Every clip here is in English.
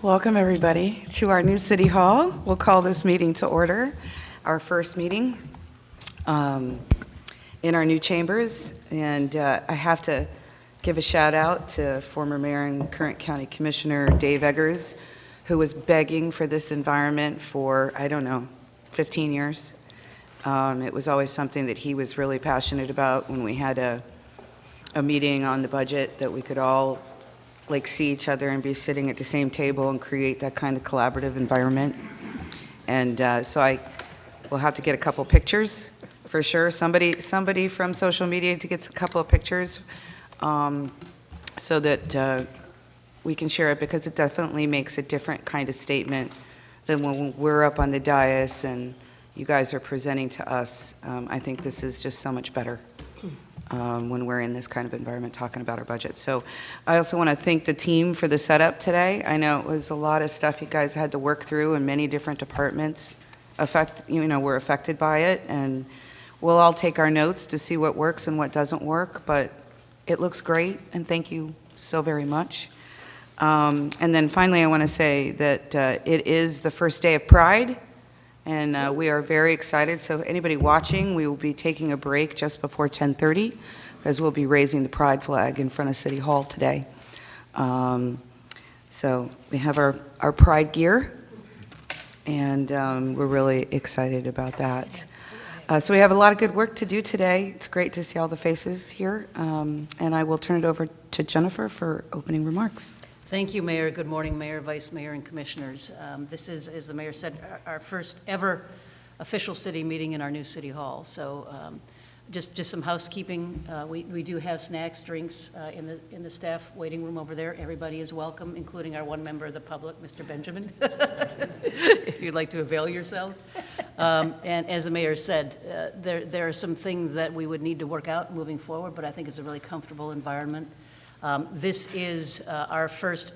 Welcome, everybody, to our new City Hall. We'll call this meeting to order, our first meeting in our new chambers. And I have to give a shout out to former Mayor and current County Commissioner Dave Eggers, who was begging for this environment for, 15 years. It was always something that he was really passionate about when we had a meeting on the budget, that we could all see each other and be sitting at the same table and create that kind of collaborative environment. And so I will have to get a couple pictures for sure. Somebody from social media to get a couple of pictures so that we can share it, because it definitely makes a different kind of statement than when we're up on the dais and you guys are presenting to us. I think this is just so much better when we're in this kind of environment talking about our budget. So I also want to thank the team for the setup today. I know it was a lot of stuff you guys had to work through, and many different departments were affected by it, and we'll all take our notes to see what works and what doesn't work, but it looks great, and thank you so very much. And then finally, I want to say that it is the first day of Pride, and we are very excited. So anybody watching, we will be taking a break just before 10:30, because we'll be raising the Pride flag in front of City Hall today. So we have our Pride gear, and we're really excited about that. So we have a lot of good work to do today. It's great to see all the faces here, and I will turn it over to Jennifer for opening remarks. Thank you, Mayor. Good morning, Mayor, Vice Mayor, and Commissioners. This is, as the Mayor said, our first ever official city meeting in our new City Hall. So just some housekeeping. We do have snacks, drinks in the staff waiting room over there. Everybody is welcome, including our one member of the public, Mr. Benjamin, if you'd like to avail yourself. And as the Mayor said, there are some things that we would need to work out moving forward, but I think it's a really comfortable environment. This is our first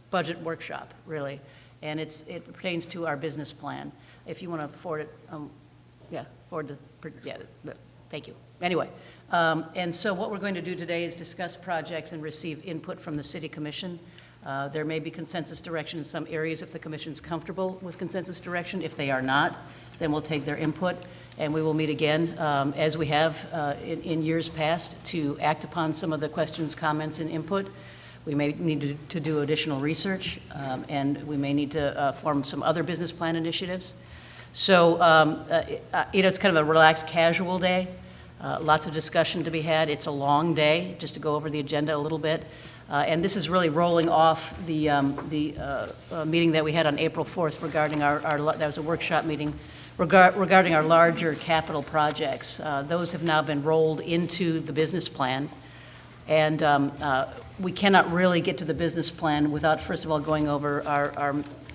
budget workshop, really, and it pertains to our business plan. If you want to forward it, thank you. Anyway, and so what we're going to do today is discuss projects and receive input from the City Commission. There may be consensus direction in some areas if the Commission's comfortable with consensus direction. If they are not, then we'll take their input. And we will meet again, as we have in years past, to act upon some of the questions, comments, and input. We may need to do additional research, and we may need to form some other business plan initiatives. So, it's kind of a relaxed, casual day. Lots of discussion to be had. It's a long day, just to go over the agenda a little bit. And this is really rolling off the meeting that we had on April 4th regarding that was a workshop meeting regarding our larger capital projects. Those have now been rolled into the business plan, and we cannot really get to the business plan without first of all going over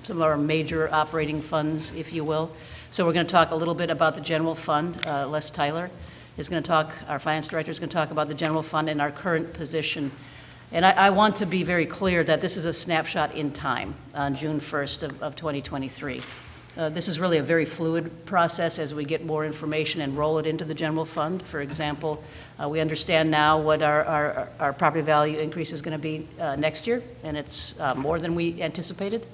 some of our major operating funds, if you will. So we're going to talk a little bit about the general fund. Les Tyler is going to talk, our finance director is going to talk about the general fund and our current position. And I want to be very clear that this is a snapshot in time on June 1st of 2023. This is really a very fluid process as we get more information and roll it into the general fund. For example, we understand now what our property value increase is going to be next year, and it's more than we anticipated.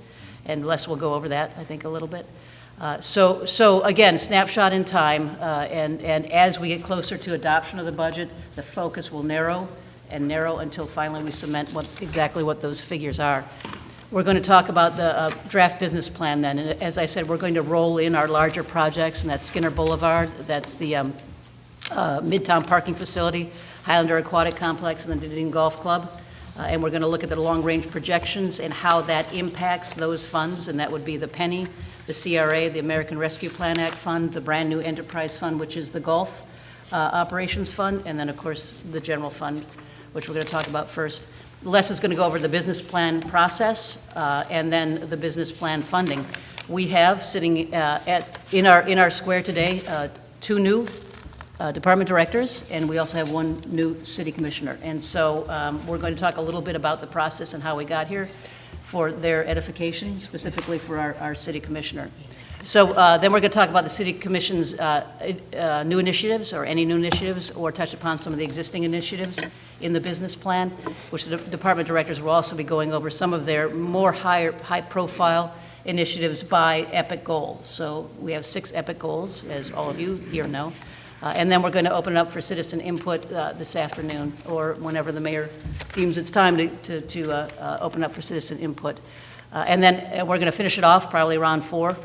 And Les will go over that, I think, a little bit. So again, snapshot in time, and as we get closer to adoption of the budget, the focus will narrow until finally we cement exactly what those figures are. We're going to talk about the draft business plan then, and as I said, we're going to roll in our larger projects, and that's Skinner Boulevard, that's the Midtown Parking Facility, Highlander Aquatic Complex, and the Dunedin Golf Club. And we're going to look at the long-range projections and how that impacts those funds, and that would be the Penny, the CRA, the American Rescue Plan Act Fund, the brand new Enterprise Fund, which is the Golf Operations Fund, and then, of course, the General Fund, which we're going to talk about first. Les is going to go over the business plan process and then the business plan funding. We have sitting in our square today 2 new department directors, and we also have 1 new city commissioner. And so we're going to talk a little bit about the process and how we got here for their edification, specifically for our city commissioner. So then we're going to talk about the City Commission's new initiatives, or any new initiatives, or touch upon some of the existing initiatives in the business plan, which the department directors will also be going over some of their more high-profile initiatives by EPIC goals. So we have 6 EPIC goals, as all of you here know. And then we're going to open it up for citizen input this afternoon, or whenever the mayor deems it's time to open up for citizen input. And then we're going to finish it off probably around 4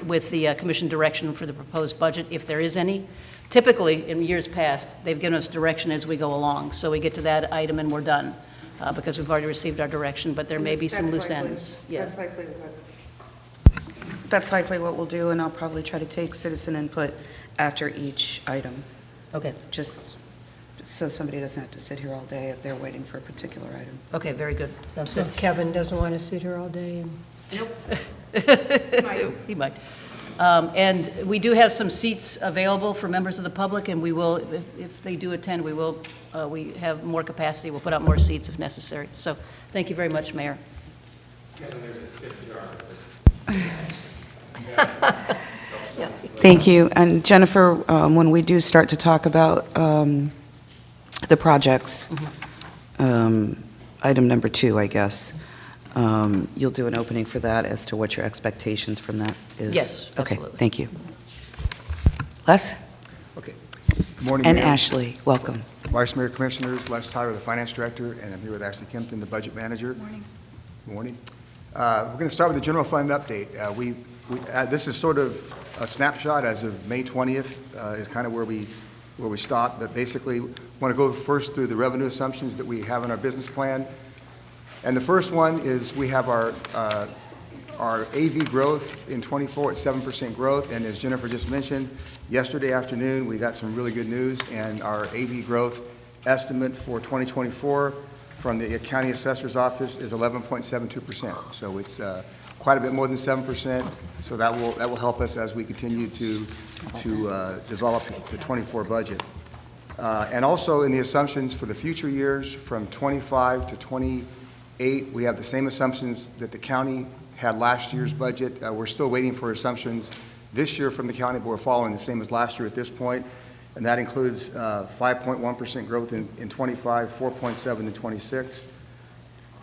with the commission direction for the proposed budget, if there is any. Typically, in years past, they've given us direction as we go along. So we get to that item and we're done because we've already received our direction, but there may be some loose ends. Yeah. That's likely what we'll do, and I'll probably try to take citizen input after each item, Okay. just so somebody doesn't have to sit here all day if they're waiting for a particular item. Okay, very good. Sounds So good. Kevin doesn't want to sit here all day and... He might. And we do have some seats available for members of the public, and we will, if they do attend, we have more capacity. We'll put out more seats if necessary. So thank you very much, Mayor. Thank you. And Jennifer, when we do start to talk about the projects, item number 2, I guess, you'll do an opening for that as to what your expectations from that is? Yes, Okay, absolutely. thank you. Les? Okay. Good morning, And Mayor. Ashley, welcome. Vice Mayor, Commissioners, Les Tyler, the Finance Director, and I'm here with Ashley Kempton, the Budget Manager. Morning. Good morning. We're going to start with the general fund update. This is sort of a snapshot as of May 20th is kind of where we stopped, but basically want to go first through the revenue assumptions that we have in our business plan. And the first one is we have our AV growth in 24 at 7% growth, and as Jennifer just mentioned, yesterday afternoon we got some really good news, and our AV growth estimate for 2024 from the County Assessor's Office is 11.72%. So it's quite a bit more than 7%. So that will help us as we continue to develop the 24 budget. And also in the assumptions for the future years from 25 to 28, we have the same assumptions that the county had last year's budget. We're still waiting for assumptions this year from the county, but we're following the same as last year at this point. And that includes 5.1% growth in 25, 4.7 in 26,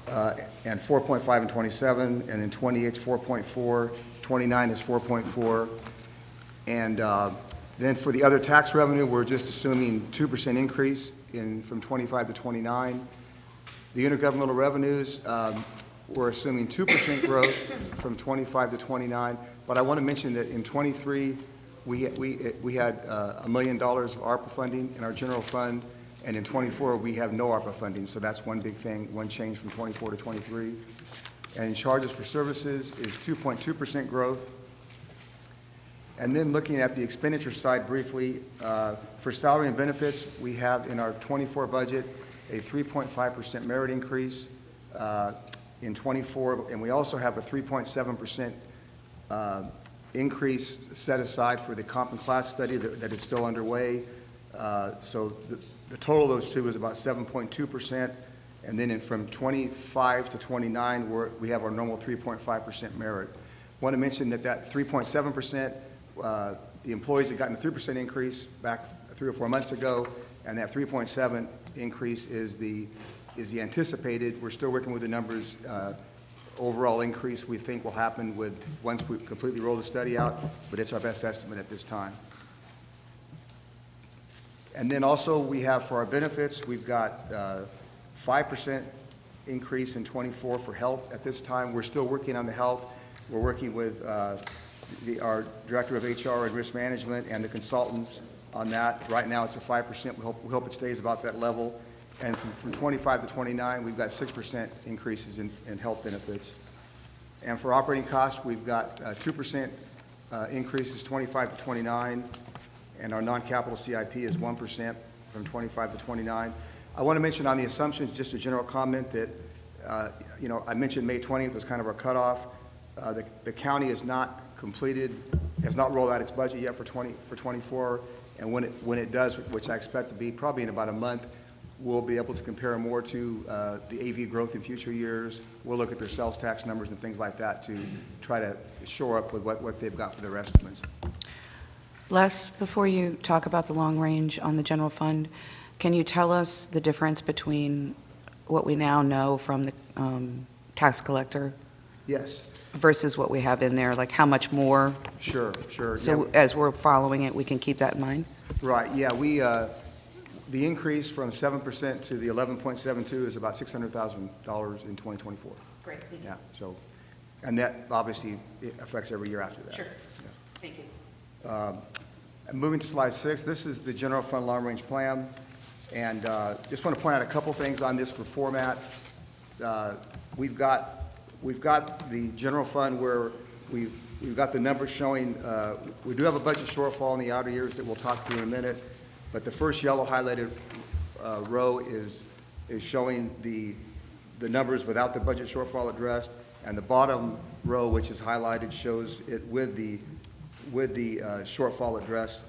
and 4.5 in 27, and then 28 is 4.4, 29 is 4.4. And then for the other tax revenue, we're just assuming 2% increase from 25 to 29. The intergovernmental revenues, we're assuming 2% growth from 25 to 29. But I want to mention that in 23, we had $1 million of ARPA funding in our general fund, and in 24 we have no ARPA funding, so that's one big thing, one change from 24 to 23. And charges for services is 2.2% growth. And then looking at the expenditure side briefly, for salary and benefits, we have in our 24 budget a 3.5% merit increase in 24, and we also have a 3.7% increase set aside for the comp and class study that is still underway. So the total of those two is about 7.2%. And then from 25 to 29, we have our normal 3.5% merit. I want to mention that 3.7%, the employees had gotten a 3% increase back 3 or 4 months ago, and that 3.7 increase is the anticipated. We're still working with the numbers. Overall increase we think will happen once we completely roll the study out, but it's our best estimate at this time. And then also we have for our benefits, we've got 5% increase in 24 for health at this time. We're still working on the health. We're working with our Director of HR and Risk Management and the consultants on that. Right now it's a 5%. We hope it stays about that level. And from 25 to 29, we've got 6% increases in health benefits. And for operating costs, we've got 2% increases 25 to 29, and our non-capital CIP is 1% from 25 to 29. I want to mention on the assumptions, just a general comment that, I mentioned May 20th was kind of our cutoff. The county has not rolled out its budget yet for 24, and when it does, which I expect to be probably in about a month, we'll be able to compare more to the AV growth in future years. We'll look at their sales tax numbers and things like that to try to shore up with what they've got for their estimates. Les, before you talk about the long range on the general fund, can you tell us the difference between what we now know from the tax collector Yes. versus what we have in there? Like how much more? Sure. So Yeah. as we're following it, we can keep that in mind? Right, yeah, the increase from 7% to the 11.72 is about $600,000 in 2024. Great, thank you. Yeah, so, and that obviously it affects every year after that. Sure. Yeah. Thank you. Moving to slide 6, this is the general fund long-range plan, and just want to point out a couple things on this for format. We've got the general fund where we've got the numbers showing, we do have a budget shortfall in the outer years that we'll talk through in a minute, but the first yellow highlighted row is showing the numbers without the budget shortfall addressed, and the bottom row, which is highlighted, shows it with the shortfall addressed.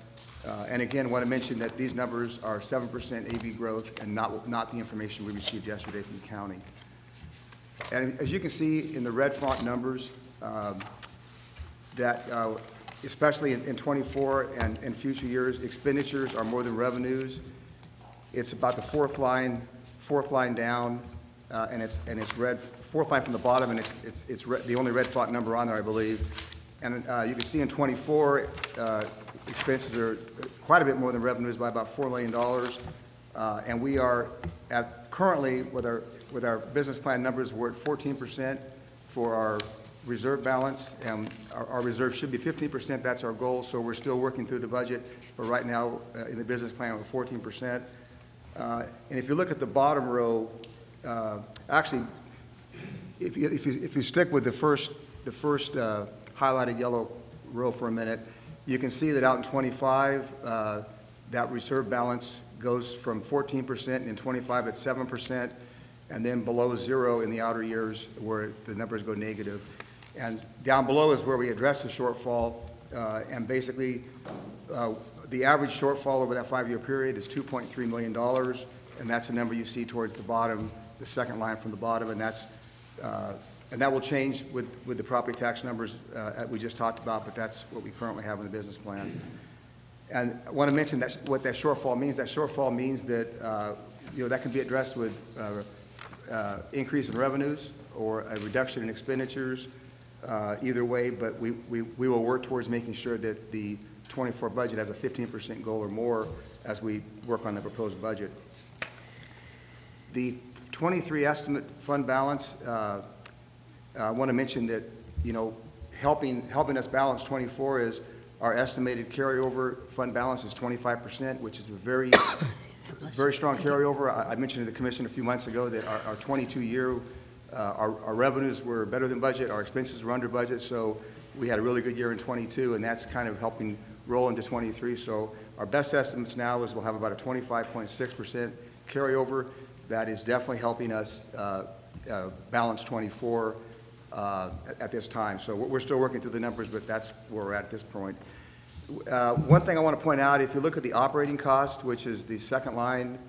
And again, I want to mention that these numbers are 7% AV growth and not the information we received yesterday from the county. And as you can see in the red font numbers, that especially in 24 and in future years, expenditures are more than revenues. It's about the fourth line down, and it's red, fourth line from the bottom, and it's the only red font number on there, I believe. And you can see in 24, expenses are quite a bit more than revenues by about $4 million. And we are currently, with our business plan numbers, we're at 14% for our reserve balance, and our reserve should be 15%. That's our goal, so we're still working through the budget. But right now, in the business plan, we're 14%. And if you look at the bottom row, actually, if you stick with the first highlighted yellow row for a minute, you can see that out in 25, that reserve balance goes from 14% in 25 at 7%, and then below zero in the outer years where the numbers go negative. And down below is where we address the shortfall, and basically the average shortfall over that 5-year period is $2.3 million, and that's the number you see towards the bottom, the second line from the bottom, and that will change with the property tax numbers that we just talked about, but that's what we currently have in the business plan. And I want to mention that what that shortfall means. That shortfall means that that can be addressed with increase in revenues or a reduction in expenditures, either way. But we will work towards making sure that the 24 budget has a 15% goal or more as we work on the proposed budget. The 23 estimate fund balance. I want to mention that, helping us balance 24 is our estimated carryover fund balance is 25%, which is a very, very strong carryover. I mentioned to the commission a few months ago that our 22-year, our revenues were better than budget, our expenses were under budget, so we had a really good year in 22, and that's kind of helping roll into 23. So our best estimates now is we'll have about a 25.6% carryover. That is definitely helping us balance 24 at this time. So we're still working through the numbers, but that's where we're at this point. One thing I want to point out, if you look at the operating cost, which is the second line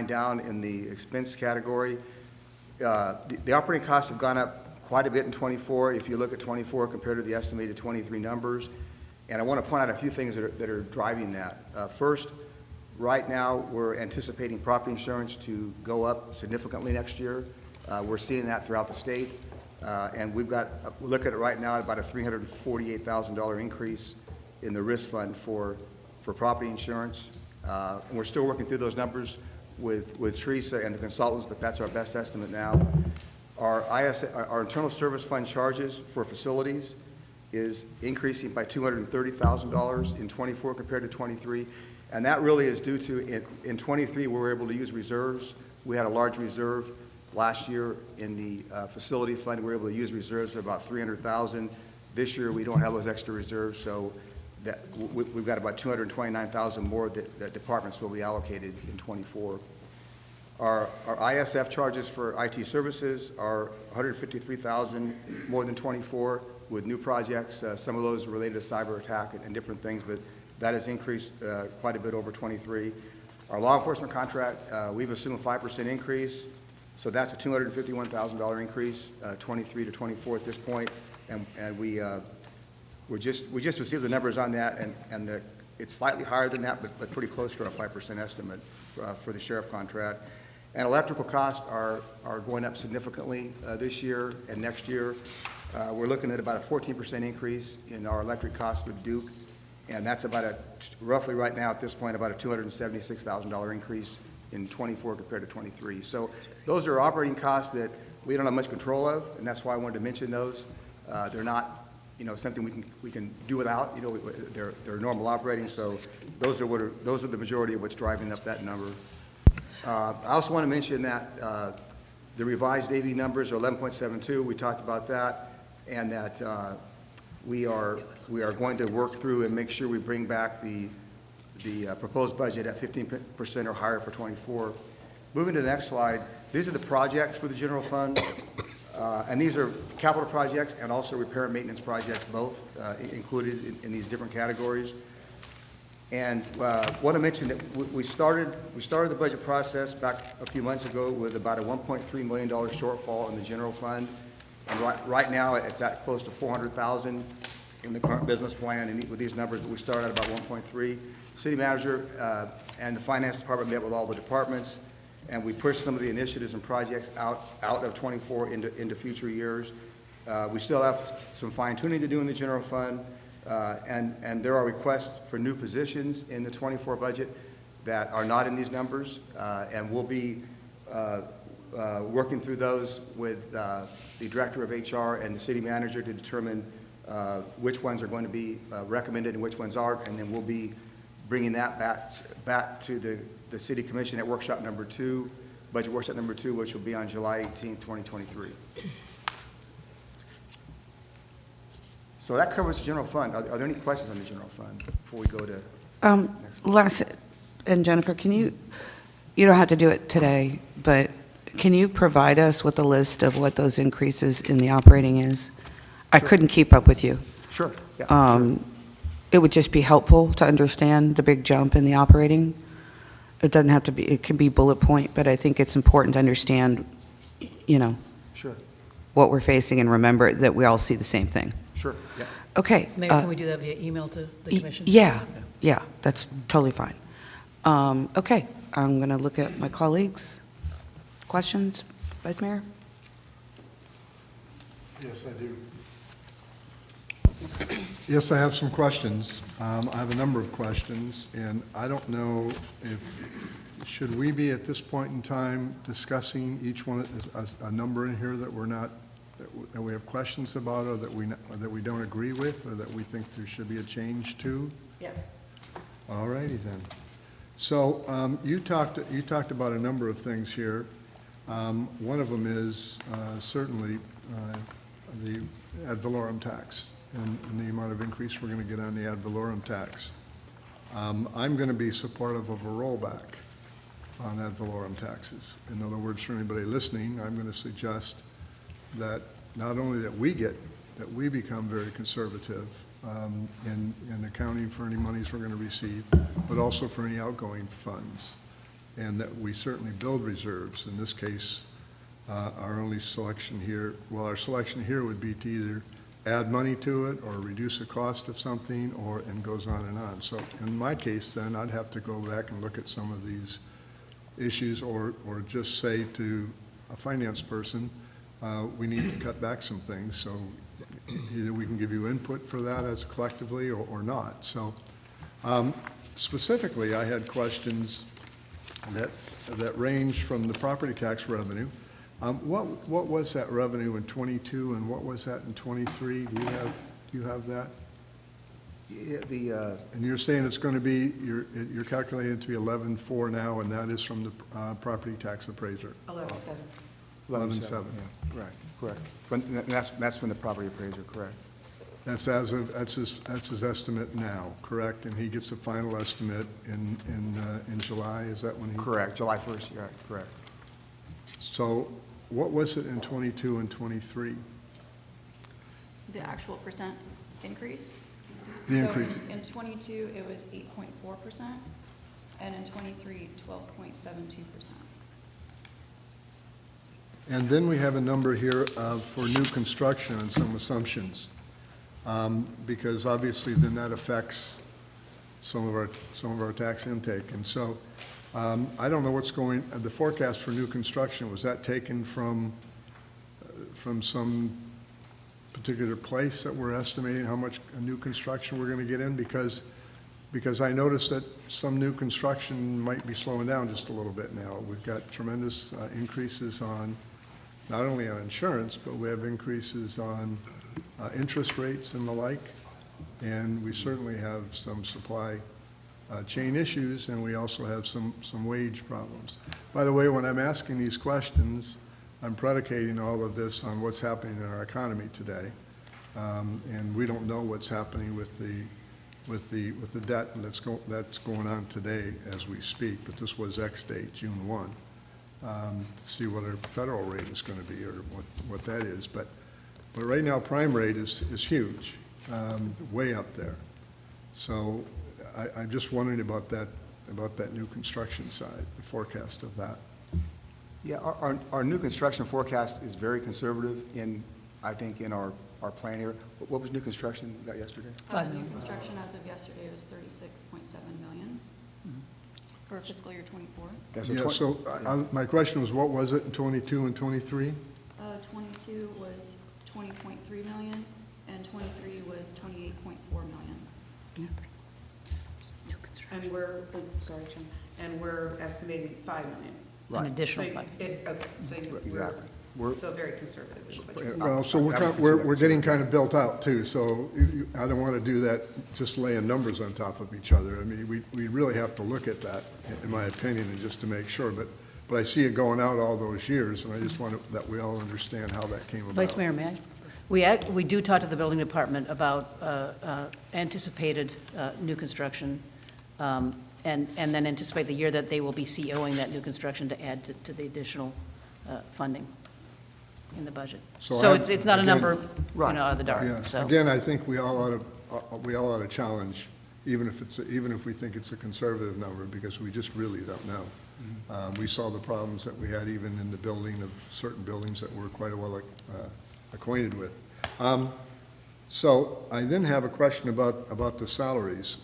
down in the expense category, the operating costs have gone up quite a bit in 24 if you look at 24 compared to the estimated 23 numbers. And I want to point out a few things that are driving that. First, right now we're anticipating property insurance to go up significantly next year. We're seeing that throughout the state, and we look at it right now at about a $348,000 increase in the risk fund for property insurance. And we're still working through those numbers with Teresa and the consultants, but that's our best estimate now. Our internal service fund charges for facilities is increasing by $230,000 in 24 compared to 23, and that really is due to in 23 we were able to use reserves. We had a large reserve last year in the facility fund. We were able to use reserves of about $300,000. This year we don't have those extra reserves, so that we've got about $229,000 more that departments will be allocated in 24. Our ISF charges for IT services are $153,000 more than 24 with new projects. Some of those are related to cyber attack and different things, but that has increased quite a bit over 23. Our law enforcement contract, we've assumed a 5% increase, so that's a $251,000 increase, 23 to 24 at this point, and we just received the numbers on that, and it's slightly higher than that, but pretty close to our 5% estimate for the sheriff contract. And electrical costs are going up significantly this year and next year. We're looking at about a 14% increase in our electric costs with Duke, and that's about roughly right now at this point, about a $276,000 increase in 24 compared to 23. So those are operating costs that we don't have much control of, and that's why I wanted to mention those. They're not, something we can do without. They're normal operating. So those are the majority of what's driving up that number. I also want to mention that the revised AV numbers are 11.72. We talked about that, and that we are going to work through and make sure we bring back the proposed budget at 15% or higher for 24. Moving to the next slide, these are the projects for the general fund, and these are capital projects and also repair and maintenance projects, both included in these different categories. And want to mention that we started the budget process back a few months ago with about a $1.3 million shortfall in the general fund, and right now it's at close to $400,000 in the current business plan. And with these numbers, we started at about 1.3. City manager and the finance department met with all the departments, and we pushed some of the initiatives and projects out of 24 into future years. We still have some fine tuning to do in the general fund. And there are requests for new positions in the 24 budget that are not in these numbers, and we'll be working through those with the director of HR and the city manager to determine which ones are going to be recommended and which ones aren't, and then we'll be bringing that back to the city commission at workshop number 2, budget workshop number 2, which will be on July 18th, 2023. So that covers the general fund. Are there any questions on the general fund before we go to? Les and Jennifer, you don't have to do it today, but can you provide us with a list of what those increases in the operating is? I couldn't keep up with you. Sure. Yeah, It would just be helpful to understand the big jump in the operating. It doesn't have to be, it can be bullet point, but I think it's important to understand, sure. what we're facing and remember that we all see the same thing. Sure. Yeah. Okay. Mayor, can we do that via email to the commission? Yeah, that's totally fine. Okay, I'm going to look at my colleagues. Questions, Vice Mayor? Yes, I do. Yes, I have some questions. I have a number of questions, and I don't know should we be at this point in time discussing each one, a number in here that we're not, that we have questions about, or that we don't agree with, or that we think there should be a change to? Yes. All righty then. So you talked about a number of things here. One of them is certainly the ad valorem tax and the amount of increase we're going to get on the ad valorem tax. I'm going to be supportive of a rollback on ad valorem taxes. In other words, for anybody listening, I'm going to suggest that not only that we become very conservative in accounting for any monies we're going to receive, but also for any outgoing funds, and that we certainly build reserves. In this case, our only selection here, well, our selection here would be to either add money to it or reduce the cost of something, and goes on and on. So in my case, then, I'd have to go back and look at some of these issues, or just say to a finance person, we need to cut back some things. So either we can give you input for that as collectively or not. So specifically, I had questions that range from the property tax revenue. What was that revenue in 22, and what was that in 23? Do you have that? Yeah, and you're saying it's going to be, you're calculating it to be 11.4 now, and that is from the property tax appraiser. 11.7. 11.7. Yeah, correct. That's from the property appraiser, correct. That's his estimate now, correct? And he gets a final estimate in July. Is that when he? Correct. July 1st. Yeah, correct. So, what was it in 22 and 23? The actual percent increase? The increase. So in 22, it was 8.4%, and in '23, 12.72%. And then we have a number here for new construction and some assumptions, because obviously then that affects some of our tax intake. And so I don't know what's going, the forecast for new construction, was that taken from some particular place that we're estimating how much new construction we're going to get in? Because I noticed that some new construction might be slowing down just a little bit now. We've got tremendous increases on, not only on insurance, but we have increases on interest rates and the like. And we certainly have some supply chain issues, and we also have some wage problems. By the way, when I'm asking these questions, I'm predicating all of this on what's happening in our economy today. And we don't know what's happening with the debt that's going on today as we speak, but this was X date, June 1. To see what our federal rate is going to be or what that is. But right now, prime rate is huge, way up there. So I'm just wondering about that new construction side, the forecast of that. Yeah, our new construction forecast is very conservative I think, in our plan here. What was new construction we got yesterday? New construction as of yesterday was 36.7 million for fiscal year '24. Yeah, Yeah, so my question was, what was it in 22 and 23? 22 was 20.3 million, and 23 was 28.4 million. And we're, sorry, Jim, and we're estimating 5 million. An additional So 5. Okay, so Exactly. we're, so very conservative is what you're. Well, so we're getting kind of built out too, so I don't want to do that, just laying numbers on top of each other. I mean, we really have to look at that, in my opinion, and just to make sure. But I see it going out all those years, and I just want that we all understand how that came about. Vice Mayor, may I? We do talk to the building department about anticipated new construction, and then anticipate the year that they will be COing that new construction to add to the additional funding in the budget. So it's not a number, Right. out of the dark. Yeah. So Again, I think we all ought to challenge, even if we think it's a conservative number, because we just really don't know. We saw the problems that we had even in the building of certain buildings that we're quite well acquainted with. So I then have a question about the salaries.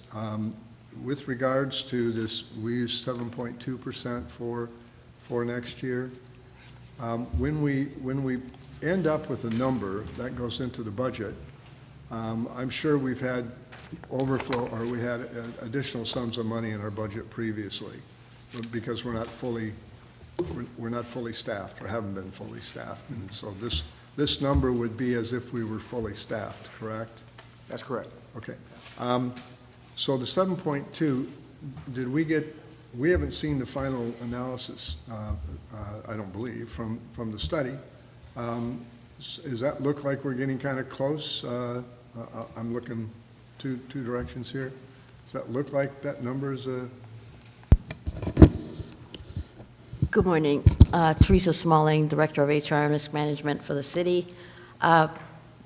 With regards to this, we use 7.2% for next year. When we end up with a number that goes into the budget, I'm sure we've had overflow, or we had additional sums of money in our budget previously, because we're not fully staffed, or haven't been fully staffed. And so this number would be as if we were fully staffed, correct? That's correct. Okay. So the 7.2, we haven't seen the final analysis, I don't believe, from the study. Does that look like we're getting kind of close? I'm looking two directions here. Does that look like that number is a... Good morning. Teresa Smalling, Director of HR and Risk Management for the city. To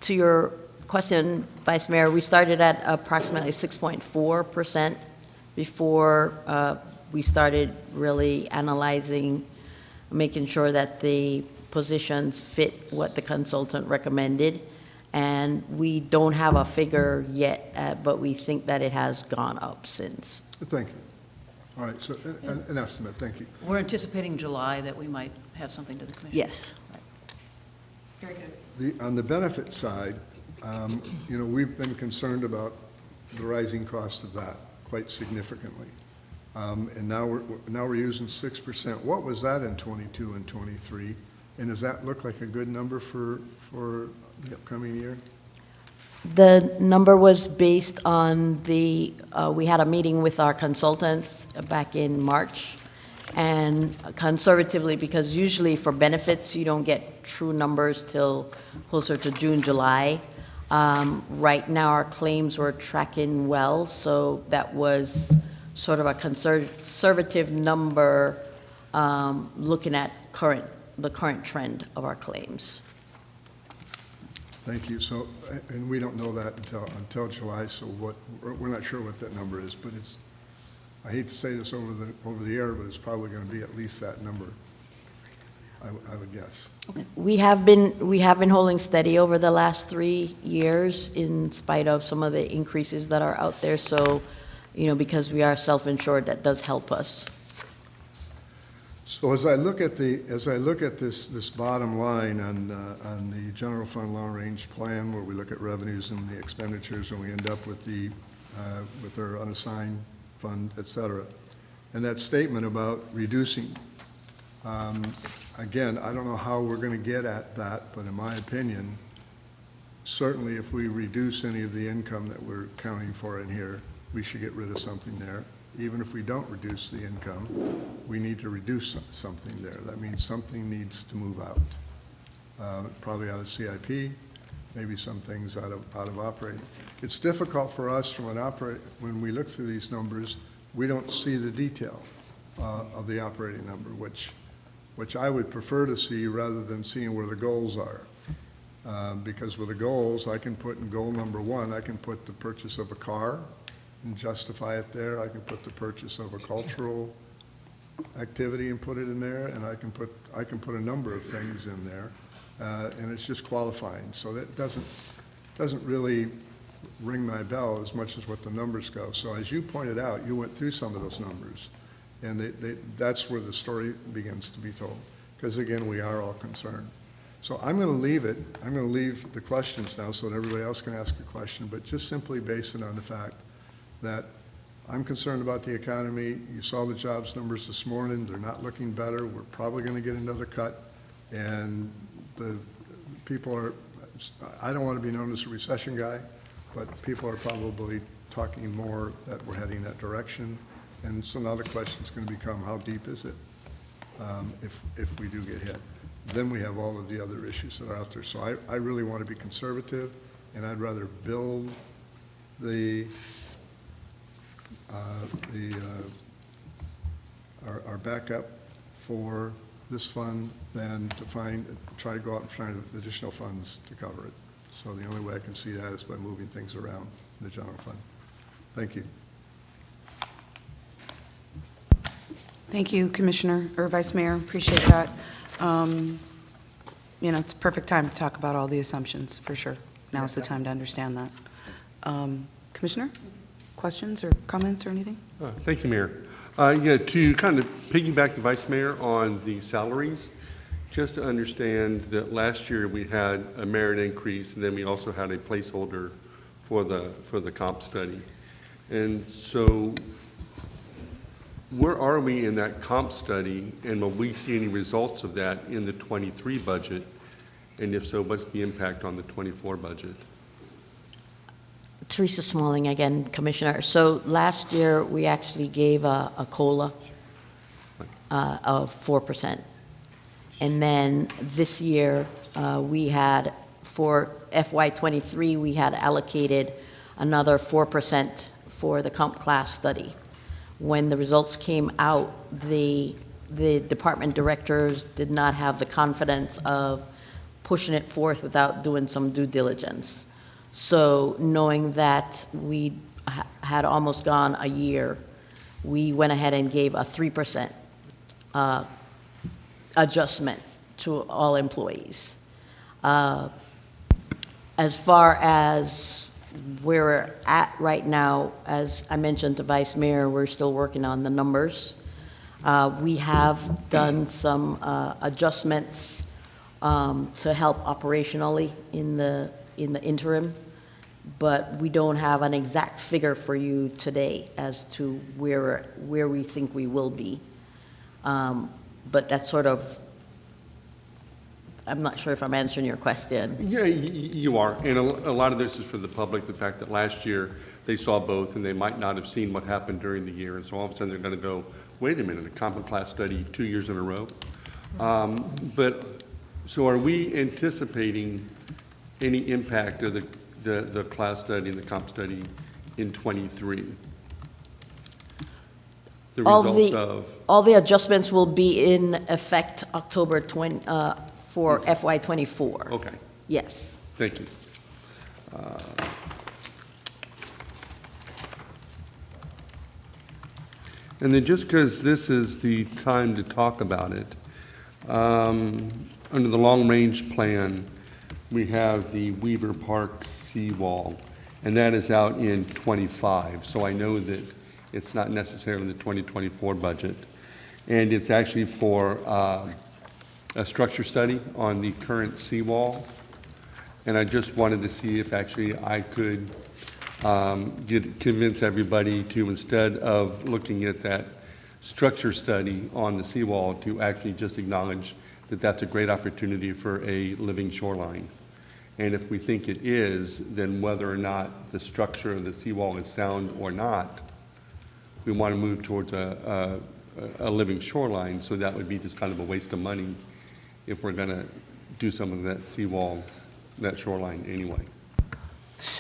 your question, Vice Mayor, we started at approximately 6.4% before we started really analyzing, making sure that the positions fit what the consultant recommended. And we don't have a figure yet, but we think that it has gone up since. Thank you. All right, so an estimate, thank you. we're anticipating July that we might have something to the commission. Yes. Very good. On the benefit side, we've been concerned about the rising cost of that quite significantly. And now we're using 6%. What was that in 22 and 23? And does that look like a good number for the upcoming year? The number was based on we had a meeting with our consultants back in March, and conservatively, because usually for benefits, you don't get true numbers till closer to June, July. Right now, our claims were tracking well, so that was sort of a conservative number, looking at the current trend of our claims. Thank you. So, and we don't know that until July, so we're not sure what that number is, but I hate to say this over the air, but it's probably going to be at least that number, I would guess. We have been holding steady over the last 3 years in spite of some of the increases that are out there. So, because we are self-insured, that does help us. So as I look at this bottom line on the general fund long range plan, where we look at revenues and the expenditures, and we end up with with our unassigned fund, et cetera, and that statement about reducing, again, I don't know how we're going to get at that, but in my opinion, certainly if we reduce any of the income that we're accounting for in here, we should get rid of something there. Even if we don't reduce the income, we need to reduce something there. That means something needs to move out. Probably out of CIP, maybe some things out of operating. It's difficult for us when we look through these numbers, we don't see the detail of the operating number, which I would prefer to see rather than seeing where the goals are. Because with the goals, I can put in goal number 1, I can put the purchase of a car and justify it there. I can put the purchase of a cultural activity and put it in there, and I can put a number of things in there, and it's just qualifying. So that doesn't really ring my bell as much as what the numbers go. So as you pointed out, you went through some of those numbers, and that's where the story begins to be told. Because again, we are all concerned. So I'm going to leave it. I'm going to leave the questions now so that everybody else can ask a question, but just simply base it on the fact that I'm concerned about the economy. You saw the jobs numbers this morning. They're not looking better. We're probably going to get another cut. And the people are, I don't want to be known as a recession guy, but people are probably talking more that we're heading that direction. And so now the question is going to become, how deep is it if we do get hit? Then we have all of the other issues that are out there. So I really want to be conservative, and I'd rather build our backup for this fund than to try to go out and find additional funds to cover it. So the only way I can see that is by moving things around in the general fund. Thank you. Thank you, Commissioner, or Vice Mayor, appreciate that. It's a perfect time to talk about all the assumptions, for sure. Now's the time to understand that. Commissioner, questions or comments or anything? Thank you, Mayor. To kind of piggyback the Vice Mayor on the salaries, just to understand that last year we had a merit increase, and then we also had a placeholder for the comp study. And so where are we in that comp study, and will we see any results of that in the 23 budget? And if so, what's the impact on the 24 budget? Teresa Smalling again, Commissioner. So last year, we actually gave a COLA of 4%. And then this year, we had, for FY23, we had allocated another 4% for the comp class study. When the results came out, the department directors did not have the confidence of pushing it forth without doing some due diligence. So knowing that we had almost gone a year, we went ahead and gave a 3% adjustment to all employees. As far as where we're at right now, as I mentioned to Vice Mayor, we're still working on the numbers. We have done some adjustments to help operationally in the interim, but we don't have an exact figure for you today as to where we think we will be. But that's sort of, I'm not sure if I'm answering your question. Yeah, you are. And a lot of this is for the public, the fact that last year they saw both and they might not have seen what happened during the year. And so all of a sudden they're going to go, wait a minute, a common class study 2 years in a row. So are we anticipating any impact of the class study and the comp study in 23? The results of? All the adjustments will be in effect October 20, for FY24. Okay. Yes. Thank you. And then just because this is the time to talk about it, under the long-range plan, we have the Weaver Park seawall, and that is out in '25. So I know that it's not necessarily the 2024 budget. And it's actually for a structure study on the current seawall. And I just wanted to see if actually I could convince everybody to, instead of looking at that structure study on the seawall, to actually just acknowledge that that's a great opportunity for a living shoreline. And if we think it is, then whether or not the structure of the seawall is sound or not, we want to move towards a living shoreline, so that would be just kind of a waste of money if we're going to do some of that seawall, that shoreline anyway.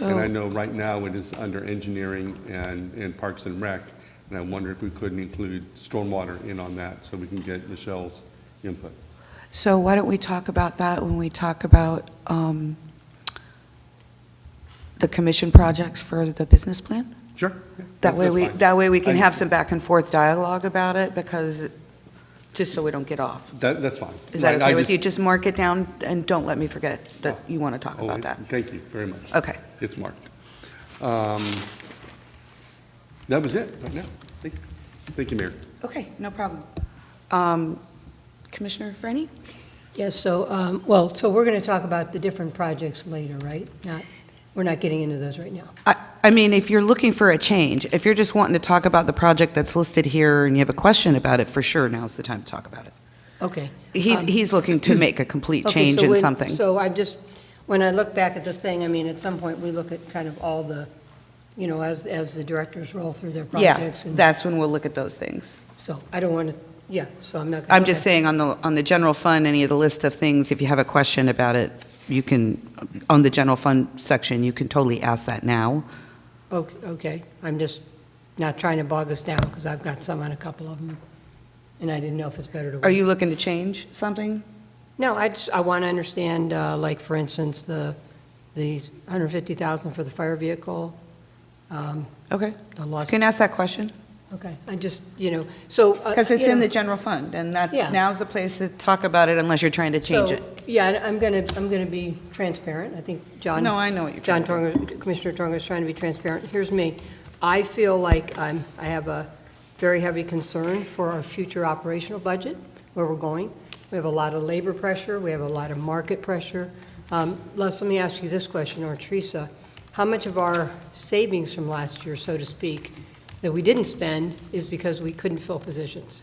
And I know right now it is under engineering and Parks and Rec, and I wonder if we couldn't include stormwater in on that so we can get Michelle's input. So why don't we talk about that when we talk about the commission projects for the business plan? Sure. Yeah, That way that's fine. that way we can I- have some back and forth dialogue about it, because, just so we don't get off. That's fine. Is that Right, okay I with you? Just mark it down and don't let me forget that Oh. you want to talk Oh, about that. Thank you very much. Okay. It's marked. That was it right now. Thank you, Mayor. Okay, no problem. Commissioner Franny? Yes, so, well, so we're going to talk about the different projects later, right? We're not getting into those right now. I mean, if you're looking for a change, if you're just wanting to talk about the project that's listed here and you have a question about it, for sure, now's the time to talk about it. Okay. He's looking to make a complete Okay, change so in when- something. So I just, when I look back at the thing, I mean, at some point, we look at kind of all the, you know, as the directors roll through their Yeah, projects. And that's when we'll look at those things. so I don't want to, yeah, so I'm not. I'm just okay. saying, on the general fund, any of the list of things, if you have a question about it, you can, on the general fund section, you can totally ask that now. Okay, I'm just not trying to bog us down, because I've got some on a couple of them, and I didn't know if it's better to wait. Are you looking to change something? No, I want to understand, like, for instance, the $150,000 for the fire vehicle, Okay. the You lost, can ask that question, okay, I just, you know, so. because it's you in know, the general fund, and that, Yeah. now's the place to talk about it unless you're trying to change so, it. Yeah, and I'm going to be transparent. I think John. No, I know what you're John trying to Torga, Commissioner Torga is trying to be transparent. Here's me. I feel like I have a very heavy concern for our future operational budget, where we're going. We have a lot of labor pressure. We have a lot of market pressure. Les, let me ask you this question, or Teresa. How much of our savings from last year, so to speak, that we didn't spend is because we couldn't fill positions?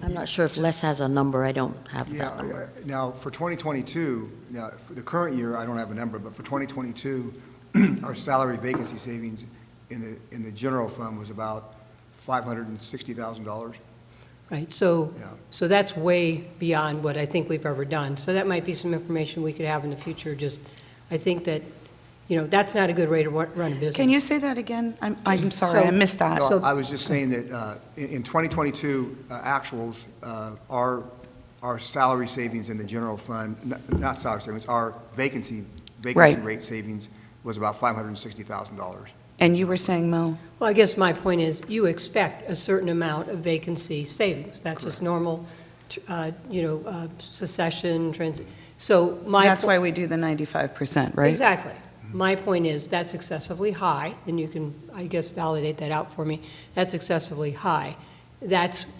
I'm not sure if Les has a number. I don't have that Yeah, number. now, for 2022, now, for the current year, I don't have a number, but for 2022, our salary vacancy savings in the general fund was about $560,000. Right, so, Yeah. so that's way beyond what I think we've ever done. So that might be some information we could have in the future, just, I think that, you know, that's not a good way to run a business. Can you say that again? I'm sorry, I missed that. No, So- I was just saying that in 2022 actuals, our salary savings in the general fund, not salary savings, our vacancy Right. rate savings was about $560,000. And you were saying, Mo? Well, I guess my point is, you expect a certain amount of vacancy savings. That's just normal, succession, so my. That's why we do the 95%, right? Exactly. My point is, that's excessively high, and you can, I guess, validate that out for me. That's excessively high.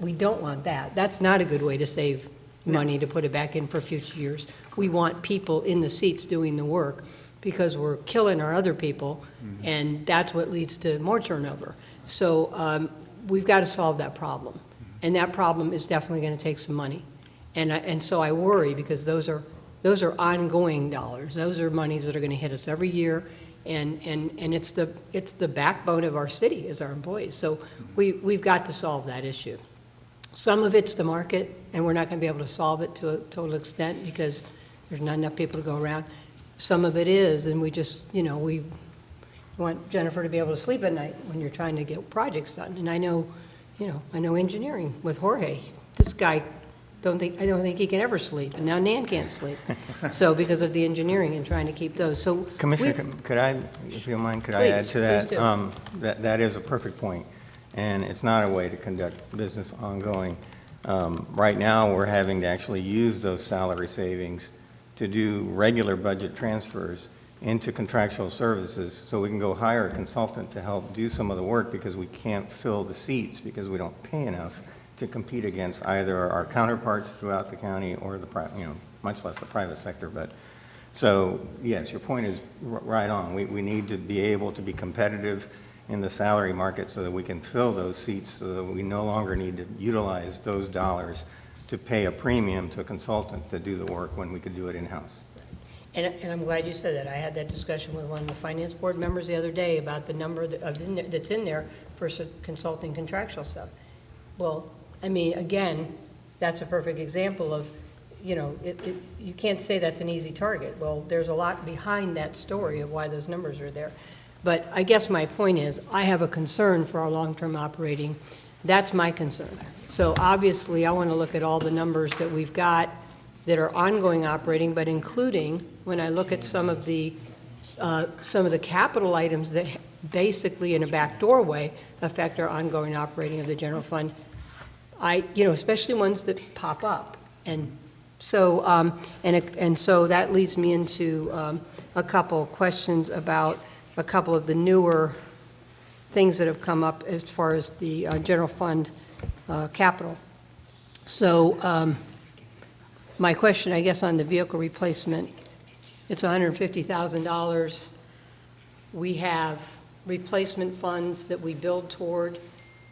We don't want that. That's not a good way to save money, to put it back in for future years. We want people in the seats doing the work, because we're killing our other people, and that's what leads to more turnover. So we've got to solve that problem, and that problem is definitely going to take some money. And so I worry, because those are ongoing dollars. Those are monies that are going to hit us every year, and it's the backbone of our city, is our employees. So we've got to solve that issue. Some of it's the market, and we're not going to be able to solve it to a total extent, because there's not enough people to go around. Some of it is, and we just, we want Jennifer to be able to sleep at night when you're trying to get projects done. And I know engineering with Jorge. This guy I don't think he can ever sleep, and now Nan can't sleep. So, because of the engineering and trying to keep those, so. Commissioner, we- could I, if you don't mind, could I add Please, to that? please do. That is a perfect point, and it's not a way to conduct business ongoing. Right now, we're having to actually use those salary savings to do regular budget transfers into contractual services, so we can go hire a consultant to help do some of the work, because we can't fill the seats because we don't pay enough to compete against either our counterparts throughout the county or the much less the private sector. But so yes, your point is right on. We need to be able to be competitive in the salary market so that we can fill those seats, so that we no longer need to utilize those dollars to pay a premium to a consultant to do the work when we could do it in-house. And I'm glad you said that. I had that discussion with one of the finance board members the other day about the number that's in there for consulting contractual stuff. Well, I mean, again, that's a perfect example of, you can't say that's an easy target. Well, there's a lot behind that story of why those numbers are there. But I guess my point is, I have a concern for our long-term operating. That's my concern. So obviously, I want to look at all the numbers that we've got that are ongoing operating, but including when I look at some of the capital items that basically in a backdoor way affect our ongoing operating of the general fund. Especially ones that pop up. And so, so that leads me into a couple questions about a couple of the newer things that have come up as far as the general fund capital. So my question, I guess, on the vehicle replacement, it's $150,000. We have replacement funds that we build toward.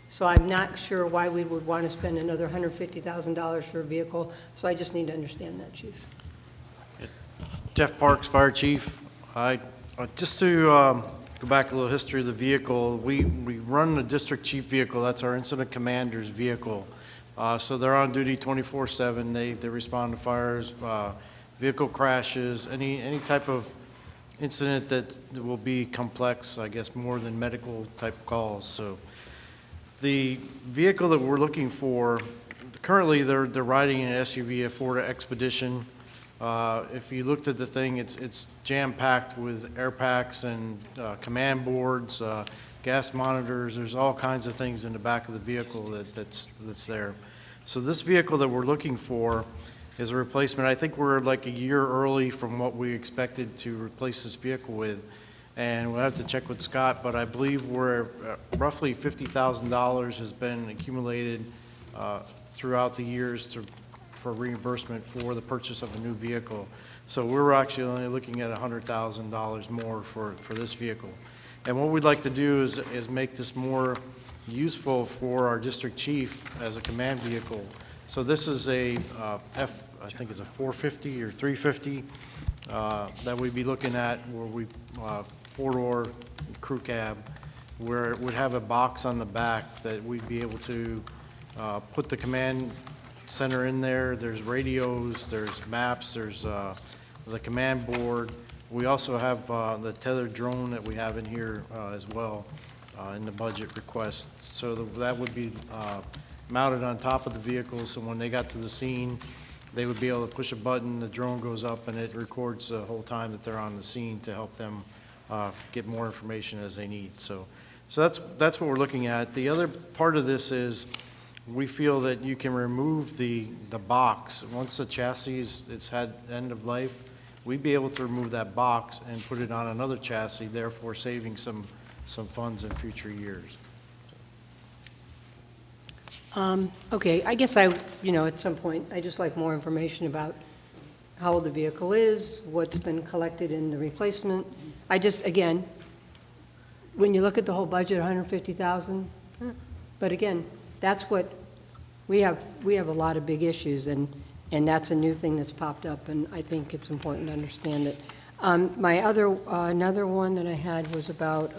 So I'm not sure why we would want to spend another $150,000 for a vehicle. So I just need to understand that, Chief. Jeff Parks, Fire Chief. Just to go back a little history of the vehicle, we run the district chief vehicle. That's our incident commander's vehicle. So they're on duty 24/7. They respond to fires, vehicle crashes, any type of incident that will be complex, I guess, more than medical type calls. So the vehicle that we're looking for, currently they're riding an SUV, a Ford Expedition. If you looked at the thing, it's jam-packed with air packs and command boards, gas monitors. There's all kinds of things in the back of the vehicle that's there. So this vehicle that we're looking for is a replacement. I think we're like a year early from what we expected to replace this vehicle with. And we'll have to check with Scott, but I believe we're roughly $50,000 has been accumulated throughout the years for reimbursement for the purchase of a new vehicle. So we're actually only looking at $100,000 more for this vehicle. And what we'd like to do is make this more useful for our district chief as a command vehicle. So this is a I think it's a 450 or 350 that we'd be looking at, where we four-door crew cab, where it would have a box on the back that we'd be able to put the command center in there. There's radios, there's maps, there's the command board. We also have the tethered drone that we have in here as well in the budget request. So that would be mounted on top of the vehicle, so when they got to the scene, they would be able to push a button, the drone goes up, and it records the whole time that they're on the scene to help them get more information as they need. So that's what we're looking at. The other part of this is we feel that you can remove the box. Once the chassis it's had end of life, we'd be able to remove that box and put it on another chassis, therefore saving some funds in future years. Okay, I guess at some point, I just like more information about how old the vehicle is, what's been collected in the replacement. I just, again, when you look at the whole budget, 150,000, but again, that's what, we have a lot of big issues, and that's a new thing that's popped up, and I think it's important to understand it. Another one that I had was about,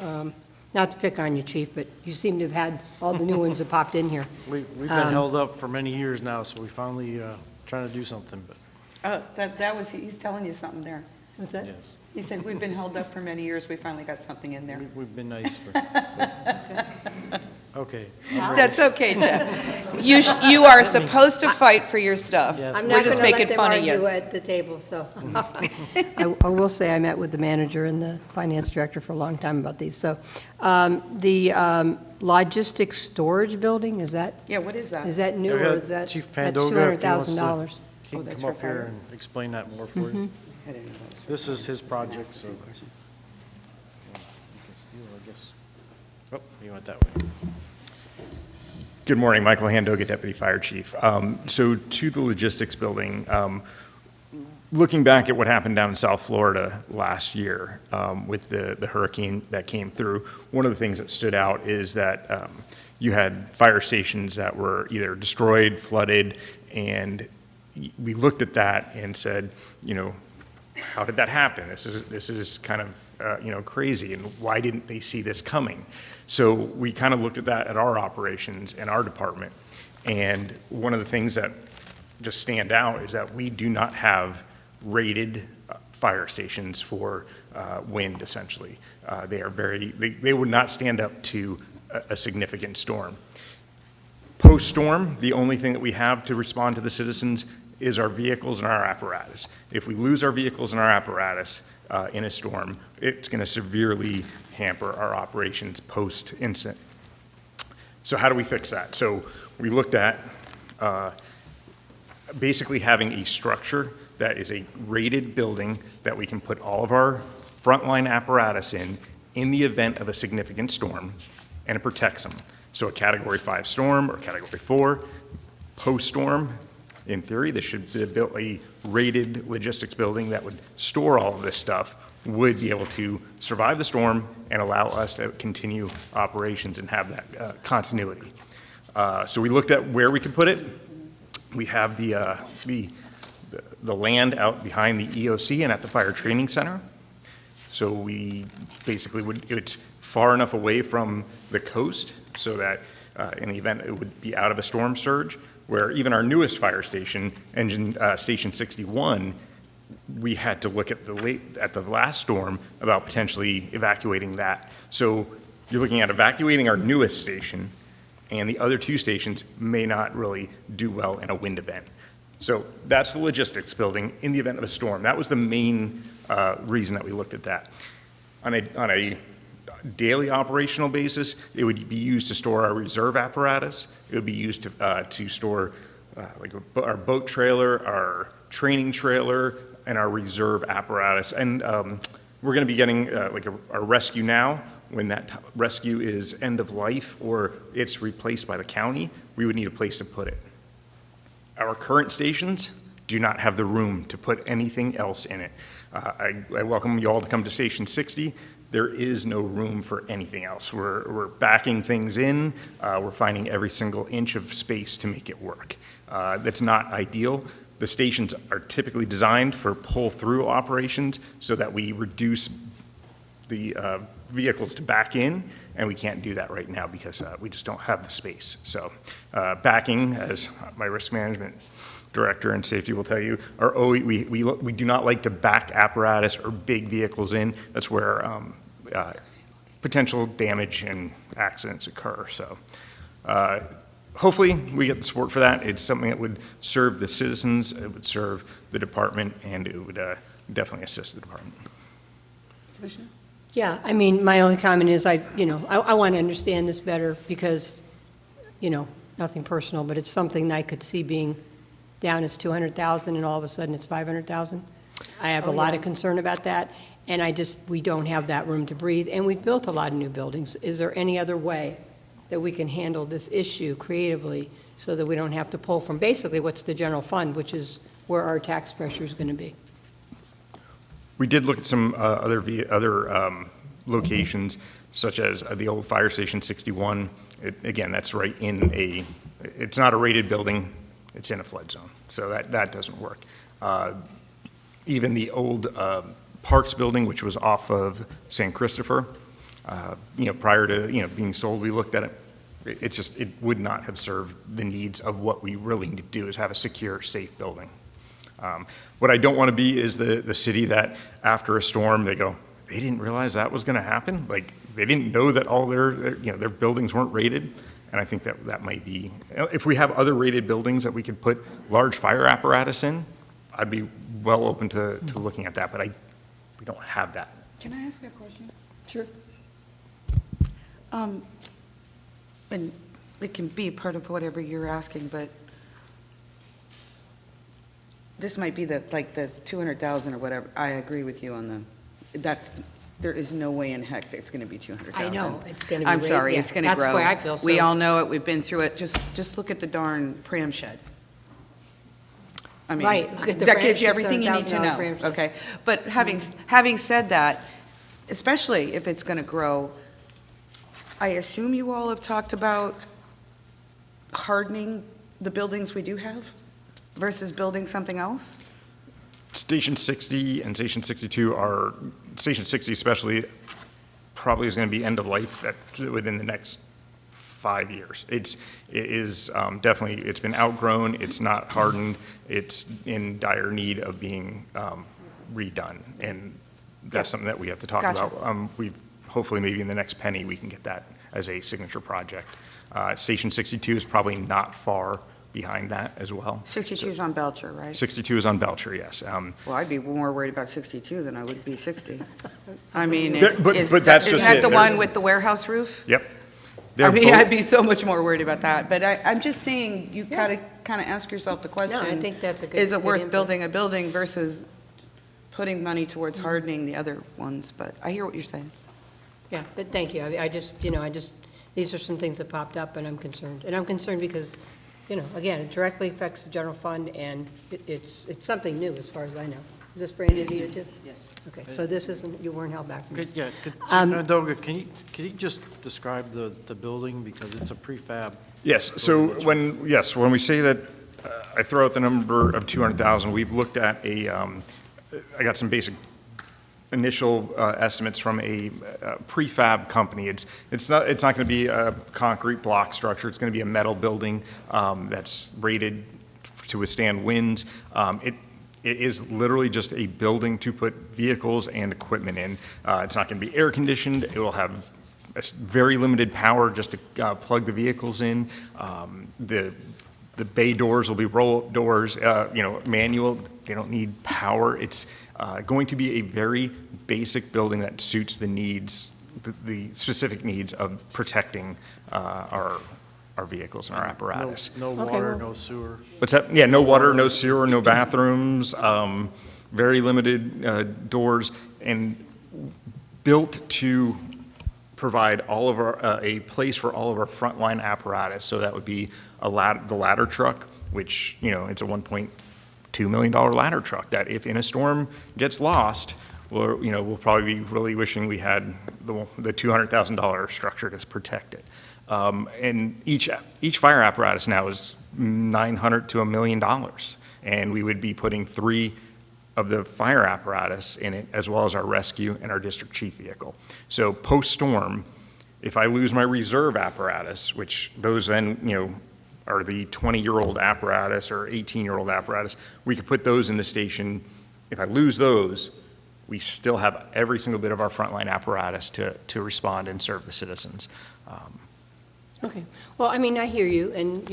not to pick on you, Chief, but you seem to have had all the new ones that popped in here. We've been held up for many years now, so we finally trying to do something. But Oh, that was, he's telling you something there. What's that? Yes. He said, we've been held up for many years, we finally got something in there. We've been nice for, okay. That's okay, Jeff. You are supposed to fight for your stuff. Yes. I'm We're not just going to making let them fun of argue you. at the table, so. I will say I met with the manager and the finance director for a long time about these. So the logistics storage building, is that Yeah, what is that? new We or got is that? Chief That's Fandoga, if he wants to- $200,000. He Oh, can that's come for up here fire. and explain that more for you. I didn't know that was- This is his project, so. You can steal, I guess. Oh, you went that way. Good morning, Michael Handoga, Deputy Fire Chief. So to the logistics building, looking back at what happened down in South Florida last year with the hurricane that came through, one of the things that stood out is that you had fire stations that were either destroyed, flooded, and we looked at that and said, how did that happen? This is kind of crazy, and why didn't they see this coming? So we kind of looked at that at our operations and our department, and one of the things that just stand out is that we do not have rated fire stations for wind, essentially. They would not stand up to a significant storm. Post-storm, the only thing that we have to respond to the citizens is our vehicles and our apparatus. If we lose our vehicles and our apparatus in a storm, it's going to severely hamper our operations post-incident. So how do we fix that? So we looked at basically having a structure that is a rated building that we can put all of our frontline apparatus in the event of a significant storm, and it protects them. So a Category 5 storm or Category 4, post-storm, in theory, this should be built a rated logistics building that would store all of this stuff, would be able to survive the storm and allow us to continue operations and have that continuity. So we looked at where we could put it. We have the land out behind the EOC and at the Fire Training Center. So we basically it's far enough away from the coast so that in the event it would be out of a storm surge, where even our newest fire station, Station 61, we had to look at the last storm about potentially evacuating that. So you're looking at evacuating our newest station, and the other two stations may not really do well in a wind event. So that's the logistics building in the event of a storm. That was the main reason that we looked at that. On a daily operational basis, it would be used to store our reserve apparatus. It would be used to store our boat trailer, our training trailer, and our reserve apparatus. And we're going to be getting a rescue now. When that rescue is end of life or it's replaced by the county, we would need a place to put it. Our current stations do not have the room to put anything else in it. I welcome you all to come to Station 60. There is no room for anything else. We're backing things in. We're finding every single inch of space to make it work. That's not ideal. The stations are typically designed for pull-through operations so that we reduce the vehicles to back in, and we can't do that right now because we just don't have the space. So backing, as my risk management director and safety will tell you, we do not like to back apparatus or big vehicles in. That's where potential damage and accidents occur. So hopefully we get the support for that. It's something that would serve the citizens, it would serve the department, and it would definitely assist the department. Commissioner? Yeah, I mean, my only comment is I want to understand this better because, nothing personal, but it's something that I could see being down as 200,000 and all of a sudden it's 500,000. I have a lot of concern about that, and we don't have that room to breathe, and we've built a lot of new buildings. Is there any other way that we can handle this issue creatively so that we don't have to pull from basically what's the general fund, which is where our tax pressure is going to be? We did look at some other locations, such as the old Fire Station 61. Again, that's right in it's not a rated building, it's in a flood zone, so that doesn't work. Even the old Parks building, which was off of St. Christopher, prior to being sold, we looked at it. It would not have served the needs of what we really need to do is have a secure, safe building. What I don't want to be is the city that after a storm, they go, they didn't realize that was going to happen? Like, they didn't know that all their buildings weren't rated? And I think that might be, if we have other rated buildings that we could put large fire apparatus in, I'd be well open to looking at that, but we don't have that. Can I ask a question? Sure. And it can be part of whatever you're asking, but this might be the 200,000 or whatever. I agree with you on there is no way in heck that it's going to be 200,000. I know, it's going to be. I'm sorry, it's going to grow. That's why I feel so. We all know it, we've been through it. Just look at the darn pram shed. I mean, Right, look at the that pram gives you shed, everything you need to $7,000 know, pram shed. okay? But having said that, especially if it's going to grow, I assume you all have talked about hardening the buildings we do have versus building something else? Station 60 and Station 62 are, Station 60 especially, probably is going to be end of life within the next 5 years. It is definitely, it's been outgrown, it's not hardened, it's in dire need of being redone, and that's something that we have to talk Gotcha. about. Hopefully maybe in the next penny we can get that as a signature project. Station 62 is probably not far behind that as well. 62 is on Belcher, right? 62 is on Belcher, yes. Well, I'd be more worried about 62 than I would be 60. I mean, But isn't that's just that it. the one with the warehouse roof? Yep. I mean, I'd be so much more worried about that, but I'm just saying, you gotta kind of ask yourself the question. No, I think that's a good. Is it good worth input. building a building versus putting money towards hardening the other ones? But I hear what you're saying. Yeah, but thank you. I just, these are some things that popped up, and I'm concerned. And I'm concerned because, again, it directly affects the general fund, and it's something new as far as I know. Is this brand new to you too? Yes. Okay, so this isn't, you weren't held back from this. Doga, can you just describe the building, because it's a prefab? Yes, so when we say that, I throw out the number of 200,000, we've looked at I got some basic initial estimates from a prefab company. It's not going to be a concrete block structure, it's going to be a metal building that's rated to withstand winds. It is literally just a building to put vehicles and equipment in. It's not going to be air conditioned. It will have very limited power just to plug the vehicles in. The bay doors will be roll-up doors, manual. They don't need power. It's going to be a very basic building that suits the needs, the specific needs of protecting our vehicles and our apparatus. No water, no sewer. What's that? Yeah, no water, no sewer, no bathrooms, very limited doors, and built to provide all of our, a place for all of our frontline apparatus. So that would be the ladder truck, which, it's a $1.2 million ladder truck that if in a storm gets lost, we'll probably be really wishing we had the $200,000 structure to protect it. And each fire apparatus now is $900 to $1 million, and we would be putting 3 of the fire apparatus in it, as well as our rescue and our district chief vehicle. So post-storm, if I lose my reserve apparatus, which those then, are the 20-year-old apparatus or 18-year-old apparatus, we could put those in the station. If I lose those, we still have every single bit of our frontline apparatus to respond and serve the citizens. Okay. Well, I mean, I hear you, and,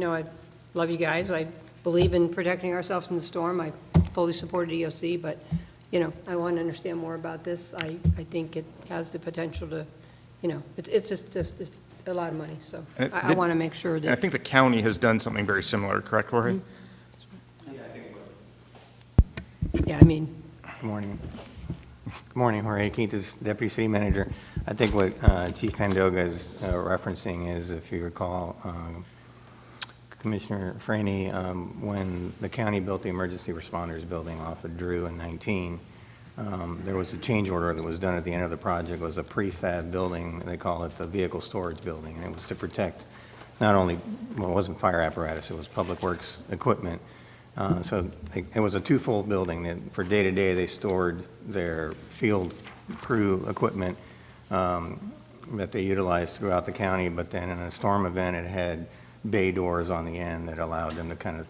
I love you guys. I believe in protecting ourselves in the storm. I fully supported EOC, but, I want to understand more about this. I think it has the potential to, it's just it's a lot of money, so I want to make sure And I that. think the county has done something very similar, correct, Jorge? Yeah, I mean, Good morning. Good morning, Jorge Keith, is Deputy City Manager. I think what Chief Pandoga is referencing is, if you recall, Commissioner Franny, when the county built the emergency responders building off of Drew in 19, there was a change order that was done at the end of the project. It was a prefab building, they call it the vehicle storage building, and it was to protect not only, well, it wasn't fire apparatus, it was public works equipment. So it was a twofold building. That for day-to-day, they stored their field crew equipment that they utilized throughout the county, but then in a storm event, it had bay doors on the end that allowed them to kind of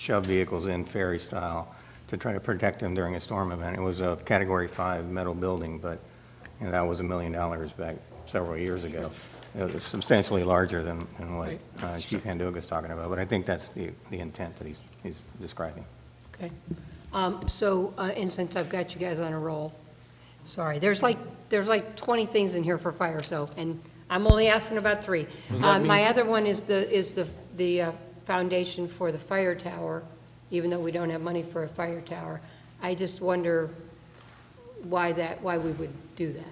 shove vehicles in ferry style to try to protect them during a storm event. It was a Category 5 metal building, but that was $1 million back several years ago. It was substantially larger than what Chief Handuga's talking about, but I think that's the intent that he's describing. Okay. And since I've got you guys on a roll, sorry, there's like 20 things in here for fire, and I'm only asking about 3. My other one is the foundation for the fire tower, even though we don't have money for a fire tower. I just wonder why we would do that.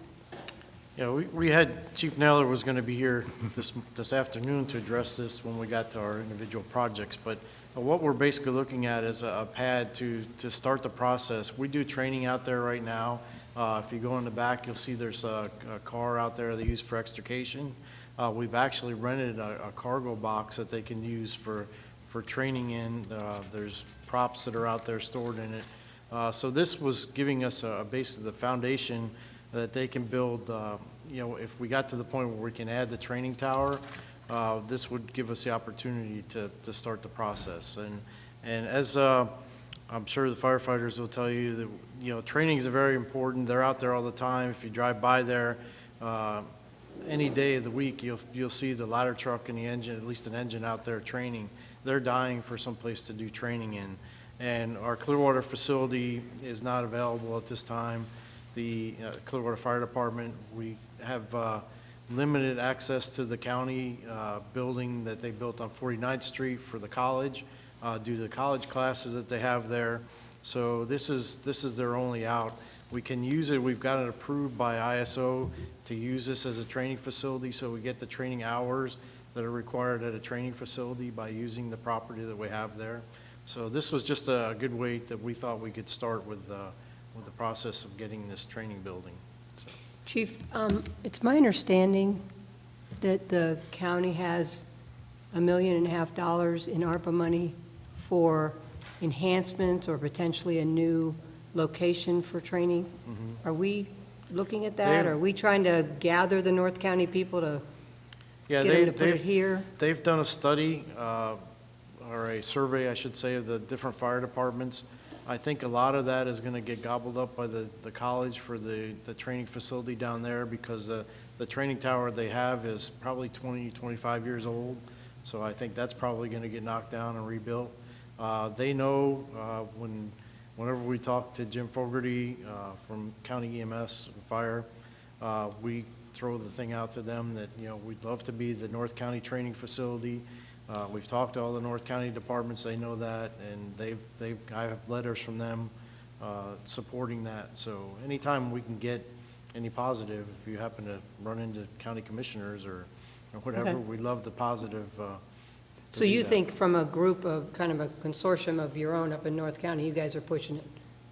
Yeah, we had, Chief Naylor was going to be here this afternoon to address this when we got to our individual projects, but what we're basically looking at is a pad to start the process. We do training out there right now. If you go in the back, you'll see there's a car out there they use for extrication. We've actually rented a cargo box that they can use for training in. There's props that are out there stored in it. So this was giving us basically the foundation that they can build. If we got to the point where we can add the training tower, this would give us the opportunity to start the process. And as I'm sure the firefighters will tell you that, training is very important. They're out there all the time. If you drive by there, any day of the week, you'll see the ladder truck and the engine, at least an engine out there training. They're dying for some place to do training in. And our Clearwater facility is not available at this time. The Clearwater Fire Department, we have limited access to the county building that they built on 49th Street for the college due to the college classes that they have there. So this is their only out. We can use it. We've got it approved by ISO to use this as a training facility, so we get the training hours that are required at a training facility by using the property that we have there. So this was just a good way that we thought we could start with the process of getting this training building. So. Chief, it's my understanding that the county has $1.5 million in ARPA money for enhancements or potentially a new location for training. Mm-hmm. Are we looking at that? Are we trying to gather the North County people to get them to put it here? They've done a study, or a survey, I should say, of the different fire departments. I think a lot of that is going to get gobbled up by the college for the training facility down there, because the training tower they have is probably 20, 25 years old. So I think that's probably going to get knocked down and rebuilt. They know whenever we talk to Jim Fogarty from County EMS and Fire, we throw the thing out to them that, we'd love to be the North County training facility. We've talked to all the North County departments, they know that, and I have letters from them supporting that. So anytime we can get any positive, if you happen to run into county commissioners or whatever, we love the positive. So you think from a group of, kind of a consortium of your own up in North County, you guys are pushing it?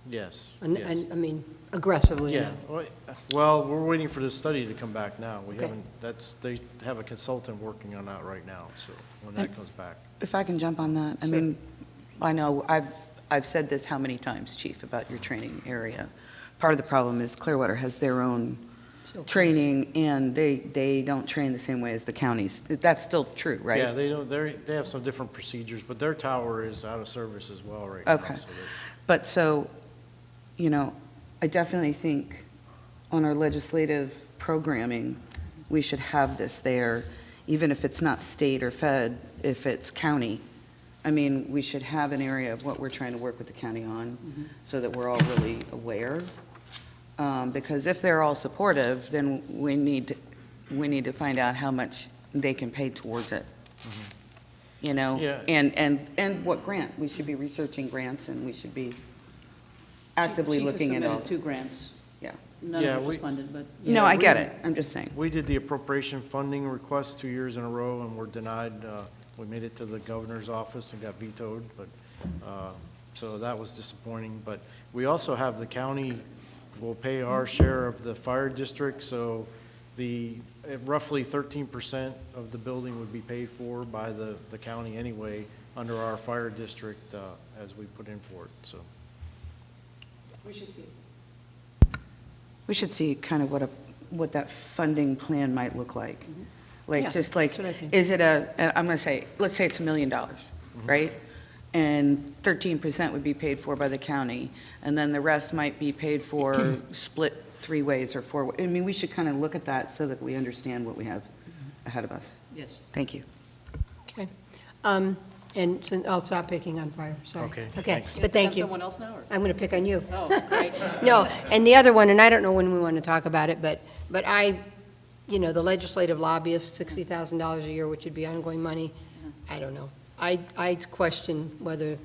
Yes. I mean, aggressively Yeah. enough. Well, we're waiting for the study to come back now. We haven't, they have a consultant working on that right now, so when that comes back. If I can jump on that, I mean, I know I've said this how many times, Chief, about your training area. Part of the problem is Clearwater has their own training, and they don't train the same way as the counties. That's still true, right? Yeah, they have some different procedures, but their tower is out of service as well right now. Okay. But so, I definitely think on our legislative programming, we should have this there, even if it's not state or fed, if it's county. I mean, we should have an area of what we're trying to work with the county on, so that we're all really aware. Because if they're all supportive, then we need to find out how much they can pay towards it. Yeah. And what grant. We should be researching grants, and we should be actively looking at all. Chief has submitted 2 grants. Yeah. None of it was funded, but. No, I get it. I'm just saying. We did the appropriation funding request 2 years in a row, and were denied. We made it to the governor's office and got vetoed, but, so that was disappointing. But we also have the county will pay our share of the fire district, so roughly 13% of the building would be paid for by the county anyway, under our fire district, as we put in for it, so. We should see kind of what that funding plan might look like. Like, Yeah, just like, that's what I think. is it I'm going to say, let's say it's $1 million, right? and 13% would be paid for by the county, and then the rest might be paid for split 3 ways or 4 ways. I mean, we should kind of look at that so that we understand what we have ahead of us. Yes. Thank you. Okay. And I'll stop picking on fire, sorry. Okay, Okay, thanks. but thank Pick on you. someone else now, or? I'm going to pick on you. Oh, great. No, and the other one, and I don't know when we want to talk about it, but I, the legislative lobbyist, $60,000 a year, which would be ongoing money, I don't know. I question whether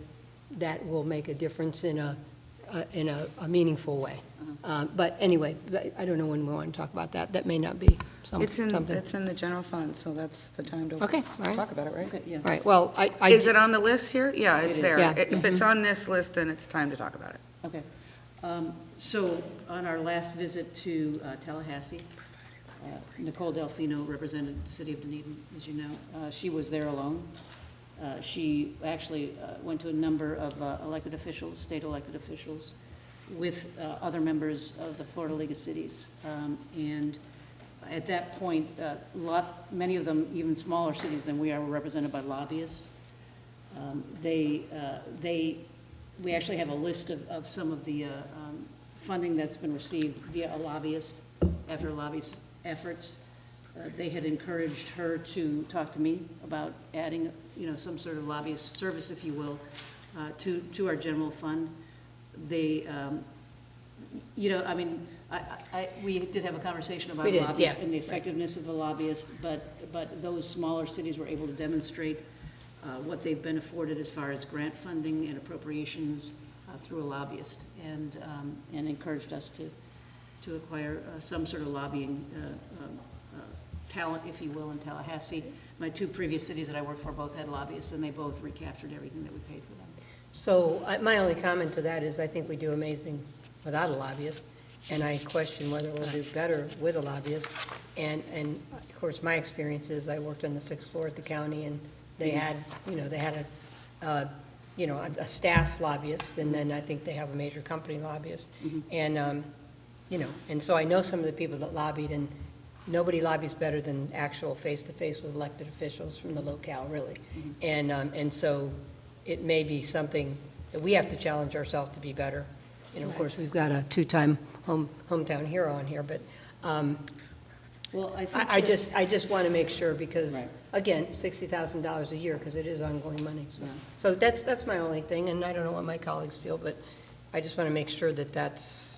that will make a difference in a meaningful way. But anyway, I don't know when we want to talk about that. That may not be It's in something. the general fund, so that's the time to Okay, all right. talk about it, right? Okay, yeah. All right, well, I. Is it on the list here? Yeah, it's It is. there. Yeah. If it's on this list, then it's time to talk about it. Okay. So on our last visit to Tallahassee, Nicole Delfino represented the city of Dunedin, as you know. She was there alone. She actually went to a number of elected officials, state elected officials, with other members of the Florida League of Cities. And at that point, many of them, even smaller cities than we are, were represented by lobbyists. We actually have a list of some of the funding that's been received via a lobbyist after a lobbyist's efforts. They had encouraged her to talk to me about adding, some sort of lobbyist service, if you will, to our general fund. They, we did have a conversation about We did, lobbyists yeah. and the effectiveness of the lobbyist, but those smaller cities were able to demonstrate what they've been afforded as far as grant funding and appropriations through a lobbyist, and encouraged us to acquire some sort of lobbying talent, if you will, in Tallahassee. My 2 previous cities that I worked for both had lobbyists, and they both recaptured everything that we paid for them. So my only comment to that is I think we do amazing without a lobbyist, and I question whether we'll do better with a lobbyist. And of course, my experience is I worked on the 6th floor at the county, and they had, a staff lobbyist, and then I think they have a major company lobbyist. And, and so I know some of the people that lobbied, and nobody lobbies better than actual face-to-face with elected officials from the locale, really. And so it may be something that we have to challenge ourselves to be better. Of course, we've got a 2-time hometown hero on here, but Well, I think I that- just want to make sure, because, Right. again, $60,000 a year, because it is ongoing money. Yeah. So that's my only thing, and I don't know what my colleagues feel, but I just want to make sure that that's,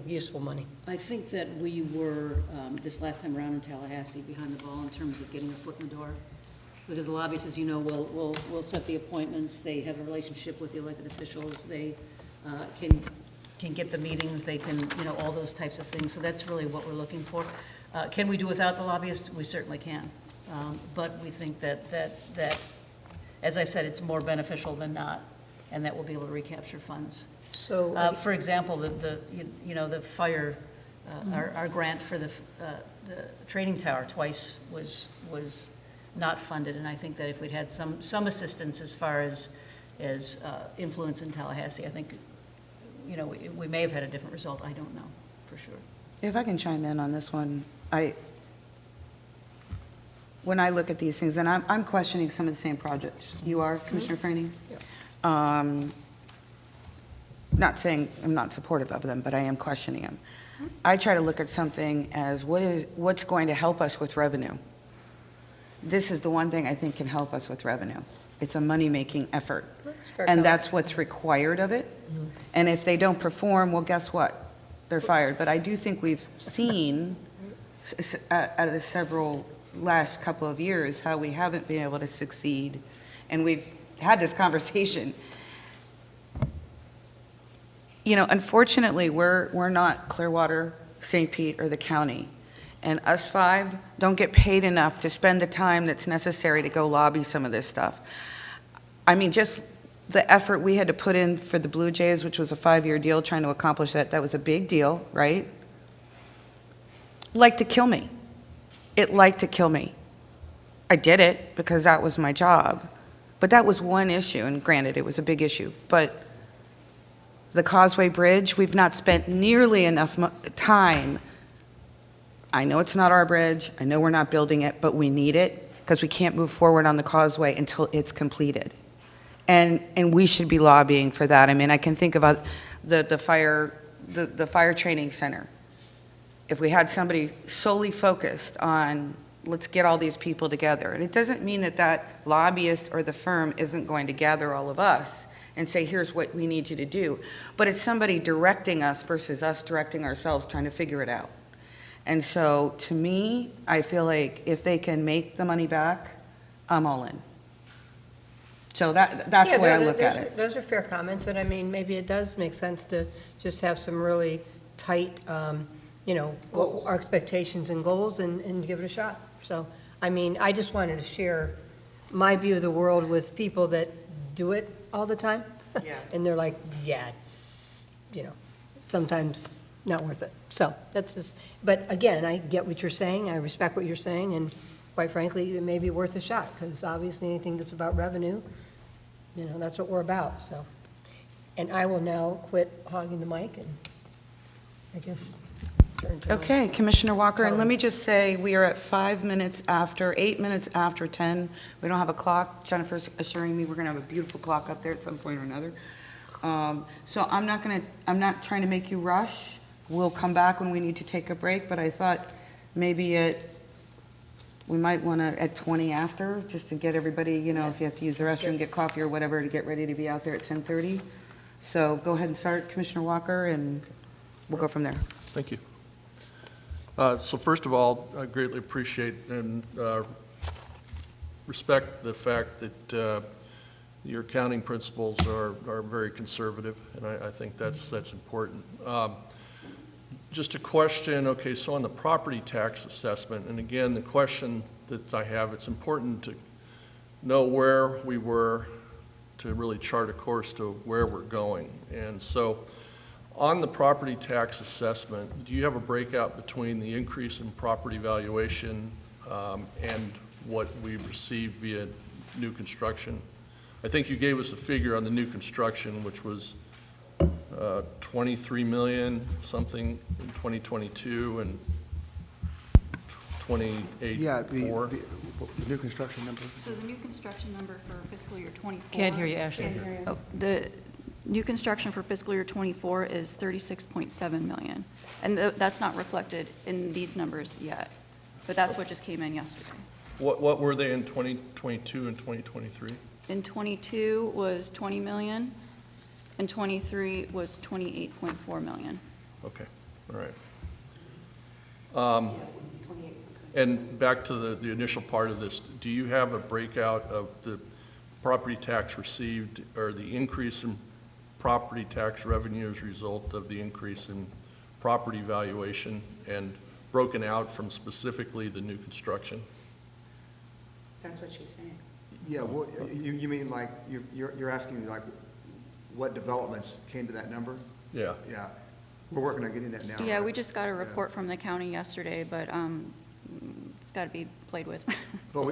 useful money. I think that we were, this last time around in Tallahassee, behind the ball in terms of getting a foot in the door. Because the lobbyists, as you know, will set the appointments, they have a relationship with the elected officials, they can get the meetings, they can, all those types of things. So that's really what we're looking for. Can we do without the lobbyists? We certainly can. But we think that, as I said, it's more beneficial than not, and that we'll be able to recapture funds. So, For example, the fire, our grant for the training tower twice was not funded, and I think that if we'd had some assistance as far as influence in Tallahassee, I think, we may have had a different result. I don't know, for sure. If I can chime in on this one, when I look at these things, and I'm questioning some of the same projects. You are, Commissioner Frainie? Not saying I'm not supportive of them, but I am questioning them. I try to look at something as what's going to help us with revenue. This is the one thing I think can help us with revenue. It's a money-making effort, and that's what's required of it. And if they don't perform, well, guess what? They're fired. But I do think we've seen out of the several last couple of years how we haven't been able to succeed, and we've had this conversation. Unfortunately, we're not Clearwater, St. Pete, or the county. And us 5 don't get paid enough to spend the time that's necessary to go lobby some of this stuff. I mean, just the effort we had to put in for the Blue Jays, which was a 5-year deal, trying to accomplish that was a big deal, right? Like to kill me. It liked to kill me. I did it because that was my job. But that was one issue, and granted, it was a big issue. But the Causeway Bridge, we've not spent nearly enough time. I know it's not our bridge, I know we're not building it, but we need it because we can't move forward on the causeway until it's completed. And we should be lobbying for that. I mean, I can think about the fire training center. If we had somebody solely focused on, let's get all these people together. And it doesn't mean that that lobbyist or the firm isn't going to gather all of us and say, here's what we need you to do. But it's somebody directing us versus us directing ourselves, trying to figure it out. And so, to me, I feel like if they can make the money back, I'm all in. So that's Yeah, the way I look at it. Those are fair comments, and I mean, maybe it does make sense to just have some really tight, Goals. our expectations and goals and give it a shot. So, I mean, I just wanted to share my view of the world with people that do it all the time. Yeah. And they're like, yeah, it's, sometimes not worth it. So that's just, but again, I get what you're saying, I respect what you're saying, and quite frankly, it may be worth a shot, because obviously anything that's about revenue, that's what we're about, so. And I will now quit hogging the mic and I guess turn to. Okay, Commissioner Walker, and let me just say, we are at 8 minutes after 10. We don't have a clock. Jennifer's assuring me we're going to have a beautiful clock up there at some point or another. So I'm not trying to make you rush. We'll come back when we need to take a break, but I thought maybe we might want to at 20 after, just to get everybody, if you have to use the restroom, get coffee or whatever, to get ready to be out there at 10:30. So go ahead and start, Commissioner Walker, and we'll go from there. Thank you. So first of all, I greatly appreciate and respect the fact that your accounting principles are very conservative, and I think that's important. Just a question, okay, so on the property tax assessment, and again, the question that I have, it's important to know where we were to really chart a course to where we're going. And so on the property tax assessment, do you have a breakout between the increase in property valuation and what we received via new construction? I think you gave us a figure on the new construction, which was 23 million something in 2022 and 28.4. Yeah, the new construction number. So the new construction number for fiscal year '24. Can't hear you, Ashley. Oh, the new construction for fiscal year '24 is 36.7 million. And that's not reflected in these numbers yet, but that's what just came in yesterday. What were they in 2022 and 2023? In '22 was 20 million, and '23 was 28.4 million. Okay, all right. And back to the initial part of this, do you have a breakout of the property tax received, or the increase in property tax revenue as a result of the increase in property valuation, and broken out from specifically the new construction? That's what she's saying. Yeah, well, you mean like, you're asking like, what developments came to that number? Yeah. Yeah, we're working on getting that now. Yeah, we just got a report from the county yesterday, but it's got to be played with. But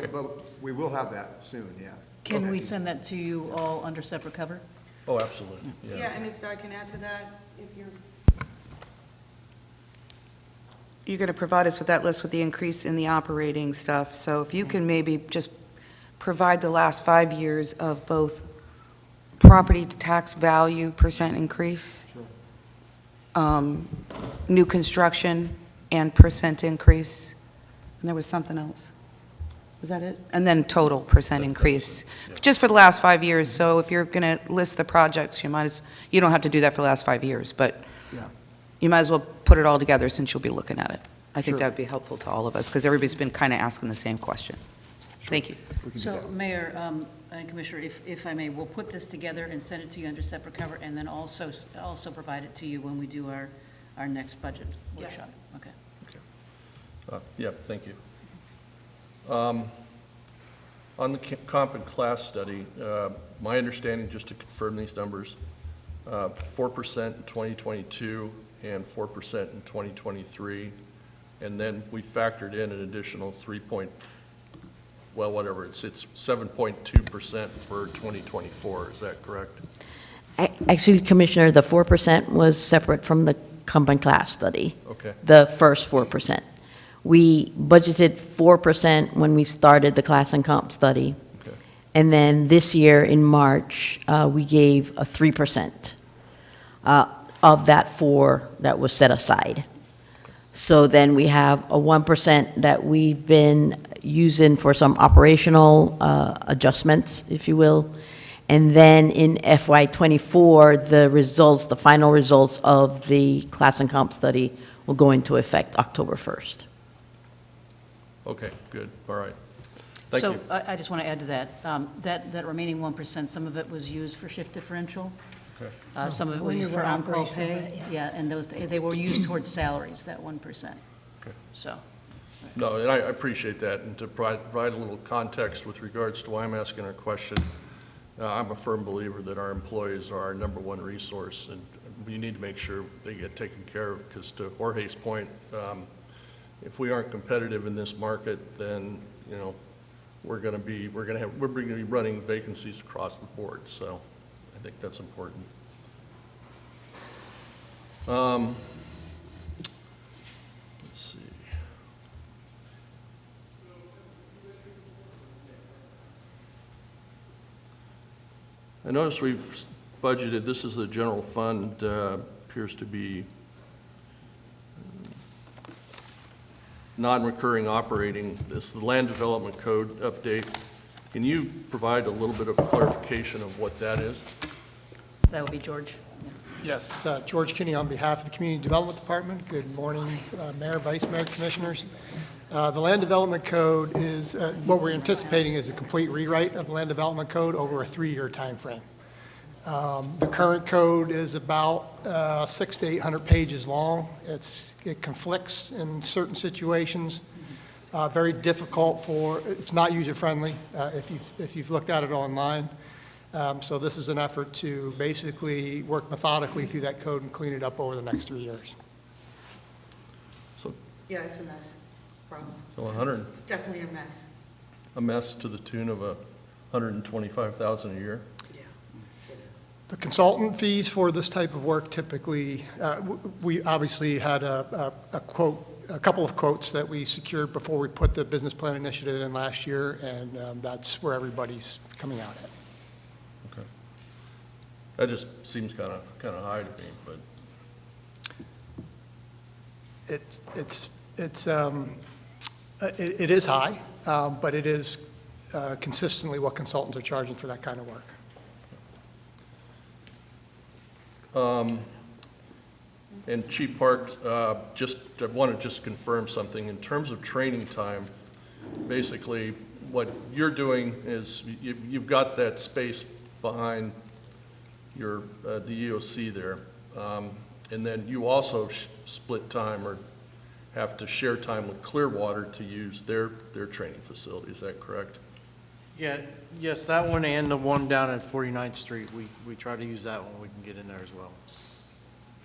we will have that soon, yeah. Can Okay. we send that to you all under separate cover? Oh, absolutely, yeah. Yeah, and if I can add to that, if you're going to provide us with that list with the increase in the operating stuff, so if you can maybe just provide the last 5 years of both property tax value percent increase, new construction, and percent increase, and there was something else. Was that it? And then total percent increase, just for the last 5 years. So if you're going to list the projects, you don't have to do that for the last 5 years, but Yeah. you might as well put it all together since you'll be looking at it. I think Sure. that would be helpful to all of us, because everybody's been kind of asking the same question. Thank you. We can do So, that. Mayor and Commissioner, if I may, we'll put this together and send it to you under separate cover, and then also provide it to you when we do our next budget workshop. Okay. Yeah, thank you. On the comp and class study, my understanding, just to confirm these numbers, 4% in 2022 and 4% in 2023, and then we factored in an additional it's 7.2% for 2024, is that correct? Actually, Commissioner, the 4% was separate from the comp and class study. Okay. The first 4%. We budgeted 4% when we started the class and comp study. Okay. And then this year in March, we gave a 3% of that 4 that was set aside. So then we have a 1% that we've been using for some operational adjustments, if you will. And then in FY '24, the final results of the class and comp study will go into effect October 1st. Okay, good, all right. Thank you. So I just want to add to that, that remaining 1%, some of it was used for shift differential. Okay. Some of it When was you for were on-call operational, pay. yeah. Yeah, and those, they were used towards salaries, that 1%. Okay. So, No, and I appreciate that, and to provide a little context with regards to why I'm asking a question, I'm a firm believer that our employees are our number one resource, and we need to make sure they get taken care of, because to Jorge's point, if we aren't competitive in this market, then, you know, we're going to be running vacancies across the board, so I think that's important. Let's see. I notice we've budgeted, this is the general fund, appears to be non-recurring operating. This is the land development code update. Can you provide a little bit of clarification of what that is? that would be George. Yeah. Yes, George Kinney on behalf of the Community Development Department. Good morning, Mayor, Vice Mayor, Commissioners. The Land Development Code is, what we're anticipating is a complete rewrite of the Land Development Code over a 3-year time frame. The current code is about 600 to 800 pages long. It conflicts in certain situations. Very difficult it's not user-friendly if you've looked at it online. So this is an effort to basically work methodically through that code and clean it up over the next 3 years. So, Yeah, it's a mess. Problem. so 100, It's definitely a mess. a mess to the tune of $125,000 a year? The consultant fees for this type of work typically, we obviously had a couple of quotes that we secured before we put the business plan initiative in last year, and that's where everybody's coming out at. Okay. That just seems kind of high to me, but. It is high, but it is consistently what consultants are charging for that kind of work. And Chief Parks, I want to just confirm something. In terms of training time, basically, what you're doing is you've got that space behind the EOC there. And then you also split time or have to share time with Clearwater to use their training facility. Is that correct? Yeah, yes, that one and the one down at 49th Street, we try to use that one, we can get in there as well.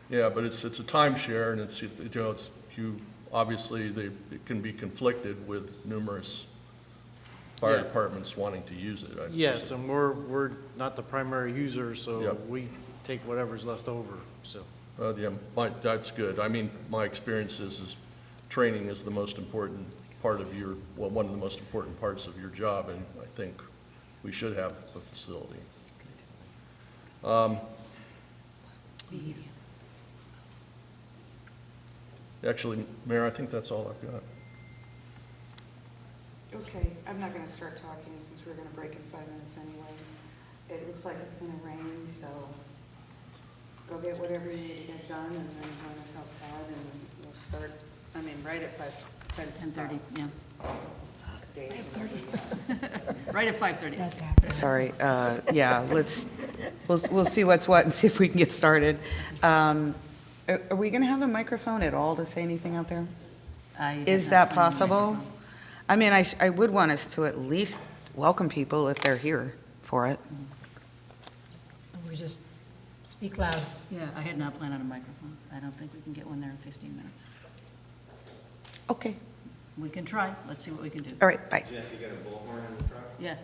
Yeah, but it's a timeshare, and obviously it can be conflicted with numerous fire departments wanting to use it. Yes, and we're not the primary user, so Yep. we take whatever's left over, so. Yeah, that's good. I mean, my experience is training is the most important part of one of the most important parts of your job, and I think we should have a facility. Actually, Mayor, I think that's all I've got. Okay, I'm not going to start talking since we're going to break in 5 minutes anyway. It looks like it's going to rain, so go get whatever you need to get done and then join us outside and we'll start, right at 10:30, yeah. Dave. Right at 5:30. Sorry, yeah, we'll see what's what and see if we can get started. Are we going to have a microphone at all to say anything out there? Is that possible? I mean, I would want us to at least welcome people if they're here for it. We just speak loud. Yeah, I had not planned on a microphone. I don't think we can get one there in 15 minutes. Okay, We can try. Let's see what we can do. all right, bye. Jeff, you got a bullhorn in the truck? Yeah.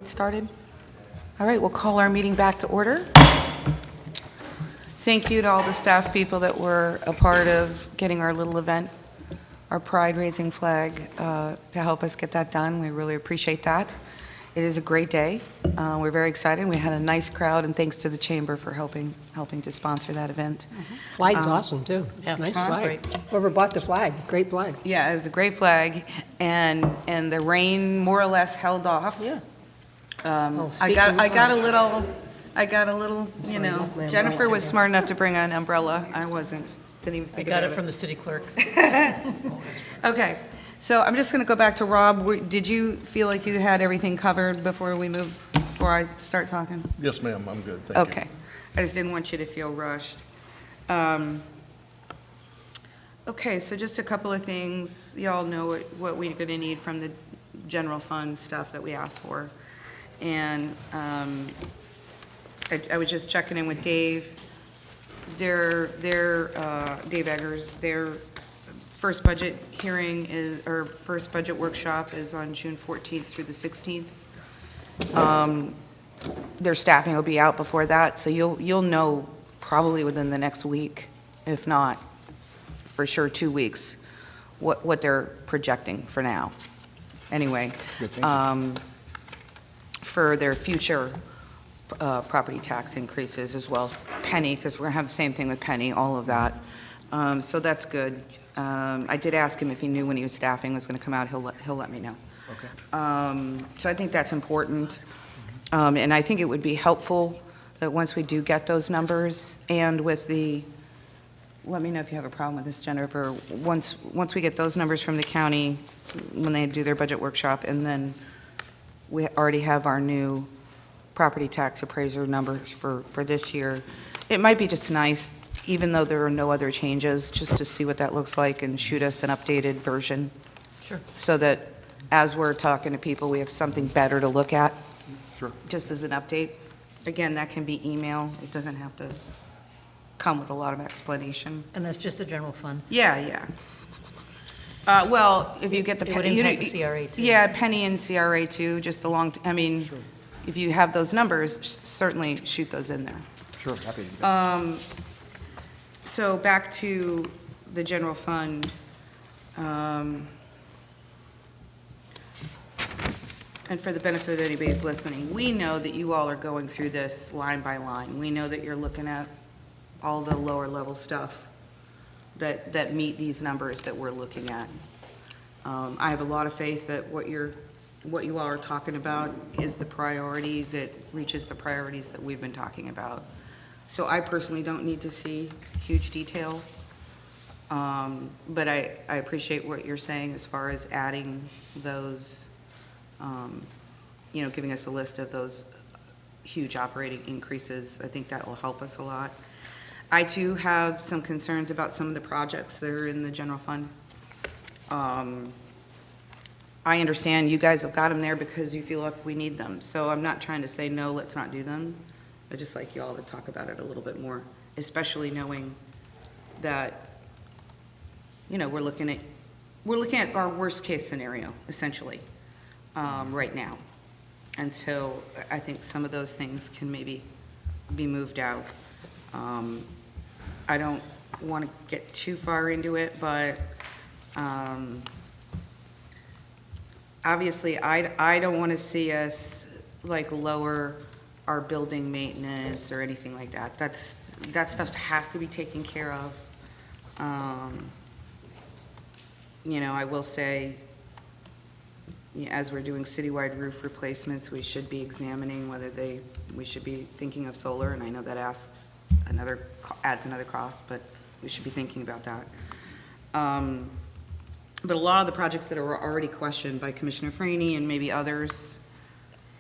Started? All right, we'll call our meeting back to order. Thank you to all the staff people that were a part of getting our little event, our pride-raising flag, to help us get that done. We really appreciate that. It is a great day. We're very excited. We had a nice crowd, and thanks to the Chamber for helping to sponsor that event. Flag's awesome, too. Yeah, Nice that's flag. great. Whoever bought the flag, great flag. Yeah, it was a great flag, and the rain more or less held off. Yeah. I speaking got of- a little, you know, my Jennifer umbrella was smart enough to bring an umbrella. I wasn't. Didn't even I think got about it from the city clerks. Okay, so I'm just going to go back to Rob. Did you feel like you had everything covered before I start talking? Yes, ma'am, I'm good, thank you. Okay. I just didn't want you to feel rushed. Okay, so just a couple of things. Y'all know what we're going to need from the general fund stuff that we asked for. And I was just checking in with Dave. Dave Eggers, their first budget hearing or first budget workshop is on June 14th through the 16th. Their staffing will be out before that, so you'll know probably within the next week, if not for sure 2 weeks, what they're projecting for now. Anyway, Good, thank you. for their future property tax increases as well as Penny, because we're going to have the same thing with Penny, all of that. So that's good. I did ask him if he knew when he was staffing was going to come out. He'll let me know. Okay. So I think that's important. And I think it would be helpful that once we do get those numbers and with let me know if you have a problem with this, Jennifer. Once we get those numbers from the county when they do their budget workshop, and then we already have our new property tax appraiser numbers for this year, it might be just nice, even though there are no other changes, just to see what that looks like and shoot us an updated version. Sure. So that as we're talking to people, we have something better to look at. Sure. Just as an update. Again, that can be email. It doesn't have to come with a lot of explanation. And that's just the general fund. Yeah. Well, if you get the. It would impact the CRA too. Yeah, Penny and CRA too, just the if you have those numbers, certainly shoot those in there. Sure, happy to do that. So back to the general fund. And for the benefit of anybody who's listening, we know that you all are going through this line by line. We know that you're looking at all the lower level stuff that meet these numbers that we're looking at. I have a lot of faith that what you all are talking about is the priority that reaches the priorities that we've been talking about. So I personally don't need to see huge detail, but I appreciate what you're saying as far as adding those, giving us a list of those huge operating increases. I think that will help us a lot. I too have some concerns about some of the projects that are in the general fund. I understand you guys have got them there because you feel like we need them. So I'm not trying to say, no, let's not do them. I'd just like you all to talk about it a little bit more, especially knowing that, we're looking at our worst case scenario, essentially, right now. And so I think some of those things can maybe be moved out. I don't want to get too far into it, but obviously I don't want to see us lower our building maintenance or anything like that. That stuff has to be taken care of. I will say, as we're doing citywide roof replacements, we should be examining whether we should be thinking of solar, and I know that adds another cost, but we should be thinking about that. But a lot of the projects that are already questioned by Commissioner Franny and maybe others,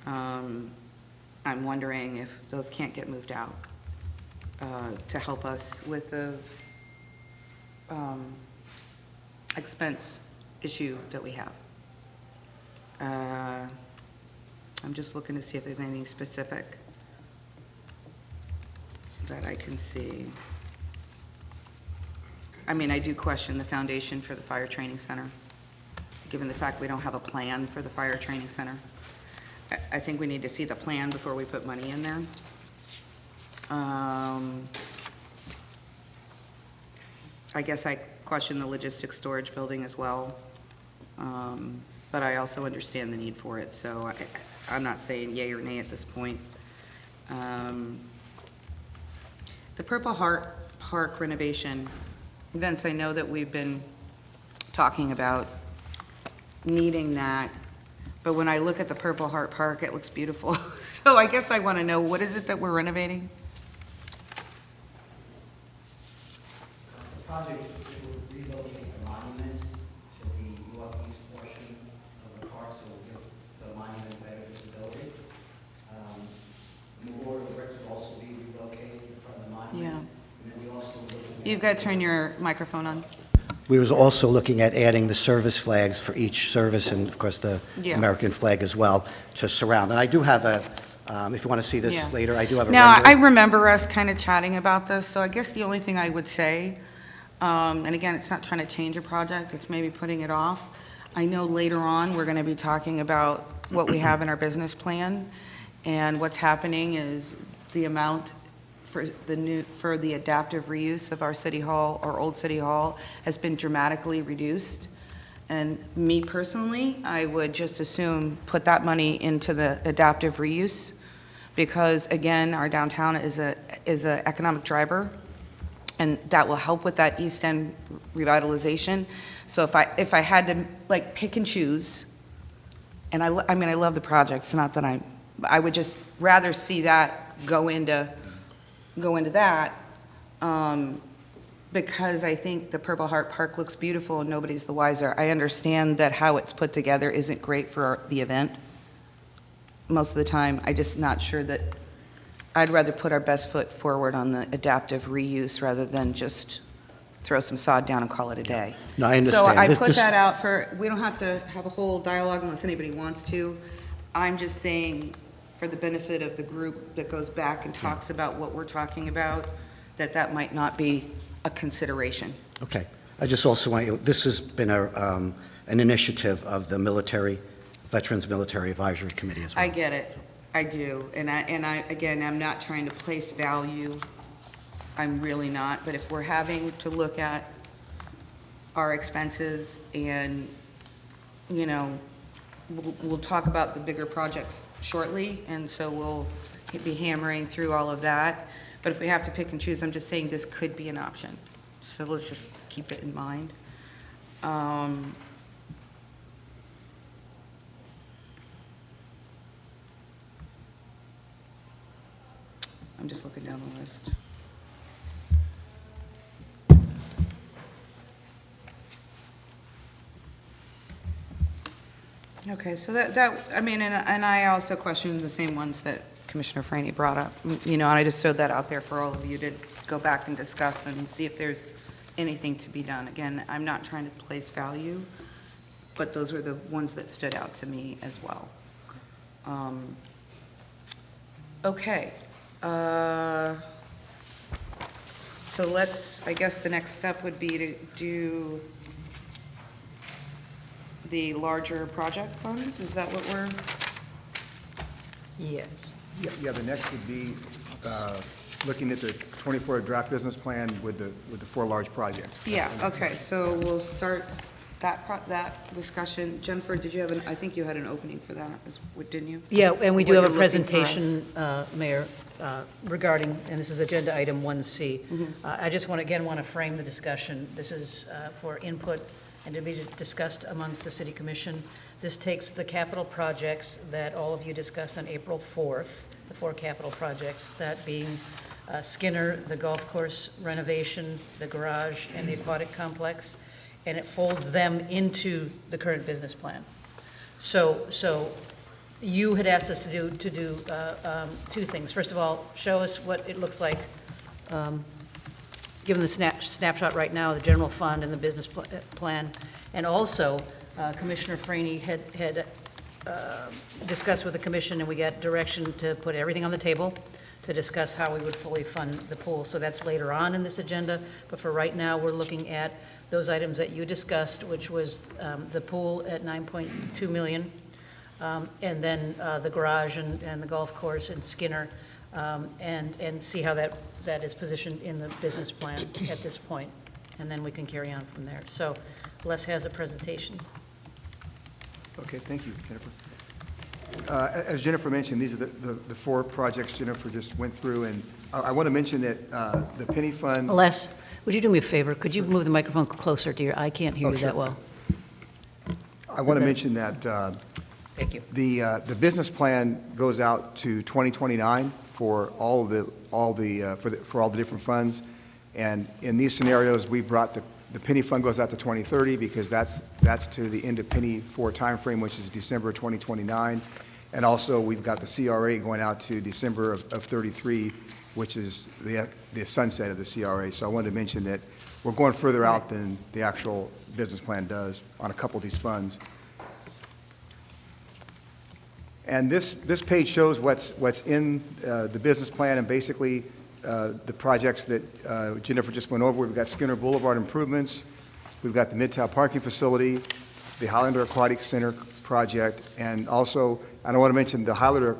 I'm wondering if those can't get moved out to help us with the expense issue that we have. I'm just looking to see if there's anything specific that I can see. I do question the foundation for the fire training center, given the fact we don't have a plan for the fire training center. I think we need to see the plan before we put money in there. I guess I question the logistics storage building as well. But I also understand the need for it, so I'm not saying yay or nay at this point. The Purple Heart Park renovation, Vince, I know that we've been talking about needing that, but when I look at the Purple Heart Park, it looks beautiful. So I guess I want to know, what is it that we're renovating? The project will relocate the monument to the northeast portion of the park, so we'll give the monument better visibility. Memorial bricks will also be relocated in front of the monument. Yeah. And then we also You've got to turn your microphone on. We was also looking at adding the service flags for each service, and of course the Yeah. American flag as well, to surround. And I do have a, if you want to see this Yeah. later, I do have a Now, I rendering. remember us kind of chatting about this, so I guess the only thing I would say, and again, it's not trying to change a project, it's maybe putting it off. I know later on, we're going to be talking about what we have in our business plan, and what's happening is the amount for the adaptive reuse of our city hall, our old city hall, has been dramatically reduced. And me personally, I would just assume put that money into the adaptive reuse, because again, our downtown is a economic driver, and that will help with that East End revitalization. So if I had to like pick and choose, and I mean, I love the project, it's not that I would just rather see that go into that, because I think the Purple Heart Park looks beautiful and nobody's the wiser. I understand that how it's put together isn't great for the event most of the time. I'm just not sure that, I'd rather put our best foot forward on the adaptive reuse rather than just throw some sod down and call it a day. No, I understand. So I This- put this- that out for, we don't have to have a whole dialogue unless anybody wants to. I'm just saying, for the benefit of the group that goes back and talks about what we're talking about, that might not be a consideration. Okay. I just also want you, this has been an initiative of the Veterans Military Advisory Committee as well. I get it, I do, and again, I'm not trying to place value, I'm really not, but if we're having to look at our expenses and, you know, we'll talk about the bigger projects shortly, and so we'll be hammering through all of that, but if we have to pick and choose, I'm just saying this could be an option, so let's just keep it in mind. I'm just looking down the list. Okay, so I mean, and I also questioned the same ones that Commissioner Franny brought up, you know, and I just threw that out there for all of you to go back and discuss and see if there's anything to be done. Again, I'm not trying to place value, but those were the ones that stood out to me as well. Okay. So I guess the next step would be to do the larger project funds, is that what we're? Yes. Yeah, the next would be looking at the 24 draft business plan with the 4 large projects. Yeah, okay, so we'll start that discussion. Jennifer, did you have I think you had an opening for that, didn't you? Yeah, and we do What have a you're looking for us. presentation, Mayor, regarding, and this is agenda item 1C. Mm-hmm. I just want to frame the discussion. This is for input and to be discussed amongst the City Commission. This takes the capital projects that all of you discussed on April 4th, the 4 capital projects, that being Skinner, the golf course renovation, the garage, and the aquatic complex, and it folds them into the current business plan. So you had asked us to do 2 things. First of all, show us what it looks like, given the snapshot right now, the general fund and the business plan, and also Commissioner Franny had discussed with the commission, and we got direction to put everything on the table to discuss how we would fully fund the pool. So that's later on in this agenda, but for right now, we're looking at those items that you discussed, which was the pool at $9.2 million, and then the garage and the golf course and Skinner, and see how that is positioned in the business plan at this point, and then we can carry on from there. So Les has a presentation. Okay, thank you, Jennifer. As Jennifer mentioned, these are the four projects Jennifer just went through, and I want to mention that the Penny Fund... Les, would you do me a favor? Could you move the microphone closer to your, I can't hear you sure. that well. I want to mention that Thank you. the business plan goes out to 2029 for all the different funds, and in these scenarios, we brought the Penny Fund goes out to 2030 because that's to the end of Penny 4 timeframe, which is December 2029, and also we've got the CRA going out to December of 33, which is the sunset of the CRA. So I wanted to mention that we're going further out than the actual business plan does on a couple of these funds. And this page shows what's in the business plan, and basically the projects that Jennifer just went over. We've got Skinner Boulevard improvements, we've got the Midtown parking facility, the Highlander Aquatic Center project, and also, I want to mention the Highlander,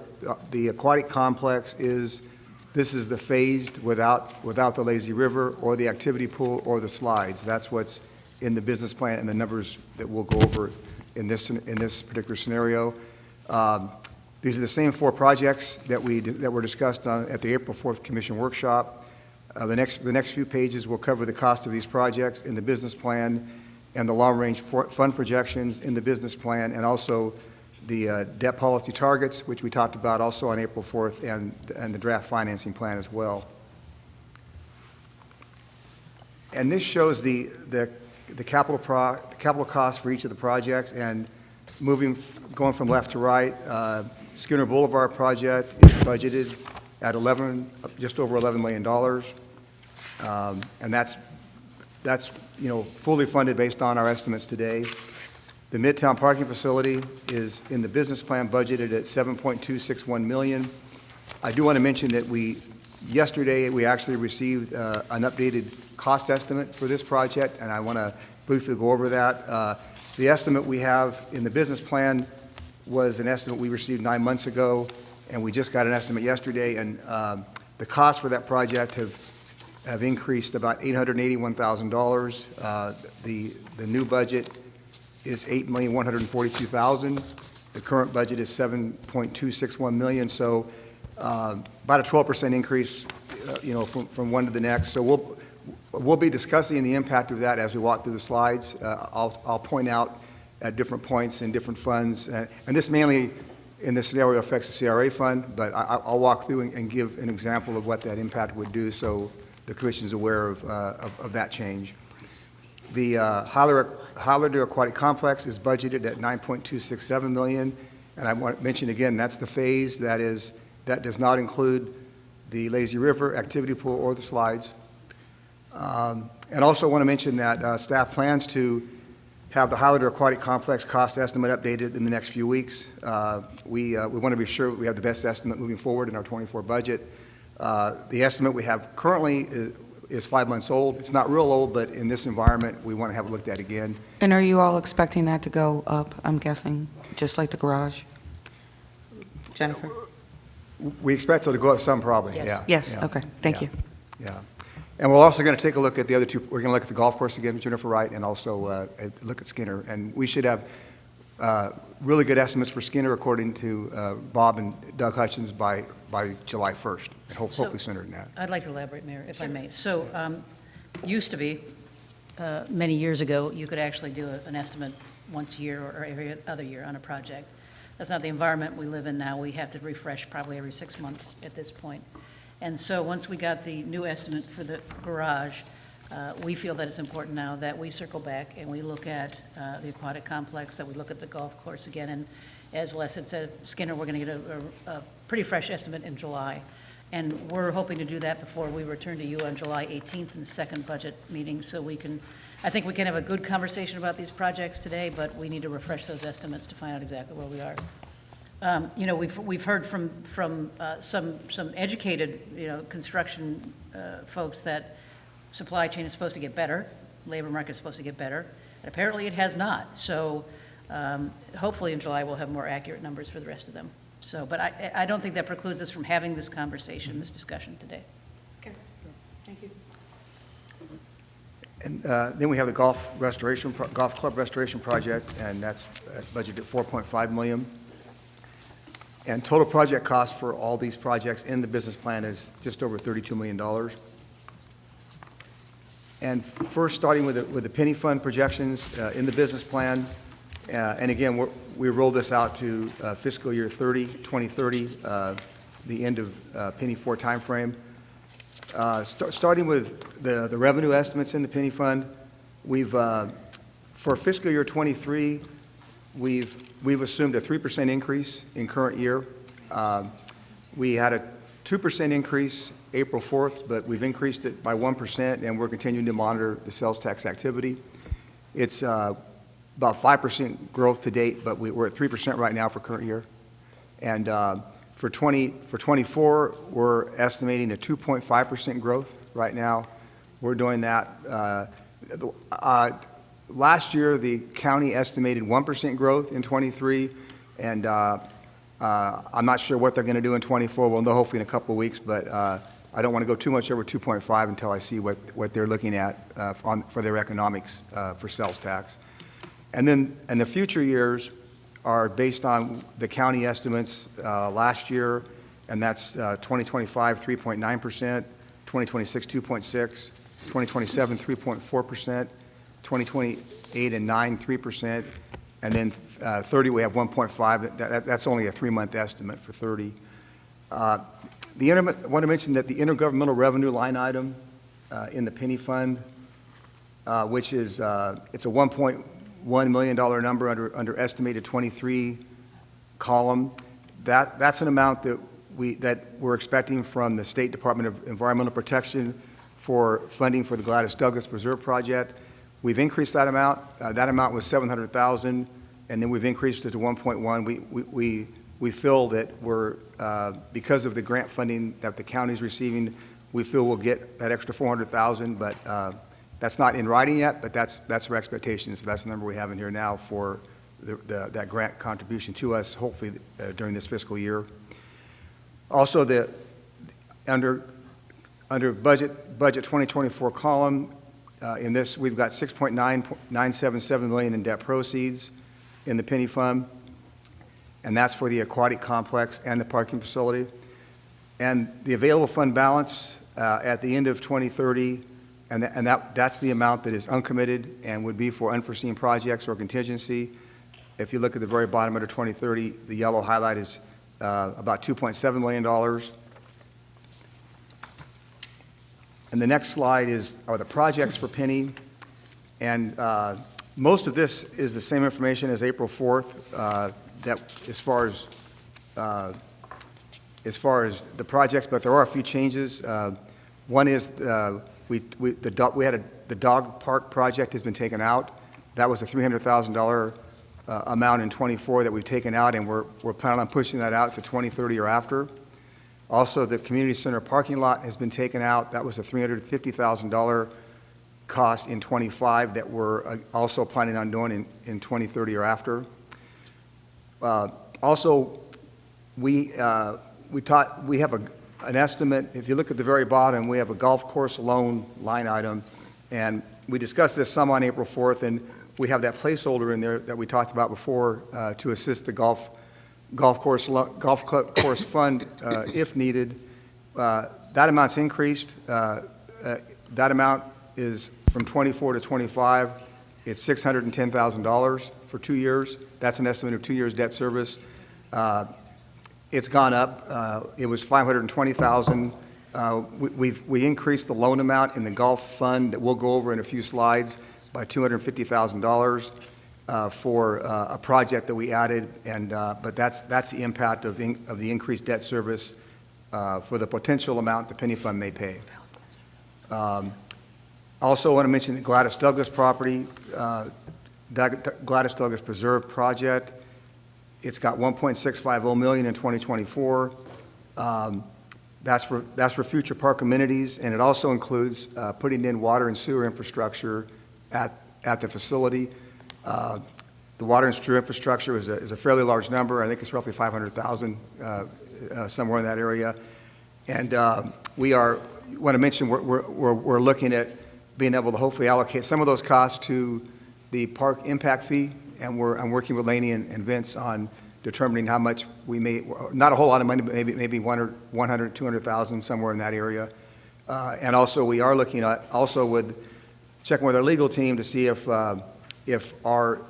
the aquatic complex this is the phased without the lazy river or the activity pool or the slides. That's what's in the business plan and the numbers that we'll go over in this particular scenario. These are the same four projects that were discussed at the April 4th Commission workshop. The next few pages will cover the cost of these projects in the business plan and the long-range fund projections in the business plan, and also the debt policy targets, which we talked about also on April 4th, and the draft financing plan as well. And this shows the capital cost for each of the projects, and going from left to right. Skinner Boulevard project is budgeted at just over $11 million, and that's fully funded based on our estimates today. The Midtown parking facility is in the business plan budgeted at $7.261 million. I do want to mention that yesterday we actually received an updated cost estimate for this project, and I want to briefly go over that. The estimate we have in the business plan was an estimate we received 9 months ago, and we just got an estimate yesterday, and the costs for that project have increased about $881,000. The new budget is $8,142,000. The current budget is $7.261 million, so about a 12% increase, from one to the next. So we'll be discussing the impact of that as we walk through the slides. I'll point out at different points in different funds, and this mainly in this scenario affects the CRA fund, but I'll walk through and give an example of what that impact would do so the Commission is aware of that change. The Highlander Aquatic Complex is budgeted at $9.267 million, and I want to mention again, that's the phase, that does not include the lazy river, activity pool, or the slides. And also want to mention that staff plans to have the Highlander Aquatic Complex cost estimate updated in the next few weeks. We want to be sure we have the best estimate moving forward in our 24 budget. The estimate we have currently is 5 months old. It's not real old, but in this environment, we want to have it looked at again. And are you all expecting that to go up, I'm guessing, just like the garage? Jennifer? We expect it to go up some probably, Yes. yeah. Yes, yeah, okay, thank you. Yeah. And we're also going to take a look at the other two. We're going to look at the golf course again, Jennifer Wright, and also look at Skinner. And we should have really good estimates for Skinner according to Bob and Doug Hutchins by July 1st, and hopefully sooner than that. I'd like to elaborate, Mayor, if I may. So, used to be, many years ago, you could actually do an estimate once a year or every other year on a project. That's not the environment we live in now. We have to refresh probably every 6 months at this point. And so once we got the new estimate for the garage, we feel that it's important now that we circle back and we look at the aquatic complex, that we look at the golf course again. And as Les had said, Skinner, we're going to get a pretty fresh estimate in July. And we're hoping to do that before we return to you on July 18th in the second budget meeting, so I think we can have a good conversation about these projects today, but we need to refresh those estimates to find out exactly where we are. We've heard from some educated, construction folks that supply chain is supposed to get better, labor market is supposed to get better, and apparently it has not. So Hopefully in July, we'll have more accurate numbers for the rest of them. So, but I don't think that precludes us from having this conversation, this discussion today. Okay, thank you. And then we have the golf club restoration project, and that's budgeted at $4.5 million. And total project cost for all these projects in the business plan is just over $32 million. And first, starting with the penny fund projections in the business plan, and again, we roll this out to fiscal year 2030, the end of penny 4 timeframe. Starting with the revenue estimates in the penny fund, we've for fiscal year 23, we've assumed a 3% increase in current year. We had a 2% increase April 4th, but we've increased it by 1%, and we're continuing to monitor the sales tax activity. It's about 5% growth to date, but we're at 3% right now for current year. And for 24, we're estimating a 2.5% growth right now. We're doing that. Last year, the county estimated 1% growth in 23, and I'm not sure what they're going to do in 24. We'll know hopefully in a couple of weeks, but I don't want to go too much over 2.5 until I see what they're looking at for their economics for sales tax. And then in the future years are based on the county estimates last year, and that's 2025, 3.9%, 2026, 2.6%, 2027, 3.4%, 2028 and 9, 3%, and then 30 we have 1.5. That's only a 3-month estimate for 30. I want to mention that the intergovernmental revenue line item in the penny fund, which is it's a $1.1 million number under estimated 23 column. That's an amount that we're expecting from the State Department of Environmental Protection for funding for the Gladys Douglas Preserve project. We've increased that amount. That amount was $700,000, and then we've increased it to 1.1. We feel that we're because of the grant funding that the county is receiving, we feel we'll get that extra $400,000, but that's not in writing yet, but that's our expectation. So that's the number we have in here now for that grant contribution to us, hopefully during this fiscal year. Also, under budget 2024 column, in this we've got $6.977 million in debt proceeds in the penny fund, and that's for the aquatic complex and the parking facility. And the available fund balance at the end of 2030, and that's the amount that is uncommitted and would be for unforeseen projects or contingency. If you look at the very bottom under 2030, the yellow highlight is about $2.7 million. And the next slide are the projects for penny, and most of this is the same information as April 4th. That as far as the projects, but there are a few changes. One is the dog park project has been taken out. That was a $300,000 amount in 24 that we've taken out, and we're planning on pushing that out to 2030 or after. Also, the community center parking lot has been taken out. That was a $350,000 cost in 25 that we're also planning on doing in 2030 or after. Also, we have an estimate. If you look at the very bottom, we have a golf course loan line item, and we discussed this some on April 4th, and we have that placeholder in there that we talked about before to assist the golf club course fund if needed. That amount's increased. That amount is from 24 to 25. It's $610,000 for 2 years. That's an estimate of 2 years debt service. It's gone up. It was $520,000. We increased the loan amount in the golf fund that we'll go over in a few slides by $250,000 for a project that we added, but that's the impact of the increased debt service for the potential amount the penny fund may pay. Also, I want to mention the Gladys Douglas property, Gladys Douglas Preserve project. It's got $1.650 million in 2024. That's for future park amenities, and it also includes putting in water and sewer infrastructure at the facility. The water and sewer infrastructure is a fairly large number. I think it's roughly 500,000, somewhere in that area. And we want to mention, we're looking at being able to hopefully allocate some of those costs to the park impact fee, and I'm working with Laney and Vince on determining how much we may, not a whole lot of money, but maybe 100, 200,000, somewhere in that area. And also, we are looking at, also with, checking with our legal team to see if our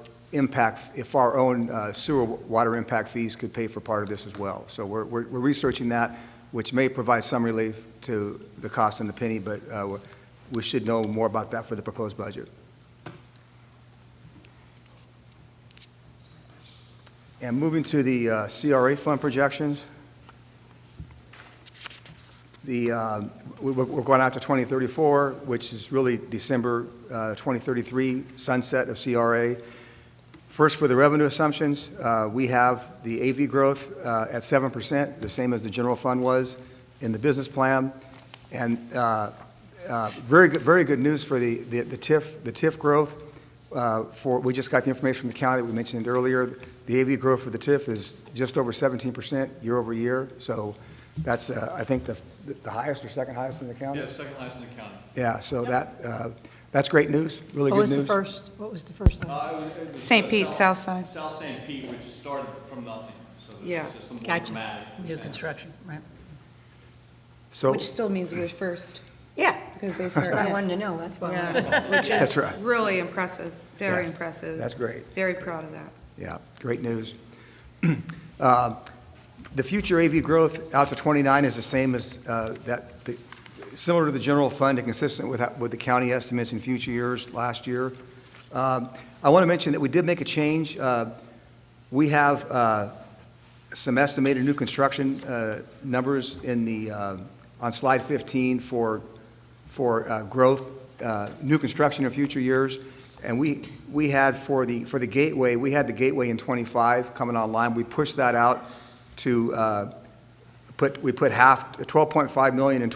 own sewer water impact fees could pay for part of this as well. So we're researching that, which may provide some relief to the cost and the penny, but we should know more about that for the proposed budget. And moving to the CRA fund projections, we're going out to 2034, which is really December 2033 sunset of CRA. First, for the revenue assumptions, we have the AV growth at 7%, the same as the general fund was in the business plan. And very good news for the TIF growth. We just got the information from the county that we mentioned earlier. The AV growth for the TIF is just over 17% year over year. So that's, I think, the highest or second highest in the county? Yeah, second highest in the county. Yeah, so that's great news, really good news. What was the first one? St. Pete, Southside. South St. Pete, which started from nothing, so Yeah. it's just a more Gotcha. dramatic. New construction, right? So, Which still means we're first, Yeah, because they that's start, what I yeah, wanted to know, that's why. yeah, which That's is right. really impressive, very Yeah, impressive. that's great. Very proud of that. Yeah, great news. The future AV growth out to 29 is the same as similar to the general fund and consistent with the county estimates in future years last year. I want to mention that we did make a change. We have some estimated new construction numbers on slide 15 for growth, new construction in future years. And we had for the gateway, we had the gateway in 25 coming online. We pushed that out to we put half, 12.5 million in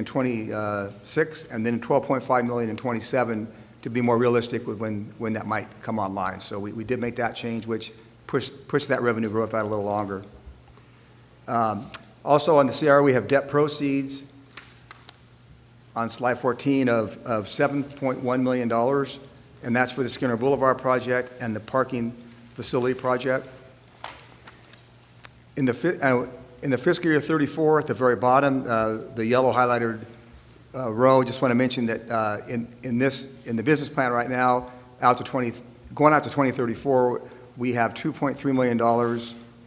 26, and then 12.5 million in 27 to be more realistic with when that might come online. So we did make that change, which pushed that revenue growth out a little longer. Also on the CR, we have debt proceeds on slide 14 of $7.1 million, and that's for the Skinner Boulevard project and the parking facility project. In the fiscal year 34, at the very bottom, the yellow highlighted row, just want to mention that in the business plan right now, going out to 2034, we have $2.3 million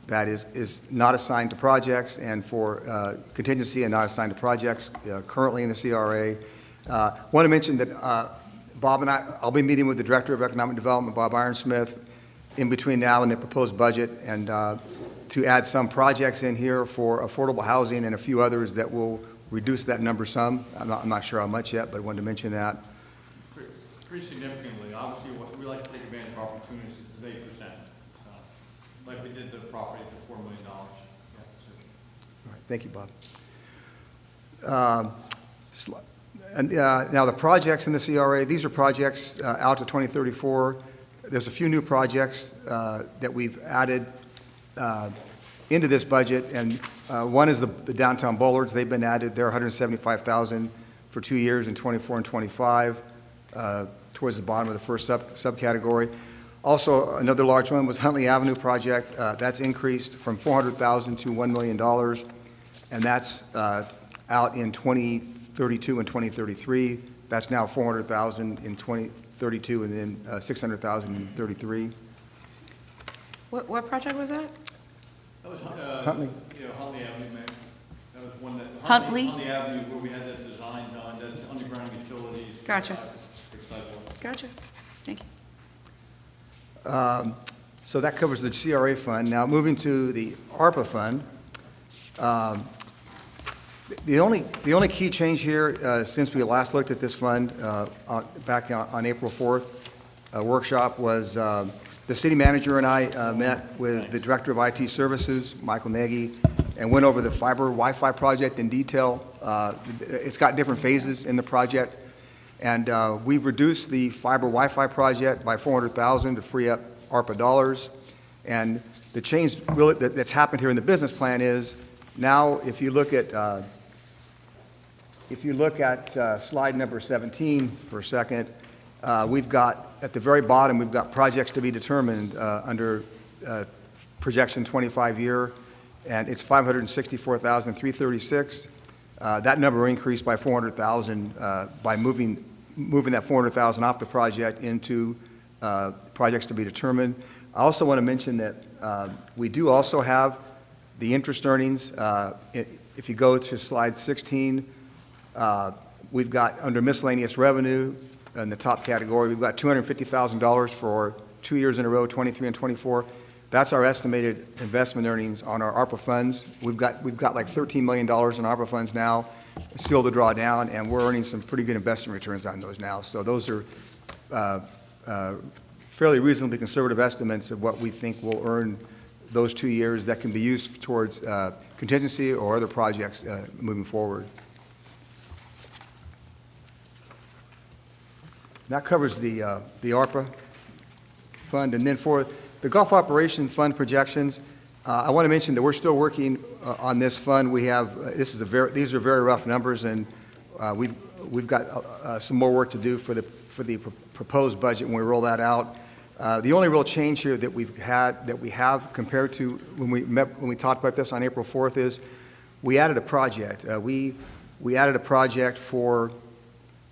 that is not assigned to projects and for contingency and not assigned to projects currently in the CRA. Want to mention that Bob and I'll be meeting with the Director of Economic Development, Bob Ironsmith, in between now and the proposed budget, and to add some projects in here for affordable housing and a few others that will reduce that number some. I'm not sure how much yet, but I wanted to mention that. Pretty significantly. Obviously, what we like to take advantage of opportunities is 8%. Like we did the property for $4 million. Yeah, All right, thank you, Bob. Now, the projects in the CRA, these are projects out to 2034. There's a few new projects that we've added into this budget, and one is the downtown bollards. They've been added. They're $175,000 for 2 years in 24 and 25, towards the bottom of the first subcategory. Also, another large one was Huntley Avenue project. That's increased from $400,000 to $1 million, and that's out in 2032 and 2033. That's now $400,000 in 2032 and then $600,000 in 33. What project was that? That was Huntley. Huntley Avenue, man. That was one that. Huntley? Huntley Avenue, where we had that design done, that's underground utilities. Gotcha. Sidewalk. Gotcha. Thank you. So that covers the CRA fund. Now, moving to the ARPA fund. The only key change here since we last looked at this fund back on April 4th workshop was the city manager and I met with the director of IT services, Michael Nagy, and went over the fiber Wi-Fi project in detail. It's got different phases in the project, and we've reduced the fiber Wi-Fi project by $400,000 to free up ARPA dollars. And the change really that's happened here in the business plan is now if you look at slide number 17 for a second, we've got at the very bottom, we've got projects to be determined under projection 25-year, and it's 564,336. That number increased by 400,000 by moving that 400,000 off the project into projects to be determined. I also want to mention that we do also have the interest earnings. If you go to slide 16, we've got under miscellaneous revenue in the top category, we've got $250,000 for 2 years in a row, 23 and 24. That's our estimated investment earnings on our ARPA funds. We've got like $13 million in ARPA funds now, still to draw down, and we're earning some pretty good investment returns on those now. So those are fairly reasonably conservative estimates of what we think we'll earn those 2 years that can be used towards contingency or other projects moving forward. That covers the ARPA fund. And then for the Gulf Operations Fund projections, I want to mention that we're still working on this fund. We have these are very rough numbers, and we've got some more work to do for the proposed budget when we roll that out. The only real change here that we have compared to when we talked about this on April 4th is we added a project. We added a project for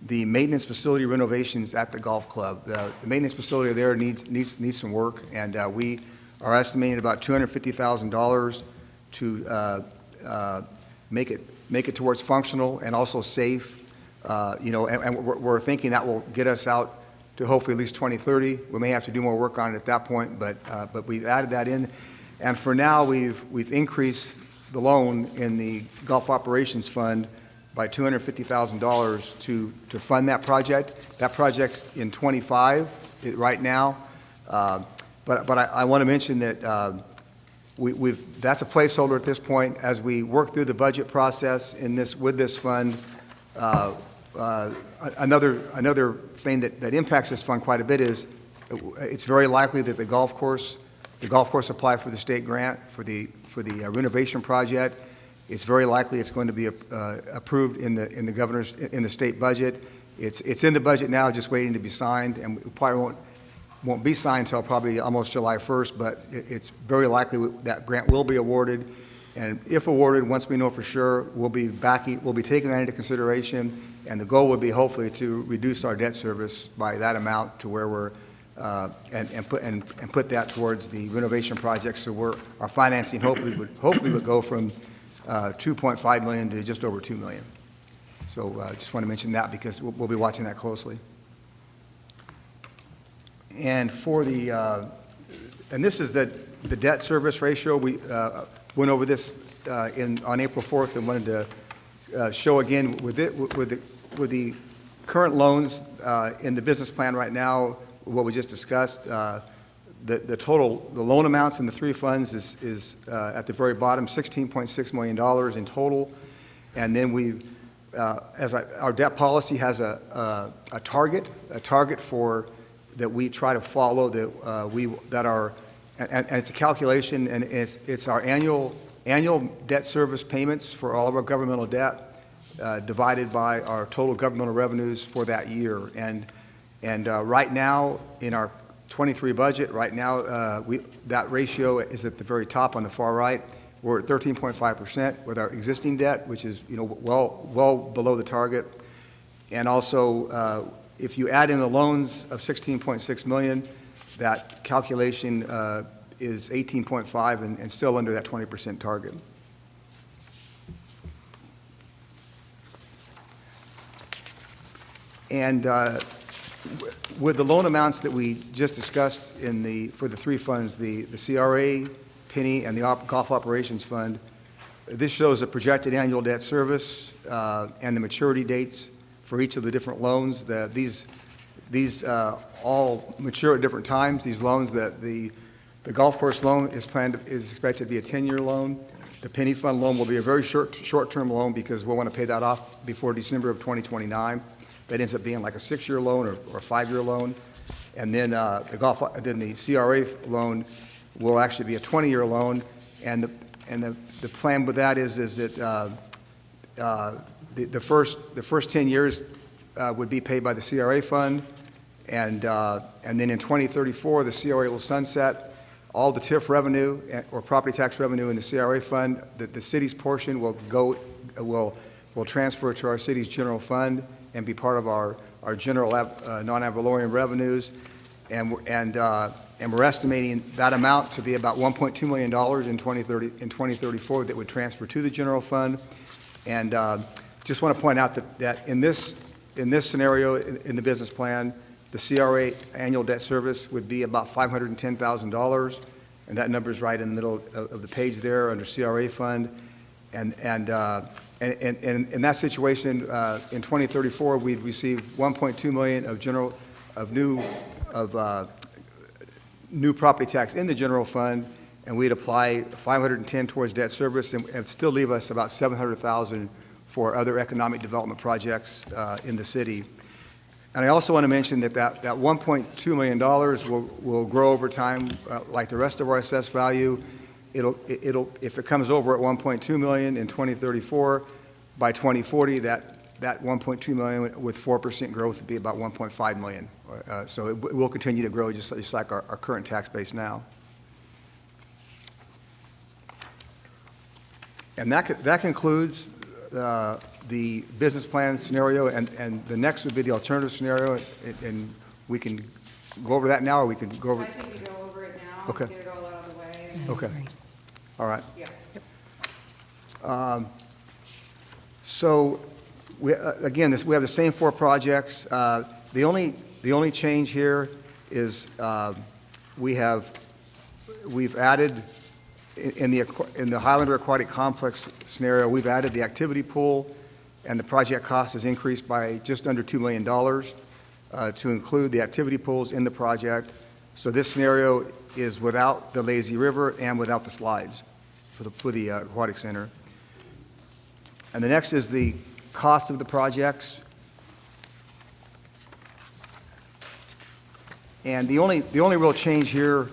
the maintenance facility renovations at the golf club. The maintenance facility there needs some work, and we are estimating about $250,000 to make it towards functional and also safe. And we're thinking that will get us out to hopefully at least 2030. We may have to do more work on it at that point, but we've added that in. And for now, we've increased the loan in the Gulf Operations Fund by $250,000 to fund that project. That project's in 25 right now. But I want to mention that that's a placeholder at this point. As we work through the budget process with this fund, another thing that impacts this fund quite a bit is it's very likely that the golf course applied for the state grant for the renovation project. It's very likely it's going to be approved in the state budget. It's in the budget now, just waiting to be signed, and we probably won't be signed until probably almost July 1st. But it's very likely that grant will be awarded, and if awarded, once we know for sure, we'll be taking that into consideration, and the goal would be hopefully to reduce our debt service by that amount to where we're and put that towards the renovation project. So our financing hopefully would go from $2.5 million to just over $2 million. So I just want to mention that because we'll be watching that closely. And for and this is the debt service ratio. We went over this on April 4th and wanted to show again with the current loans in the business plan right now, what we just discussed. The loan amounts in the three funds is at the very bottom, $16.6 million in total. And then our debt policy has a target for that we try to follow and it's a calculation, and it's our annual debt service payments for all of our governmental debt divided by our total governmental revenues for that year. And right now in our 23 budget, right now, that ratio is at the very top on the far right. We're at 13.5% with our existing debt, which is well below the target. And also, if you add in the loans of $16.6 million, that calculation is 18.5 and still under that 20% target. And with the loan amounts that we just discussed for the three funds, the CRA, Penny, and the Golf Operations Fund, this shows a projected annual debt service and the maturity dates for each of the different loans. These all mature at different times. These loans, the golf course loan is expected to be a 10-year loan. The Penny Fund loan will be a very short-term loan because we'll want to pay that off before December of 2029. That ends up being like a 6-year loan or a 5-year loan. And then then the CRA loan will actually be a 20-year loan, and the plan with that is that the first 10 years would be paid by the CRA fund, and then in 2034 the CRA will sunset. All the TIF revenue or property tax revenue in the CRA fund, the city's portion will transfer to our city's general fund and be part of our general non-ad valorem revenues, and we're estimating that amount to be about $1.2 million in 2034 that would transfer to the general fund. And just want to point out that in this scenario in the business plan, the CRA annual debt service would be about $510,000, and that number is right in the middle of the page there under CRA fund. And in that situation, in 2034, we'd receive $1.2 million of new property tax in the general fund, and we'd apply $510 towards debt service, and still leave us about $700,000 for other economic development projects in the city. And I also want to mention that $1.2 million will grow over time, like the rest of our assessed value. If it comes over at $1.2 million in 2034, by 2040, that $1.2 million with 4% growth would be about $1.5 million. So it will continue to grow just like our current tax base now. And that concludes the business plan scenario, and the next would be the alternative scenario, and we can go over that now, or we can go over. I think we go over it now. Okay. Get it all out of the way. Okay. All right. Yeah. So we have the same four projects. The only change here is we've added in the Highlander Aquatic Complex scenario, we've added the activity pool, and the project cost is increased by just under $2 million to include the activity pools in the project. So this scenario is without the lazy river and without the slides for the aquatic center. And the next is the cost of the projects. And the only real change here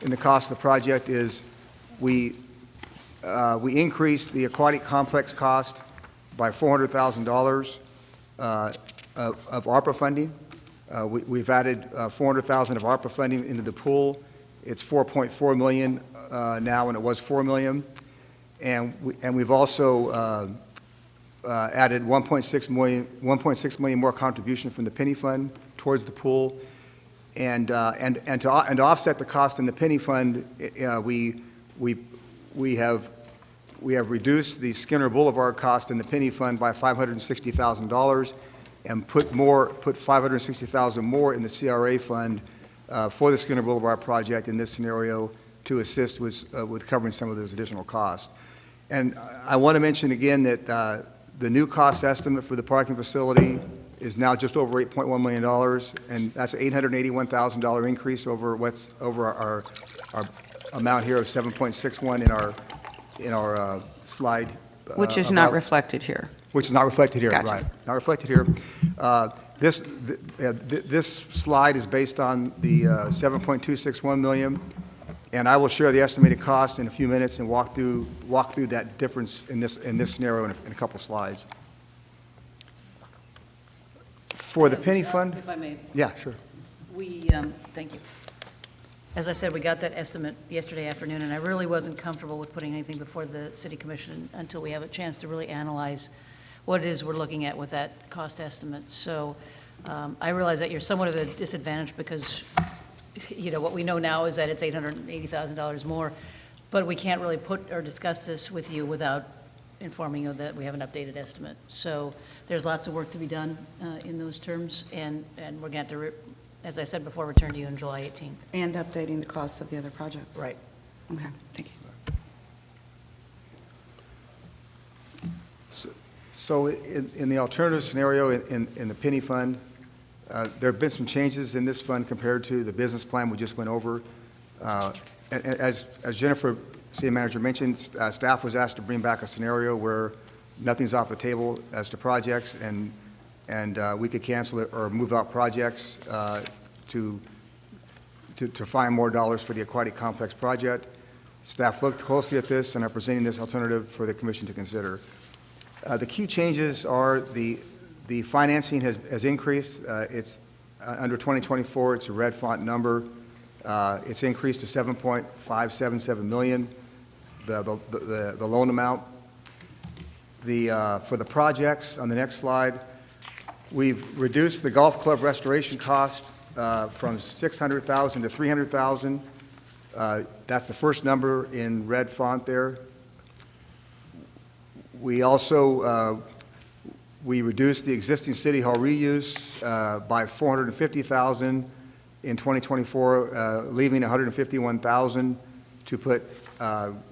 in the cost of the project is we increased the aquatic complex cost by $400,000 of ARPA funding. We've added $400,000 of ARPA funding into the pool. It's $4.4 million now, and it was $4 million. And we've also added $1.6 million more contribution from the penny fund towards the pool. And to offset the cost in the penny fund, we have reduced the Skinner Boulevard cost in the penny fund by $560,000 and put $560,000 more in the CRA fund for the Skinner Boulevard project in this scenario to assist with covering some of those additional costs. And I want to mention again that the new cost estimate for the parking facility is now just over $8.1 million, and that's an $881,000 increase over our amount here of 7.61 in our slide. Which is not reflected here. Which is not reflected here, Gotcha. right? Not reflected here. This slide is based on the 7.261 million, and I will share the estimated cost in a few minutes and walk through that difference in this scenario in a couple slides. For the penny fund? If I may. Yeah, sure. Thank you. As I said, we got that estimate yesterday afternoon, and I really wasn't comfortable with putting anything before the City Commission until we have a chance to really analyze what it is we're looking at with that cost estimate. So I realize that you're somewhat of a disadvantage because, you know, what we know now is that it's $880,000 more, but we can't really put or discuss this with you without informing you that we have an updated estimate. So there's lots of work to be done in those terms, and we're going to have to, as I said before, return to you on July 18th. And updating the costs of the other projects. Right. Okay, thank you. So in the alternative scenario in the penny fund, there have been some changes in this fund compared to the business plan we just went over. As Jennifer, City Manager, mentioned, staff was asked to bring back a scenario where nothing's off the table as to projects, and we could cancel it or move out projects to to find more dollars for the aquatic complex project. Staff looked closely at this and are presenting this alternative for the commission to consider. The key changes are the financing has increased. It's under 2024, it's a red font number. It's increased to $7.577 million, the loan amount. For the projects, on the next slide, we've reduced the golf club restoration cost from $600,000 to $300,000. That's the first number in red font there. We also we reduced the existing City Hall reuse by $450,000 in 2024, leaving $151,000 to put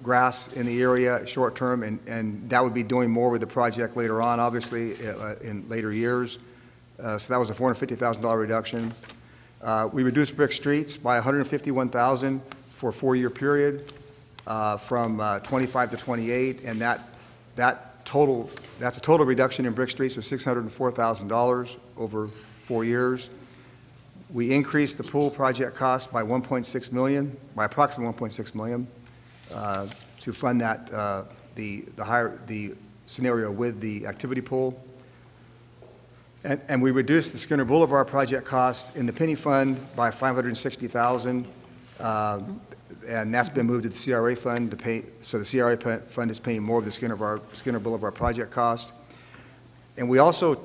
grass in the area short term, and that would be doing more with the project later on, obviously, in later years. So that was a $450,000 reduction. We reduced brick streets by $151,000 for a 4-year period from 25 to 28, and that's a total reduction in brick streets of $604,000 over 4 years. We increased the pool project cost by $1.6 million, by approximately $1.6 million, to fund that the scenario with the activity pool. And we reduced the Skinner Boulevard project cost in the penny fund by $560,000, and that's been moved to the CRA fund to pay. So the CRA fund is paying more of the Skinner Boulevard project cost. And we also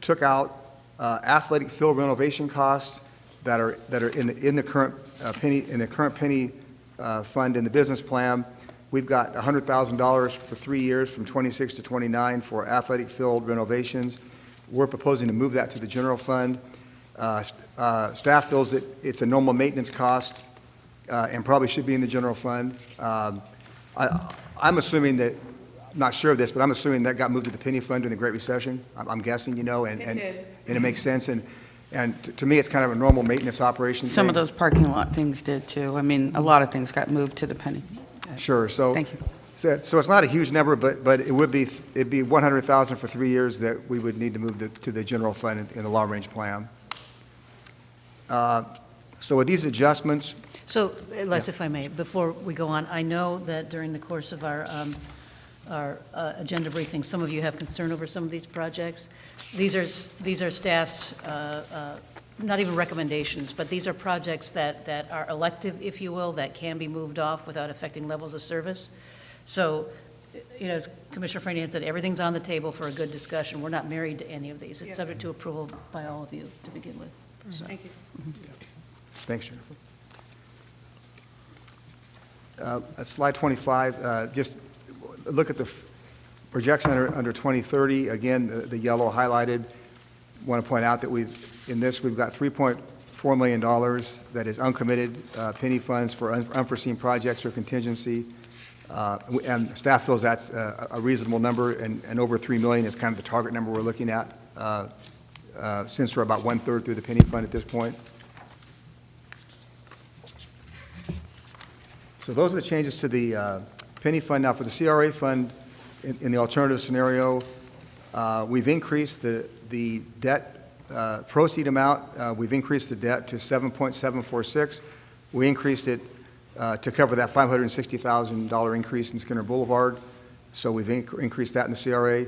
took out athletic field renovation costs that are in the current penny fund in the business plan. We've got $100,000 for 3 years from 26 to 29 for athletic field renovations. We're proposing to move that to the general fund. Staff feels that it's a normal maintenance cost and probably should be in the general fund. I'm assuming that, I'm not sure of this, but I'm assuming that got moved to the penny fund during the Great Recession. I'm guessing, and it makes sense. And to me, it's kind of a normal maintenance operation. Some of those parking lot things did too. I mean, a lot of things got moved to the penny. Sure. So, thank you. So it's not a huge number, but it'd be $100,000 for 3 years that we would need to move to the general fund in the long-range plan. So with these adjustments. So, Les, if I may, before we go on, I know that during the course of our agenda briefing, some of you have concern over some of these projects. These are staff's, not even recommendations, but these are projects that are elective, if you will, that can be moved off without affecting levels of service. So, as Commissioner Franian said, everything's on the table for a good discussion. We're not married to any of these. It's subject to approval by all of you to begin with. So. Thank you. Thanks, Jennifer. At slide 25, just look at the projection under 2030. Again, the yellow highlighted. Want to point out that we've got $3.4 million that is uncommitted penny funds for unforeseen projects or contingency. And staff feels that's a reasonable number, and over $3 million is kind of the target number we're looking at, since we're about 1/3 through the penny fund at this point. So those are the changes to the penny fund. Now for the CRA fund, in the alternative scenario, we've increased the debt proceed amount. We've increased the debt to $7.746. We increased it to cover that $560,000 increase in Skinner Boulevard. So we've increased that in the CRA.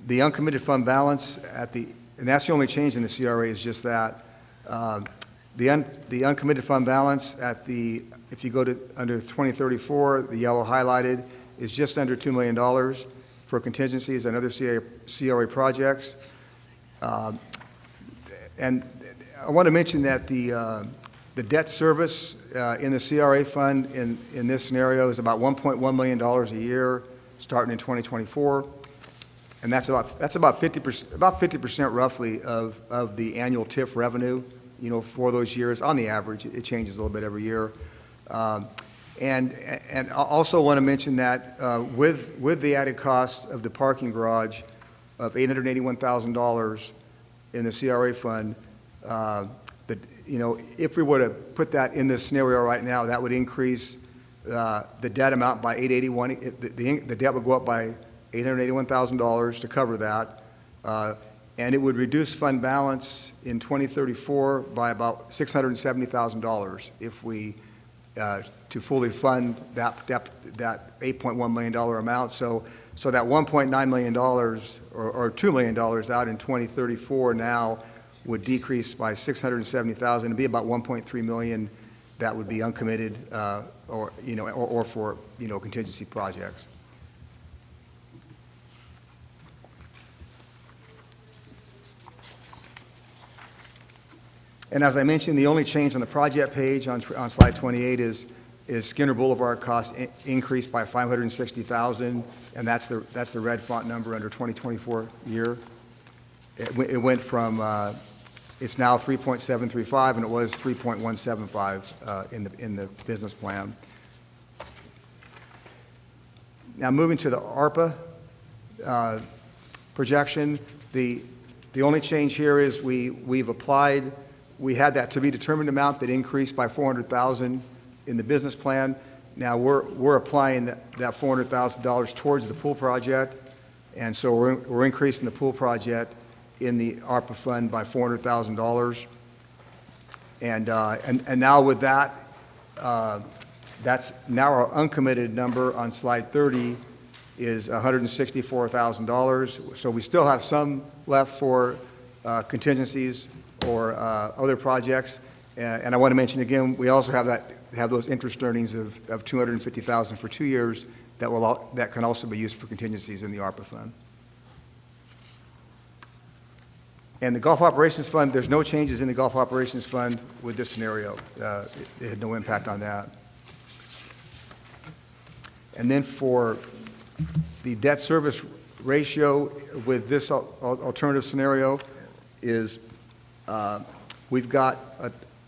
The uncommitted fund balance and that's the only change in the CRA is just that. The uncommitted fund balance if you go to under 2034, the yellow highlighted, is just under $2 million for contingencies and other CRA projects. And I want to mention that the debt service in the CRA fund in this scenario is about $1.1 million a year, starting in 2024, and that's about 50% roughly of the annual TIF revenue, for those years. On the average, it changes a little bit every year. And I also want to mention that with the added cost of the parking garage of $881,000 in the CRA fund, if we were to put that in this scenario right now, that would increase the debt amount by $881,000. The debt would go up by $881,000 to cover that, and it would reduce fund balance in 2034 by about $670,000 if we, to fully fund that $8.1 million amount. So that $1.9 million or $2 million out in 2034 now would decrease by $670,000 and be about $1.3 million that would be uncommitted or for contingency projects. And as I mentioned, the only change on the project page on slide 28 is Skinner Boulevard cost increased by $560,000, and that's the red font number under 2024 year. It went from it's now 3.735, and it was 3.175 in the business plan. Now moving to the ARPA projection, the only change here is we've applied. We had that to be determined amount that increased by $400,000 in the business plan. Now we're applying that $400,000 towards the pool project, and so we're increasing the pool project in the ARPA fund by $400,000. And now with that, that's now our uncommitted number on slide 30 is $164,000. So we still have some left for contingencies or other projects. And I want to mention again, we also have those interest earnings of $250,000 for 2 years that can also be used for contingencies in the ARPA fund. And the Gulf Operations Fund, there's no changes in the Gulf Operations Fund with this scenario. It had no impact on that. And then for the debt service ratio with this alternative scenario is we've got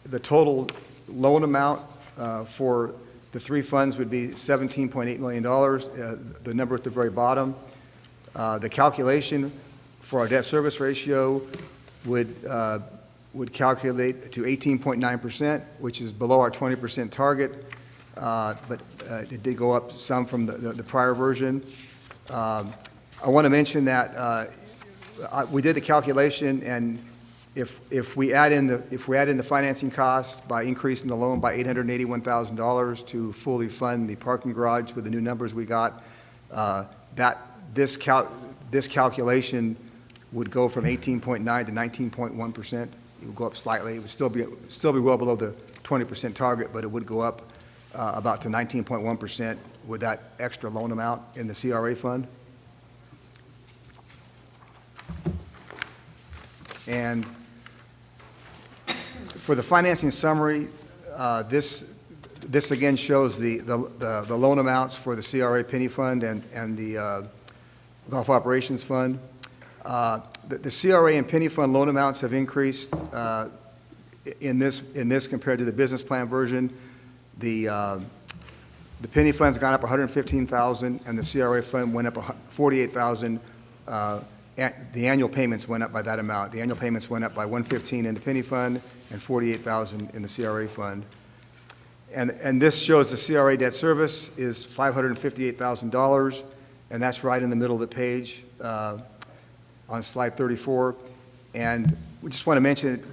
the total loan amount for the three funds would be $17.8 million, the number at the very bottom. The calculation for our debt service ratio would calculate to 18.9%, which is below our 20% target, but it did go up some from the prior version. I want to mention that we did the calculation, and if we add in the financing costs by increasing the loan by $881,000 to fully fund the parking garage with the new numbers we got, this calculation would go from 18.9 to 19.1%. It would go up slightly. It would still be well below the 20% target, but it would go up about to 19.1% with that extra loan amount in the CRA fund. And for the financing summary, this again shows the loan amounts for the CRA Penny Fund and the Gulf Operations Fund. The CRA and Penny Fund loan amounts have increased in this compared to the business plan version. The Penny Fund's gone up $115,000, and the CRA Fund went up $48,000. The annual payments went up by that amount. The annual payments went up by $115,000 in the Penny Fund and $48,000 in the CRA Fund. And this shows the CRA debt service is $558,000, and that's right in the middle of the page on slide 34. And we just want to mention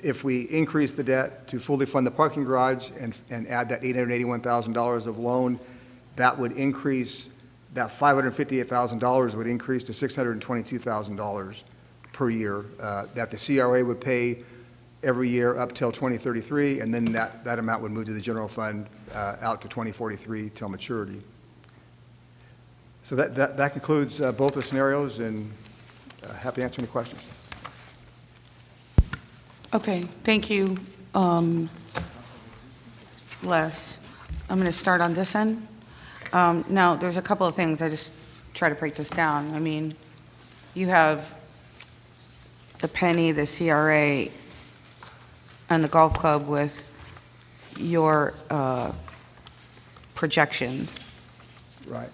if we increase the debt to fully fund the parking garage and add that $881,000 of loan, that would increase, that $558,000 would increase to $622,000 per year that the CRA would pay every year up till 2033, and then that amount would move to the general fund out to 2043 till maturity. So that concludes both the scenarios, and happy to answer any questions. Okay, thank you, Les. I'm going to start on this end. Now, there's a couple of things. I just try to break this down. I mean, you have the Penny, the CRA, and the golf club with your projections. Right,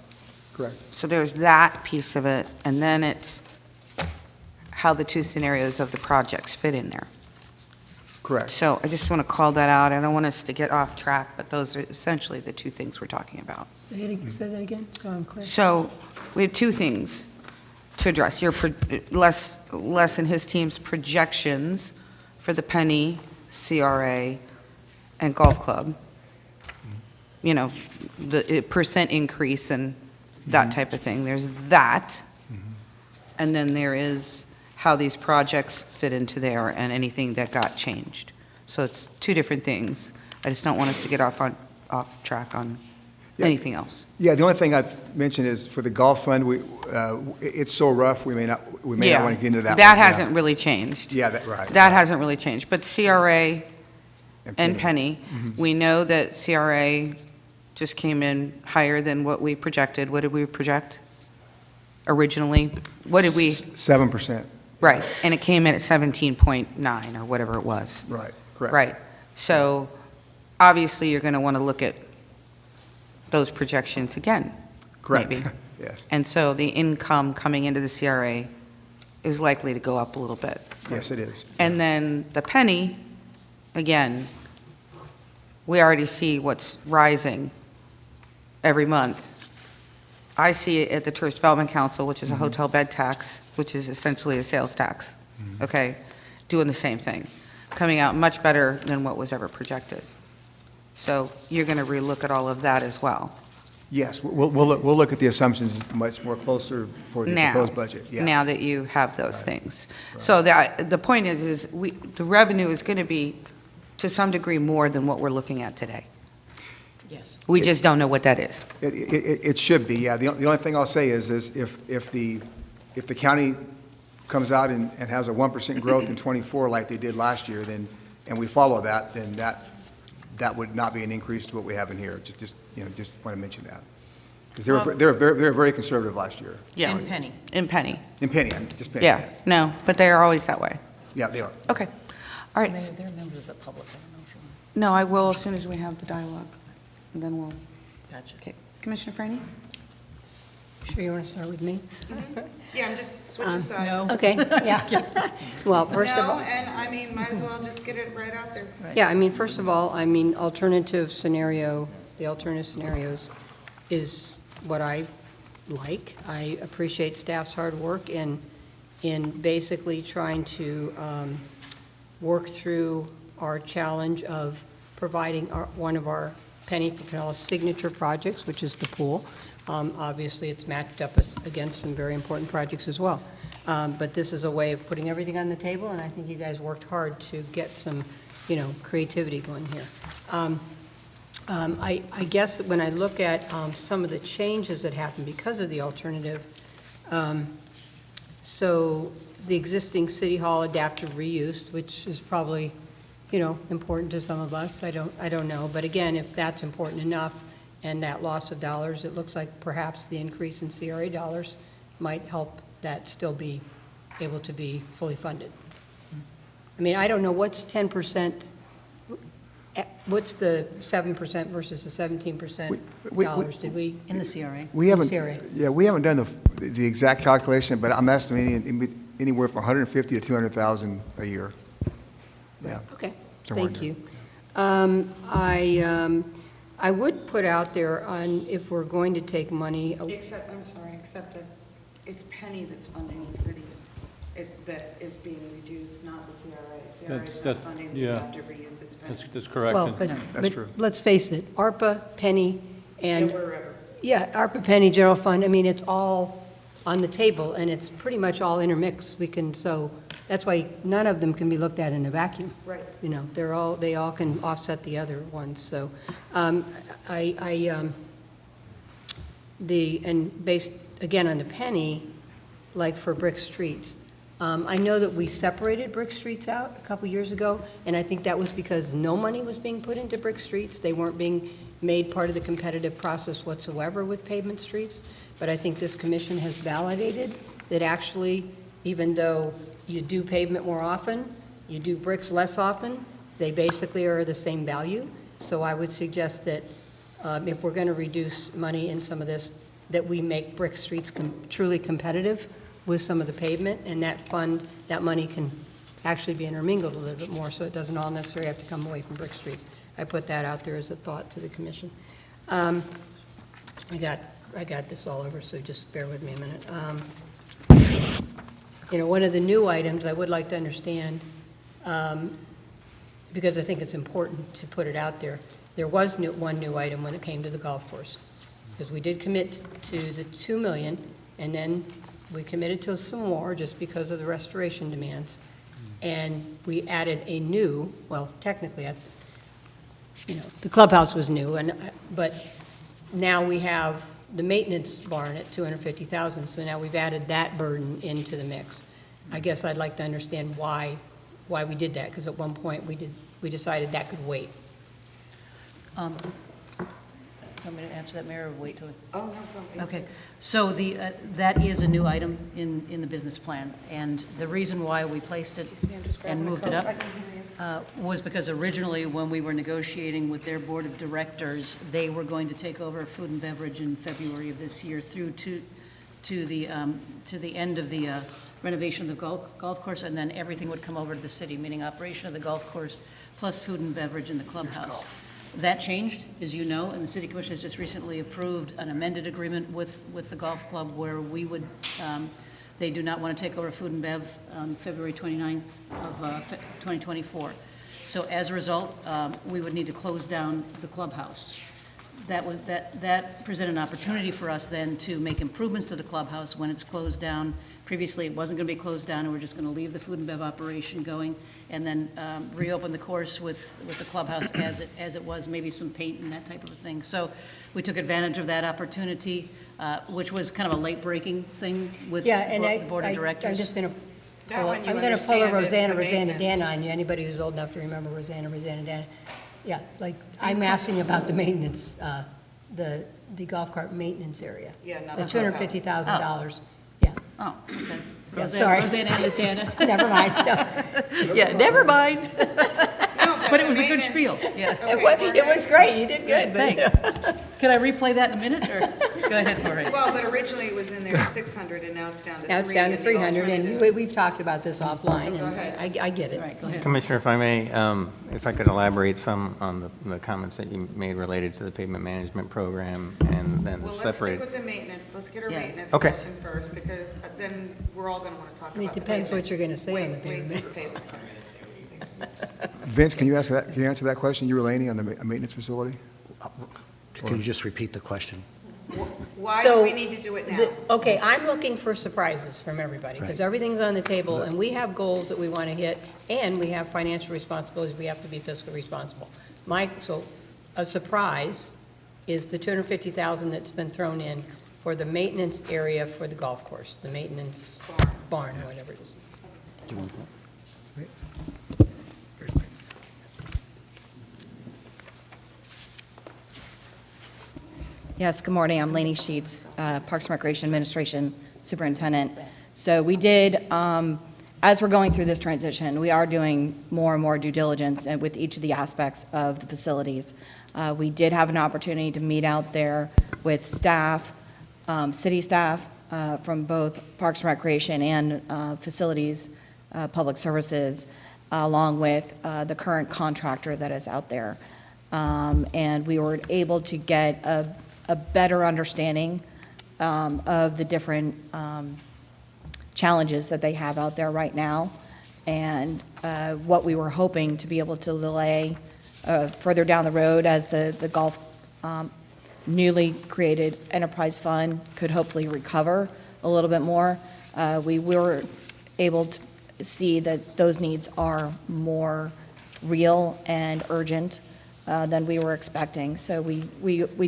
correct. So there's that piece of it, and then it's how the two scenarios of the projects fit in there. Correct. So I just want to call that out. I don't want us to get off track, but those are essentially the two things we're talking about. Say that again, so I'm clear. So we have two things. to address Les and his team's projections for the Penny, CRA, and Golf Club. You know, the percent increase and that type of thing. There's that. And then there is how these projects fit into there and anything that got changed. So it's two different things. I just don't want us to get off track on anything else. Yeah, the only thing I've mentioned is for the golf fund, it's so rough, we may not want to get into that. That hasn't really changed. Yeah, right. That hasn't really changed. But CRA and Penny, we know that CRA just came in higher than what we projected. What did we project originally? What did we? 7%. Right, and it came in at 17.9 or whatever it was. Right, correct. Right. So obviously, you're going to want to look at those projections again. Correct. Maybe. Yes. And so the income coming into the CRA is likely to go up a little bit. Yes, it is. And then the Penny, again, we already see what's rising every month. I see it at the Tourist Development Council, which is a hotel bed tax, which is essentially a sales tax, okay, doing the same thing, coming out much better than what was ever projected. So you're going to relook at all of that as well. Yes, we'll look at the assumptions much more closer for the proposed budget. Yeah. Now that you have those things. So the point is the revenue is going to be, to some degree, more than what we're looking at today. Yes. We just don't know what that is. It should be, yeah. The only thing I'll say is if the county comes out and has a 1% growth in '24 like they did last year, and we follow that, then that would not be an increase to what we have in here. Just want to mention that. Because they were very conservative last year. Yeah. In Penny. In Penny. In Penny, just Penny. Yeah, no, but they are always that way. Yeah, they are. Okay. All right. They're members of the public, I don't know if you want. No, I will as soon as we have the dialogue, and then we'll. Gotcha. Okay. Commissioner Franny? Sure you want to start with me? Yeah, I'm just switching sides. No. Okay, yeah. Well, first of all. and I mean, might as well just get it right out there. Yeah, I mean, first of all, I mean, the alternative scenarios is what I like. I appreciate staff's hard work in basically trying to work through our challenge of providing one of our Penny Patel signature projects, which is the pool. Obviously, it's matched up against some very important projects as well. But this is a way of putting everything on the table, and I think you guys worked hard to get some, creativity going here. I guess that when I look at some of the changes that happened because of the alternative, so the existing City Hall adaptive reuse, which is probably, important to some of us, I don't know. But again, if that's important enough, and that loss of dollars, it looks like perhaps the increase in CRA dollars might help that still be able to be fully funded. I mean, I don't know, what's 10%, what's the 7% versus the 17% dollars? Did we? In the CRA. We haven't, CRA. yeah, we haven't done the exact calculation, but I'm estimating anywhere from 150 to 200,000 a year. Yeah. Okay, Somewhere thank in you. I would put out there on if we're going to take money. Except that it's Penny that's funding the city, that is being reduced, not the CRA. CRA is not funding the adaptive reuse, it's Penny. That's correct. Well, but true. let's face it, ARPA, Penny, and, Wherever. yeah, ARPA, Penny, general fund, I mean, it's all on the table, and it's pretty much all intermixed. So that's why none of them can be looked at in a vacuum. Right. They all can offset the other ones, so, and based, again, on the Penny, like for brick streets, I know that we separated brick streets out a couple years ago, and I think that was because no money was being put into brick streets. They weren't being made part of the competitive process whatsoever with pavement streets. But I think this commission has validated that actually, even though you do pavement more often, you do bricks less often, they basically are the same value. So I would suggest that if we're going to reduce money in some of this, that we make brick streets truly competitive with some of the pavement, and that money can actually be intermingled a little bit more, so it doesn't all necessarily have to come away from brick streets. I put that out there as a thought to the commission. I got this all over, so just bear with me a minute. You know, one of the new items I would like to understand, because I think it's important to put it out there, there was one new item when it came to the golf course. Because we did commit to the 2 million, and then we committed to some more just because of the restoration demands. And we added a new, well, technically, you know, the clubhouse was new, but now we have the maintenance barn at 250,000, so now we've added that burden into the mix. I guess I'd like to understand why we did that, because at one point we decided that could wait. Want me to answer that, Mayor, or wait till? Oh, no. Okay, so that is a new item in the business plan, and the reason why we placed it and moved it up was because originally, when we were negotiating with their board of directors, they were going to take over food and beverage in February of this year through to the end of the renovation of the golf course, and then everything would come over to the city, meaning operation of the golf course plus food and beverage in the clubhouse. That changed, as you know, and the city commission has just recently approved an amended agreement with the golf club where we would, they do not want to take over food and bev on February 29th of 2024. So as a result, we would need to close down the clubhouse. That presented an opportunity for us then to make improvements to the clubhouse when it's closed down. Previously, it wasn't going to be closed down, and we're just going to leave the food and bev operation going, and then reopen the course with the clubhouse as it was, maybe some paint and that type of a thing. So we took advantage of that opportunity, which was kind of a late-breaking thing with the board of directors. I'm just going to That one you I'm going to pull a understand, it's the Rosanna maintenance. Dana on you, anybody who's old enough to remember Rosanna Dana. Yeah, like, I'm asking about the maintenance, the golf cart maintenance area. Yeah, not The the clubhouse. $250,000, yeah. Oh, okay. Yeah, sorry. Rosanna and Dana. Never mind, no. Yeah, never mind. No, But it the was a good maintenance- spiel, yeah. Okay, It was great, you did good. but- Thanks. Can I replay that in a minute, or, go ahead, Jorge. Well, but originally it was in there at 600, and now it's down to 3. Now it's down to the 300, and alternative. we've talked about this offline, Go and ahead. I get it. All right, go ahead. Commissioner, if I may, if I could elaborate some on the comments that you made related to the pavement management program and then the Well, let's stick separate. with the maintenance. Let's get our Yeah. maintenance Okay. question first, because then we're all going to want to talk about It the depends what pavement. you're going to say on the Wait pavement. for the pavement. Vince, can you answer that question you were Laney on the maintenance facility? Can you just repeat the question? Why do So, we need to do it now? Okay, I'm looking for surprises from everybody, because Right. everything's on the table, and we have goals that we want to hit, and we have financial responsibilities, we have to be fiscally responsible. So, a surprise is the 250,000 that's been thrown in for the maintenance area for the golf course, the maintenance barn, whatever it is. Do you want that? Yes, good morning. I'm Lainey Sheets, Parks and Recreation Administration Superintendent. So we did, as we're going through this transition, we are doing more and more due diligence with each of the aspects of the facilities. We did have an opportunity to meet out there with staff, city staff from both Parks and Recreation and Facilities, Public Services, along with the current contractor that is out there. And we were able to get a better understanding of the different challenges that they have out there right now, and what we were hoping to be able to delay further down the road as the golf newly created enterprise fund could hopefully recover a little bit more. We were able to see that those needs are more real and urgent than we were expecting. So we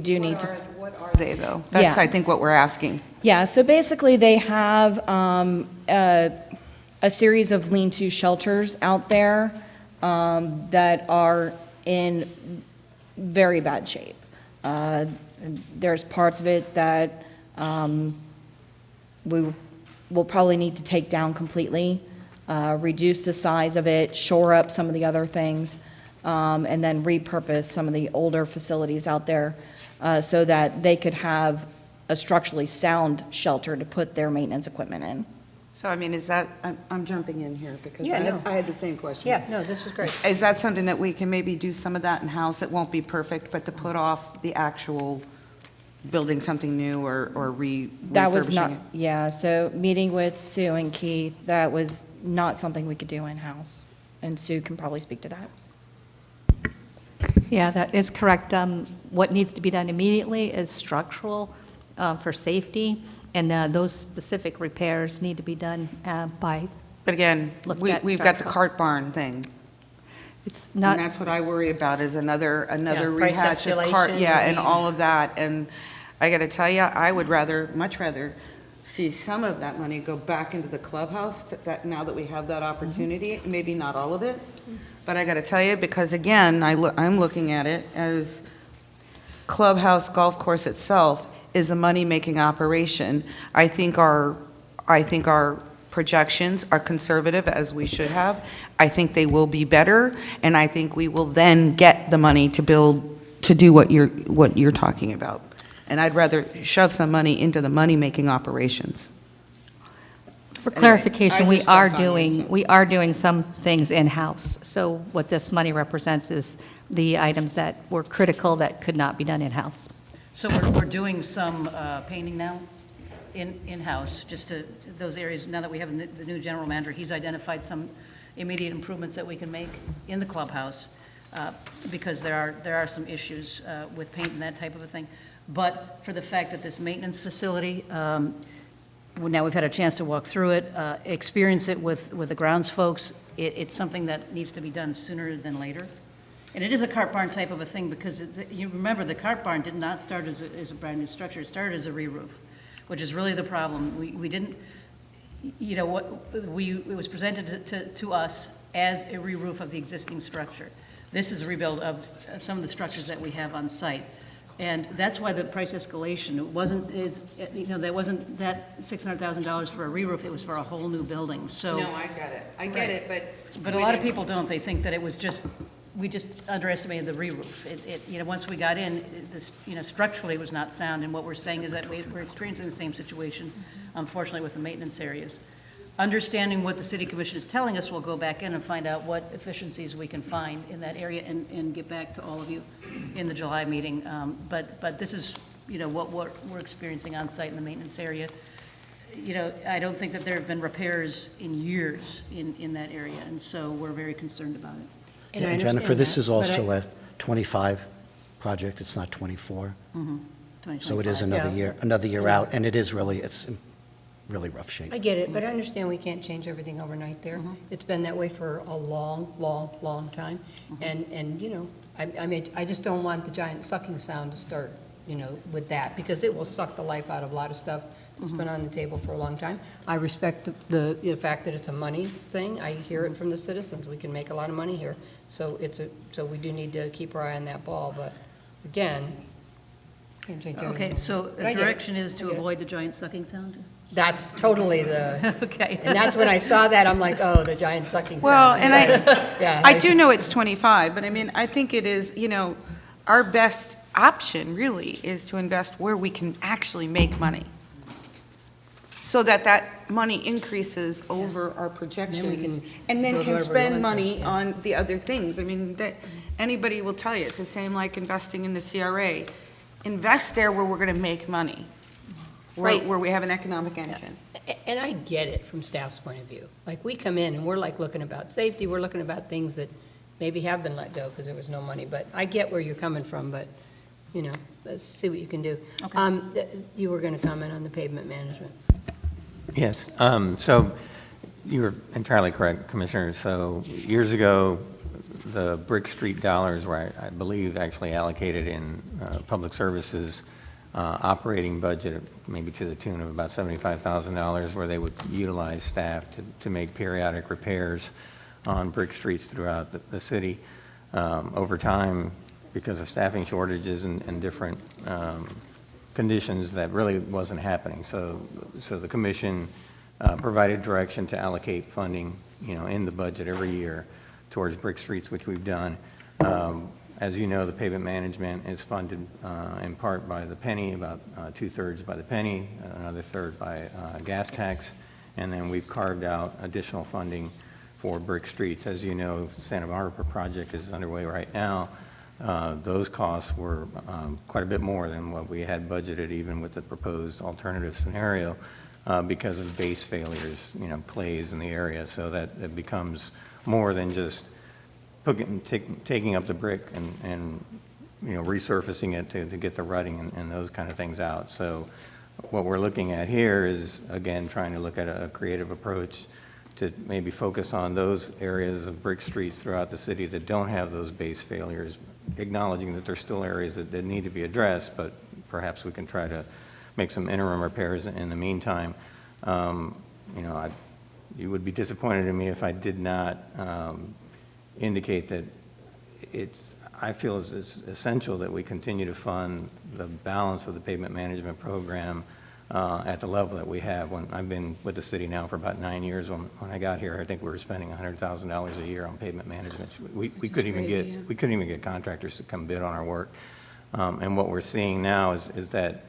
do need to. What are they, though? That's, Yeah. I think, what we're asking. Yeah, so basically they have a series of lean-to shelters out there that are in very bad shape. There's parts of it that we will probably need to take down completely, reduce the size of it, shore up some of the other things, and then repurpose some of the older facilities out there so that they could have a structurally sound shelter to put their maintenance equipment in. So, I mean, is that, I'm jumping in here because Yeah, no. I had the same question. Yeah, no, this is great. Is that something that we can maybe do some of that in-house? It won't be perfect, but to put off the actual building something new or That was not, refurbishing it? yeah, so meeting with Sue and Keith, that was not something we could do in-house. And Sue can probably speak to that. Yeah, that is correct. What needs to be done immediately is structural for safety, and those specific repairs need to be done by, But again, Look at we've got the structural. cart barn thing. it's And not, that's what I worry about, is another price rehash of cart, escalation, yeah, I and mean- all of that. And I got to tell you, I would much rather see some of that money go back into the clubhouse, now that we have that opportunity, maybe not all of it. But I got to tell you, because again, I'm looking at it as clubhouse golf course itself is a money-making operation. I think our projections are conservative, as we should have. I think they will be better, and I think we will then get the money to do what you're talking about. And I'd rather shove some money into the money-making operations. for Anyway, clarification, I we just are jumped on you, so- we are doing some things in-house. So what this money represents is the items that were critical that could not be done in-house. So we're doing some painting now in-house, just to those areas, now that we have the new general manager, he's identified some immediate improvements that we can make in the clubhouse, because there are some issues with paint and that type of a thing. But for the fact that this maintenance facility, now we've had a chance to walk through it, experience it with the grounds folks, it's something that needs to be done sooner than later. And it is a cart barn type of a thing, because you remember, the cart barn did not start as a brand-new structure. It started as a re-roof, which is really the problem. We didn't, you know, it was presented to us as a re-roof of the existing structure. This is a rebuild of some of the structures that we have on site. And that's why the price escalation, there wasn't that $600,000 for a re-roof, it was for a whole new building, so. No, I get it. I get it, but. But a lot of people don't. They think that it was just, we just underestimated the re-roof. Once we got in, this, structurally it was not sound, and what we're saying is that we're experiencing the same situation, unfortunately, with the maintenance areas. Understanding what the city commission is telling us, we'll go back in and find out what efficiencies we can find in that area and get back to all of you in the July meeting. But this is, what we're experiencing on site in the maintenance area. I don't think that there have been repairs in years in that area, and so we're very concerned about it. And I Jennifer, this understand is that, but also a 25 project, it's not 24. Mm-hmm. So it is another Yeah. year out, and it is really, it's in really rough shape. I get it, but I understand we can't change everything overnight there. It's been that way for a long, long, long time. And I just don't want the giant sucking sound to start, with that, because it will suck the life out of a lot of stuff that's been on the table for a long time. I respect the fact that it's a money thing. I hear it from the citizens. We can make a lot of money here. So we do need to keep our eye on that ball, but again, can't change everything. Okay, so But I the get it. direction is I to get it. avoid the giant sucking sound? That's totally the, Okay. and that's when I saw that, I'm like, oh, the giant sucking sound. Well, and Yeah, I do know it's 25, but I mean, I think it is, our best option really is to invest where we can actually make money. So that money increases over our projections, and then build can whatever we spend want money to. on the other things. I mean, anybody will tell you, it's the same like investing in the CRA. Invest there where we're going to make money, Right. where we have an economic engine. And I get it from staff's point of view. Like, we come in and we're like looking about safety, we're looking about things that maybe have been let go because there was no money. But I get where you're coming from, but, let's see what you can do. Okay. You were going to comment on the pavement management. Yes, so you're entirely correct, Commissioner. So years ago, the Brick Street dollars were, I believe, actually allocated in public services operating budget, maybe to the tune of about $75,000, where they would utilize staff to make periodic repairs on brick streets throughout the city. Over time, because of staffing shortages and different conditions, that really wasn't happening. So the commission provided direction to allocate funding, in the budget every year towards brick streets, which we've done. As you know, the pavement management is funded in part by the penny, about 2/3 by the penny, another third by gas tax, and then we've carved out additional funding for brick streets. As you know, Santa Barbara project is underway right now. those costs were quite a bit more than what we had budgeted, even with the proposed alternative scenario, because of base failures, plays in the area, so that it becomes more than just taking up the brick and resurfacing it to get the rutting and those kind of things out. So what we're looking at here is, again, trying to look at a creative approach to maybe focus on those areas of brick streets throughout the city that don't have those base failures, acknowledging that there's still areas that need to be addressed, but perhaps we can try to make some interim repairs in the meantime. You would be disappointed in me if I did not indicate that I feel it's essential that we continue to fund the balance of the pavement management program at the level that we have. When I've been with the city now for about 9 years, when I got here, I think we were spending $100,000 a year on pavement management. We couldn't even get contractors to come bid on our work. And what we're seeing now is that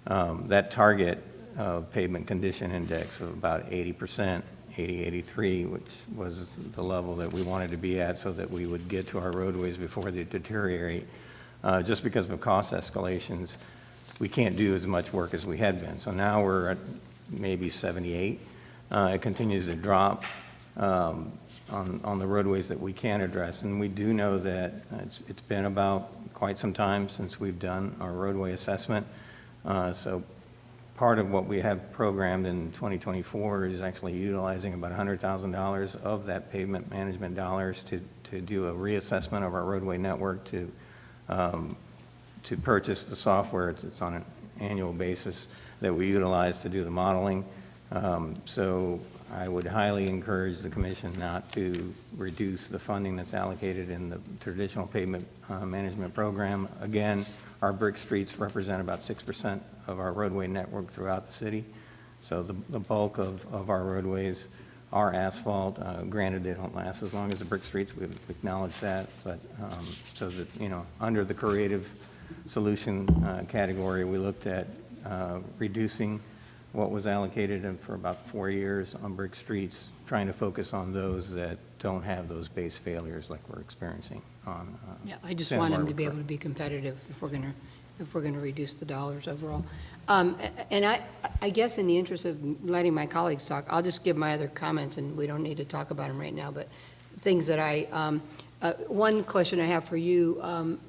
that target of pavement condition index of about 80%, 80, 83, which was the level that we wanted to be at so that we would get to our roadways before they deteriorate. Just because of cost escalations, we can't do as much work as we had been. So now we're at maybe 78. It continues to drop on the roadways that we can address. And we do know that it's been about quite some time since we've done our roadway assessment. So part of what we have programmed in 2024 is actually utilizing about $100,000 of that pavement management dollars to do a reassessment of our roadway network, to purchase the software. It's on an annual basis that we utilize to do the modeling. So I would highly encourage the commission not to reduce the funding that's allocated in the traditional pavement management program. Again, our brick streets represent about 6% of our roadway network throughout the city. So the bulk of our roadways are asphalt. Granted, they don't last as long as the brick streets. We've acknowledged that. But so that, under the creative solution category, we looked at reducing what was allocated for about 4 years on brick streets, trying to focus on those that don't have those base failures like we're experiencing on Yeah, I just Santa want them Barbara to be Park. able to be competitive if we're going to reduce the dollars overall. And I guess in the interest of letting my colleagues talk, I'll just give my other comments, and we don't need to talk about them right now, but things that one question I have for you,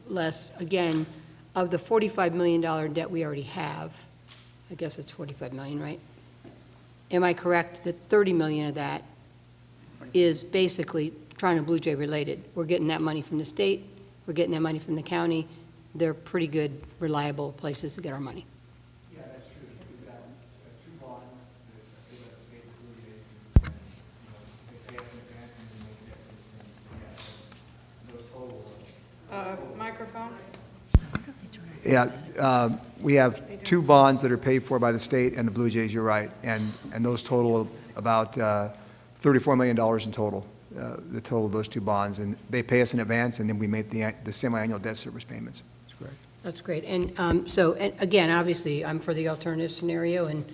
Les, again, of the $45 million debt we already have, I guess it's 45 million, right? Am I correct that 30 million of that is basically Toronto Blue Jay related? We're getting that money from the state, we're getting that money from the county. They're pretty good, reliable places to get our money. Yeah, that's true. We've got 2 bonds that pay us state Blue Jays, and they pay us in advance and then they get some things. Yeah, those total. Microphone? Yeah, we have 2 bonds that are paid for by the state and the Blue Jays, you're right, and those total about $34 million in total, the total of those 2 bonds, and they pay us in advance, and then we make the semi-annual debt service payments. That's correct. That's great. And so, and again, obviously, I'm for the alternative scenario, and,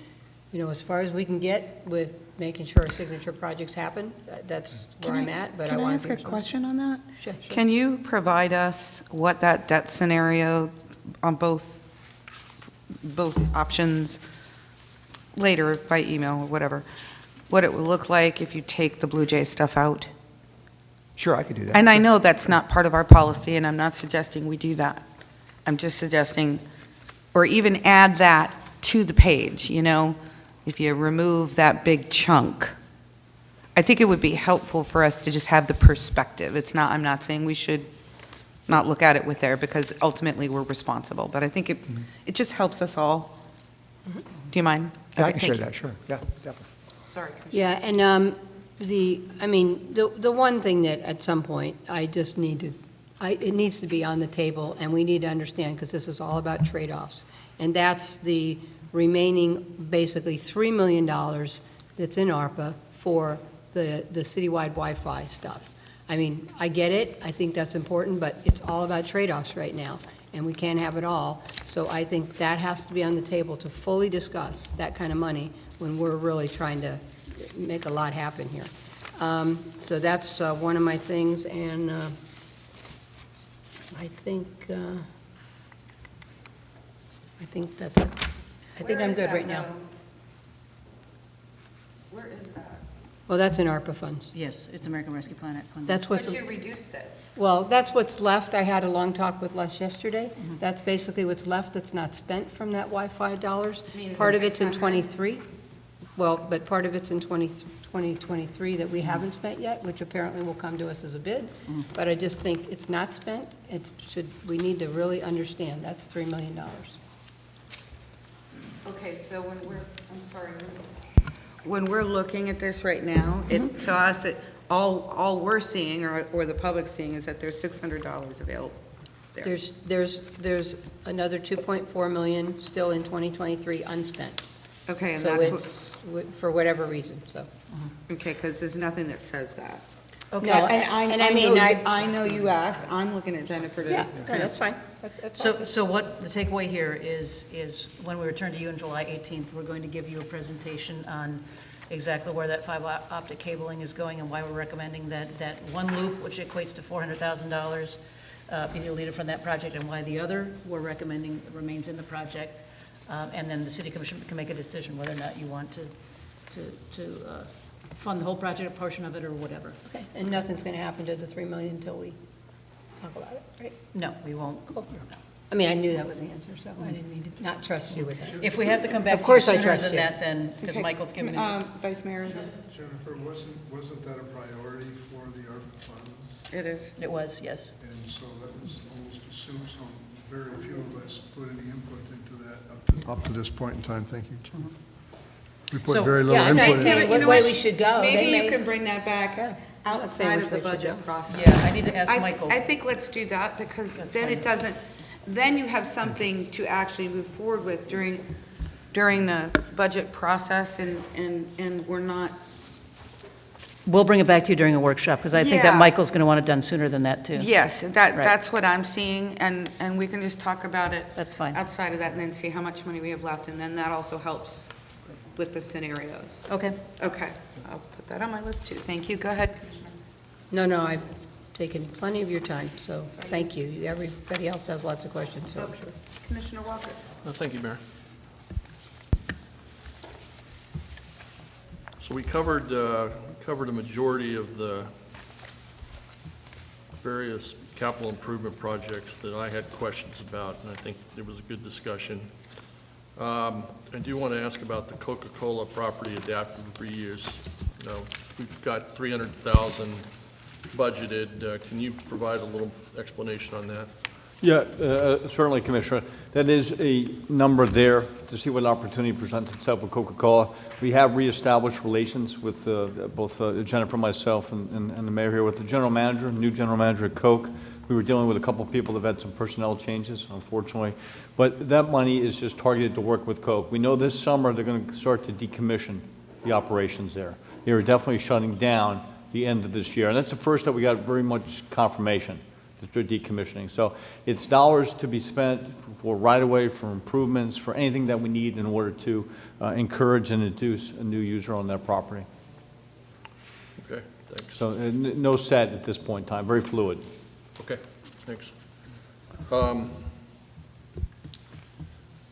as far as we can get with making sure our signature projects happen, that's where I'm at, but I want to Can I ask a question on that? Sure. Can you provide us what that debt scenario on both options later by email or whatever, what it would look like if you take the Blue Jay stuff out? Sure, I could do that. And I know that's not part of our policy, and I'm not suggesting we do that. I'm just suggesting, or even add that to the page, if you remove that big chunk. I think it would be helpful for us to just have the perspective. I'm not saying we should not look at it with there, because ultimately we're responsible, but I think it just helps us all. Do you mind? Yeah, I Okay, can share thank you. that, sure. Yeah, definitely. Sorry, Commissioner. Yeah, and the one thing that at some point, I just it needs to be on the table, and we need to understand, because this is all about trade-offs, and that's the remaining, basically, $3 million that's in ARPA for the citywide Wi-Fi stuff. I get it, I think that's important, but it's all about trade-offs right now, and we can't have it all. So I think that has to be on the table to fully discuss that kind of money when we're really trying to make a lot happen here. So that's one of my things, and I think that's it. I think I'm good right now. Where is that? Well, that's in ARPA funds. Yes, it's American Rescue Plan Act funding. That's what's, But you reduced it. well, that's what's left. I had a long talk with Les yesterday. That's basically what's left that's not spent from that Wi-Fi dollars. mean, Part the of it's in 600? '23. Well, but part of it's in 2023 that we haven't spent yet, which apparently will come to us as a bid. But I just think it's not spent. We need to really understand, that's $3 million. Okay, so when we're looking at this right now, to us, all we're seeing, or the public's seeing, is that there's $600 available there. There's another 2.4 million still in 2023 unspent. Okay, and So that's it's, for whatever reason, so. okay, because there's nothing that says that. Okay, No, and I mean, I know you asked, I'm looking at Jennifer to. Yeah, no, that's fine. That's fine. So what the takeaway here is when we return to you on July 18th, we're going to give you a presentation on exactly where that fiber optic cabling is going and why we're recommending that one loop, which equates to $400,000, be deleted from that project, and why the other we're recommending remains in the project. And then the city commission can make a decision whether or not you want to fund the whole project, a portion of it, or whatever. Okay, and nothing's going to happen to the 3 million until we talk about it, right? No, we won't. I mean, I knew that was the answer, so I didn't mean to not trust you with that. If we have to come back Of to you course I sooner trust than you. that, then, because Okay, Michael's given it. Vice Mayor, Jennifer, wasn't that a priority for the ARPA funds? it is. It was, yes. And so that was almost assumed, so very few of us put any input into that up to this point in time. Thank you, Chief. We put So- very little Yeah, I'm not input in. saying what way we should go. They Maybe you may- can bring that back I'm not saying outside which of the way we should budget go. process. Yeah, I need to ask I- Michael. I think let's do that, because then it doesn't, then you have something to actually move forward with during the budget process, and we're not, We'll bring it back to you during a workshop, because I think that Yeah. Michael's going to want it done sooner than that, too. yes, Right. that's what I'm seeing, and we can just talk about it That's fine. outside of that, and then see how much money we have left, and then that also helps with the scenarios. Okay. Okay, I'll put that on my list, too. Thank you, go ahead. No, I've taken plenty of your time, so thank you. Everybody else has lots of questions, so I'm sure. Commissioner Walker. Thank you, Mayor. So we covered a majority of the various capital improvement projects that I had questions about, and I think there was a good discussion. I do want to ask about the Coca-Cola property adaptive reuse. You know, we've got $300,000 budgeted. Can you provide a little explanation on that? Yeah, certainly, Commissioner. That is a number there to see what opportunity presents itself with Coca-Cola. We have reestablished relations with both Jennifer, myself, and the mayor here with the general manager, new general manager at Coke. We were dealing with a couple of people that have had some personnel changes, unfortunately. But that money is just targeted to work with Coke. We know this summer they're going to start to decommission the operations there. They are definitely shutting down the end of this year. And that's the first that we got very much confirmation that they're decommissioning. So it's dollars to be spent for right-of-way, for improvements, for anything that we need in order to encourage and induce a new user on that property. Okay, thanks. So no set at this point in time, very fluid. Okay, thanks.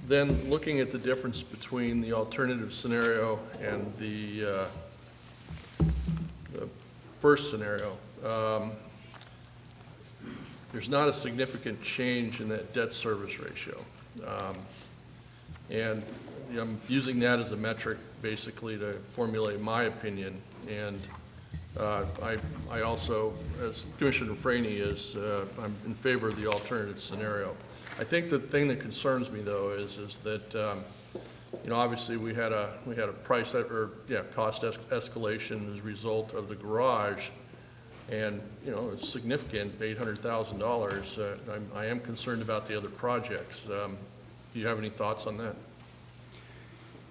Then, looking at the difference between the alternative scenario and the first scenario, there's not a significant change in that debt service ratio. And I'm using that as a metric, basically, to formulate my opinion. And I also, as Commissioner Franey is, I'm in favor of the alternative scenario. I think the thing that concerns me, though, is that you know, obviously we had a cost escalation as a result of the garage, and you know it's significant, $800,000. I am concerned about the other projects. Do you have any thoughts on that?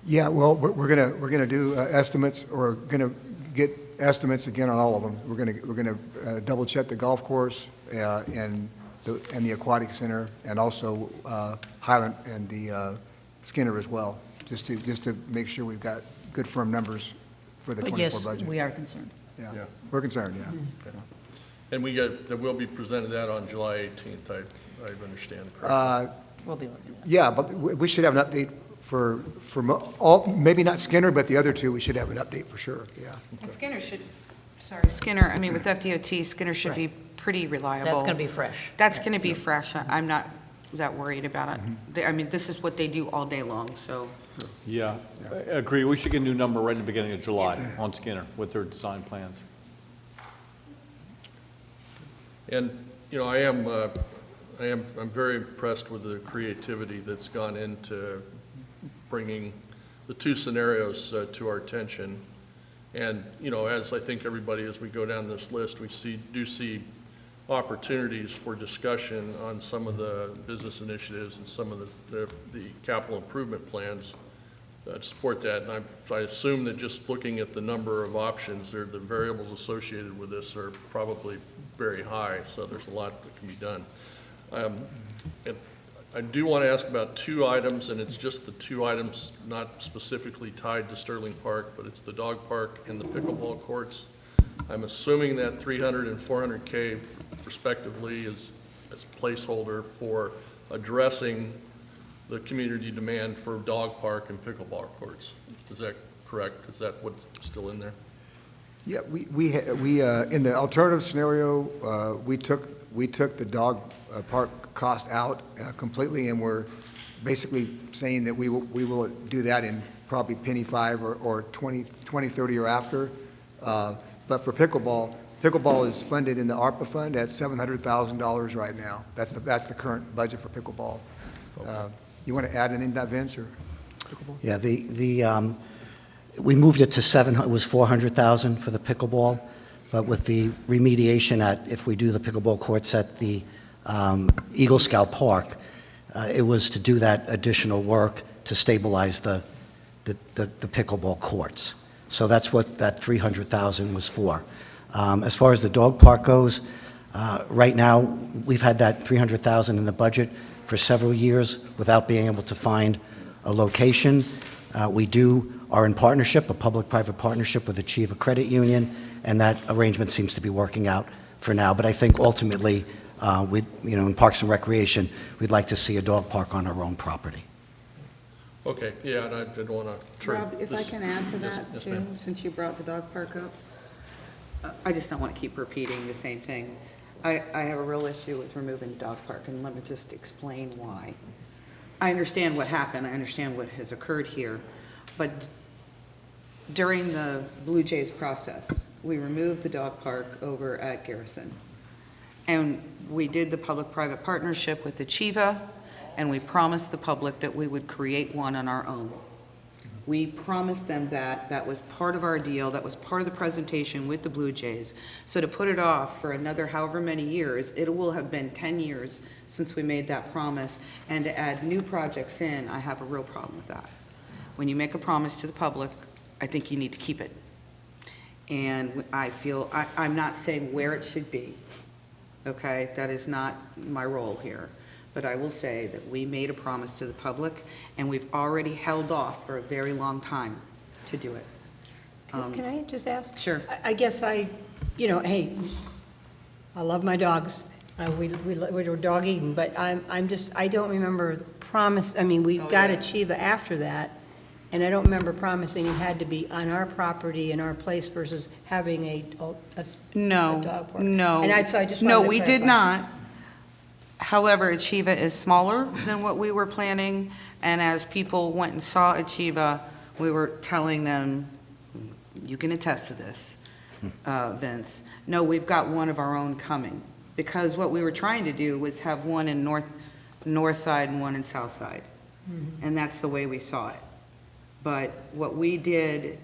Yeah, well, we're gonna do estimates, or gonna get estimates again on all of them. We're gonna double check the golf course and the aquatic center, and also Highland and the Skinner as well, just to make sure we've got good firm numbers for the But 24 yes, budget. we are concerned. Yeah, we're concerned, yeah. And that will be presented that on July 18th, I understand correctly. We'll be looking at it. Yeah, but we should have an update for all, maybe not Skinner, but the other two, we should have an update for sure, yeah. And Skinner should, sorry, Skinner, I mean, with FDOT, Skinner should be pretty reliable. That's going to be fresh. That's going to be fresh. I'm not that worried about it. I mean, this is what they do all day long, so. Yeah, I agree. We should get a new number right in the beginning of July on Skinner with their design plans. And, you know, I'm very impressed with the creativity that's gone into bringing the two scenarios to our attention. And, you know, as I think everybody, as we go down this list, we do see opportunities for discussion on some of the business initiatives and some of the capital improvement plans to support that. And I assume that just looking at the number of options, the variables associated with this are probably very high, so there's a lot that can be done. And I do want to ask about two items, and it's just the two items not specifically tied to Sterling Park, but it's the dog park and the pickleball courts. I'm assuming that 300 and 400K respectively is as placeholder for addressing the community demand for dog park and pickleball courts. Is that correct? Is that what's still in there? Yeah, we in the alternative scenario, we took the dog park cost out completely, and we're basically saying that we will do that in probably penny 5 or 2030 or after. But for pickleball is funded in the ARPA fund at $700,000 right now. That's the current budget for pickleball. You want to add anything to that, Vince, or pickleball? Yeah, we moved it to it was $400,000 for the pickleball, but with the remediation if we do the pickleball courts at the Eagle Scout Park, it was to do that additional work to stabilize the pickleball courts. So that's what that $300,000 was for. As far as the dog park goes, right now we've had that $300,000 in the budget for several years without being able to find a location. We are in partnership, a public-private partnership with Achieva Credit Union, and that arrangement seems to be working out for now. But I think ultimately, in Parks and Recreation, we'd like to see a dog park on our own property. Okay, yeah, and I did want to turn Rob, if I can add to that, yes, too, ma'am. since you brought the dog park up. I just don't want to keep repeating the same thing. I have a real issue with removing the dog park, and let me just explain why. I understand what happened. I understand what has occurred here. But during the Blue Jays process, we removed the dog park over at Garrison. And we did the public-private partnership with Achieva, and we promised the public that we would create one on our own. We promised them that was part of our deal, that was part of the presentation with the Blue Jays. So to put it off for another however many years, it will have been 10 years since we made that promise, and to add new projects in, I have a real problem with that. When you make a promise to the public, I think you need to keep it. And I feel, I'm not saying where it should be, okay? That is not my role here. But I will say that we made a promise to the public, and we've already held off for a very long time to do it. Can I just ask? Sure. I guess hey, I love my dogs. We're dog eating, but I don't remember we've got Achieva after that, and I don't remember promising it had to be on our property in our place versus having a dog park. No. And so I just No, wanted to we did clarify. not. However, Achieva is smaller than what we were planning, and as people went and saw Achieva, we were telling them, you can attest to this, Vince. No, we've got one of our own coming, because what we were trying to do was have one in north side and one in south side, and that's the way we saw it. But what we did,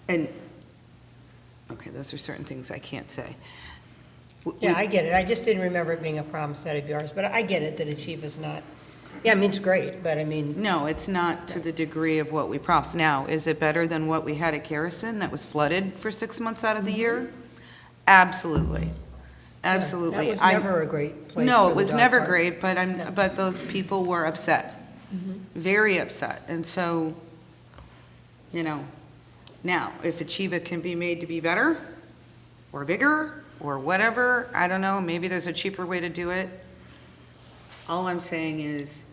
and, okay, those are certain things I can't say. Yeah, I get it. I just didn't remember it being a promise out of yours, but I get it that Achieva's not, it's great, but I mean. No, it's not to the degree of what we promised. Now, is it better than what we had at Garrison that was flooded for 6 months out of the year? Absolutely. Absolutely. That was never a great place. No, for it the was dog never park. great, but those people were upset, very upset. And so, now, if Achieva can be made to be better, or bigger, or whatever. I don't know, maybe there's a cheaper way to do it. All I'm saying is,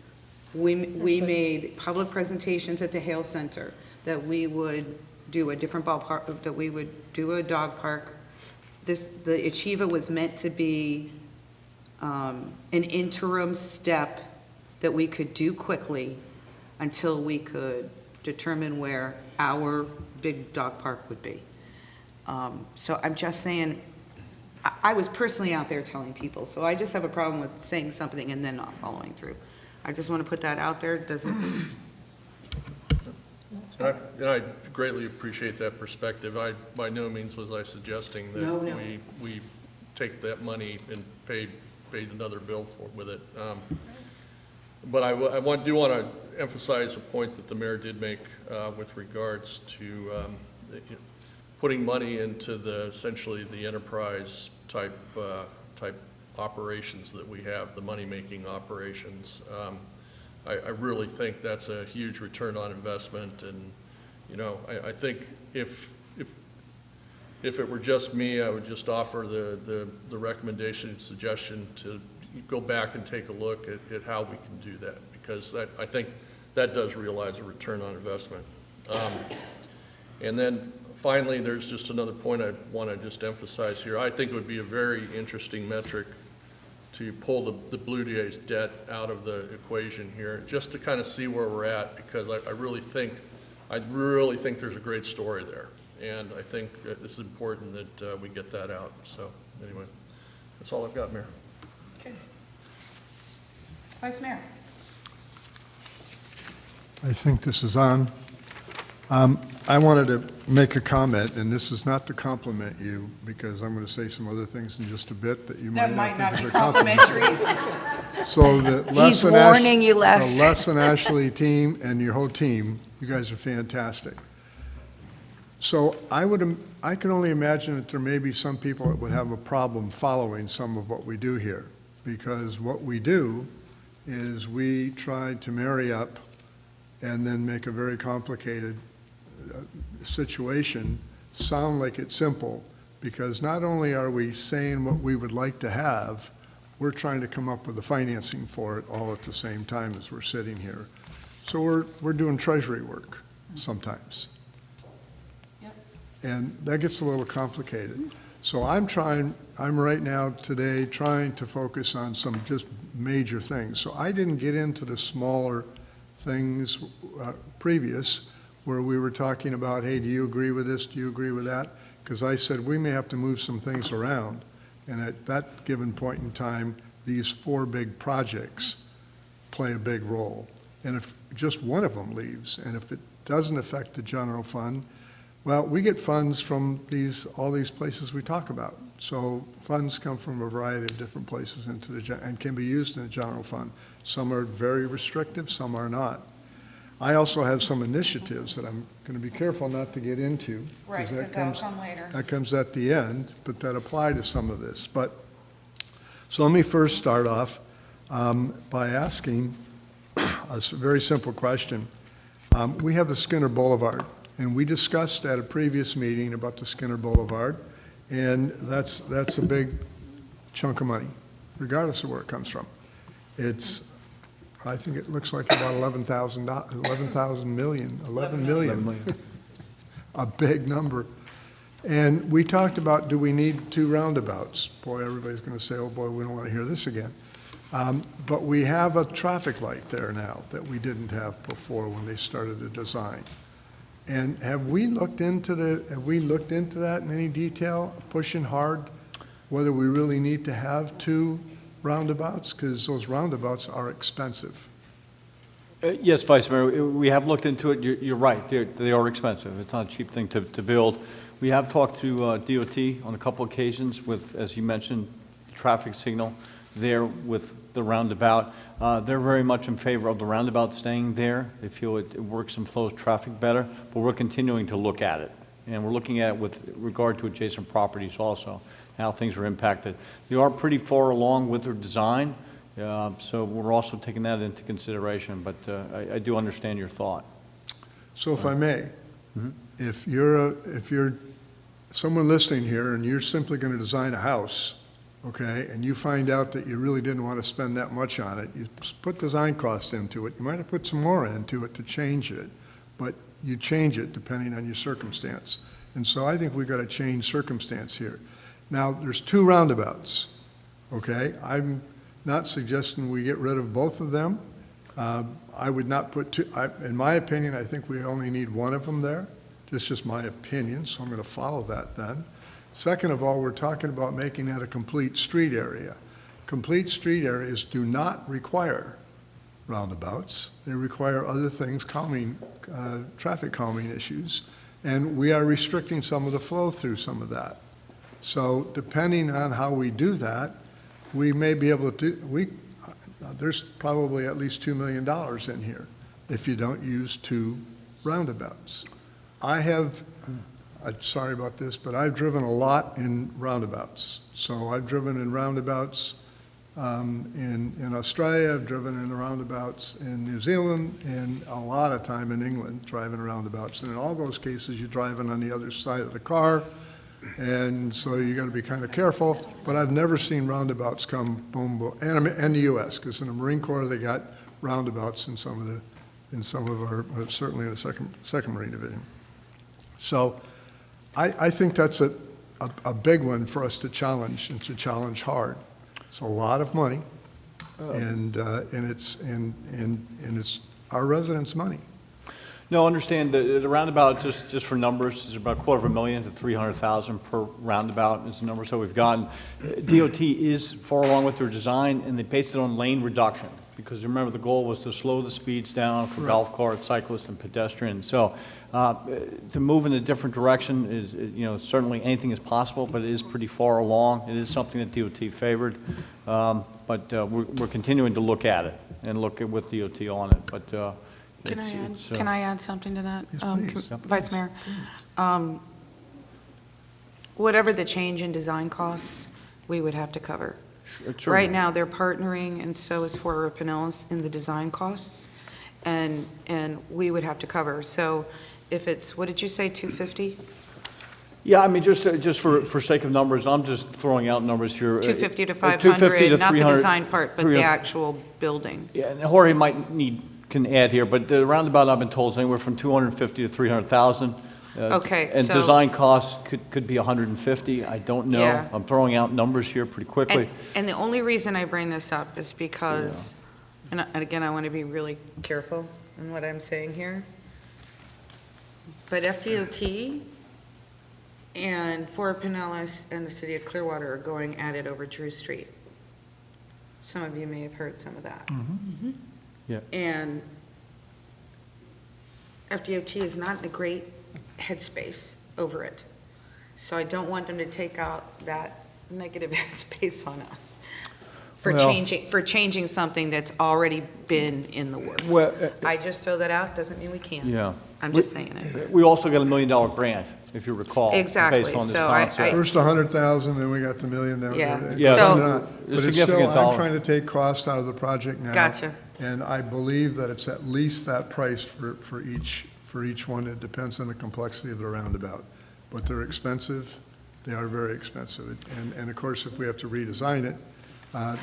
we made public presentations at the Hale Center that we would do a different ballpark, that we would do a dog park. The Achieva was meant to be an interim step that we could do quickly until we could determine where our big dog park would be. So I'm just saying, I was personally out there telling people, so I just have a problem with saying something and then not following through. I just want to put that out there. Doesn't. And I greatly appreciate that perspective. By no means was I suggesting that No. we take that money and paid another bill with it. But I do want to emphasize a point that the mayor did make with regards to putting money into essentially the enterprise type operations that we have, the money-making operations. I really think that's a huge return on investment, and I think if it were just me, I would just offer the recommendation and suggestion to go back and take a look at how we can do that, because I think that does realize a return on investment. And then finally, there's just another point I want to just emphasize here. I think it would be a very interesting metric to pull the Blue Jays debt out of the equation here, just to kind of see where we're at, because I really think there's a great story there. And I think it's important that we get that out. So anyway, that's all I've got, Mayor. Okay. Vice Mayor. I think this is on. I wanted to make a comment, and this is not to compliment you, because I'm going to say some other things in just a bit that you That might not think be is a compliment. complimentary. So the Les He's and warning you, Les. The Les and Ashley team and your whole team, you guys are fantastic. So I can only imagine that there may be some people that would have a problem following some of what we do here, because what we do is we try to marry up and then make a very complicated situation sound like it's simple, because not only are we saying what we would like to have, we're trying to come up with the financing for it all at the same time as we're sitting here. So we're doing treasury work sometimes. Yep. And that gets a little complicated. So I'm right now today trying to focus on some just major things. So I didn't get into the smaller things previous, where we were talking about, hey, do you agree with this? Do you agree with that? Because I said we may have to move some things around. And at that given point in time, these 4 big projects play a big role. And if just one of them leaves, and if it doesn't affect the general fund, well, we get funds from all these places we talk about. So funds come from a variety of different places and can be used in the general fund. Some are very restrictive, some are not. I also have some initiatives that I'm going to be careful not to get into. Right, because that'll come later. That comes at the end, but that apply to some of this. So let me first start off by asking a very simple question. We have the Skinner Boulevard, and we discussed at a previous meeting about the Skinner Boulevard, and that's a big chunk of money, regardless of where it comes from. I think it looks like about 11 million, a big number. And we talked about, do we need 2 roundabouts? Boy, everybody's going to say, oh boy, we don't want to hear this again. But we have a traffic light there now that we didn't have before when they started the design. And have we looked into that in any detail, pushing hard, whether we really need to have 2 roundabouts? Because those roundabouts are expensive. Yes, Vice Mayor, we have looked into it. You're right, they are expensive. It's not a cheap thing to build. We have talked to DOT on a couple occasions with, as you mentioned, the traffic signal there with the roundabout. They're very much in favor of the roundabout staying there. They feel it works and flows traffic better, but we're continuing to look at it. And we're looking at it with regard to adjacent properties also, how things are impacted. They are pretty far along with their design, so we're also taking that into consideration, but I do understand your thought. So if I may, if you're someone listening here, and you're simply going to design a house, okay, and you find out that you really didn't want to spend that much on it, you put design costs into it. You might have put some more into it to change it, but you change it depending on your circumstance. And so I think we've got to change circumstance here. Now, there's 2 roundabouts, okay? I'm not suggesting we get rid of both of them. I would not put 2, in my opinion, I think we only need 1 of them there. It's just my opinion, so I'm going to follow that then. Second of all, we're talking about making that a complete street area. Complete street areas do not require roundabouts. They require other things, calming, traffic calming issues, and we are restricting some of the flow through some of that. So depending on how we do that, we may be able to do, there's probably at least $2 million in here if you don't use 2 roundabouts. I'm sorry about this, but I've driven a lot in roundabouts. So I've driven in roundabouts in Australia, I've driven in roundabouts in New Zealand, and a lot of time in England driving roundabouts. And in all those cases, you're driving on the other side of the car, and so you got to be kind of careful. But I've never seen roundabouts come boom, boom, and the U.S., because in the Marine Corps they got roundabouts in some of our, certainly in the second Marine Division. So I think that's a big one for us to challenge, and to challenge hard. It's a lot of money, and it's our residents' money. No, understand the roundabout, just for numbers, is about $250,000 to $300,000 per roundabout is the number so we've gotten. DOT is far along with their design, and they based it on lane reduction, because remember the goal was to slow the speeds down for golf carts, cyclists, and pedestrians. So to move in a different direction is, certainly anything is possible, but it is pretty far along. It is something that DOT favored, but we're continuing to look at it and look with DOT on it. But Can I add something to that? Yes, please. Vice Mayor? Whatever the change in design costs, we would have to cover. Sure. Right now, they're partnering, and so is Fort Pinellas in the design costs, and we would have to cover. So if it's, what did you say, 250? Yeah, I mean, just for sake of numbers, I'm just throwing out numbers here. 250 to 250 500, to not the 300, design part, but the actual building. Yeah, and Jorge can add here, but the roundabout I've been told is anywhere from 250 to 300,000. Okay, and so design costs could be 150. I don't know. Yeah. I'm throwing out numbers here pretty quickly. And the only reason I bring this up is because, and again, I want to be really careful in what I'm saying here, but FDOT and Fort Pinellas and the city of Clearwater are going at it over Drew Street. Some of you may have heard some of that. Mm-hmm. Yeah. And FDOT is not in a great headspace over it. So I don't want them to take out that negative headspace on us for changing something that's already been in the works. Well, I just throw that out, doesn't mean we can't. Yeah. I'm just saying it. We also got $1 million grant, if you recall. Exactly. Based on this So concept. First 100,000, then we got the million now. Yeah. Yeah, So- But it's still, I'm trying to take cost out of the project now. Gotcha. And I believe that it's at least that price for each one. It depends on the complexity of the roundabout. But they're expensive. They are very expensive. And of course, if we have to redesign it,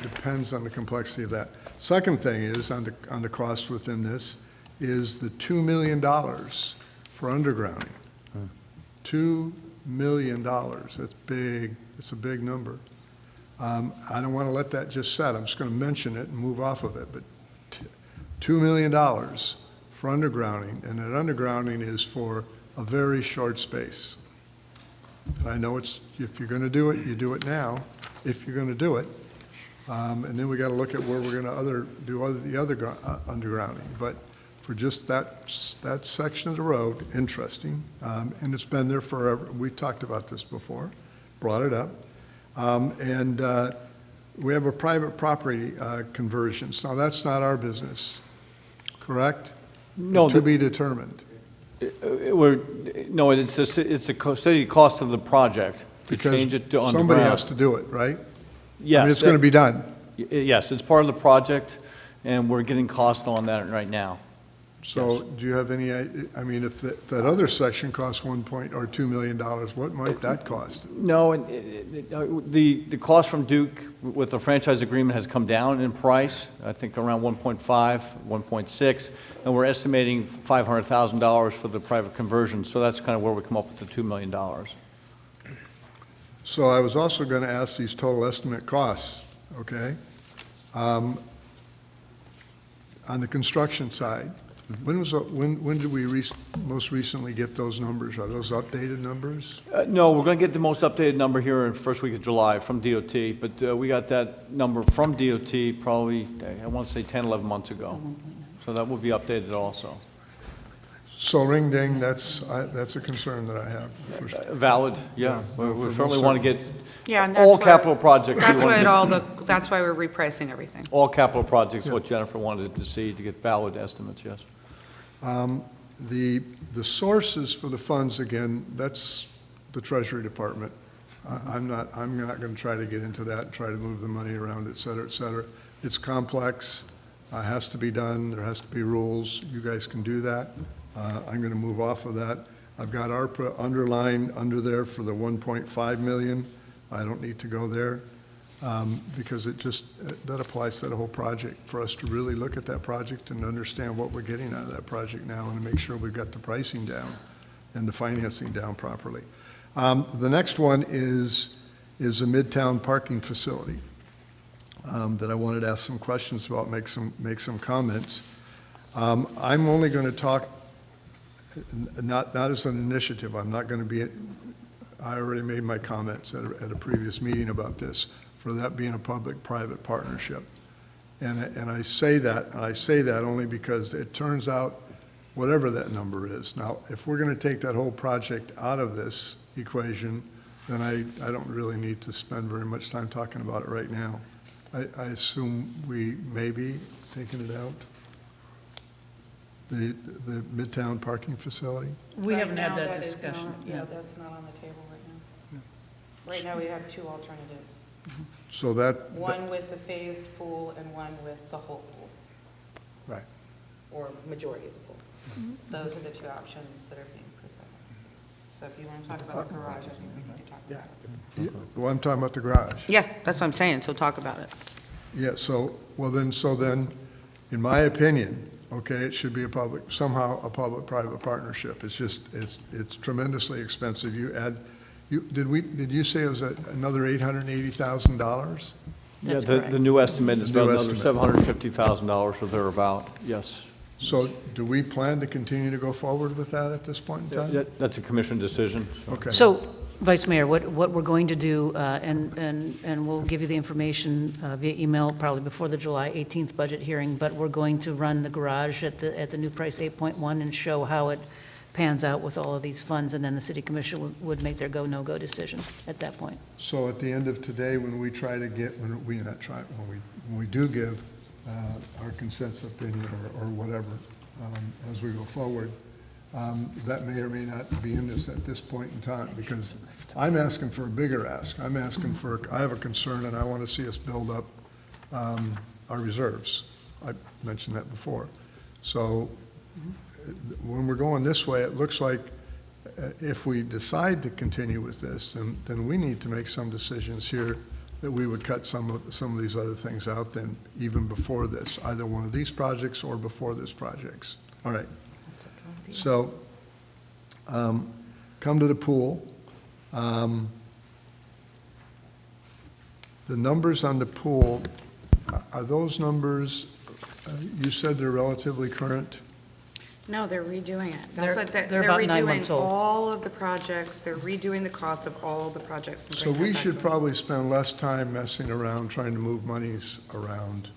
depends on the complexity of that. Second thing is, on the cost within this, is the $2 million for undergrounding. $2 million. That's big. It's a big number. I don't want to let that just set. I'm just going to mention it and move off of it. But $2 million for undergrounding, and that undergrounding is for a very short space. And I know it's, if you're going to do it, you do it now, if you're going to do it. And then we got to look at where we're going to do the other undergrounding. But for just that section of the road, interesting. And it's been there forever. We talked about this before, brought it up. And we have a private property conversions. Now, that's not our business, correct? No. To be determined. No, it's a city cost of the project to change it to underground. Somebody has to do it, right? Yes. I mean, it's going to be done. Yes, it's part of the project, and we're getting cost on that right now. So do you have any, I mean, if that other section costs $2 million, what might that cost? No, the cost from Duke with the franchise agreement has come down in price, I think around 1.5, 1.6, and we're estimating $500,000 for the private conversion, so that's kind of where we come up with the $2 million. So I was also going to ask these total estimate costs, okay? On the construction side, when did we most recently get those numbers? Are those updated numbers? No, we're going to get the most updated number here in the first week of July from DOT, but we got that number from DOT probably, I want to say 10, 11 months ago. So that will be updated also. So ring ding, that's a concern that I have. Valid, yeah. We certainly want to get Yeah, and all that's capital projects. That's why we're repricing everything. All capital projects, what Jennifer wanted to see to get valid estimates, yes. The sources for the funds, again, that's the Treasury Department. I'm not going to try to get into that and try to move the money around, et cetera, et cetera. It's complex, has to be done, there has to be rules. You guys can do that. I'm going to move off of that. I've got ARPA underlined under there for the 1.5 million. I don't need to go there because that applies to the whole project for us to really look at that project and understand what we're getting out of that project now and to make sure we've got the pricing down and the financing down properly. The next one is a Midtown parking facility that I wanted to ask some questions about, make some comments. I'm only going to talk not as an initiative. I'm not going to be. I already made my comments at a previous meeting about this, for that being a public-private partnership. And I say that only because it turns out, whatever that number is. Now, if we're going to take that whole project out of this equation, then I don't really need to spend very much time talking about it right now. I assume we may be taking it out, the Midtown parking facility? We haven't had that discussion. Yeah, that's not on the table right now. Right now, we have two alternatives. So that. One with the phased pool and one with the whole pool. Right. Or majority of the pool. Those are the two options that are being presented. So if you want to talk about the garage, I think we need to talk about it. Well, I'm talking about the garage. Yeah, that's what I'm saying, so talk about it. Yeah, so then, in my opinion, okay, it should be somehow a public-private partnership. It's just, it's tremendously expensive. Did you say it was another $880,000? Yeah, the new estimate is about another $750,000 or thereabout, yes. So do we plan to continue to go forward with that at this point in time? That's a commission decision. Okay. So, Vice Mayor, what we're going to do, and we'll give you the information via email probably before the July 18th budget hearing, but we're going to run the garage at the new price 8.1 and show how it pans out with all of these funds, and then the city commission would make their go, no-go decision at that point. So at the end of today, when we do give our consensus opinion or whatever, as we go forward, that may or may not be in this at this point in time, because I'm asking for a bigger ask. I have a concern, and I want to see us build up our reserves. I mentioned that before. So when we're going this way, it looks like if we decide to continue with this, then we need to make some decisions here that we would cut some of these other things out then, even before this, either one of these projects or before this projects. All right. So come to the pool. The numbers on the pool, are those numbers, you said they're relatively current? No, they're redoing it. They're They're about 9 months redoing old. all of the projects. They're redoing the cost of all of the projects. and So bringing we it back should to us. probably spend less time messing around trying to move monies around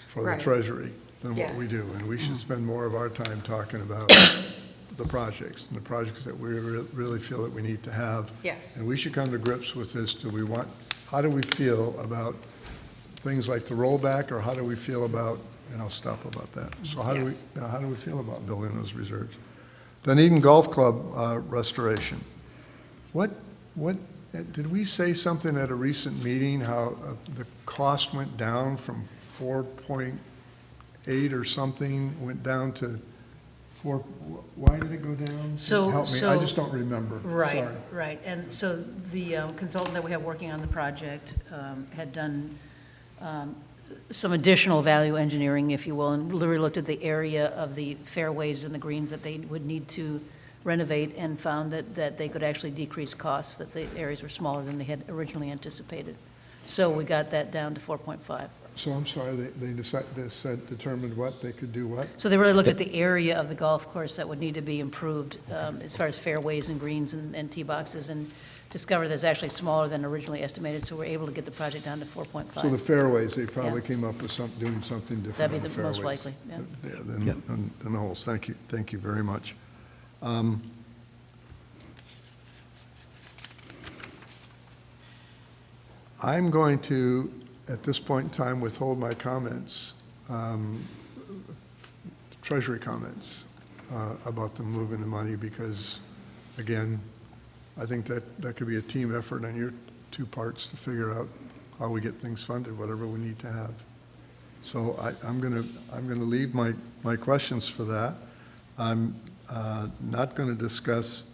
for the Right. Treasury than what we Yes. do. And we should spend more of our time talking about the projects and the projects that we really feel that we need to have. Yes. And we should come to grips with this. How do we feel about things like the rollback, or how do we feel about, and I'll stop about that. So how do we feel about building those reserves? Dunedin Golf Club restoration. What did we say something at a recent meeting, how the cost went down from 4.8 or something, went down to Why did it go down? So- Help me, I just don't remember. Right, Sorry. right. And so the consultant that we have working on the project had done some additional value engineering, if you will, and literally looked at the area of the fairways and the greens that they would need to renovate and found that they could actually decrease costs, that the areas were smaller than they had originally anticipated. So we got that down to 4.5. So I'm sorry, they determined what, they could do what? So they really looked at the area of the golf course that would need to be improved as far as fairways and greens and tee boxes, and discovered that's actually smaller than originally estimated, so we're able to get the project down to 4.5. So the fairways, they probably Yeah. came up with doing something different That'd on be the the most fairways. likely, yeah. Than the holes. Thank you very much. I'm going to, at this point in time, withhold my comments, Treasury comments, about the moving the money, because, again, I think that could be a team effort on your two parts to figure out how we get things funded, whatever we need to have. So I'm gonna leave my questions for that. I'm not going to discuss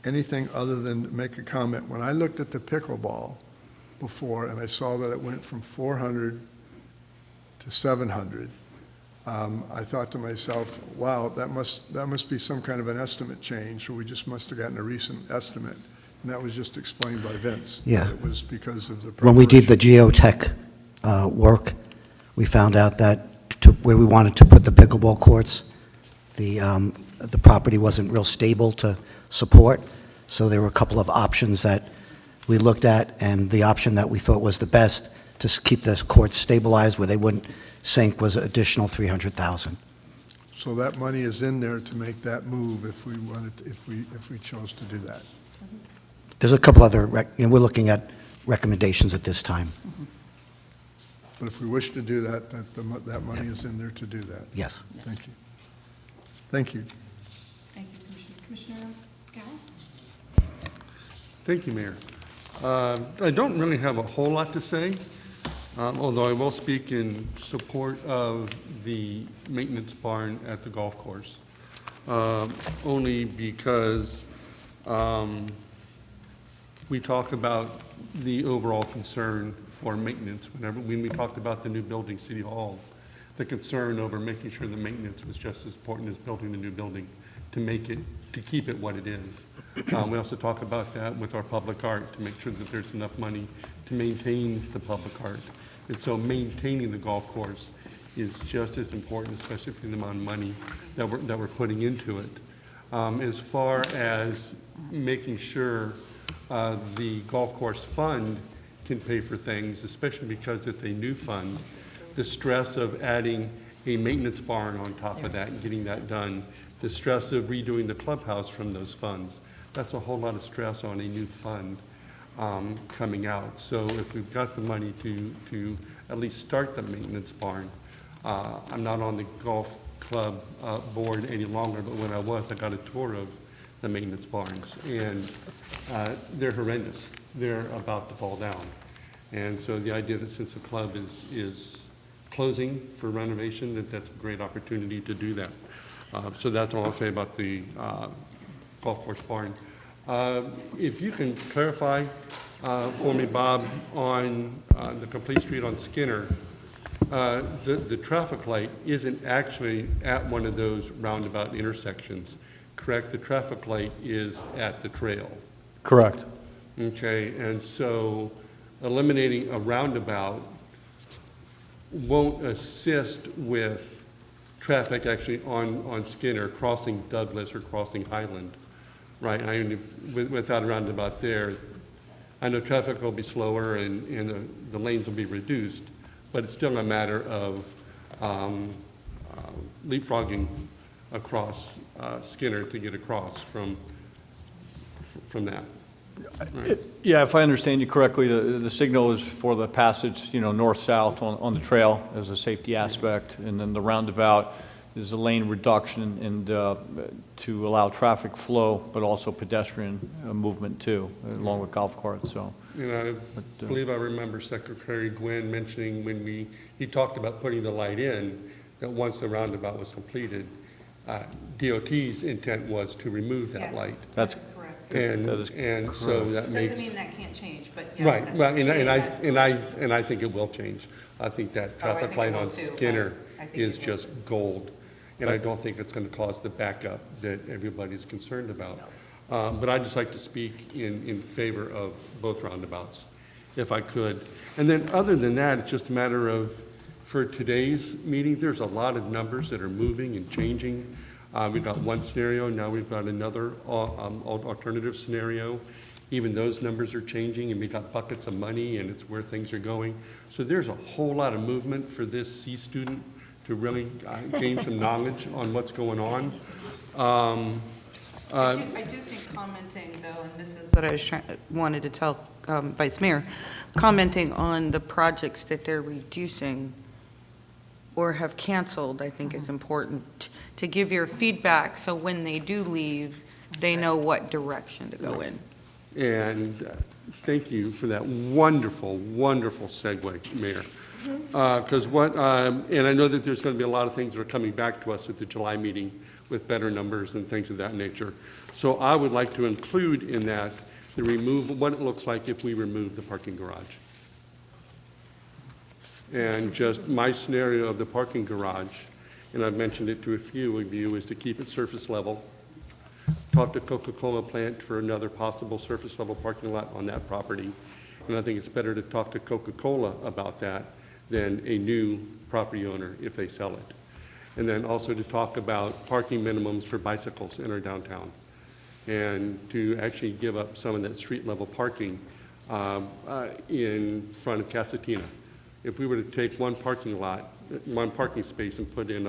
anything other than make a comment. When I looked at the pickleball before and I saw that it went from 400 to 700, I thought to myself, wow, that must be some kind of an estimate change, or we just must have gotten a recent estimate. And that was just explained by Vince. Yeah. That it was because of the When we did the preparation. geotech work, we found out that where we wanted to put the pickleball courts, the property wasn't real stable to support, so there were a couple of options that we looked at, and the option that we thought was the best to keep the courts stabilized where they wouldn't sink was additional $300,000. So that money is in there to make that move if we wanted, if we chose to do that. There's a couple other, we're looking at recommendations at this time. But if we wish to do that, that money is in there to do that. Yes. Thank you. Thank you. Thank you, Commissioner. Commissioner Gowell? Thank you, Mayor. I don't really have a whole lot to say, although I will speak in support of the maintenance barn at the golf course, only because we talk about the overall concern for maintenance. When we talked about the new building, City Hall, the concern over making sure the maintenance was just as important as building the new building to keep it what it is. We also talk about that with our public art, to make sure that there's enough money to maintain the public art. And so maintaining the golf course is just as important, especially for the amount of money that we're putting into it. As far as making sure the golf course fund can pay for things, especially because it's a new fund, the stress of adding a maintenance barn on top of that and getting that done, the stress of redoing the clubhouse from those funds, that's a whole lot of stress on a new fund coming out. So if we've got the money to at least start the maintenance barn, I'm not on the golf club board any longer, but when I was, I got a tour of the maintenance barns, and they're horrendous. They're about to fall down. And so the idea that since the club is closing for renovation, that's a great opportunity to do that. So that's all I'll say about the golf course barn. If you can clarify for me, Bob, on the complete street on Skinner, the traffic light isn't actually at one of those roundabout intersections, correct? The traffic light is at the trail. Correct. Okay, and so eliminating a roundabout won't assist with traffic actually on Skinner crossing Douglas or crossing Highland, right? I mean, without a roundabout there, I know traffic will be slower and the lanes will be reduced, but it's still a matter of leapfrogging across Skinner to get across from that. Right. Yeah, if I understand you correctly, the signal is for the passage, north-south on the trail as a safety aspect, and then the roundabout is a lane reduction and to allow traffic flow, but also pedestrian movement too, along with golf carts. So, I believe I remember Secretary Gwynn mentioning when he talked about putting the light in, that once the roundabout was completed, DOT's intent was to remove that light. That's correct. And so that makes. Doesn't mean that can't change, but yes. Right, that- well, today, that's correct. and I think it will change. I think that Oh, I traffic think it light will on too, Skinner I think is it will just gold. And I don't think it's going to cause the backup that everybody's concerned about. But I'd just like to speak in favor of both roundabouts, if I could. And then other than that, it's just a matter of, for today's meeting, there's a lot of numbers that are moving and changing. We've got one scenario, now we've got another alternative scenario. Even those numbers are changing, and we've got buckets of money, and it's where things are going. So there's a whole lot of movement for this C student to really gain some knowledge on what's going on. I do think commenting, though, and this is what I wanted to tell Vice Mayor, commenting on the projects that they're reducing or have canceled, I think is important to give your feedback, so when they do leave, they know what direction to go in. And thank you for that wonderful, wonderful segue, Mayor. Because and I know that there's going to be a lot of things that are coming back to us at the July meeting with better numbers and things of that nature. So I would like to include in that the removal, what it looks like if we remove the parking garage. And just my scenario of the parking garage, and I've mentioned it to a few of you, is to keep it surface level. Talk to Coca-Cola plant for another possible surface level parking lot on that property. And I think it's better to talk to Coca-Cola about that than a new property owner if they sell it. And then also to talk about parking minimums for bicycles in our downtown, and to actually give up some of that street level parking in front of Casatina. If we were to take one parking space and put in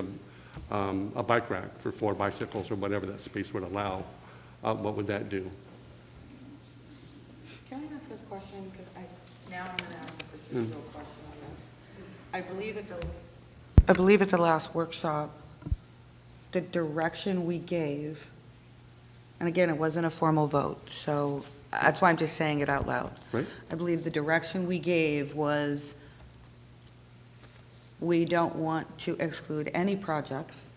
a bike rack for 4 bicycles or whatever that space would allow, what would that do? Can I ask a question? Because now I'm going to ask a procedural question on this. I believe at the last workshop, the direction we gave, and again, it wasn't a formal vote, so that's why I'm just saying it out loud. Right. I believe the direction we gave was we don't want to exclude any projects,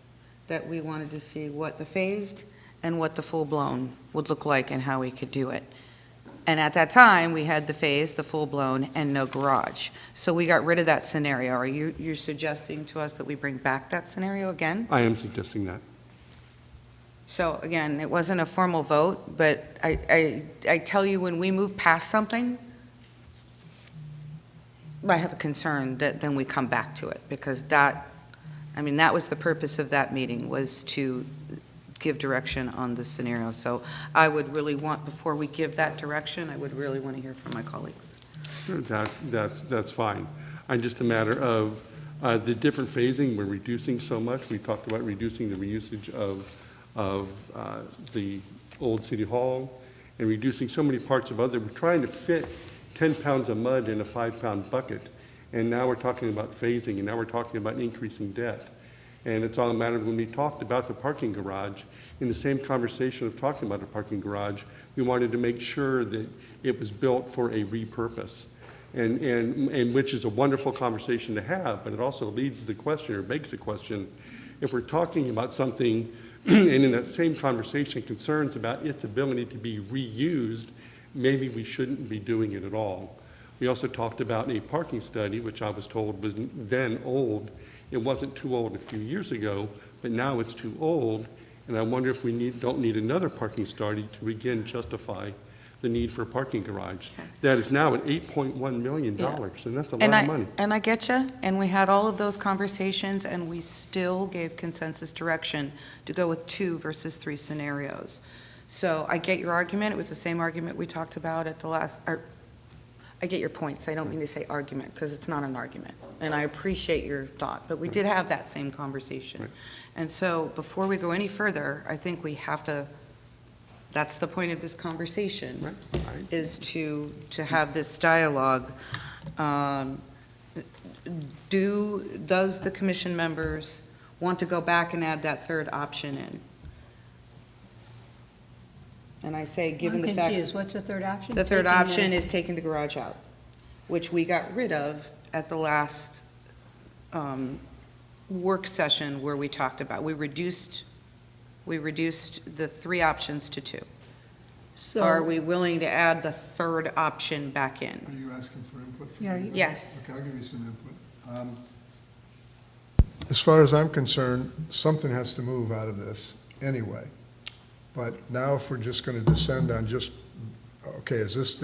that we wanted to see what the phased and what the full-blown would look like and how we could do it. And at that time, we had the phased, the full-blown, and no garage. So we got rid of that scenario. Are you're suggesting to us that we bring back that scenario again? I am suggesting that. So again, it wasn't a formal vote, but I tell you, when we move past something, I have a concern that then we come back to it, because that was the purpose of that meeting, was to give direction on the scenario. So I would really want, before we give that direction, I would really want to hear from my colleagues. That's fine. I'm just a matter of the different phasing. We're reducing so much. We talked about reducing the reusage of the old City Hall and reducing so many parts of other. We're trying to fit 10 pounds of mud in a 5-pound bucket. And now we're talking about phasing, and now we're talking about increasing debt. And it's all a matter of, when we talked about the parking garage, in the same conversation of talking about a parking garage, we wanted to make sure that it was built for a repurpose. And which is a wonderful conversation to have, but it also leads to the question, or begs the question, if we're talking about something, and in that same conversation, concerns about its ability to be reused, maybe we shouldn't be doing it at all. We also talked about a parking study, which I was told was then old. It wasn't too old a few years ago, but now it's too old, and I wonder if we don't need another parking study to again justify the need for a parking garage. That is now at $8.1 million, and that's a lot of money. And I get you, and we had all of those conversations, and we still gave consensus direction to go with 2 versus 3 scenarios. So I get your argument. It was the same argument we talked about at the last, I get your points. I don't mean to say argument, because it's not an argument. And I appreciate your thought, but we did have that same conversation. Right. And so before we go any further, I think we have to, that's the point of this conversation, Right. is to have this dialogue. Does the commission members want to go back and add that 3rd option in? And I say, given the fact... I'm confused. What's the 3rd option? The 3rd option is taking the garage out, which we got rid of at the last work session where we talked about, we reduced the 3 options to 2. So. Are we willing to add the third option back in? Are you asking for input from Yeah, anybody? Yes. Okay, I'll give you some input. As far as I'm concerned, something has to move out of this anyway. But now if we're just going to descend on just, okay, is this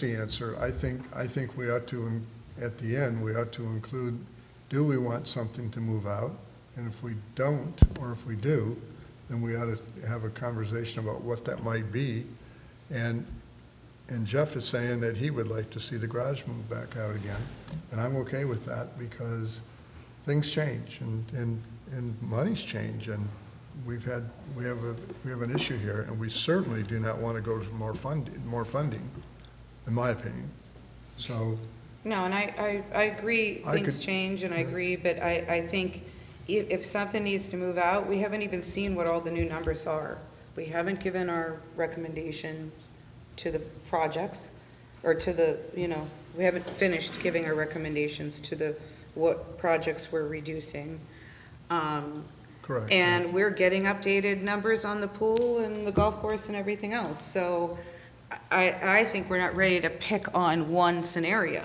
the answer? I think we ought to, at the end, we ought to include, do we want something to move out? And if we don't, or if we do, then we ought to have a conversation about what that might be. And Jeff is saying that he would like to see the garage move back out again. And I'm okay with that because things change and monies change, and we have an issue here, and we certainly do not want to go to more funding, in my opinion. So. No, and I agree, things change, and I agree, but I think if something needs to move out, we haven't even seen what all the new numbers are. We haven't given our recommendation to the projects, or to the, we haven't finished giving our recommendations to what projects we're reducing. Correct. And we're getting updated numbers on the pool and the golf course and everything else. So I think we're not ready to pick on one scenario.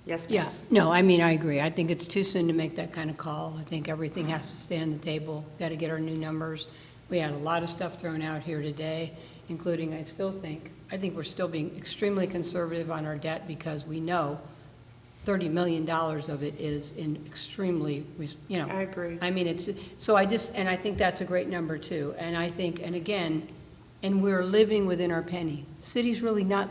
Yes, ma'am? Yeah, no, I mean, I agree. I think it's too soon to make that kind of call. I think everything has to stay on the table. Got to get our new numbers. We had a lot of stuff thrown out here today, including, I think we're still being extremely conservative on our debt because we know $30 million of it is in extremely, I agree. I mean, so I think that's a great number too. And I think, and again, and we're living within our penny. City's really not,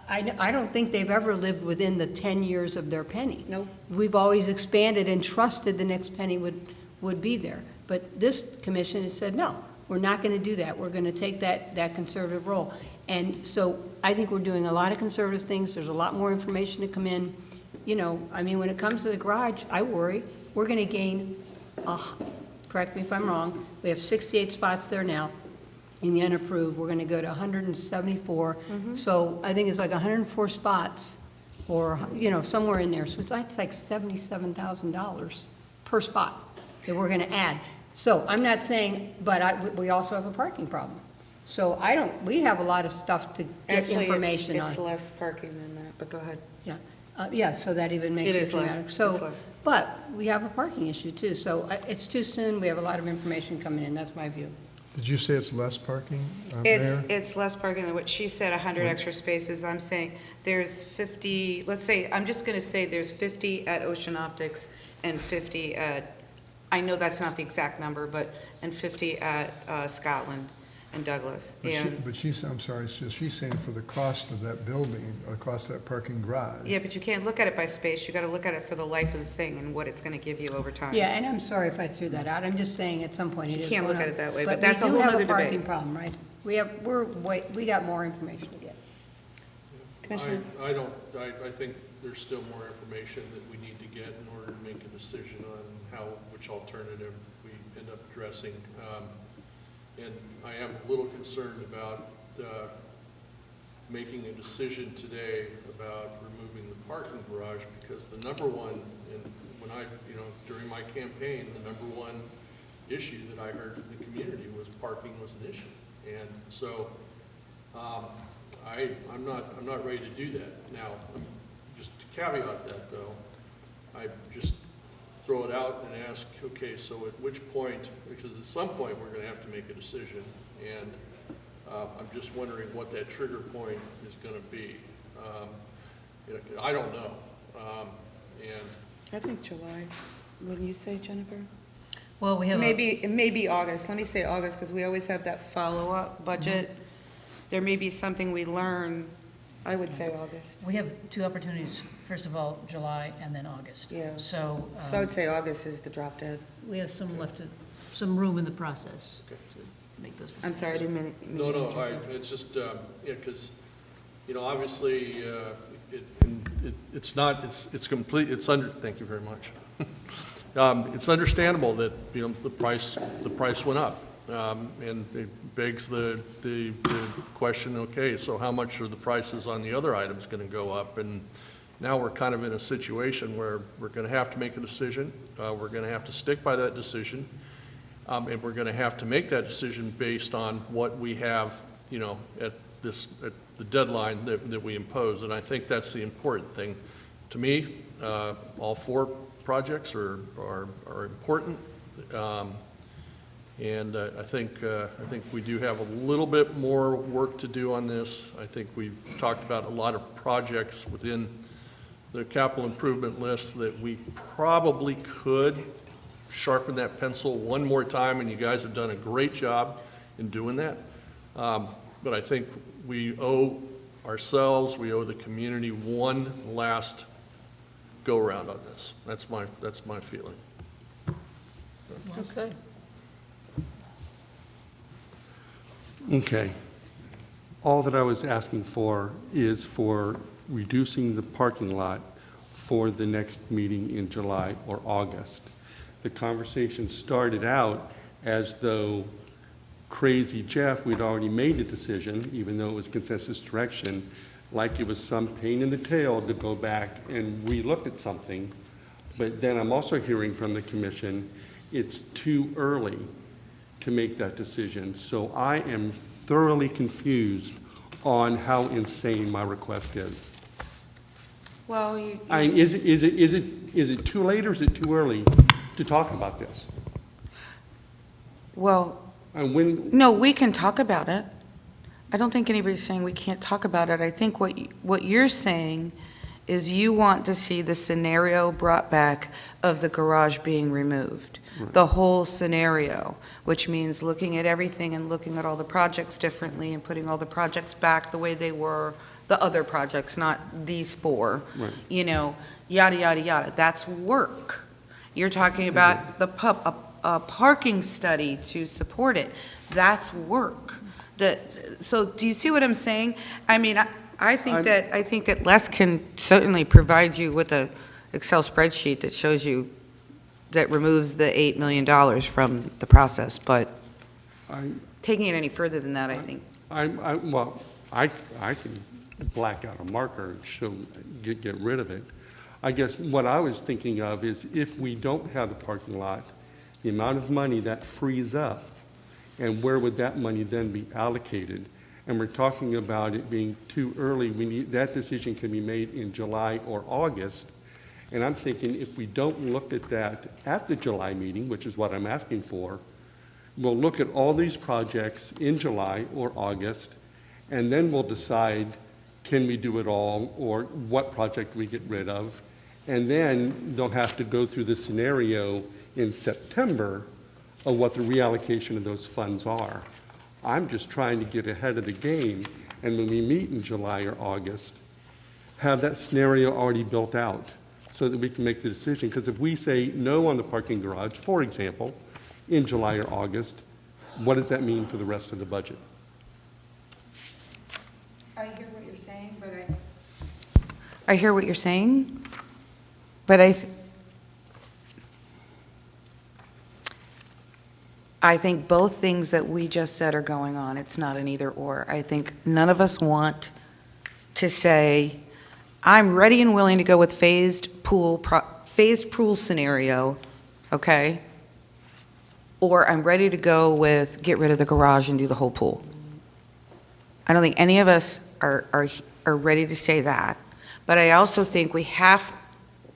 I don't think they've ever lived within the 10 years of their penny. Nope. We've always expanded and trusted the next penny would be there. But this commission has said, no, we're not going to do that. We're going to take that conservative role. And so I think we're doing a lot of conservative things. There's a lot more information to come in. I mean, when it comes to the garage, I worry we're going to gain, correct me if I'm wrong, we have 68 spots there now. In the unapproved, we're going to go to 174. So I think it's like 104 spots, or somewhere in there. So it's like $77,000 per spot that we're going to add. So I'm not saying, but we also have a parking problem. So we have a lot of stuff to get information on. It's less parking than that, but go ahead. Yeah, so that even makes it dramatic. It's So, less. but we have a parking issue too. So it's too soon. We have a lot of information coming in. That's my view. Did you say it's less parking, Mayor? It's less parking than what she said, 100 extra spaces. I'm saying there's 50, let's say, I'm just going to say there's 50 at Ocean Optics and 50 at, I know that's not the exact number, and 50 at Scotland and Douglas. I'm sorry, so she's saying for the cost of that building, or the cost of that parking garage. Yeah, but you can't look at it by space. You got to look at it for the life of the thing and what it's going to give you over time. Yeah, and I'm sorry if I threw that out. I'm just saying at some point it is. You can't look going at it that way, up. but that's a whole other We do have a parking debate. problem, right? We got more information to get. Commissioner? I think there's still more information that we need to get in order to make a decision on which alternative we end up addressing. And I am a little concerned about making a decision today about removing the parking garage, because the number one, and when during my campaign, the number one issue that I heard from the community was parking was an issue. And so I'm not ready to do that. Now, just to caveat that though, I just throw it out and ask, okay, so at which point, because at some point we're going to have to make a decision, and I'm just wondering what that trigger point is going to be. I don't know. I think July. Wouldn't you say, Jennifer? Well, we have It may be August. Let me say August, because we always have that follow-up budget. There may be something we learn. I would say August. We have 2 opportunities, first of all, July and then August. Yeah. So I would say August is the drop dead. we have some room in the process to make those decisions. I'm sorry, I didn't mean. No, it's just, because, obviously, thank you very much. It's understandable that, the price went up. And it begs the question, okay, so how much are the prices on the other items going to go up? And, Now we're kind of in a situation where we're going to have to make a decision. We're going to have to stick by that decision. And we're going to have to make that decision based on what we have, you know, at the deadline that we impose. And I think that's the important thing. To me, all 4 projects are important. And I think we do have a little bit more work to do on this. I think we've talked about a lot of projects within the capital improvement list that we probably could sharpen that pencil one more time, and you guys have done a great job in doing that. But I think we owe ourselves, we owe the community one last go-around on this. That's my feeling. Okay. Okay. All that I was asking for is for reducing the parking lot for the next meeting in July or August. The conversation started out as though Crazy Jeff, we'd already made a decision, even though it was consensus direction, like it was some pain in the tail to go back and re-look at something. But then I'm also hearing from the commission, it's too early to make that decision. So I am thoroughly confused on how insane my request is. Well, is it too late or is it too early to talk about this? Well, no, we can talk about it. I don't think anybody's saying we can't talk about it. I think what you're saying is you want to see the scenario brought back of the garage being removed. Right. The whole scenario, which means looking at everything and looking at all the projects differently and putting all the projects back the way they were, the other projects, not these 4. Right. You know, yada, yada, yada. That's work. You're talking about a parking study to support it. That's work. So do you see what I'm saying? I mean, I think that Les can certainly provide you with a Excel spreadsheet that shows you, that removes the $8 million from the process, but taking it any further than that, I think. I can black out a marker and get rid of it. I guess what I was thinking of is if we don't have the parking lot, the amount of money that frees up, and where would that money then be allocated? And we're talking about it being too early. That decision can be made in July or August. And I'm thinking if we don't look at that at the July meeting, which is what I'm asking for, we'll look at all these projects in July or August, and then we'll decide, can we do it all, or what project we get rid of? And then they'll have to go through the scenario in September of what the reallocation of those funds are. I'm just trying to get ahead of the game, and when we meet in July or August, have that scenario already built out so that we can make the decision. Because if we say no on the parking garage, for example, in July or August, what does that mean for the rest of the budget? I hear what you're saying, but I hear what you're saying, but I think both things that we just said are going on. It's not an either or. I think none of us want to say, I'm ready and willing to go with phased pool scenario, okay? Or I'm ready to go with get rid of the garage and do the whole pool. I don't think any of us are ready to say that. But I also think we have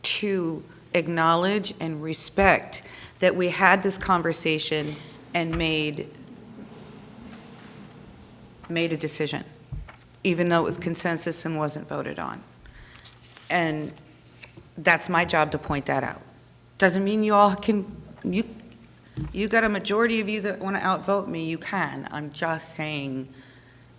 to acknowledge and respect that we had this conversation and made a decision, even though it was consensus and wasn't voted on. And that's my job to point that out. Doesn't mean you all can, you got a majority of you that want to outvote me, you can. I'm just saying,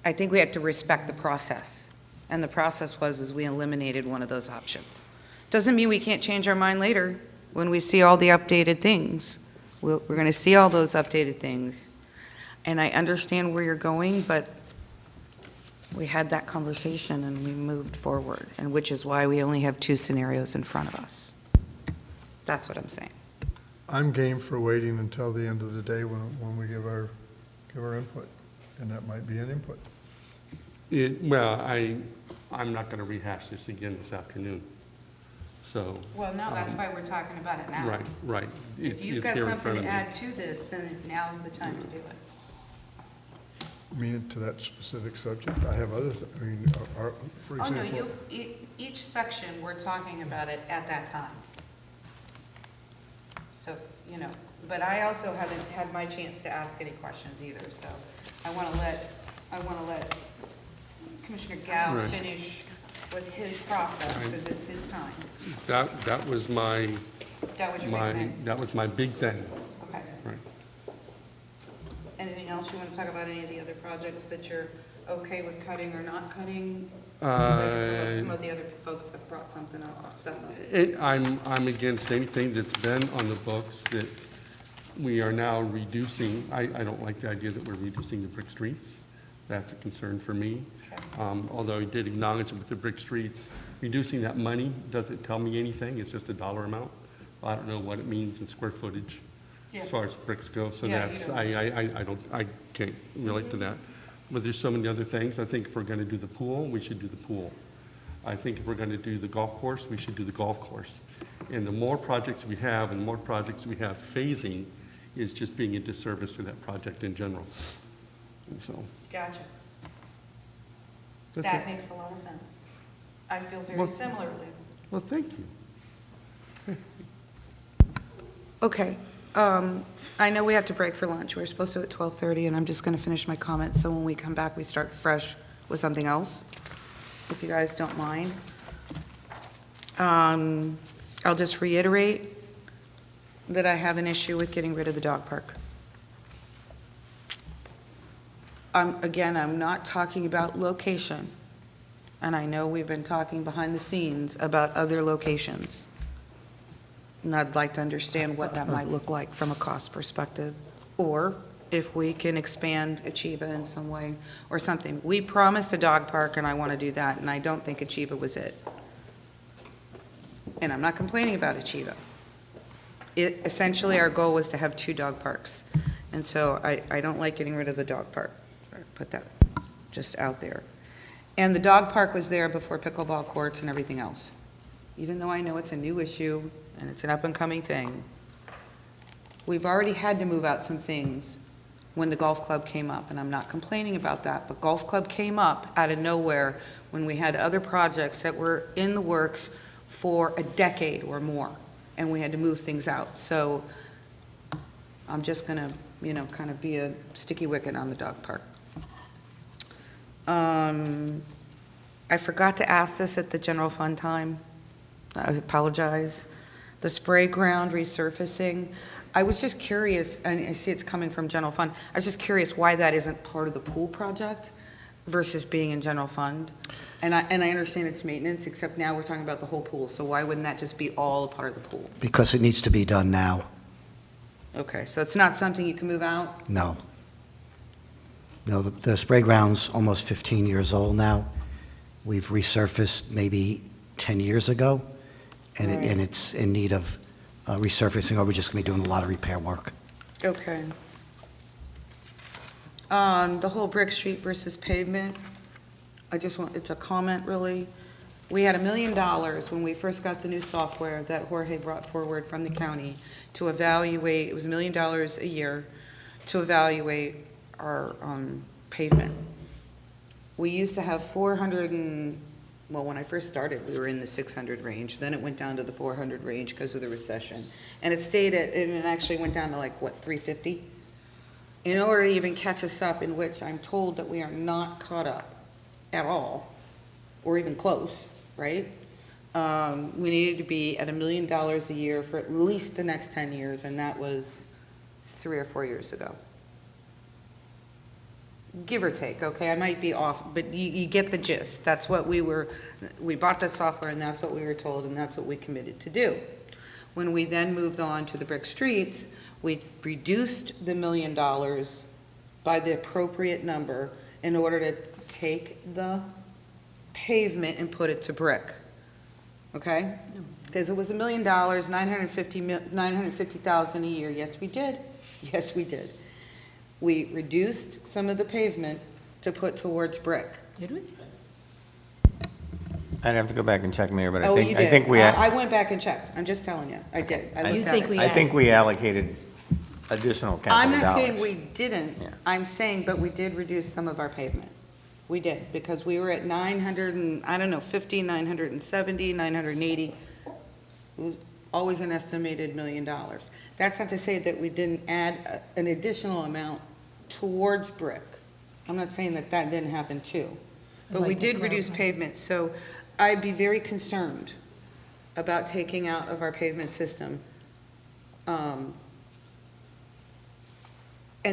I think we have to respect the process. And the process was we eliminated one of those options. Doesn't mean we can't change our mind later when we see all the updated things. We're going to see all those updated things. And I understand where you're going, but we had that conversation and we moved forward, and which is why we only have 2 scenarios in front of us. That's what I'm saying. I'm game for waiting until the end of the day when we give our input, and that might be an input. Well, I'm not going to rehash this again this afternoon. So. Well, no, that's why we're talking about it now. Right, right. If you've It's got here in something front to of me. add to this, then now's the time to do it. To that specific subject, I have other, for Oh, example. no, each section, we're talking about it at that time. So, but I also haven't had my chance to ask any questions either, so I want to let Commissioner Gao Right. finish with his process, because it's his time. That was my, That was your big thing? that was my big thing. Okay. Right. Anything else you want to talk about, any of the other projects that you're okay with cutting or not cutting? Some of the other folks have brought stuff up. I'm against anything that's been on the books that we are now reducing. I don't like the idea that we're reducing the brick streets. That's a concern for me. Although I did acknowledge with the brick streets, reducing that money doesn't tell me anything. It's just a dollar amount. I don't know what it means in square footage as far as bricks go. So that's, I can't relate to that. But there's so many other things. I think if we're going to do the pool, we should do the pool. I think if we're going to do the golf course, we should do the golf course. And the more projects we have and the more projects we have phasing is just being a disservice to that project in general. And so. Gotcha. That's That it. makes a lot of sense. I feel very Well- similarly. Well, thank you. Okay. I know we have to break for lunch. We're supposed to at 12:30, and I'm just going to finish my comments, so when we come back, we start fresh with something else, if you guys don't mind. I'll just reiterate that I have an issue with getting rid of the dog park. Again, I'm not talking about location, and I know we've been talking behind the scenes about other locations. And I'd like to understand what that might look like from a cost perspective, or if we can expand Achieva in some way or something. We promised a dog park, and I want to do that, and I don't think Achieva was it. And I'm not complaining about Achieva. Essentially, our goal was to have 2 dog parks, and so I don't like getting rid of the dog park. Put that just out there. And the dog park was there before pickleball courts and everything else. Even though I know it's a new issue and it's an up-and-coming thing, we've already had to move out some things when the golf club came up, and I'm not complaining about that, but golf club came up out of nowhere when we had other projects that were in the works for a decade or more, and we had to move things out. So I'm just going to, kind of be a sticky wicket on the dog park. I forgot to ask this at the general fund time. I apologize. The spray ground resurfacing, I was just curious, and I see it's coming from general fund, I was just curious why that isn't part of the pool project versus being in general fund. And I understand it's maintenance, except now we're talking about the whole pool, so why wouldn't that just be all a part of the pool? Because it needs to be done now. Okay, so it's not something you can move out? No. No, the spray ground's almost 15 years old now. We've resurfaced maybe 10 years ago, and Right. and it's in need of resurfacing, or we're just going to be doing a lot of repair work. Okay. The whole brick street versus pavement, it's a comment really. We had $1 million when we first got the new software that Jorge brought forward from the county to evaluate, it was $1 million a year to evaluate our pavement. We used to have well, when I first started, we were in the 600 range. Then it went down to the 400 range because of the recession. And it actually went down to 350? In order to even catch us up, in which I'm told that we are not caught up at all, or even close, right? We needed to be at $1 million a year for at least the next 10 years, and that was 3 or 4 years ago. Give or take, okay? I might be off, but you get the gist. That's what we bought the software, and that's what we were told, and that's what we committed to do. When we then moved on to the brick streets, we reduced the $1 million by the appropriate number in order to take the pavement and put it to brick, okay? Because it was $1 million, $950,000 a year. Yes, we did. Yes, we did. We reduced some of the pavement to put towards brick. Did we? I'd have to go back and check, Mayor, but Oh, you I did. think we, I went back and checked. I'm just telling you. I did. I looked at it. I think we allocated additional capital I'm dollars. not saying we didn't. Yeah. I'm saying, but we did reduce some of our pavement. We did, because we were at 900 and, I don't know, 50, 970, 980. It was always an estimated $1 million. That's not to say that we didn't add an additional amount towards brick. I'm not saying that that didn't happen too. But we Like the did reduce club. pavement, so I'd be very concerned about taking out of our pavement system. And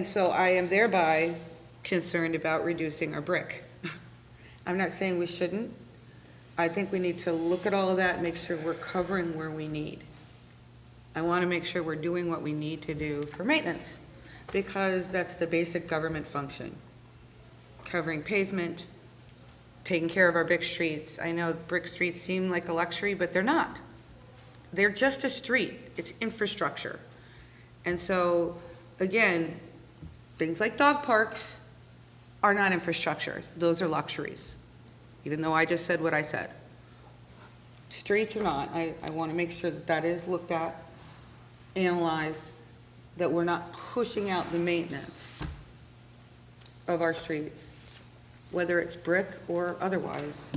so I am thereby concerned about reducing our brick. I'm not saying we shouldn't. I think we need to look at all of that, and make sure we're covering where we need. I want to make sure we're doing what we need to do for maintenance, because that's the basic government function. Covering pavement, taking care of our brick streets. I know brick streets seem like a luxury, but they're not. They're just a street. It's infrastructure. And so, again, things like dog parks are not infrastructure. Those are luxuries, even though I just said what I said. Streets are not. I want to make sure that that is looked at, analyzed, that we're not pushing out the maintenance of our streets, whether it's brick or otherwise.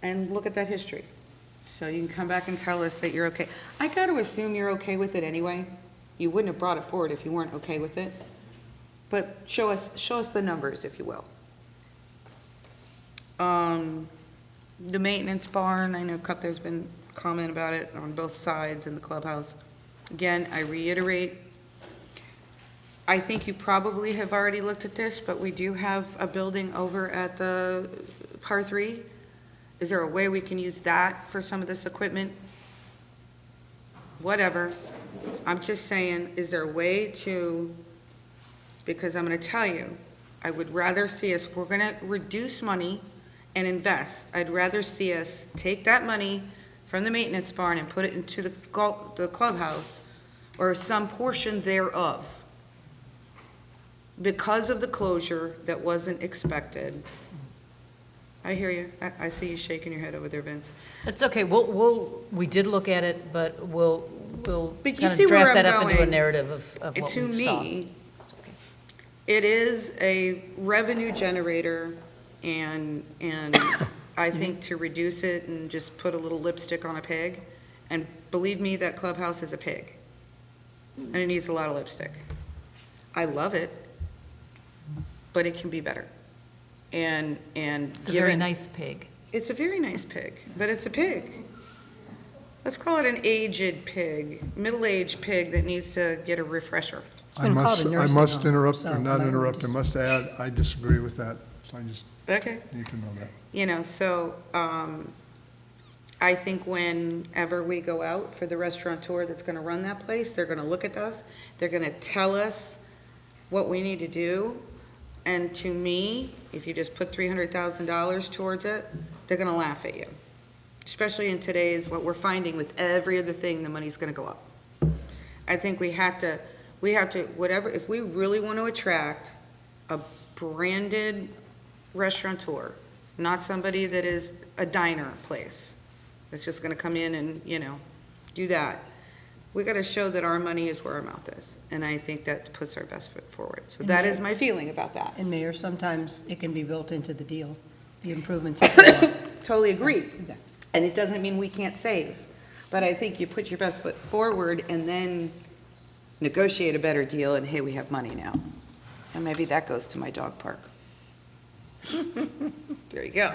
And look at that history. So you can come back and tell us that you're okay. I got to assume you're okay with it anyway. You wouldn't have brought it forward if you weren't okay with it. But show us the numbers, if you will. The maintenance barn, I know there's been comment about it on both sides in the clubhouse. Again, I reiterate, I think you probably have already looked at this, but we do have a building over at the Par 3. Is there a way we can use that for some of this equipment? Whatever. I'm just saying, is there a way to, because I'm going to tell you, I would rather see us, if we're going to reduce money and invest, I'd rather see us take that money from the maintenance barn and put it into the clubhouse or some portion thereof. Because of the closure that wasn't expected. I hear you. I see you shaking your head over there, Vince. It's okay, we did look at it, but we'll But you kind see of where draft I'm that up into a going. narrative of what To we saw. me, it is a revenue generator, and I think to reduce it and just put a little lipstick on a pig, and believe me, that clubhouse is a pig, and it needs a lot of lipstick. I love it, but it can be better. And It's a very nice pig. It's a very nice pig, but it's a pig. Let's call it an aged pig, middle-aged pig that needs to get a refresher. I must interrupt, or not interrupt, I must add, I disagree with that, so I just Okay. need to know that. You know, so I think whenever we go out for the restaurateur that's going to run that place, they're going to look at us, they're going to tell us what we need to do, and to me, if you just put $300,000 towards it, they're going to laugh at you. Especially in today's, what we're finding with every other thing, the money's going to go up. I think we have to, whatever, if we really want to attract a branded restaurateur, not somebody that is a diner place, that's just going to come in and, do that. We got to show that our money is where our mouth is, and I think that puts our best foot forward. So that is my feeling about that. And Mayor, sometimes it can be built into the deal, the improvements. Totally agree. And it doesn't mean we can't save, but I think you put your best foot forward and then negotiate a better deal, and hey, we have money now. And maybe that goes to my dog park. There you go.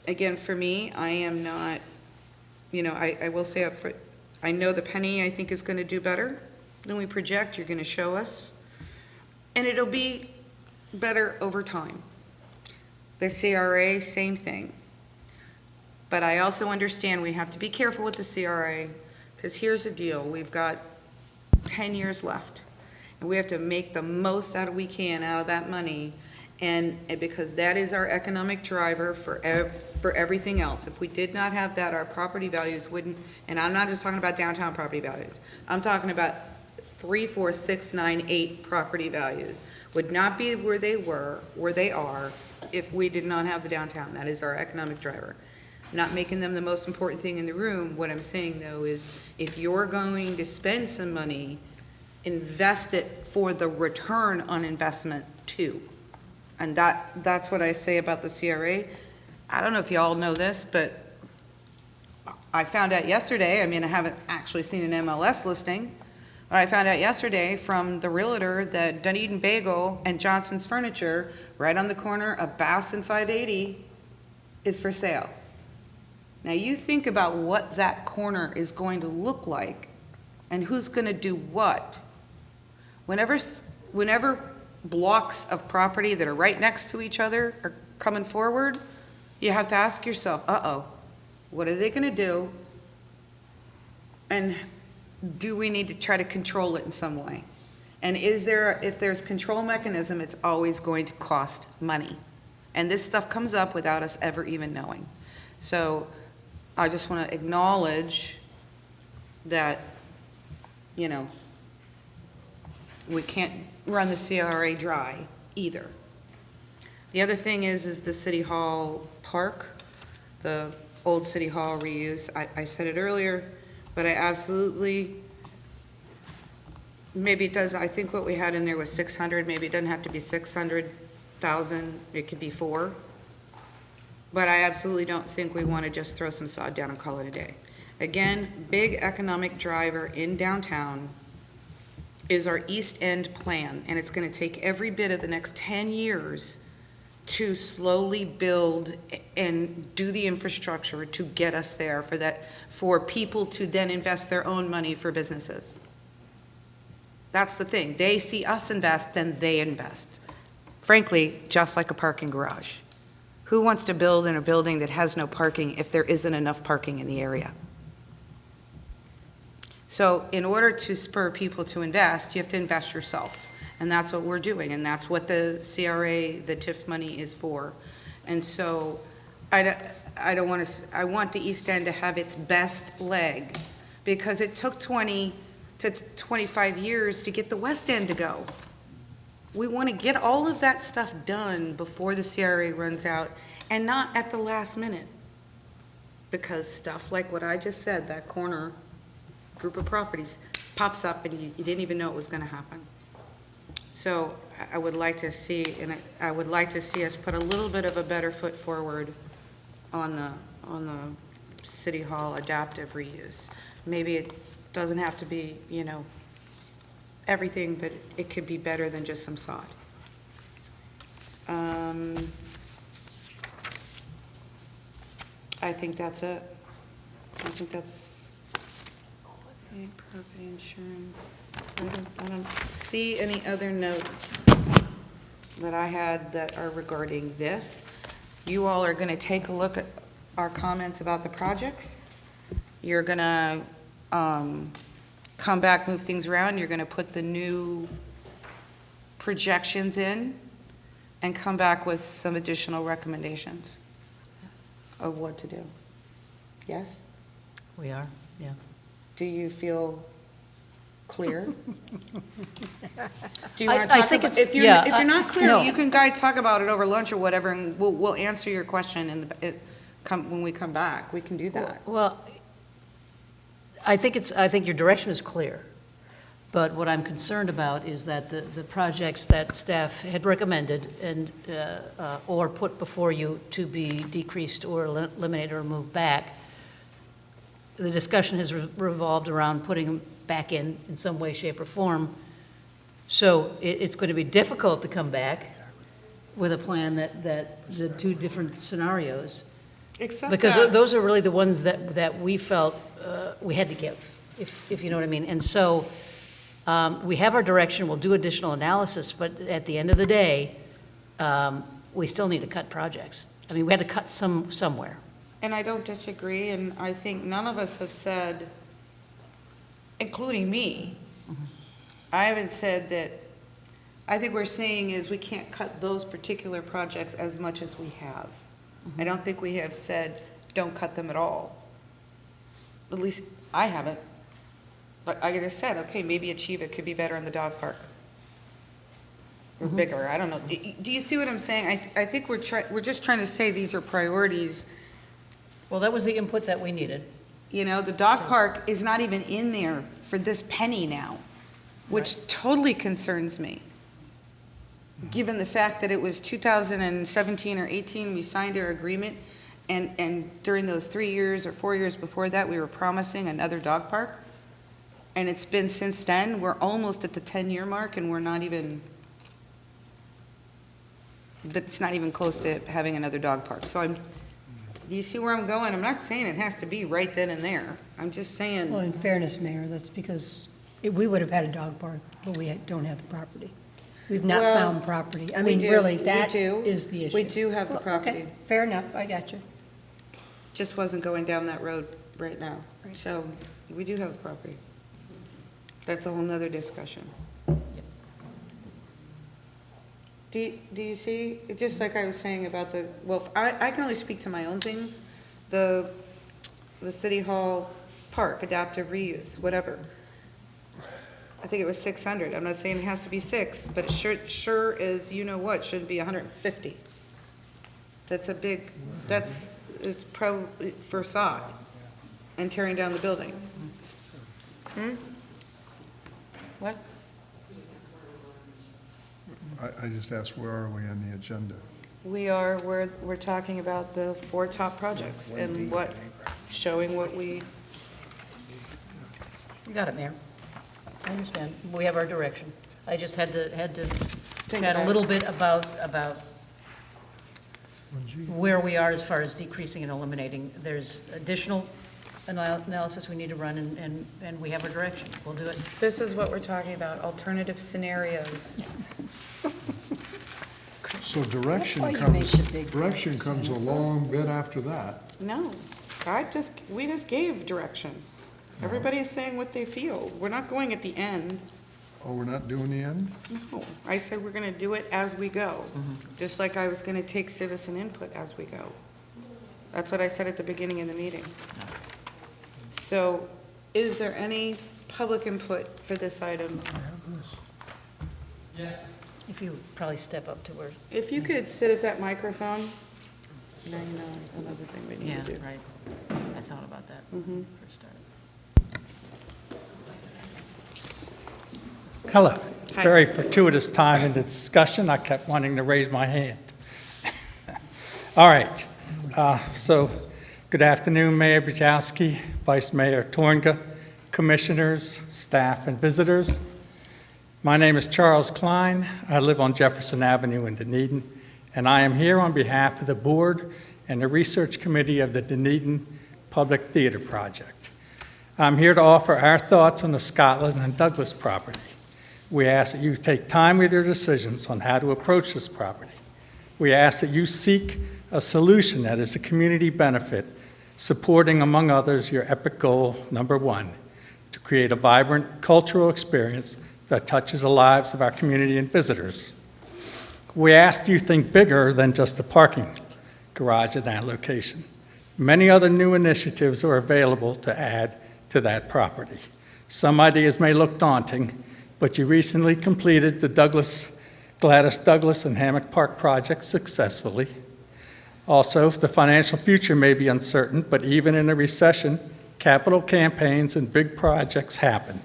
Again, for me, I am not, I will say up front, I know the penny, I think, is going to do better than we project. You're going to show us. And it'll be better over time. The CRA, same thing. But I also understand we have to be careful with the CRA, because here's the deal. We've got 10 years left, and we have to make the most out of we can out of that money, and because that is our economic driver for everything else. If we did not have that, our property values wouldn't, and I'm not just talking about downtown property values. I'm talking about 34698 property values would not be where they are if we did not have the downtown. That is our economic driver. Not making them the most important thing in the room. What I'm saying, though, is if you're going to spend some money, invest it for the return on investment, too. And that's what I say about the CRA. I don't know if you all know this, but I found out yesterday, I mean, I haven't actually seen an MLS listing, but I found out yesterday from the realtor that Dunedin Bagel and Johnson's Furniture, right on the corner of Bass and 580, is for sale. Now you think about what that corner is going to look like and who's going to do what. Whenever blocks of property that are right next to each other are coming forward, you have to ask yourself, what are they going to do? And do we need to try to control it in some way? And if there's control mechanism, it's always going to cost money. And this stuff comes up without us ever even knowing. So I just want to acknowledge that, you know, we can't run the CRA dry either. The other thing is the City Hall Park, the old City Hall reuse. I said it earlier, but I absolutely, maybe it does, I think what we had in there was 600, maybe it doesn't have to be 600,000, it could be 4. But I absolutely don't think we want to just throw some sod down and call it a day. Again, big economic driver in downtown is our East End plan, and it's going to take every bit of the next 10 years to slowly build and do the infrastructure to get us there for people to then invest their own money for businesses. That's the thing. They see us invest, then they invest. Frankly, just like a parking garage. Who wants to build in a building that has no parking if there isn't enough parking in the area? So in order to spur people to invest, you have to invest yourself. And that's what we're doing, and that's what the CRA, the TIF money is for. And so I want the East End to have its best leg, because it took 20 to 25 years to get the West End to go. We want to get all of that stuff done before the CRA runs out, and not at the last minute. Because stuff like what I just said, that corner group of properties, pops up and you didn't even know it was going to happen. So I would like to see, and I would like to see us put a little bit of a better foot forward on the City Hall adaptive reuse. Maybe it doesn't have to be, you know, everything, but it could be better than just some sod. I think that's it. I think that's property insurance. I don't see any other notes that I had that are regarding this. You all are going to take a look at our comments about the projects. You're going to come back, move things around. You're going to put the new projections in and come back with some additional recommendations of what to do. Yes? We are, yeah. Do you feel clear? Do you I want to talk think about, it's- if you're not clear, no. you can guys talk about it over lunch or whatever, and we'll answer your question when we come back. We can do that. Well, I think your direction is clear. But what I'm concerned about is that the projects that staff had recommended and, or put before you to be decreased or eliminated or moved back, the discussion has revolved around putting them back in some way, shape, or form. So it's going to be difficult to come back with a plan that the two different scenarios. Except because that- those are really the ones that we felt we had to give, if you know what I mean. And so we have our direction, we'll do additional analysis, but at the end of the day, we still need to cut projects. I mean, we had to cut somewhere. And I don't disagree, and I think none of us have said, including me, I haven't said that, I think we're saying is we can't cut those particular projects as much as we have. I don't think we have said, don't cut them at all. At least I haven't. Like I just said, okay, maybe achieve it could be better in the dog park. Or bigger, I don't know. Do you see what I'm saying? I think we're just trying to say these are priorities. Well, that was the input that we needed. You know, the dog park is not even in there for this penny now, which totally concerns me. Given the fact that it was 2017 or 18, we signed our agreement, and during those 3 years or 4 years before that, we were promising another dog park. And it's been since then, we're almost at the 10-year mark, and we're not even, that's not even close to having another dog park. So do you see where I'm going? I'm not saying it has to be right then and there. I'm just saying. Well, in fairness, Mayor, that's because we would have had a dog park, but we don't have the property. We've not Well, found property. I we mean, do. really, We that do. is the issue. We do have the Well, property. okay, fair enough, I got you. Just wasn't going down that road right now. So we do have the property. That's a whole nother discussion. Do you see, it's just like I was saying about the, well, I can only speak to my own things, the City Hall Park, adaptive reuse, whatever. I think it was 600. I'm not saying it has to be 6, but it sure is, you know what, shouldn't be 150. That's a big, it's probably for sod and tearing down the building. What? I just asked, where are we on the agenda? We're talking about the 4 top projects and showing what we. You got it, Mayor. I understand. We have our direction. I just had to chat a little bit about where we are as far as decreasing and eliminating. There's additional analysis we need to run, and we have our direction. We'll do it. This is what we're talking about, alternative scenarios. So direction That's why you make comes, the big direction comes a long bit after that. No, we just gave direction. Everybody's saying what they feel. We're not going at the end. Oh, we're not doing the end? No, I said we're going to do it as we go, just like I was going to take citizen input as we go. That's what I said at the beginning of the meeting. So is there any public input for this item? Yes. If you probably step up to where. If you could sit at that microphone. I know, another thing we need to do. Yeah, right. I thought about that first started. Hello. It's a Hi. very fortuitous time in the discussion. I kept wanting to raise my hand. All right. So good afternoon, Mayor Brzezowski, Vice Mayor Tornga, commissioners, staff, and visitors. My name is Charles Klein. I live on Jefferson Avenue in Dunedin, and I am here on behalf of the board and the research committee of the Dunedin Public Theater Project. I'm here to offer our thoughts on the Scotland and Douglas property. We ask that you take time with your decisions on how to approach this property. We ask that you seek a solution that is a community benefit, supporting, among others, your epic goal, number 1, to create a vibrant cultural experience that touches the lives of our community and visitors. We ask you think bigger than just a parking garage at that location. Many other new initiatives are available to add to that property. Some ideas may look daunting, but you recently completed the Gladys Douglas and Hammock Park project successfully. Also, the financial future may be uncertain, but even in a recession, capital campaigns and big projects happen.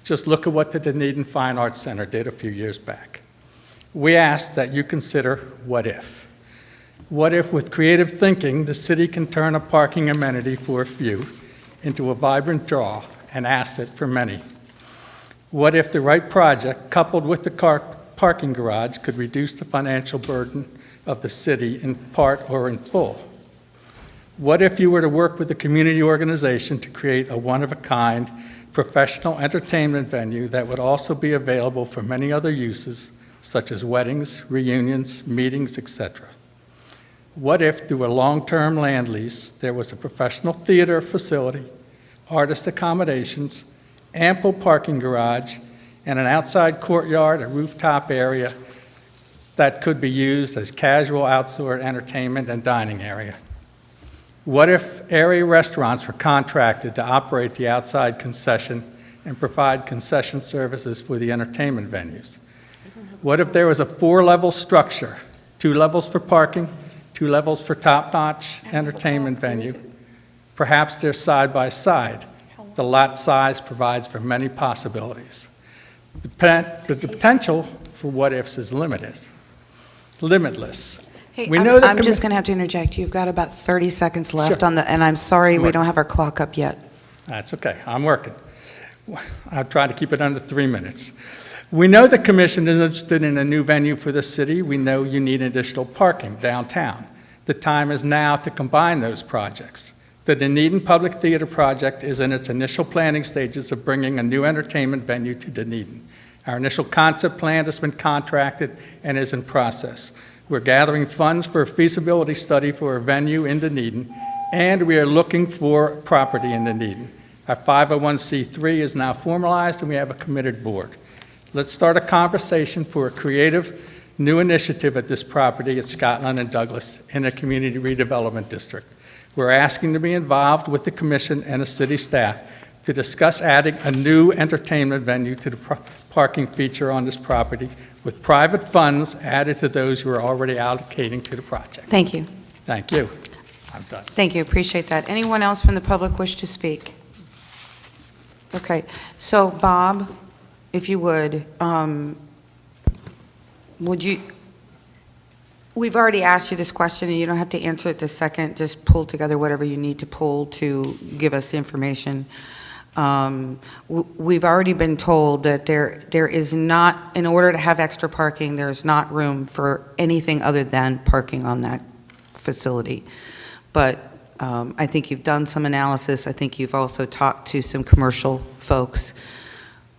Just look at what the Dunedin Fine Arts Center did a few years back. We ask that you consider what if. What if, with creative thinking, the city can turn a parking amenity for a few into a vibrant draw, an asset for many? What if the right project, coupled with the parking garage, could reduce the financial burden of the city in part or in full? What if you were to work with a community organization to create a one-of-a-kind professional entertainment venue that would also be available for many other uses, such as weddings, reunions, meetings, etc.? What if, through a long-term land lease, there was a professional theater facility, artist accommodations, ample parking garage, and an outside courtyard, a rooftop area that could be used as casual outdoor entertainment and dining area? What if area restaurants were contracted to operate the outside concession and provide concession services for the entertainment venues. What if there was a 4-level structure, 2 levels for parking, 2 levels for top-notch entertainment venue? Perhaps they're side by side. The lot size provides for many possibilities. The potential for what-ifs is limitless. Hey, We know that I'm just going to have to interject. You've got about 30 seconds left Sure. on the, and I'm sorry we Sure. don't have our clock up yet. That's okay, I'm working. I'll try to keep it under 3 minutes. We know the commission is interested in a new venue for the city. We know you need additional parking downtown. The time is now to combine those projects. The Dunedin Public Theater project is in its initial planning stages of bringing a new entertainment venue to Dunedin. Our initial concept plan has been contracted and is in process. We're gathering funds for a feasibility study for a venue in Dunedin, and we are looking for property in Dunedin. Our 501c3 is now formalized, and we have a committed board. Let's start a conversation for a creative new initiative at this property at Scotland and Douglas in a community redevelopment district. We're asking to be involved with the commission and the city staff to discuss adding a new entertainment venue to the parking feature on this property with private funds added to those who are already allocating to the project. Thank you. Thank you. I'm done. Thank you, appreciate that. Anyone else from the public wish to speak? Okay, so Bob, if you would you, we've already asked you this question, and you don't have to answer it this second. Just pull together whatever you need to pull to give us the information. We've already been told that there is not, in order to have extra parking, there's not room for anything other than parking on that facility. But I think you've done some analysis. I think you've also talked to some commercial folks.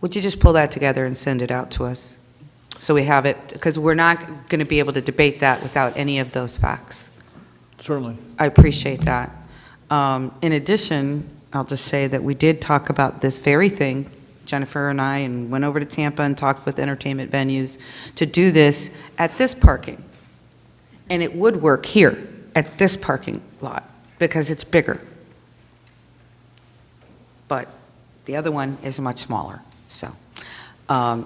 Would you just pull that together and send it out to us? So we have it, because we're not going to be able to debate that without any of those facts. Certainly. I appreciate that. In addition, I'll just say that we did talk about this very thing, Jennifer and I, and went over to Tampa and talked with entertainment venues to do this at this parking. And it would work here at this parking lot because it's bigger. But the other one is much smaller, so.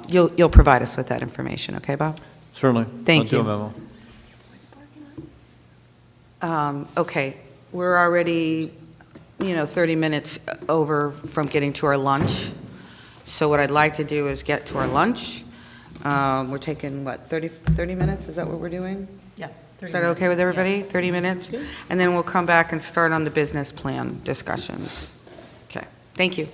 You'll provide us with that information, okay, Bob? Certainly. Thank I'll you. do a memo. Okay, we're already, 30 minutes over from getting to our lunch. So what I'd like to do is get to our lunch. We're taking, what, 30 minutes? Is that what we're doing? Yeah. Is that okay with everybody? 30 minutes? Good. And then we'll come back and start on the business plan discussions. Okay, thank you.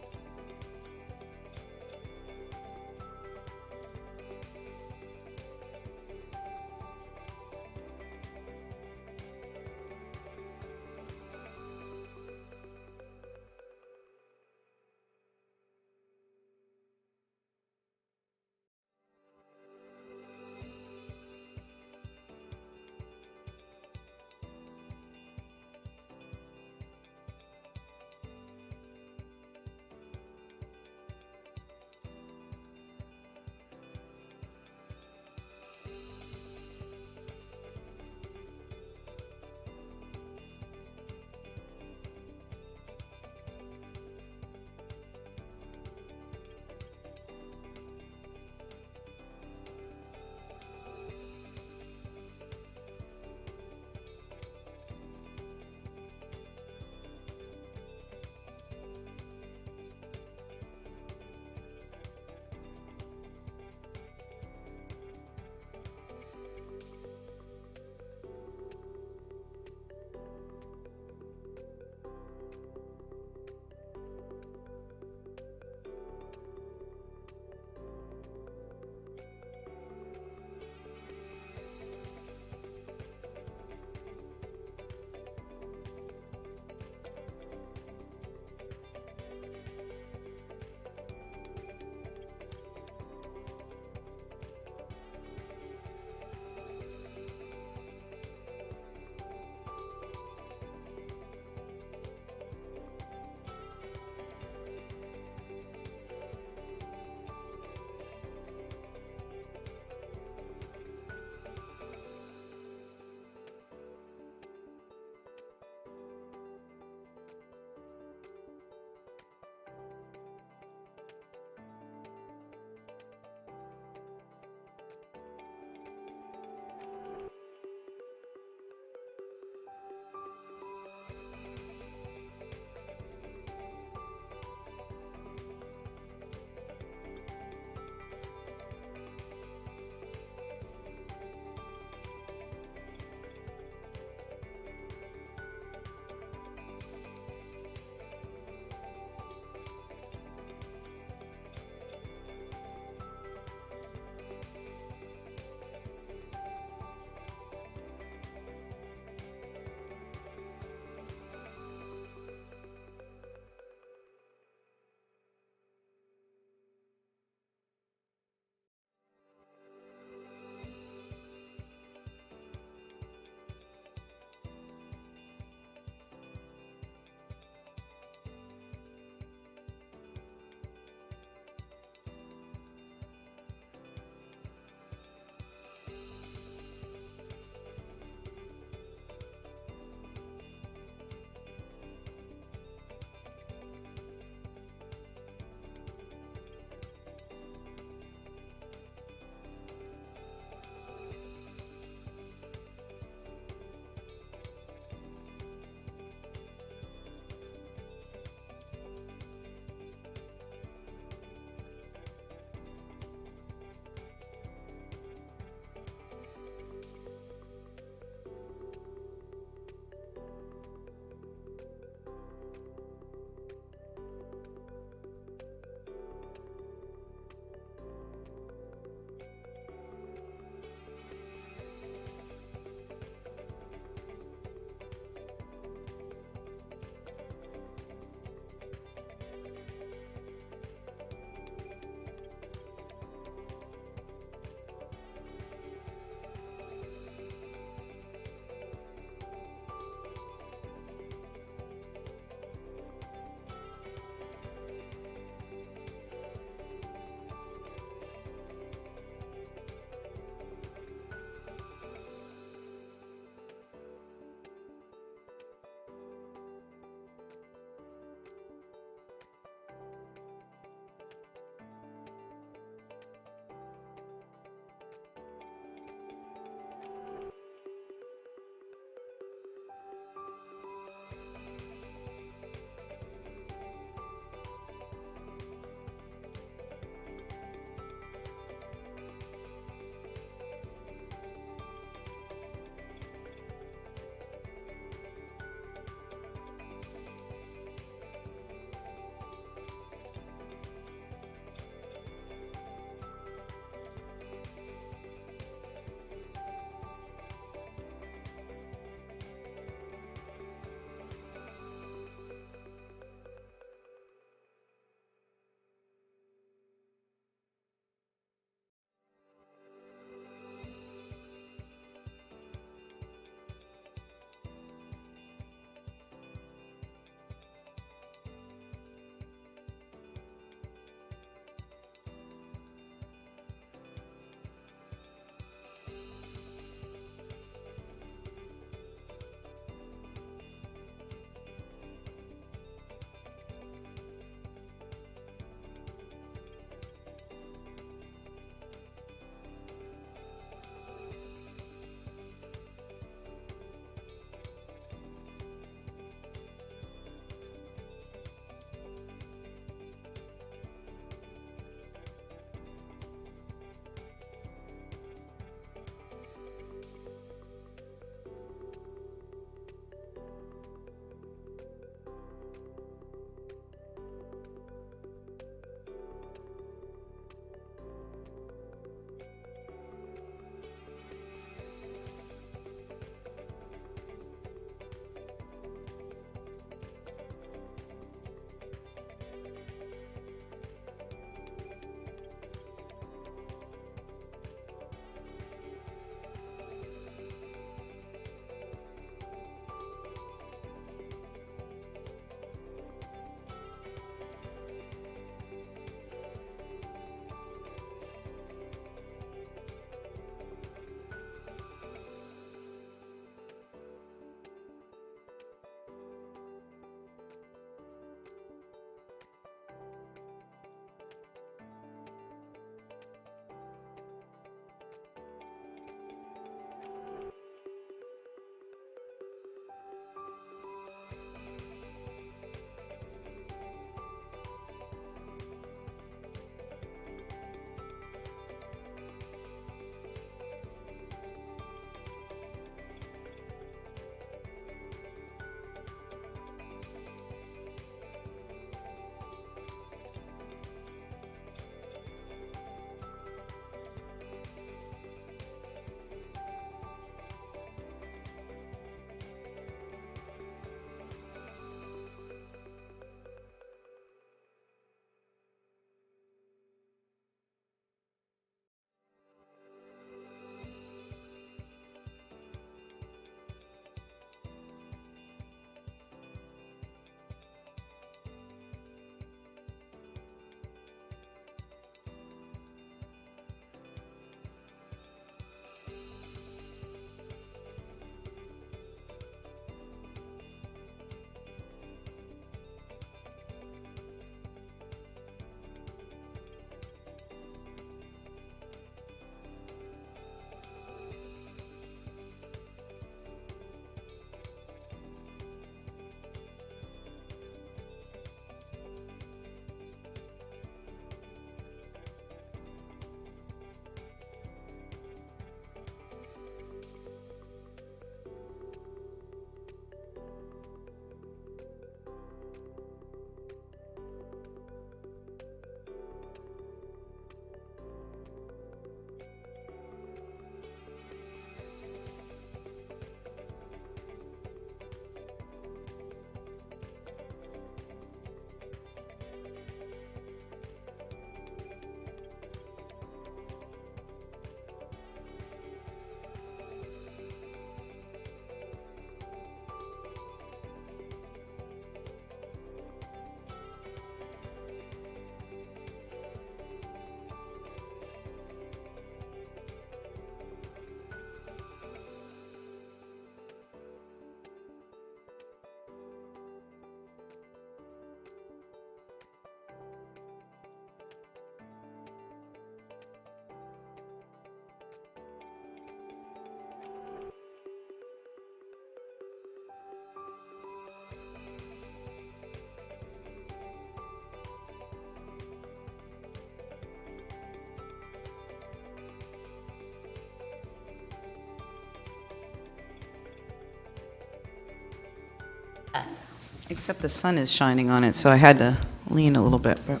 Except the sun is shining on it, so I had to lean a little bit. But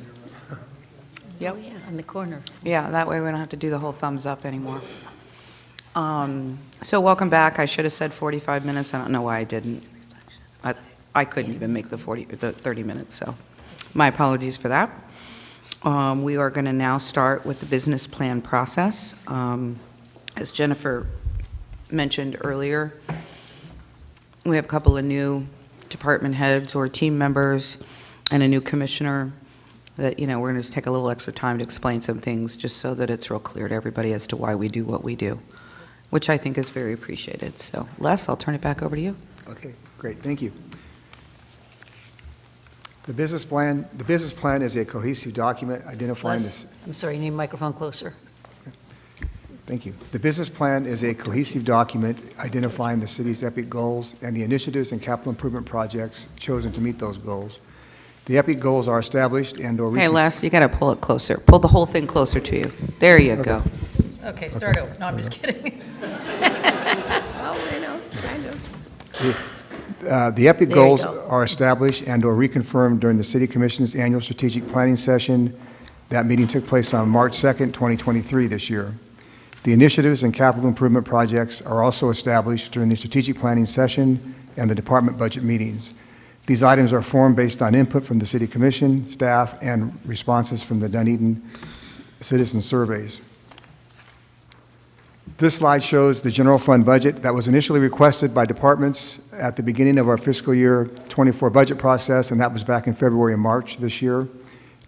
yep. Oh, yeah, in the corner. Yeah, that way we don't have to do the whole thumbs up anymore. So welcome back. I should have said 45 minutes. I don't know why I didn't. I couldn't even make the 30 minutes, so my apologies for that. We are going to now start with the business plan process. As Jennifer mentioned earlier, we have a couple of new department heads or team members and a new commissioner that, we're going to just take a little extra time to explain some things just so that it's real clear to everybody as to why we do what we do, which I think is very appreciated. So, Les, I'll turn it back over to you. Okay, great, thank you. The business plan is a cohesive document identifying Les, I'm sorry, you need a microphone closer. Thank you. The business plan is a cohesive document identifying the city's EPIC goals and the initiatives and capital improvement projects chosen to meet those goals. The EPIC goals are established and/or... Hey, Les, you got to pull it closer. Pull the whole thing closer to you. There you go. Okay, start over. No, I'm just kidding. Oh, I know, kind of. The EPIC goals are established and/or reconfirmed during the City Commission's annual strategic planning session. That meeting took place on March 2nd, 2023 this year. The initiatives and capital improvement projects are also established during the strategic planning session and the department budget meetings. These items are formed based on input from the City Commission, staff, and responses from the Dunedin citizen surveys. This slide shows the general fund budget that was initially requested by departments at the beginning of our fiscal year 24 budget process, and that was back in February and March this year,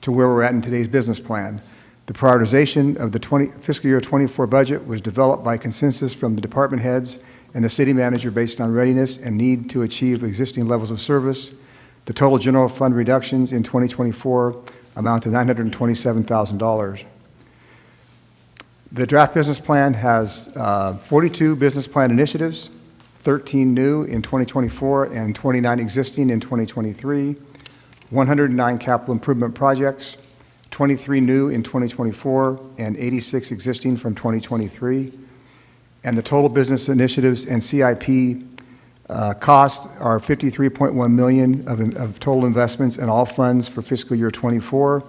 to where we're at in today's business plan. The prioritization of the fiscal year 24 budget was developed by consensus from the department heads and the city manager based on readiness and need to achieve existing levels of service. The total general fund reductions in 2024 amount to $927,000. The draft business plan has 42 business plan initiatives, 13 new in 2024 and 29 existing in 2023, 109 capital improvement projects, 23 new in 2024 and 86 existing from 2023. And the total business initiatives and CIP costs are $53.1 million of total investments in all funds for fiscal year 24.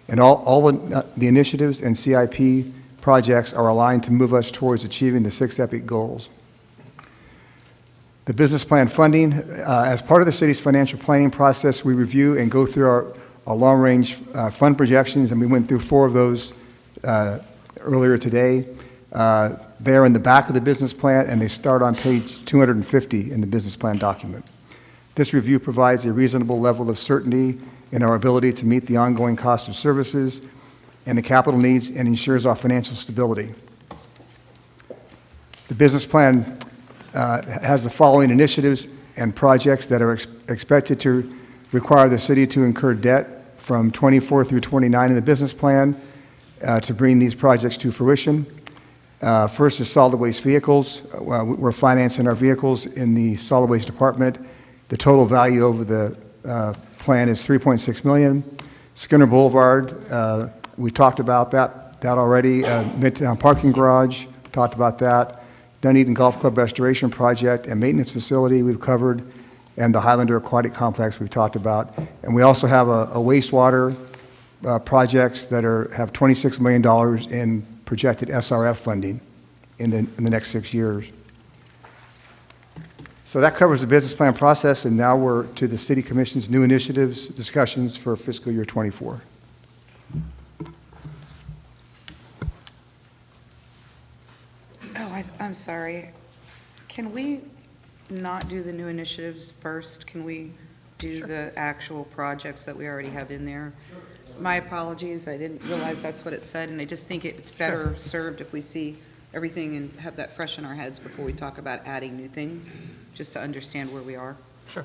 And all the initiatives and CIP projects are aligned to move us towards achieving the 6 EPIC goals. The business plan funding, as part of the city's financial planning process, we review and go through our long-range fund projections, and we went through 4 of those earlier today. They're in the back of the business plan, and they start on page 250 in the business plan document. This review provides a reasonable level of certainty in our ability to meet the ongoing cost of services and the capital needs and ensures our financial stability. The business plan has the following initiatives and projects that are expected to require the city to incur debt from 24 through 29 in the business plan to bring these projects to fruition. First is solid waste vehicles. We're financing our vehicles in the solid waste department. The total value over the plan is $3.6 million. Skinner Boulevard, we talked about that already. Midtown Parking Garage, talked about that. Dunedin Golf Club Restoration Project and Maintenance Facility we've covered, and the Highlander Aquatic Complex we've talked about. And we also have a wastewater projects that have $26 million in projected SRF funding in the next 6 years. So that covers the business plan process, and now we're to the City Commission's new initiatives discussions for fiscal year 24. Oh, I'm sorry. Can we not do the new initiatives first? Can we do the actual projects that we already have in there? My apologies, I didn't realize that's what it said, and I just think it's better served if we see everything and have that fresh in our heads before we talk about adding new things, just to understand where we are. Sure,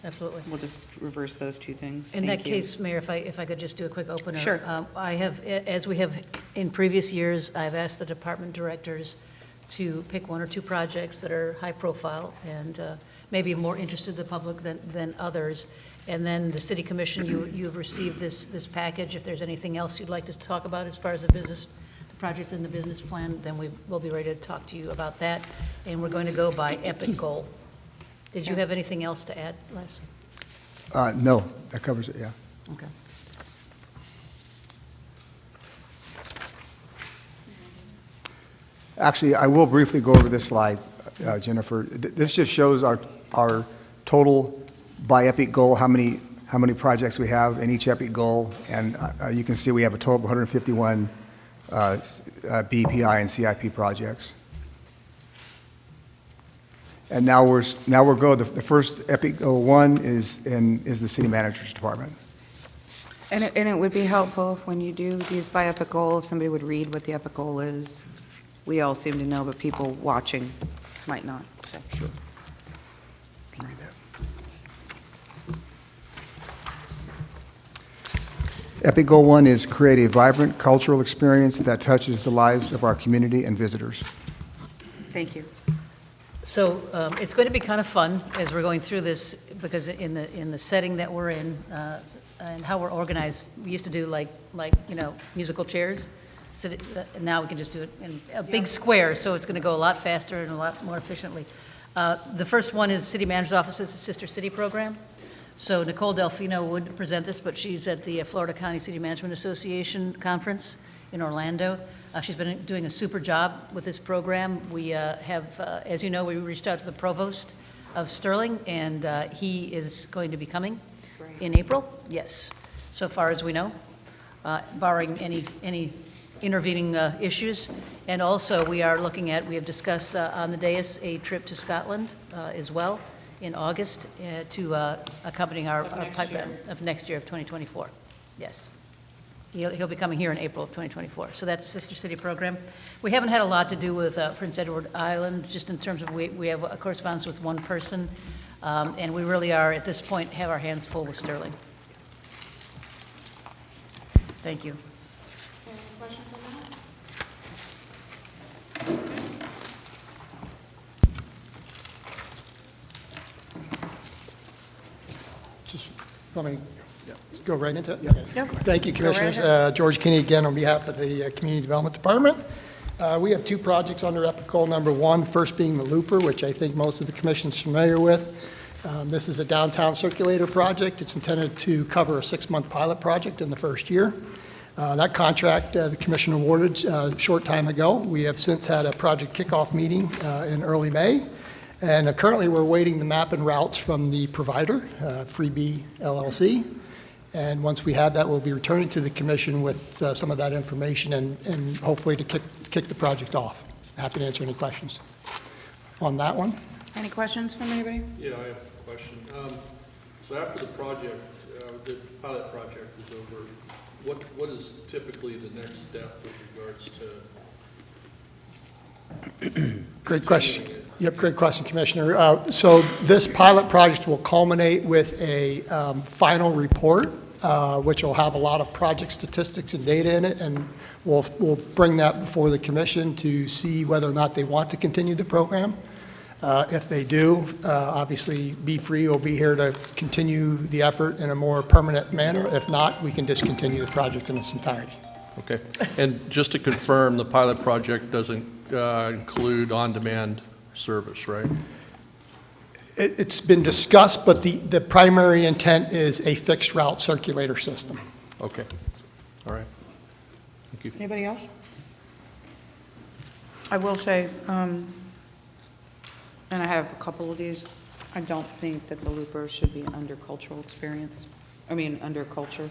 absolutely. We'll just reverse those 2 things. In Thank that you. case, Mayor, if I could just do a quick opener. Sure. I have, as we have in previous years, I've asked the department directors to pick 1 or 2 projects that are high profile and maybe more interested the public than others. And then the City Commission, you've received this package. If there's anything else you'd like to talk about as far as the projects in the business plan, then we'll be ready to talk to you about that. And we're going to go by EPIC goal. Did you have anything else to add, Les? No, that covers it, yeah. Okay. Actually, I will briefly go over this slide, Jennifer. This just shows our total by EPIC goal, how many projects we have in each EPIC goal, and you can see we have a total of 151 BPI and CIP projects. And now we're going. The first EPIC goal 1 is the city manager's department. And it would be helpful when you do these by EPIC goal, if somebody would read what the EPIC goal is. We all seem to know, but people watching might not. So. Sure. Can you read that? EPIC Goal 1 is create a vibrant cultural experience that touches the lives of our community and visitors. Thank you. So it's going to be kind of fun as we're going through this, because in the setting that we're in and how we're organized, we used to do like musical chairs. So now we can just do it in a big square, so it's going to go a lot faster and a lot more efficiently. The first one is City Manager's Office's Sister City Program. So Nicole Delfino would present this, but she's at the Florida County City Management Association Conference in Orlando. She's been doing a super job with this program. We have, as you know, we reached out to the provost of Sterling, and he is going to be coming in April. Yes, so far as we know, barring any intervening issues. And also, we are looking at, we have discussed on the dais a trip to Scotland as well in August to accompany our pipeline of next year of 2024. Yes. He'll be coming here in April of 2024. So that's Sister City Program. We haven't had a lot to do with Prince Edward Island, just in terms of we have a correspondence with one person, and we really are, at this point, have our hands full with Sterling. Thank you. Any questions on that? Just let me go right into it. Yep. Thank you, Go right Commissioners. ahead. George Kinney again on behalf of the Community Development Department. We have two projects under EPIC Goal number 1, first being the Looper, which I think most of the Commission's familiar with. This is a downtown circulator project. It's intended to cover a 6-month pilot project in the first year. That contract the Commission awarded a short time ago. We have since had a project kickoff meeting in early May. And currently, we're awaiting the map and routes from the provider, Freebie LLC. And once we have that, we'll be returning to the Commission with some of that information and hopefully to kick the project off. Happy to answer any questions on that one. Any questions from anybody? Yeah, I have a question. So after the project, the pilot project is over, what is typically the next step with regards to? Great question. Yep, great question, Commissioner. So this pilot project will culminate with a final report, which will have a lot of project statistics and data in it, and we'll bring that before the Commission to see whether or not they want to continue the program. If they do, obviously, Be Free will be here to continue the effort in a more permanent manner. If not, we can discontinue the project in its entirety. Okay. And just to confirm, the pilot project doesn't include on-demand service, right? It's been discussed, but the primary intent is a fixed route circulator system. Okay. All right. Thank you. Anybody else? I will say, and I have a couple of these, I don't think that the Looper should be an under cultural experience. I mean, under culture.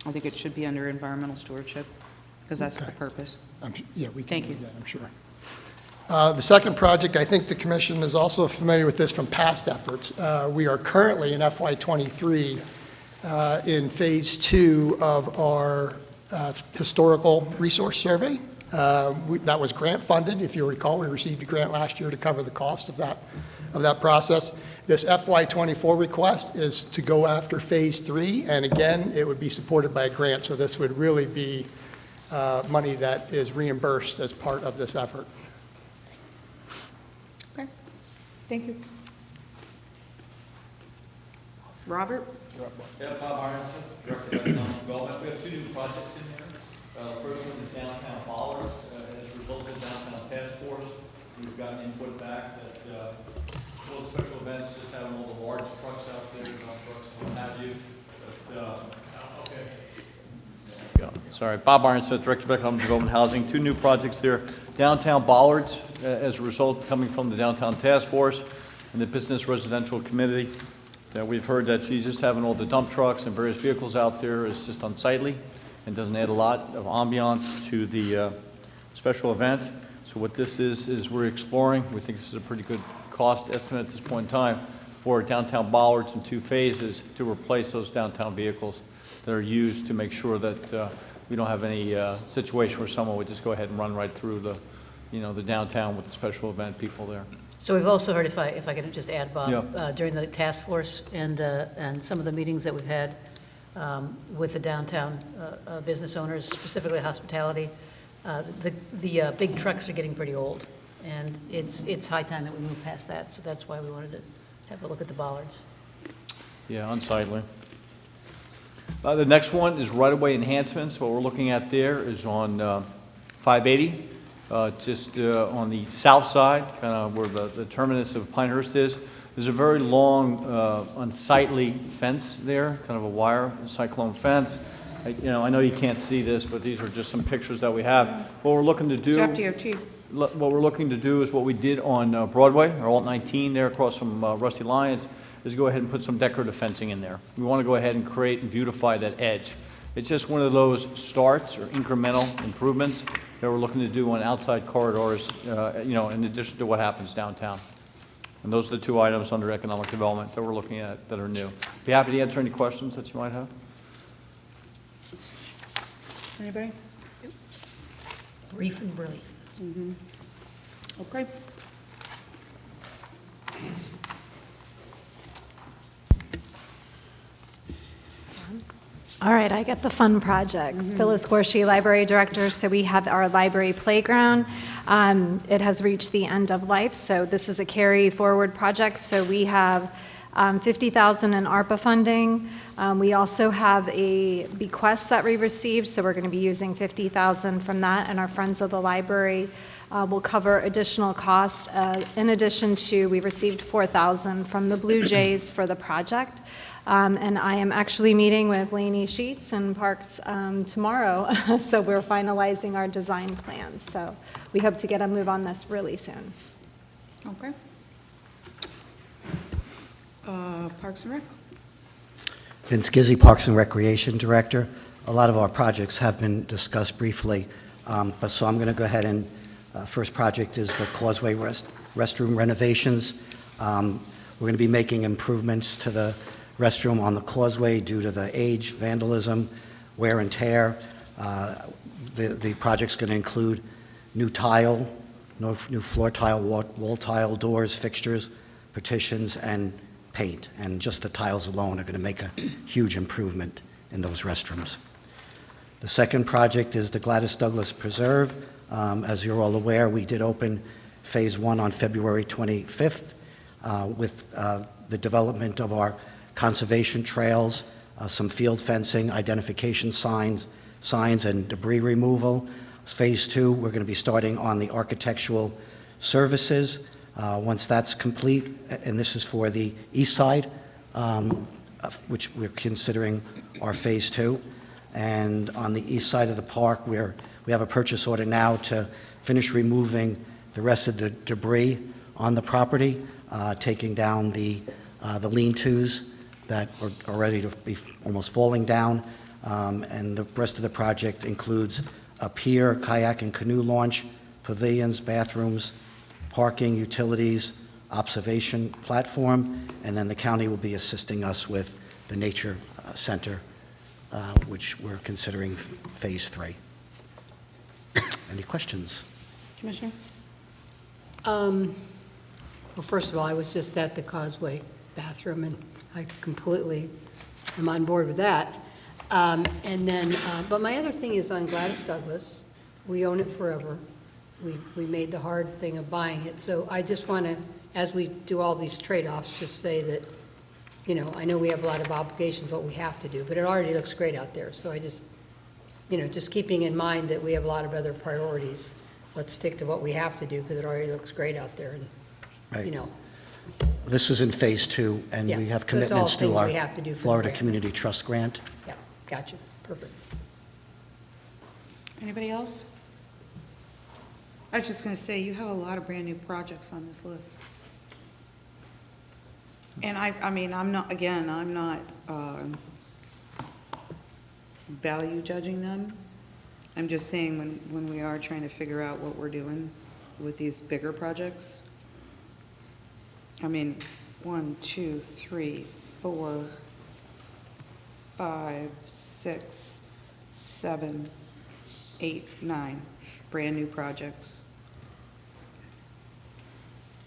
I think it should be under environmental stewardship, because that's the purpose. Yeah, we can Thank do you. that, I'm sure. The second project, I think the Commission is also familiar with this from past efforts. We are currently in FY23 in Phase 2 of our historical resource survey. That was grant funded. If you recall, we received a grant last year to cover the cost of that process. This FY24 request is to go after Phase 3, and again, it would be supported by a grant, so this would really be money that is reimbursed as part of this effort. Okay. Thank you. Robert? Yeah, Bob Aronson, Director of Economic Development. We have two new projects in there. The first one is downtown Bollards. As a result of the downtown task force, we've gotten input back that all the special events, just having all the large trucks out there, dump trucks, what have you, sorry, Bob Ironsmith, Director of Economic Development Housing, 2 new projects there. Downtown Bollards, as a result, coming from the Downtown Task Force and the Business Residential Committee. We've heard that just having all the dump trucks and various vehicles out there is just unsightly and doesn't add a lot of ambiance to the special event. So what this is we're exploring. We think this is a pretty good cost estimate at this point in time for downtown bollards in 2 phases to replace those downtown vehicles that are used to make sure that we don't have any situation where someone would just go ahead and run right through the, the downtown with the special event people there. So we've also heard, if I could just add, Bob, Yeah. during the task force and some of the meetings that we've had with the downtown business owners, specifically hospitality, the big trucks are getting pretty old, and it's high time that we move past that. So that's why we wanted to have a look at the bollards. Yeah, unsightly. The next one is right-of-way enhancements. What we're looking at there is on 580. Just on the south side, kind of where the terminus of Pinehurst is. There's a very long, unsightly fence there, kind of a wire cyclone fence. I know you can't see this, but these are just some pictures that we have. What we're looking to do, what we're looking to do is what we did on Broadway, or Alt 19 there across from Rusty Lyons, is go ahead and put some decorative fencing in there. We want to go ahead and create and beautify that edge. It's just one of those starts or incremental improvements that we're looking to do on outside corridors, in addition to what happens downtown. And those are the 2 items under economic development that we're looking at that are new. Be happy to answer any questions that you might have. Anybody? Brief and brilliant. Mm-hmm. Okay. All right, I get the fun projects. Phyllis Gorshey, Library Director. So we have our library playground. It has reached the end of life, so this is a carry forward project. So we have $50,000 in ARPA funding. We also have a bequest that we received, so we're going to be using $50,000 from that, and our Friends of the Library will cover additional cost. In addition to, we received $4,000 from the Blue Jays for the project. And I am actually meeting with Lainey Sheets and Parks tomorrow, so we're finalizing our design plans. So we hope to get a move on this really soon. Okay. Parks and Rec? Vince Gizzi, Parks and Recreation Director. A lot of our projects have been discussed briefly, so I'm going to go ahead and, first project is the Causeway restroom renovations. We're going to be making improvements to the restroom on the Causeway due to the age, vandalism, wear and tear. The project's going to include new tile, new floor tile, wall tile, doors, fixtures, partitions, and paint. And just the tiles alone are going to make a huge improvement in those restrooms. The second project is the Gladys Douglas Preserve. As you're all aware, we did open Phase 1 on February 25th with the development of our conservation trails, some field fencing, identification signs, and debris removal. Phase 2, we're going to be starting on the architectural services. Once that's complete, and this is for the east side, which we're considering our Phase 2. And on the east side of the park, we have a purchase order now to finish removing the rest of the debris on the property, taking down the lean-tos that are ready to be almost falling down, and the rest of the project includes a pier, kayak and canoe launch, pavilions, bathrooms, parking, utilities, observation platform, and then the county will be assisting us with the nature center, which we're considering Phase 3. Any questions? Commissioner? Well, first of all, I was just at the Causeway bathroom, and I completely am on board with that. And then, but my other thing is on Gladys Douglas. We own it forever. We made the hard thing of buying it. So I just want to, as we do all these trade-offs, just say that, I know we have a lot of obligations, what we have to do, but it already looks great out there. So I just, just keeping in mind that we have a lot of other priorities, let's stick to what we have to do because it already looks great out there. And, Right. This is in Phase 2, and we have commitments to our Florida Community Trust grant. Yeah, gotcha. Perfect. Anybody else? I was just going to say, you have a lot of brand-new projects on this list. And I mean, I'm not value judging them. I'm just saying when we are trying to figure out what we're doing with these bigger projects. I mean, 1, 2, 3, 4, 5, 6, 7, 8, 9 brand-new projects.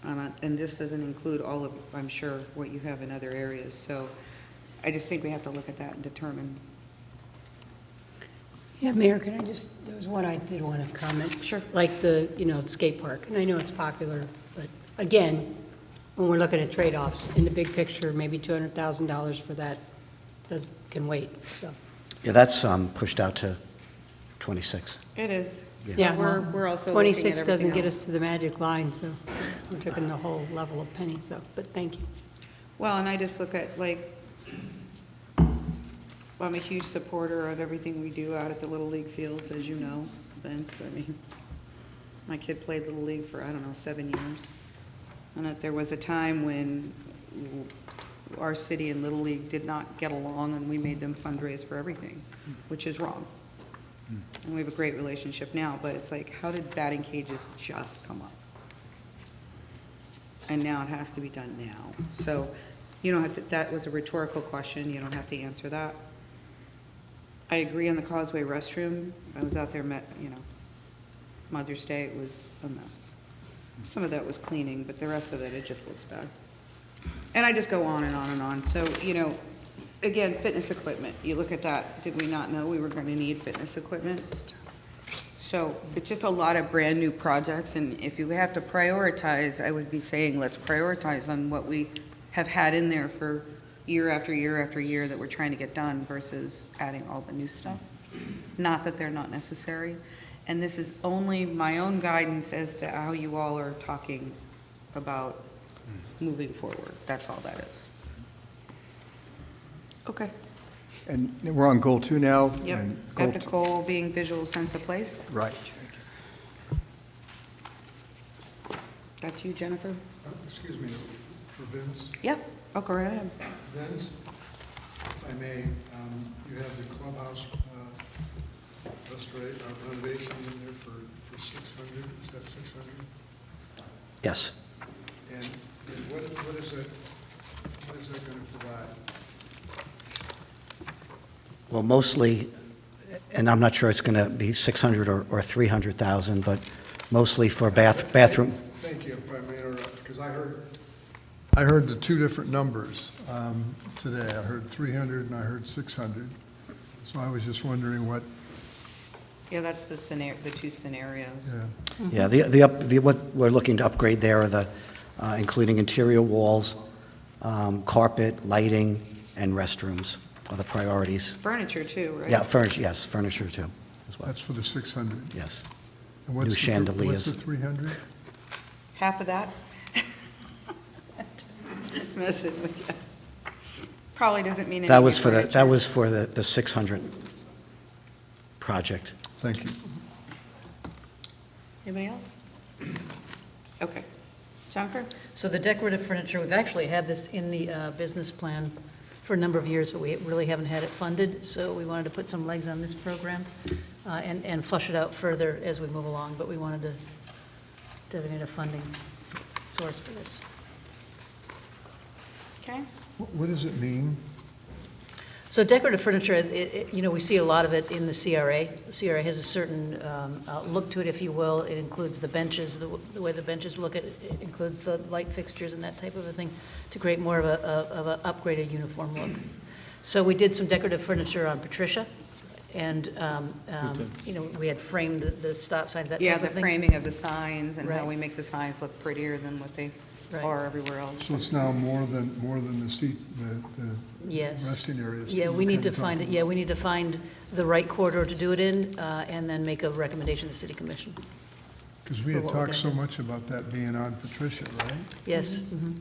And this doesn't include all of, I'm sure, what you have in other areas. So I just think we have to look at that and determine. Yeah, Mayor, can I just, there was one I did want to comment. Sure. Like the, skate park, and I know it's popular, but again, when we're looking at trade-offs, in the big picture, maybe $200,000 for that can wait, so. Yeah, that's pushed out to 26. It is. Yeah, We're also looking at 26 doesn't everything get else. us to the magic line, so we're taking the whole level of penny, so, but thank you. Well, and I just look at, like, I'm a huge supporter of everything we do out at the Little League fields, as you know, Vince. I mean, my kid played Little League for, 7 years. And that there was a time when our city and Little League did not get along, and we made them fundraise for everything, which is wrong. And we have a great relationship now, but it's like, how did batting cages just come up? And now it has to be done now. So you don't have to, that was a rhetorical question, you don't have to answer that. I agree on the Causeway restroom. I was out there, Mother's Day, it was a mess. Some of that was cleaning, but the rest of it just looks bad. And I just go on and on and on. So, again, fitness equipment, you look at that, did we not know we were going to need fitness equipment? So it's just a lot of brand-new projects, and if you have to prioritize, I would be saying let's prioritize on what we have had in there for year after year after year that we're trying to get done versus adding all the new stuff. Not that they're not necessary. And this is only my own guidance as to how you all are talking about moving forward. That's all that is. Okay. And we're on goal 2 now. Yep. and Epic goal being visual sense of place. Right. That's you, Jennifer? Excuse me, for Vince. Yep. Oh, go right ahead. Vince, if I may, you have the clubhouse renovation in there for 600, is that 600? Yes. And what is that going to provide? Well, mostly, and I'm not sure it's going to be 600 or 300,000, but mostly for bathroom. Thank you, if I may interrupt, because I heard the two different numbers today. I heard 300 and I heard 600. So I was just wondering what. Yeah, that's the two scenarios. Yeah. Yeah, what we're looking to upgrade there are the, including interior walls, carpet, lighting, and restrooms are the priorities. Furniture too, right? Yeah, furniture too, as well. That's for the 600. Yes. And what's New chandeliers. What's the 300? Half of that? Just messing with you. Probably doesn't mean anything. That was for the 600 project. Thank you. Anybody else? Okay. Jennifer? So the decorative furniture, we've actually had this in the business plan for a number of years, but we really haven't had it funded, so we wanted to put some legs on this program and flush it out further as we move along, but we wanted to designate a funding source for this. Okay. What does it mean? So decorative furniture, we see a lot of it in the CRA. The CRA has a certain look to it, if you will. It includes the benches, the way the benches look. It includes the light fixtures and that type of a thing to create more of an upgraded uniform look. So we did some decorative furniture on Patricia, and we had framed the stop signs, that Yeah, type the of thing. framing of the signs and how Right. we make the signs look prettier than what they Right. are everywhere else. So it's now more than the seats, the Yes. resting areas. Yeah, we need to Kind of find it, talking yeah, we need to find the right corridor to do it in, and then make a recommendation to the city commission. Because we for had what we're talked gonna so much about that being on Patricia, right? Yes. Mhm.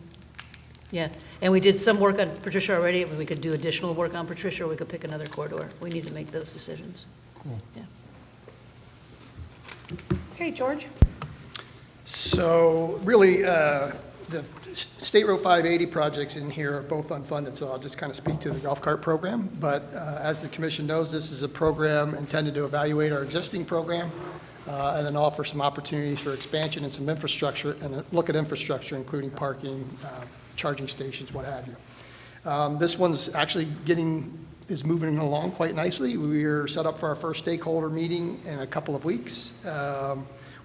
Yeah, and we did some work on Patricia already. We could do additional work on Patricia, or we could pick another corridor. We need to make those decisions. Cool. Yeah. Okay, George? So really, the State Road 580 projects in here are both unfunded, so I'll just kind of speak to the golf cart program. But as the commission knows, this is a program intended to evaluate our existing program and then offer some opportunities for expansion and some infrastructure, and look at infrastructure, including parking, charging stations, what have you. This one's actually is moving along quite nicely. We're set up for our first stakeholder meeting in a couple of weeks.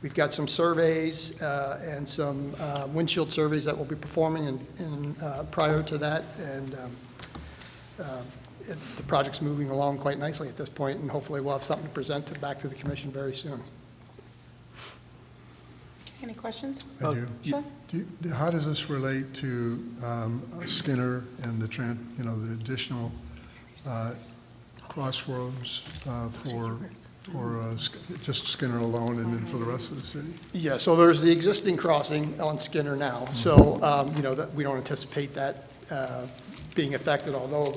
We've got some surveys and some windshield surveys that we'll be performing prior to that, and the project's moving along quite nicely at this point, and hopefully we'll have something to present back to the commission very soon. Any questions? I do. Sure. How does this relate to Skinner and the additional crossroads for just Skinner alone and then for the rest of the city? Yeah, so there's the existing crossing on Skinner now. So, that we don't anticipate that being affected, although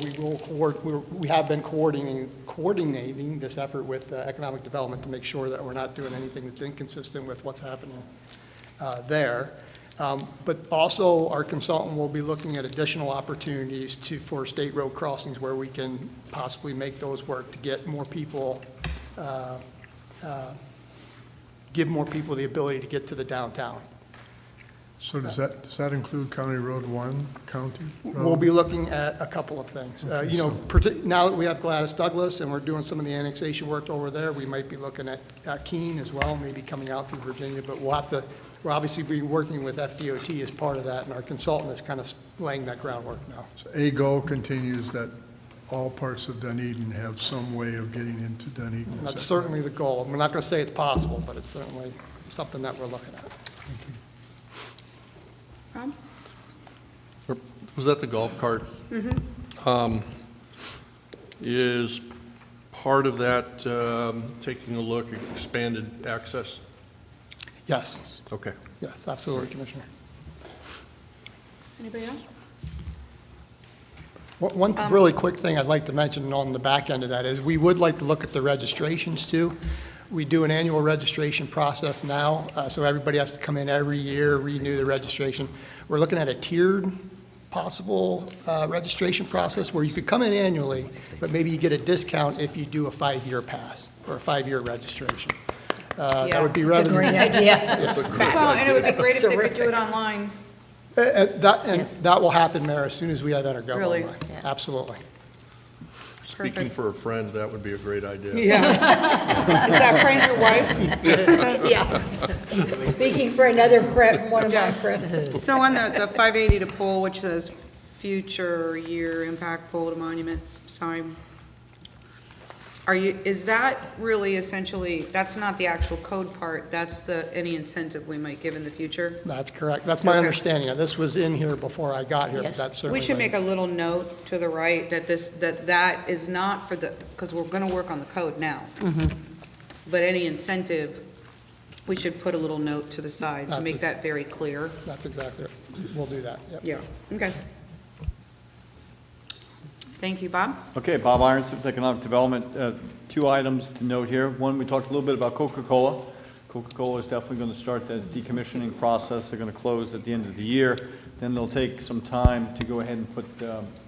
we have been coordinating this effort with economic development to make sure that we're not doing anything that's inconsistent with what's happening there. But also, our consultant will be looking at additional opportunities for state road crossings where we can possibly make those work to get more people, give more people the ability to get to the downtown. So does that include County Road 1, County Road? We'll be looking at a couple of things. Now that we have Gladys Douglas and we're doing some of the annexation work over there, we might be looking at Keene as well, maybe coming out through Virginia, but we'll obviously be working with FDOT as part of that, and our consultant is kind of laying that groundwork now. So a goal continues that all parts of Dunedin have some way of getting into Dunedin. And that's certainly the goal. We're not going to say it's possible, but it's certainly something that we're looking at. Rob? Was that the golf cart? Mm-hmm. Is part of that taking a look at expanded access? Yes. Okay. Yes, absolutely, Commissioner. Anybody else? One really quick thing I'd like to mention on the back end of that is we would like to look at the registrations too. We do an annual registration process now, so everybody has to come in every year, renew the registration. We're looking at a tiered possible registration process where you could come in annually, but maybe you get a discount if you do a 5-year pass or a 5-year registration. That would be rather. Great idea. Well, and it would be great if they could do it online. That will happen, Mayor, as soon as we have EnerGov Really? online. Absolutely. Speaking for a friend, that would be a great idea. Yeah. Is that friend your wife? Yeah. Speaking for another friend, one of my friends. So on the 580 to pole, which says future year impact pole to monument sign, is that really essentially, that's not the actual code part, that's any incentive we might give in the future? That's correct. That's my understanding. This was in here before I got here, but that's certainly. We should make a little note to the right that that is not for because we're going to work on the code now. But any incentive, we should put a little note to the side to make that very clear. That's exactly it. We'll do that. Yep. Yeah, okay. Thank you, Bob. Okay, Bob Irons with Economic Development. 2 items to note here. One, we talked a little bit about Coca-Cola. Coca-Cola is definitely going to start that decommissioning process. They're going to close at the end of the year. Then they'll take some time to go ahead and put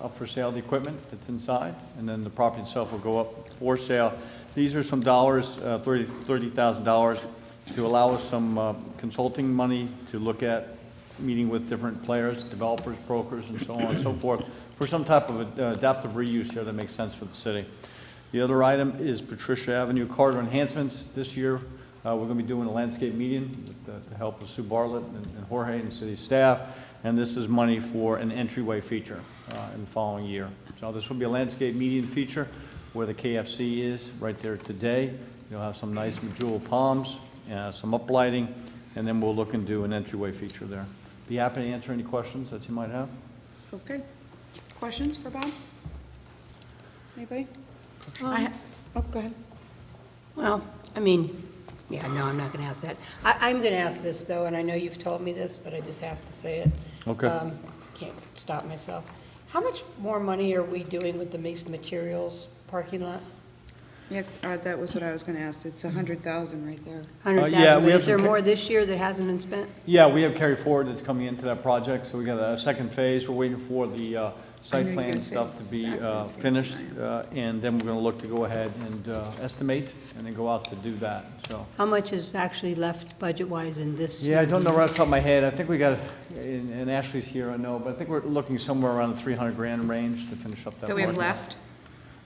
up for sale the equipment that's inside, and then the property itself will go up for sale. These are some dollars, $30,000, to allow us some consulting money to look at meeting with different players, developers, brokers, and so on and so forth, for some type of adaptive reuse here that makes sense for the city. The other item is Patricia Avenue corridor enhancements. This year, we're going to be doing a landscape median with the help of Sue Bartlett and Jorge and the city staff, and this is money for an entryway feature in the following year. So this will be a landscape median feature where the KFC is right there today. You'll have some nice medjool palms, some uplighting, and then we'll look and do an entryway feature there. Be happy to answer any questions that you might have. Okay. Questions for Bob? Anybody? Go ahead. Well, I mean, yeah, no, I'm not going to ask that. I'm going to ask this, though, and I know you've told me this, but I just have to say it. Okay. Can't stop myself. How much more money are we doing with the mixed materials parking lot? Yeah, that was what I was going to ask. It's 100,000 right there. 100,000, yeah, but we have is there some- more this year that hasn't been spent? Yeah, we have carry forward that's coming into that project, so we got a second phase. We're waiting for the I site knew you were plan gonna say stuff to be exactly the same finished, thing. and then we're going to look to go ahead and estimate, and then go out to do that, so. How much is actually left budget-wise in this? Yeah, I year? don't know right off the top of my head. I think we got, and Ashley's here, I know, but I think we're looking somewhere around the 300 grand range to finish up that That we have project.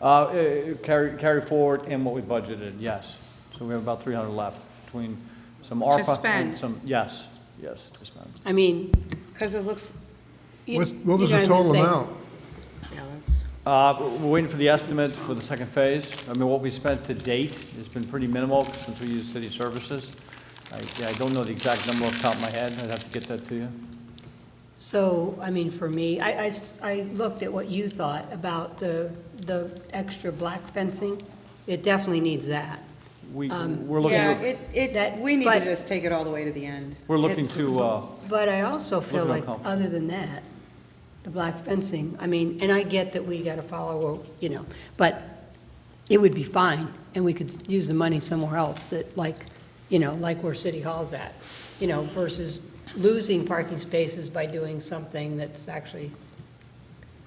left? Carry forward and what we budgeted, yes. So we have about 300 left between some To ARPA spend. and some, yes, to spend. I mean. Because it looks, What was the total amount? yeah, that's, We're waiting for the estimate for the second phase. I mean, what we spent to date has been pretty minimal since we use city services. I don't know the exact number off the top of my head. I'd have to get that to you. So, I mean, for me, I looked at what you thought about the extra black fencing. It definitely needs that. We're looking yeah, at, we need but- to just take it all the way to the end. we're looking to, But I also feel Look at like, how come. other than that, the black fencing, I mean, and I get that we got to follow, but it would be fine, and we could use the money somewhere else that, like where City Hall's at, versus losing parking spaces by doing something that's actually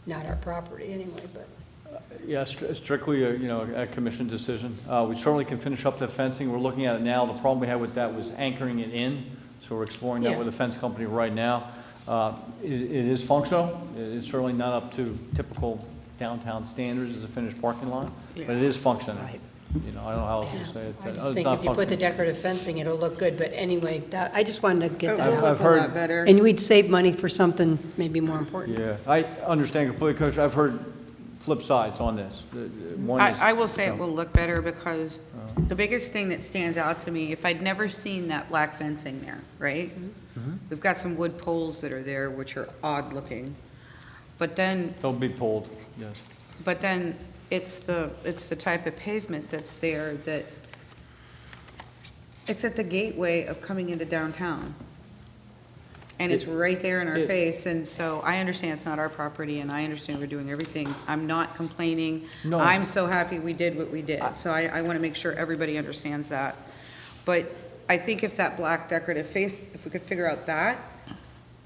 not our property anyway, but. yeah, strictly, a commission decision. We certainly can finish up the fencing. We're looking at it now. The problem we had with that was anchoring it in, so we're exploring that Yeah. with a fence company right now. It is functional. It's certainly not up to typical downtown standards as a finished parking lot, but it is functioning. Right. I don't know how else to say it. I It's just think not if you put the functioning. decorative fencing, it'll look good, but anyway, I just wanted to get that It'll out. look a lot better. And we'd save money for something maybe more important. Yeah, I understand completely, Coach. I've heard flip sides on this. One is- I will say it will look better because the biggest thing that stands out to me, if I'd never seen that black fencing there, right? We've got some wood poles that are there, which are odd looking. But then, They'll be pulled, yes. it's the type of pavement that's there that, it's at the gateway of coming into downtown. And it's right there in our face, and so I understand it's not our property, and I understand we're doing everything. I'm not complaining. No. I'm so happy we did what we did, so I want to make sure everybody understands that. But I think if that black decorative face, if we could figure out that,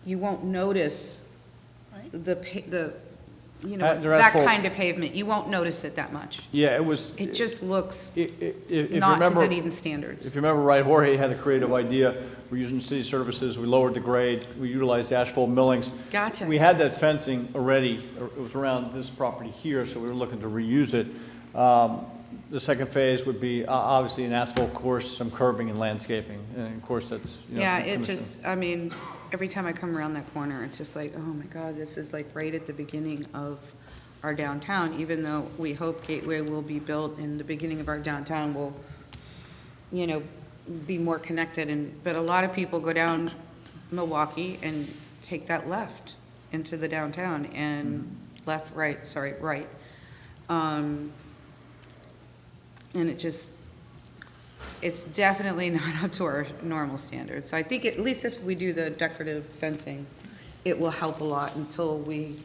you won't notice that asphalt- kind of pavement. You won't notice it that much. Yeah, it was. It just looks If you not to remember- Dunedin standards. If you remember right, Jorge had a creative idea. We're using city services, we lowered the grade, we utilized asphalt millings. Gotcha. We had that fencing already, it was around this property here, so we were looking to reuse it. The second phase would be obviously an asphalt course, some curbing and landscaping, and of course, that's, Yeah, some it commission. just, I mean, every time I come around that corner, it's just like, oh my God, this is like right at the beginning of our downtown, even though we hope Gateway will be built and the beginning of our downtown will, be more connected. But a lot of people go down Milwaukee and take that left into the downtown and right. And it's definitely not up to our normal standards. So I think at least if we do the decorative fencing, it will help a lot until we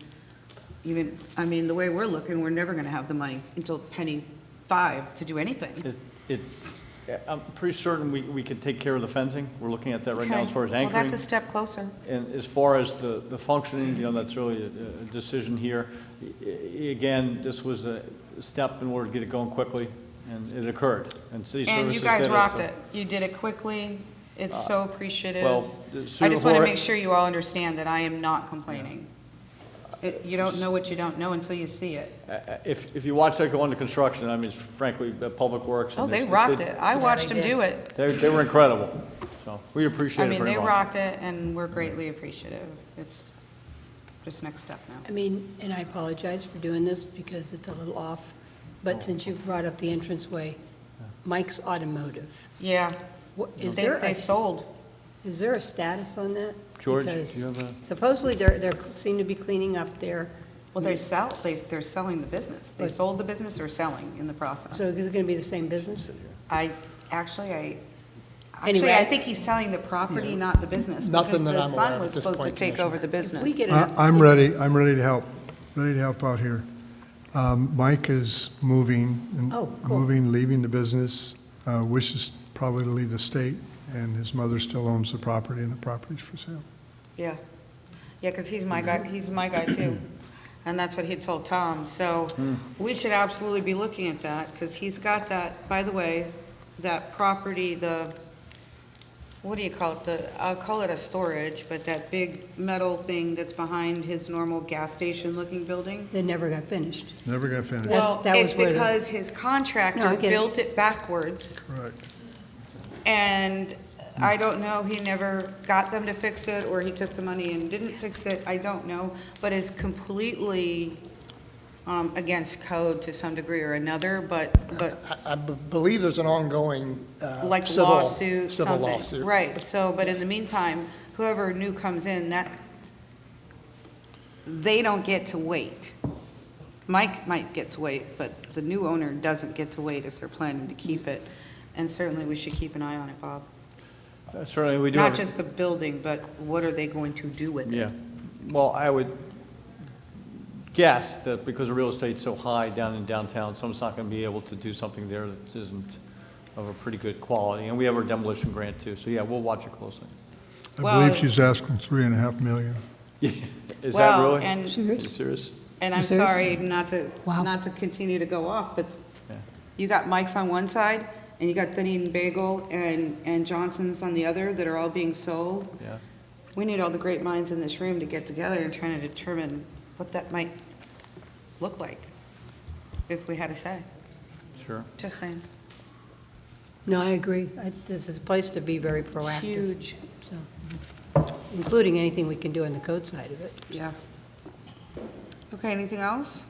the way we're looking, we're never gonna have the money until penny 5 to do anything. I'm pretty certain we could take care of the fencing. We're looking at that right now Okay. as far as Well, anchoring. that's a step closer. And as far as the functioning, that's really a decision here. Again, this was a step in order to get it going quickly, and it occurred. And city services And you did guys rocked so- it. You did it quickly. It's so appreciative. well, I just want to Sue, make sure you all understand that I am not complaining. You don't know what you don't know until you see it. If you watch that go into construction, I mean, it's frankly, Public Works. Oh, and they this- rocked it. I watched they them do it. They were incredible, so we appreciate I it mean, very they much. rocked it, and we're greatly appreciative. It's just next step now. I mean, and I apologize for doing this because it's a little off, but since you brought up the entranceway, Mike's Automotive. Yeah, Is they there sold. Is there a status on that? George, Because do you have a? supposedly they're seem to be cleaning up there. Well, they're selling the business. They But- sold the business or selling in the process. So is it going to be the same business? Actually, Anyway, I think he's selling the property, not the business. Nothing that Because I'm the aware son of was at this supposed to point, take Commissioner. over the business. We get I'm ready to help out here. Mike is moving, Oh, cool. leaving the business, wishes probably to leave the state, and his mother still owns the property, and the property's for sale. Yeah, because he's my guy too. And that's what he told Tom. So we should absolutely be looking at that, because he's got that, by the way, that property, what do you call it? I'll call it a storage, but that big metal thing that's behind his normal gas station-looking building. That never got finished. Never got finished. Well, that was it's where the- because his No, I contractor get it. built it backwards. Correct. And I don't know, he never got them to fix it, or he took the money and didn't fix it, I don't know, but is completely against code to some degree or another, but I believe there's an ongoing like civil lawsuit, something. lawsuit. Right, so, but in the meantime, whoever new comes in, they don't get to wait. Mike might get to wait, but the new owner doesn't get to wait if they're planning to keep it. And certainly, we should keep an eye on it, Bob. Certainly, we do Not have. just the building, but what are they going to do with it? Yeah. Well, I would guess that because the real estate's so high down in downtown, someone's not going to be able to do something there that isn't of a pretty good quality. And we have our demolition grant too. So yeah, we'll watch it closely. I believe she's asking $3.5 million. Yeah. Is Well, that really? and- Are you serious? And I'm sorry not to continue to go off, but Yeah. you got Mike's on one side, and you got Dunedin Bagel and Johnson's on the other that are all being sold. Yeah. We need all the great minds in this room to get together and try to determine what that might look like, if we had a say. Sure. Just saying. No, I agree. This is a place to be very proactive. Huge. So, including anything we can do on the code side of it. Yeah. Okay, anything else?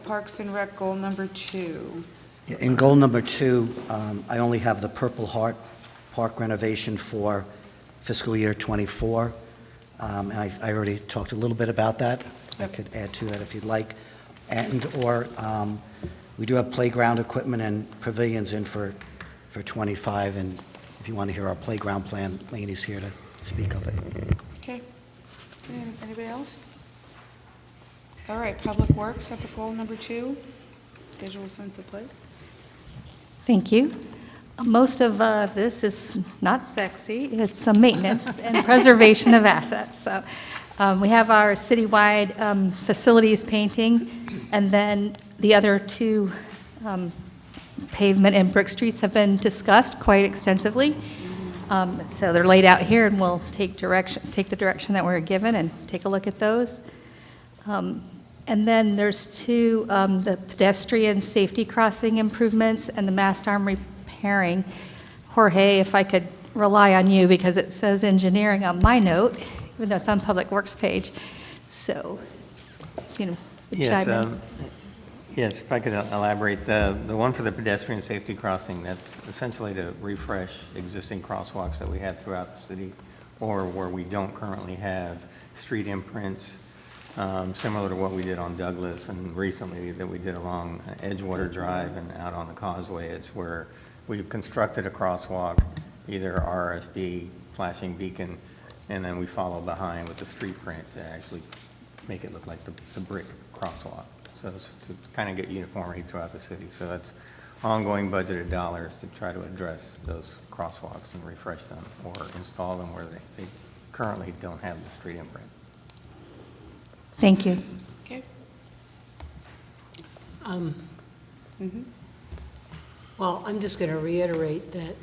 Parks and Rec goal number 2. In goal number 2, I only have the Purple Heart Park renovation for fiscal year '24. And I already talked a little bit about that. I could add to that if you'd like. And/or we do have playground equipment and pavilions in for '25. And if you want to hear our playground plan, Laney's here to speak of it. Okay. Anybody else? All right, Public Works, up at goal number 2, visual sense of place. Thank you. Most of this is not sexy. It's maintenance and preservation of assets. So we have our citywide facilities painting, and then the other 2 pavement and brick streets have been discussed quite extensively. So they're laid out here, and we'll take the direction that we're given and take a look at those. And then there's 2, the pedestrian safety crossing improvements and the mast arm repairing. Jorge, if I could rely on you, because it says engineering on my note, even though it's on Public Works page. So, Yes, chime in. yes, if I could elaborate, the one for the pedestrian safety crossing, that's essentially to refresh existing crosswalks that we have throughout the city, or where we don't currently have street imprints, similar to what we did on Douglas and recently that we did along Edgewater Drive and out on the causeway. It's where we've constructed a crosswalk, either RFB, flashing beacon, and then we follow behind with the street print to actually make it look like the brick crosswalk. So it's to kind of get uniformity throughout the city. So that's ongoing budgeted dollars to try to address those crosswalks and refresh them or install them where they currently don't have the street imprint. Thank you. Okay. Well, I'm just going to reiterate that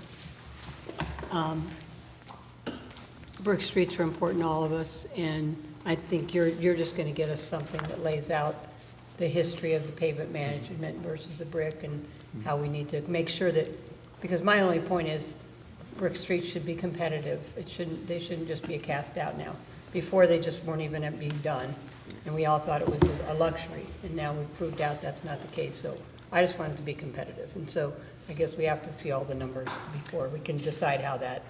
brick streets are important to all of us, and I think you're just going to get us something that lays out the history of the pavement management versus the brick and how we need to make sure that, because my only point is brick streets should be competitive. They shouldn't just be a cast out now. Before, they just weren't even being done, and we all thought it was a luxury, and now we've proved out that's not the case. So I just want it to be competitive, and so I guess we have to see all the numbers before we can decide how that.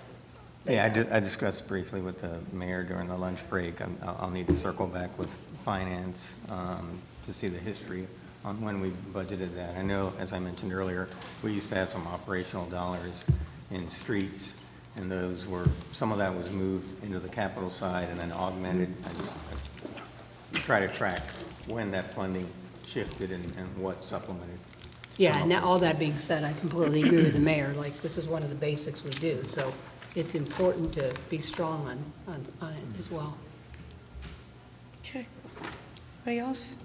Yeah, I discussed briefly with the mayor during the lunch break. I'll need to circle back with finance to see the history on when we budgeted that. I know, as I mentioned earlier, we used to have some operational dollars in streets, and those were, some of that was moved into the capital side and then augmented. try to track when that funding shifted and what supplemented. Yeah, and all that being said, I completely agree with the mayor, like, this is one of the basics we do, so it's important to be strong on it as well. Okay. Anybody else?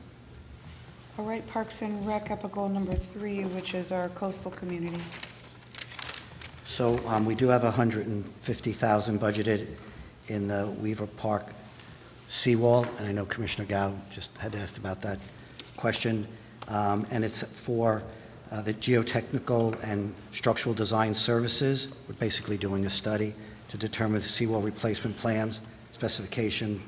All right, Parks and Rec, up at goal number 3, which is our coastal community. So we do have $150,000 budgeted in the Weaver Park seawall, and I know Commissioner Gao just had asked about that question. And it's for the geotechnical and structural design services. We're basically doing a study to determine the seawall replacement plans, specifications,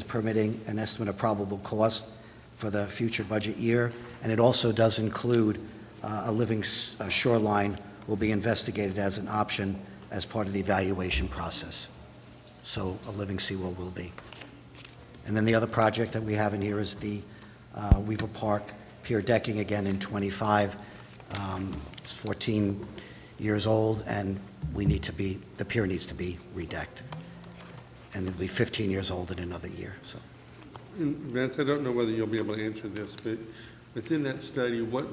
permitting, an estimate of probable cost for the future budget year. And it also does include a living shoreline will be investigated as an option as part of the evaluation process. So a living seawall will be. And then the other project that we have in here is the Weaver Park pier decking, again in 25. It's 14 years old, and the pier needs to be redecked. And it'll be 15 years old in another year. So, Vance, I don't know whether you'll be able to answer this, but within that study, what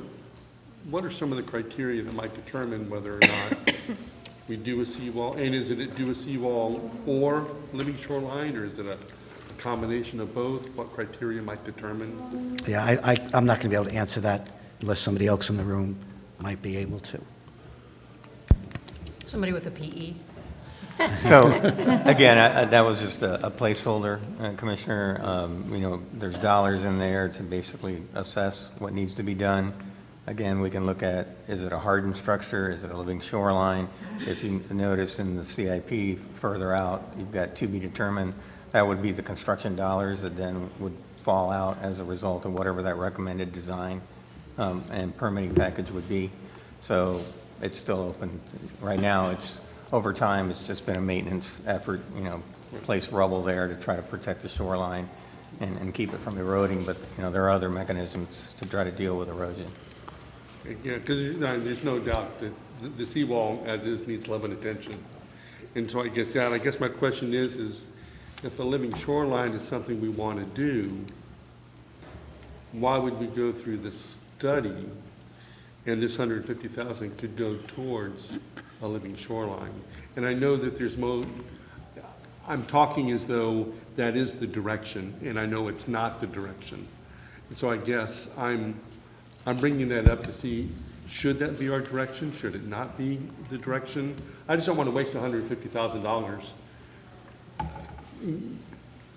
are some of the criteria that might determine whether or not we do a seawall? And is it do a seawall or living shoreline, or is it a combination of both? What criteria might determine? yeah, I'm not going to be able to answer that unless somebody else in the room might be able to. Somebody with a PE. So, again, that was just a placeholder, Commissioner. There's dollars in there to basically assess what needs to be done. Again, we can look at, is it a hardened structure? Is it a living shoreline? If you notice in the CIP further out, you've got to be determined. That would be the construction dollars that then would fall out as a result of whatever that recommended design and permitting package would be. So it's still open. Right now, over time, it's just been a maintenance effort, place rubble there to try to protect the shoreline and keep it from eroding. But, there are other mechanisms to try to deal with erosion. Yeah, because there's no doubt that the seawall as is needs love and attention. And so I get that. I guess my question is if a living shoreline is something we want to do, why would we go through this study and this $150,000 could go towards a living shoreline? And I know that I'm talking as though that is the direction, and I know it's not the direction. And so I guess I'm bringing that up to see, should that be our direction? Should it not be the direction? I just don't want to waste $150,000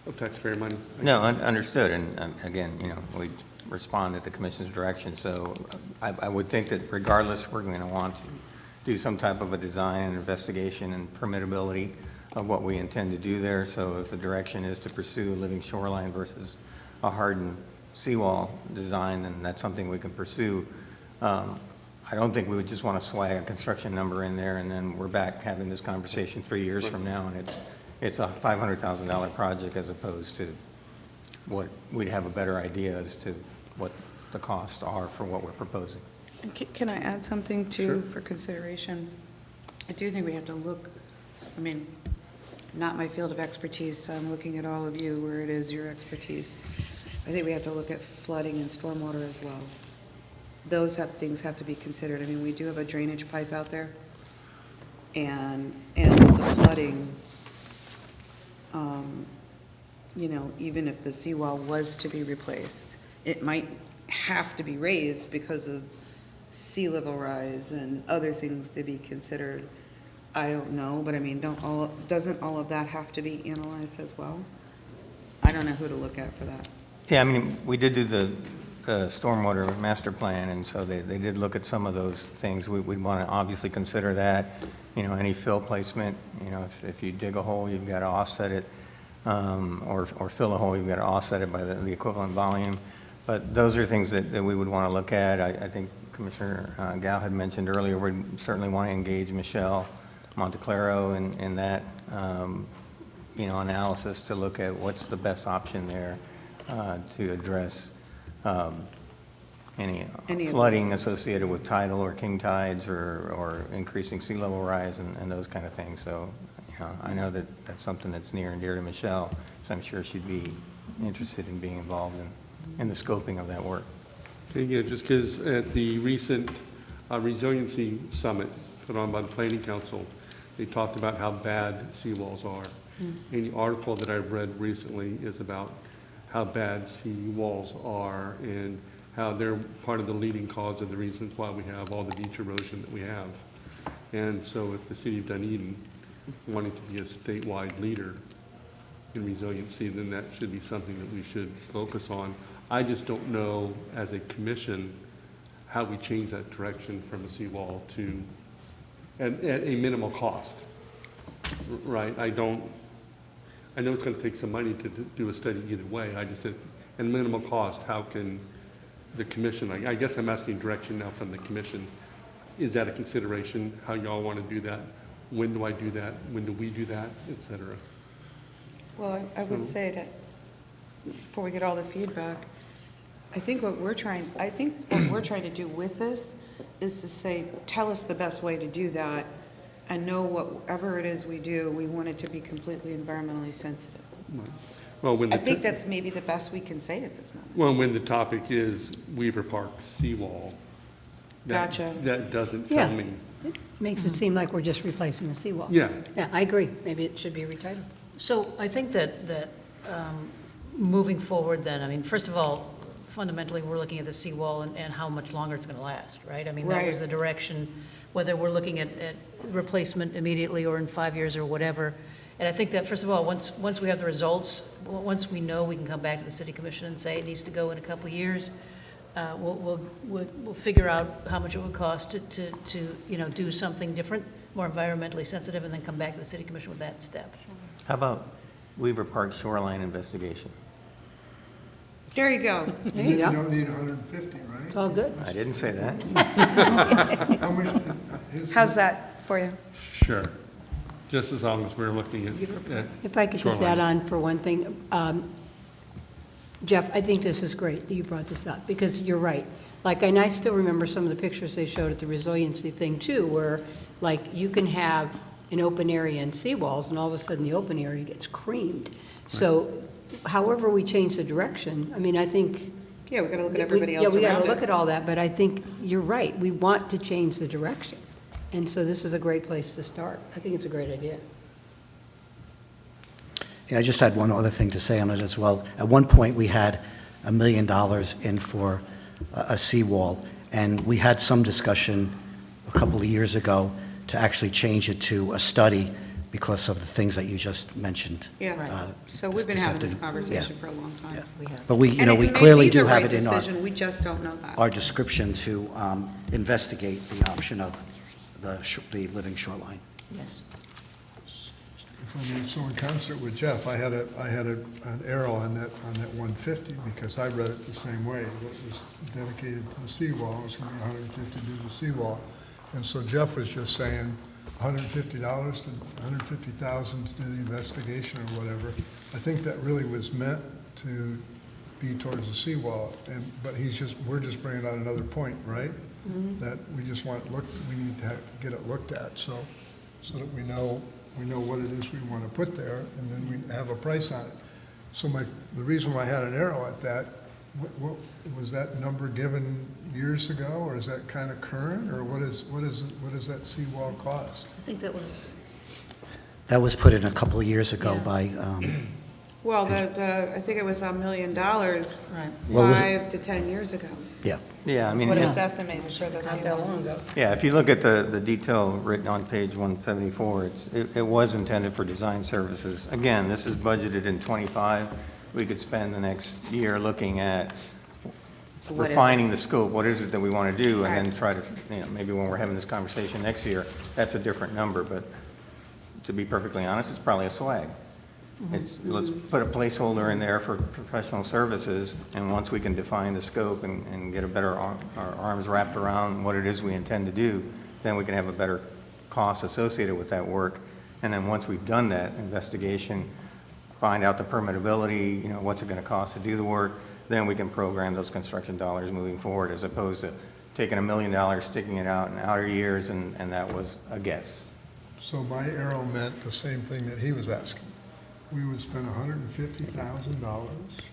of taxpayer money. No, understood. And again, we respond at the commission's direction. So I would think that regardless, we're going to want to do some type of a design and investigation and permittability of what we intend to do there. So if the direction is to pursue a living shoreline versus a hardened seawall design, then that's something we can pursue. I don't think we would just want to swag a construction number in there and then we're back having this conversation 3 years from now and it's a $500,000 project as opposed to what we'd have a better idea as to what the costs are for what we're proposing. And can I add something too for consideration? I do think we have to look, not my field of expertise, so I'm looking at all of you where it is your expertise. I think we have to look at flooding and stormwater as well. Those things have to be considered. We do have a drainage pipe out there, and the flooding, even if the seawall was to be replaced, it might have to be raised because of sea level rise and other things to be considered. I don't know, but doesn't all of that have to be analyzed as well? I don't know who to look at for that. Yeah, we did do the stormwater master plan, and so they did look at some of those things. We'd want to obviously consider that, any fill placement, if you dig a hole, you've got to offset it, or fill a hole, you've got to offset it by the equivalent volume. But those are things that we would want to look at. I think Commissioner Gao had mentioned earlier, we certainly want to engage Michelle Monteclaro in that, analysis to look at what's the best option there to address any flooding associated with tidal or king tides or increasing sea level rise and those kind of things. So, I know that that's something that's near and dear to Michelle, so I'm sure she'd be interested in being involved in the scoping of that work. Okay, yeah, just because at the recent resiliency summit put on by the Planning Council, they talked about how bad seawalls are. And the article that I've read recently is about how bad seawalls are and how they're part of the leading cause of the reasons why we have all the beach erosion that we have. And so if the city of Dunedin wanting to be a statewide leader in resiliency, then that should be something that we should focus on. I just don't know as a commission how we change that direction from a seawall to at a minimal cost, right? I know it's going to take some money to do a study either way. I just said, at minimal cost, how can the commission, I guess I'm asking direction now from the commission. Is that a consideration, how y'all want to do that? When do I do that? When do we do that, et cetera? Well, I would say that, before we get all the feedback, I think what we're trying to do with this is to say, tell us the best way to do that, and know whatever it is we do, we want it to be completely environmentally sensitive. Well, when I think that's maybe the best we can say at this moment. Well, when the topic is Weaver Park seawall, Gotcha. That doesn't tell me. It makes it seem like we're just replacing the seawall. Yeah. Yeah, I agree. Maybe it should be retitled. So I think that moving forward then, I mean, first of all, fundamentally, we're looking at the seawall and how much longer it's going to last, right? I mean, that was the direction, whether we're looking at replacement immediately or in 5 years or whatever. And I think that, first of all, once we have the results, once we know, we can come back to the city commission and say it needs to go in a couple of years. We'll figure out how much it would cost to do something different, more environmentally sensitive, and then come back to the city commission with that step. How about Weaver Park shoreline investigation? There you go. You don't need 150, right? It's all good. I didn't say that. How much? How's that for you? Sure. Just as long as we're looking at If I could just add on for one thing. Jeff, I think this is great that you brought this up, because you're right. Like, and I still remember some of the pictures they showed at the resiliency thing too, where like you can have an open area and seawalls, and all of a sudden the open area gets creamed. Right. So however we change the direction, I mean, I think... Yeah, we've got to look at everybody else around it. Yeah, we got to look it. at all that, but I think you're right. We want to change the direction. And so this is a great place to start. I think it's a great idea. Yeah, I just had one other thing to say on it as well. At one point, we had $1 million in for a seawall, and we had some discussion a couple of years ago to actually change it to a study because of the things that you just mentioned. Yeah, right. So we've been having this conversation for a long time. Yeah. We have. But we And clearly do the have right it in decision, we just don't know that. our description to investigate the option of the living shoreline. Yes. If I may, so in concert with Jeff, I had an arrow on that 150 because I read it the same way. What was dedicated to the seawall was going to be 150 to do the seawall, and so Jeff was just saying $150 to $150,000 to do the investigation or whatever. I think that really was meant to be towards the seawall, but we're just bringing out another point, right? Mm-hmm. That we just want we need to get it looked at, so that we know what it is we want to put there, and then we have a price on it. So the reason why I had an arrow at that, what was that number given years ago, or is that kind of current, or what does that seawall cost? I think that was put in a couple of years ago by. Well, I think it was $1 million, right? Well, 5 to 10 years ago. Yeah. Yeah, I mean. That's what it's estimated for those. Not that long ago. Yeah, if you look at the detail written on page 174, it was intended for design services. Again, this is budgeted in '25. We could spend the next year looking at refining the scope. What is it that we want to do? And then try to, maybe when we're having this conversation next year, that's a different number. But to be perfectly honest, it's probably a swag. Let's put a placeholder in there for professional services, and once we can define the scope and get our arms wrapped around what it is we intend to do, then we can have a better cost associated with that work. And then once we've done that investigation, find out the permittability, what's it going to cost to do the work, then we can program those construction dollars moving forward, as opposed to taking $1 million, sticking it out in outer years, and that was a guess. So my arrow meant the same thing that he was asking. we would spend $150,000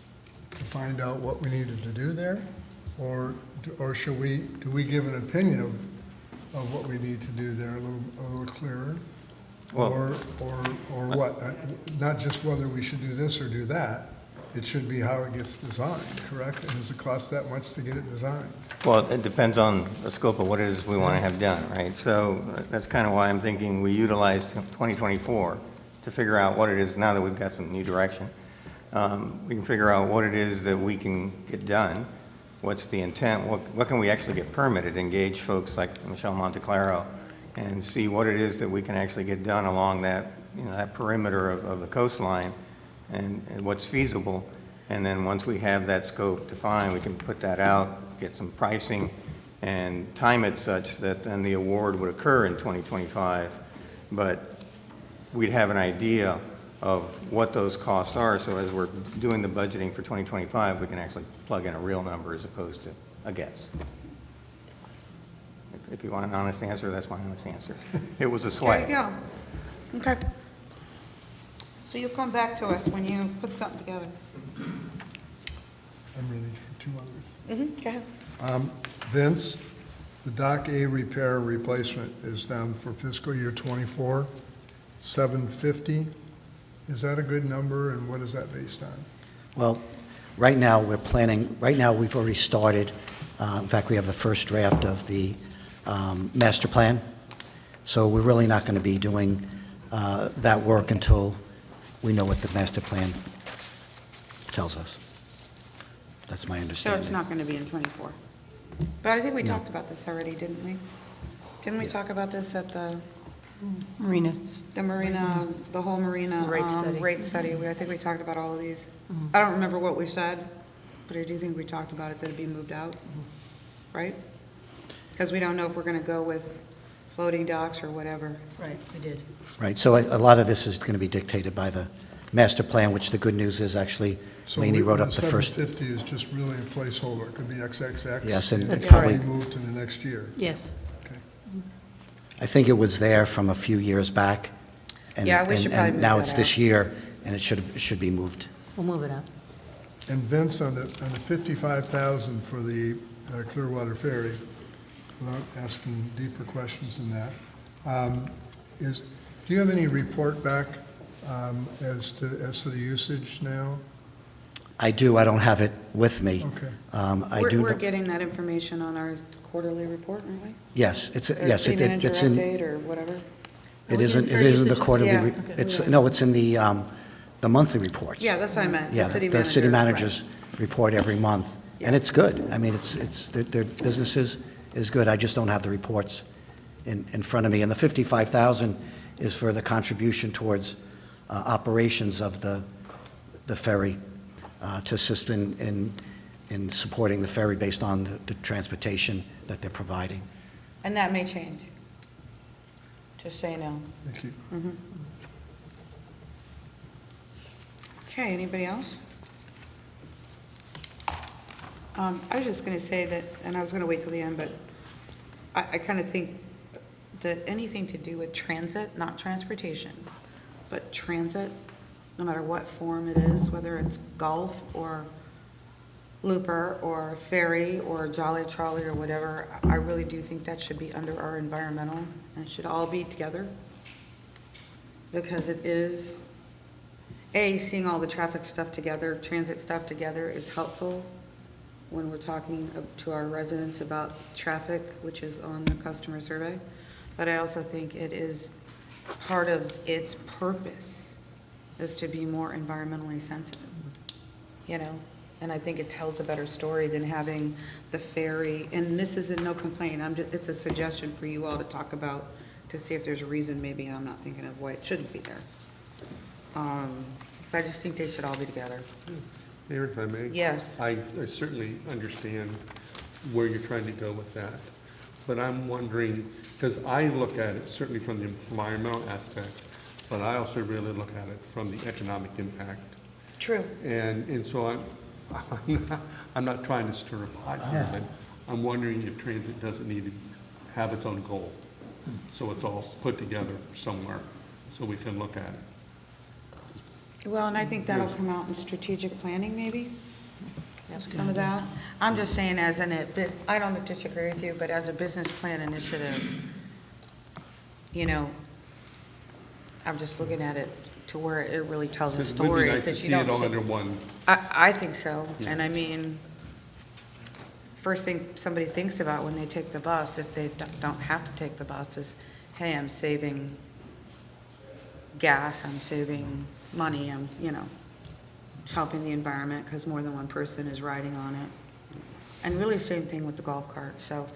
to find out what we needed to do there? Or should we, do we give an opinion of what we need to do there a little clearer? Well- Or what? Not just whether we should do this or do that. It should be how it gets designed, correct? And does it cost that much to get it designed? Well, it depends on the scope of what it is we want to have done, right? So that's kind of why I'm thinking we utilize 2024 to figure out what it is, now that we've got some new direction. We can figure out what it is that we can get done, what's the intent, what can we actually get permitted, engage folks like Michelle Monteclaro, and see what it is that we can actually get done along that, that perimeter of the coastline, and what's feasible. And then once we have that scope defined, we can put that out, get some pricing, and time it such that then the award would occur in 2025. But we'd have an idea of what those costs are, so as we're doing the budgeting for 2025, we can actually plug in a real number as opposed to a guess. If you want an honest answer, that's my honest answer. It was a sweat. There you go. Okay. So you'll come back to us when you put something together. I'm ready for two others. Go ahead. Vince, the Dock A repair and replacement is down for fiscal year -- 750. Is that a good number, and what is that based on? Well, right now, we're planning, right now, we've already started. In fact, we have the first draft of the master plan. So we're really not going to be doing that work until we know what the master plan tells us. That's my So understanding. it's not going to be in '24. But I think we No. talked about this already, didn't we? Didn't we talk about this at the Marinas. the marina, the whole marina Rate study. rate study? I think we talked about all of these. I don't remember what we said, but I do think we talked about it, that it'd be moved out, right? Because we don't know if we're going to go with floating docks or whatever. Right, we did. Right, so a lot of this is going to be dictated by the master plan, which the good news is actually Laney wrote up the first. 750 is just really a placeholder. It could be XXX. Yes, and It's it's probably probably- moved to the next year. Yes. Okay. I think it was there from a few years back. And- Yeah, we should and- probably And move now that it's this out. year, and it should be moved. We'll move it up. And Vince, on the 55,000 for the Clearwater Ferry, without asking deeper questions than that, do you have any report back as to the usage now? I do, I don't have it with me. Okay. I do. We're getting that information on our quarterly report, aren't we? Yes, it's, Or yes, city manager it's in, update or whatever? it isn't the quarterly, Yeah. it's in the monthly reports. Yeah, that's what I meant, Yeah, the city the city manager, managers report every month, and it's good. I mean, their business is good. I just don't have the reports in front of me. And the 55,000 is for the contribution towards operations of the ferry, to assist in supporting the ferry based on the transportation that they're providing. And that may change. Just so you know. Thank you. Okay, anybody else? I was just going to say that, and I was going to wait till the end, but I kind of think that anything to do with transit, not transportation, but transit, no matter what form it is, whether it's golf or looper or ferry or jolly trolley or whatever, I really do think that should be under our environmental, and it should all be together. Because it is, seeing all the traffic stuff together, transit stuff together is helpful when we're talking to our residents about traffic, which is on the customer survey. But I also think it is part of its purpose is to be more environmentally sensitive, And I think it tells a better story than having the ferry, and this is no complaint, it's a suggestion for you all to talk about, to see if there's a reason maybe I'm not thinking of why it shouldn't be there. But I just think they should all be together. Mayor, if I may? Yes. I certainly understand where you're trying to go with that, but I'm wondering, because I look at it certainly from the environmental aspect, but I also really look at it from the economic impact. True. And so I'm not trying to stir a pot here, but I'm wondering if transit doesn't need to have its own goal. So it's all put together somewhere so we can look at it. Well, and I think that'll come out in strategic planning, maybe, some of that. I'm just saying I don't disagree with you, but as a business plan initiative, you know, I'm just looking at it to where it really tells a It would story. be nice to 'cause you see it don't all see- under one. I think so, Yeah. and I mean, first thing somebody thinks about when they take the bus, if they don't have to take the bus, is, hey, I'm saving gas, I'm saving money, I'm, it's helping the environment because more than one person is riding on it. And really same thing with the golf cart. So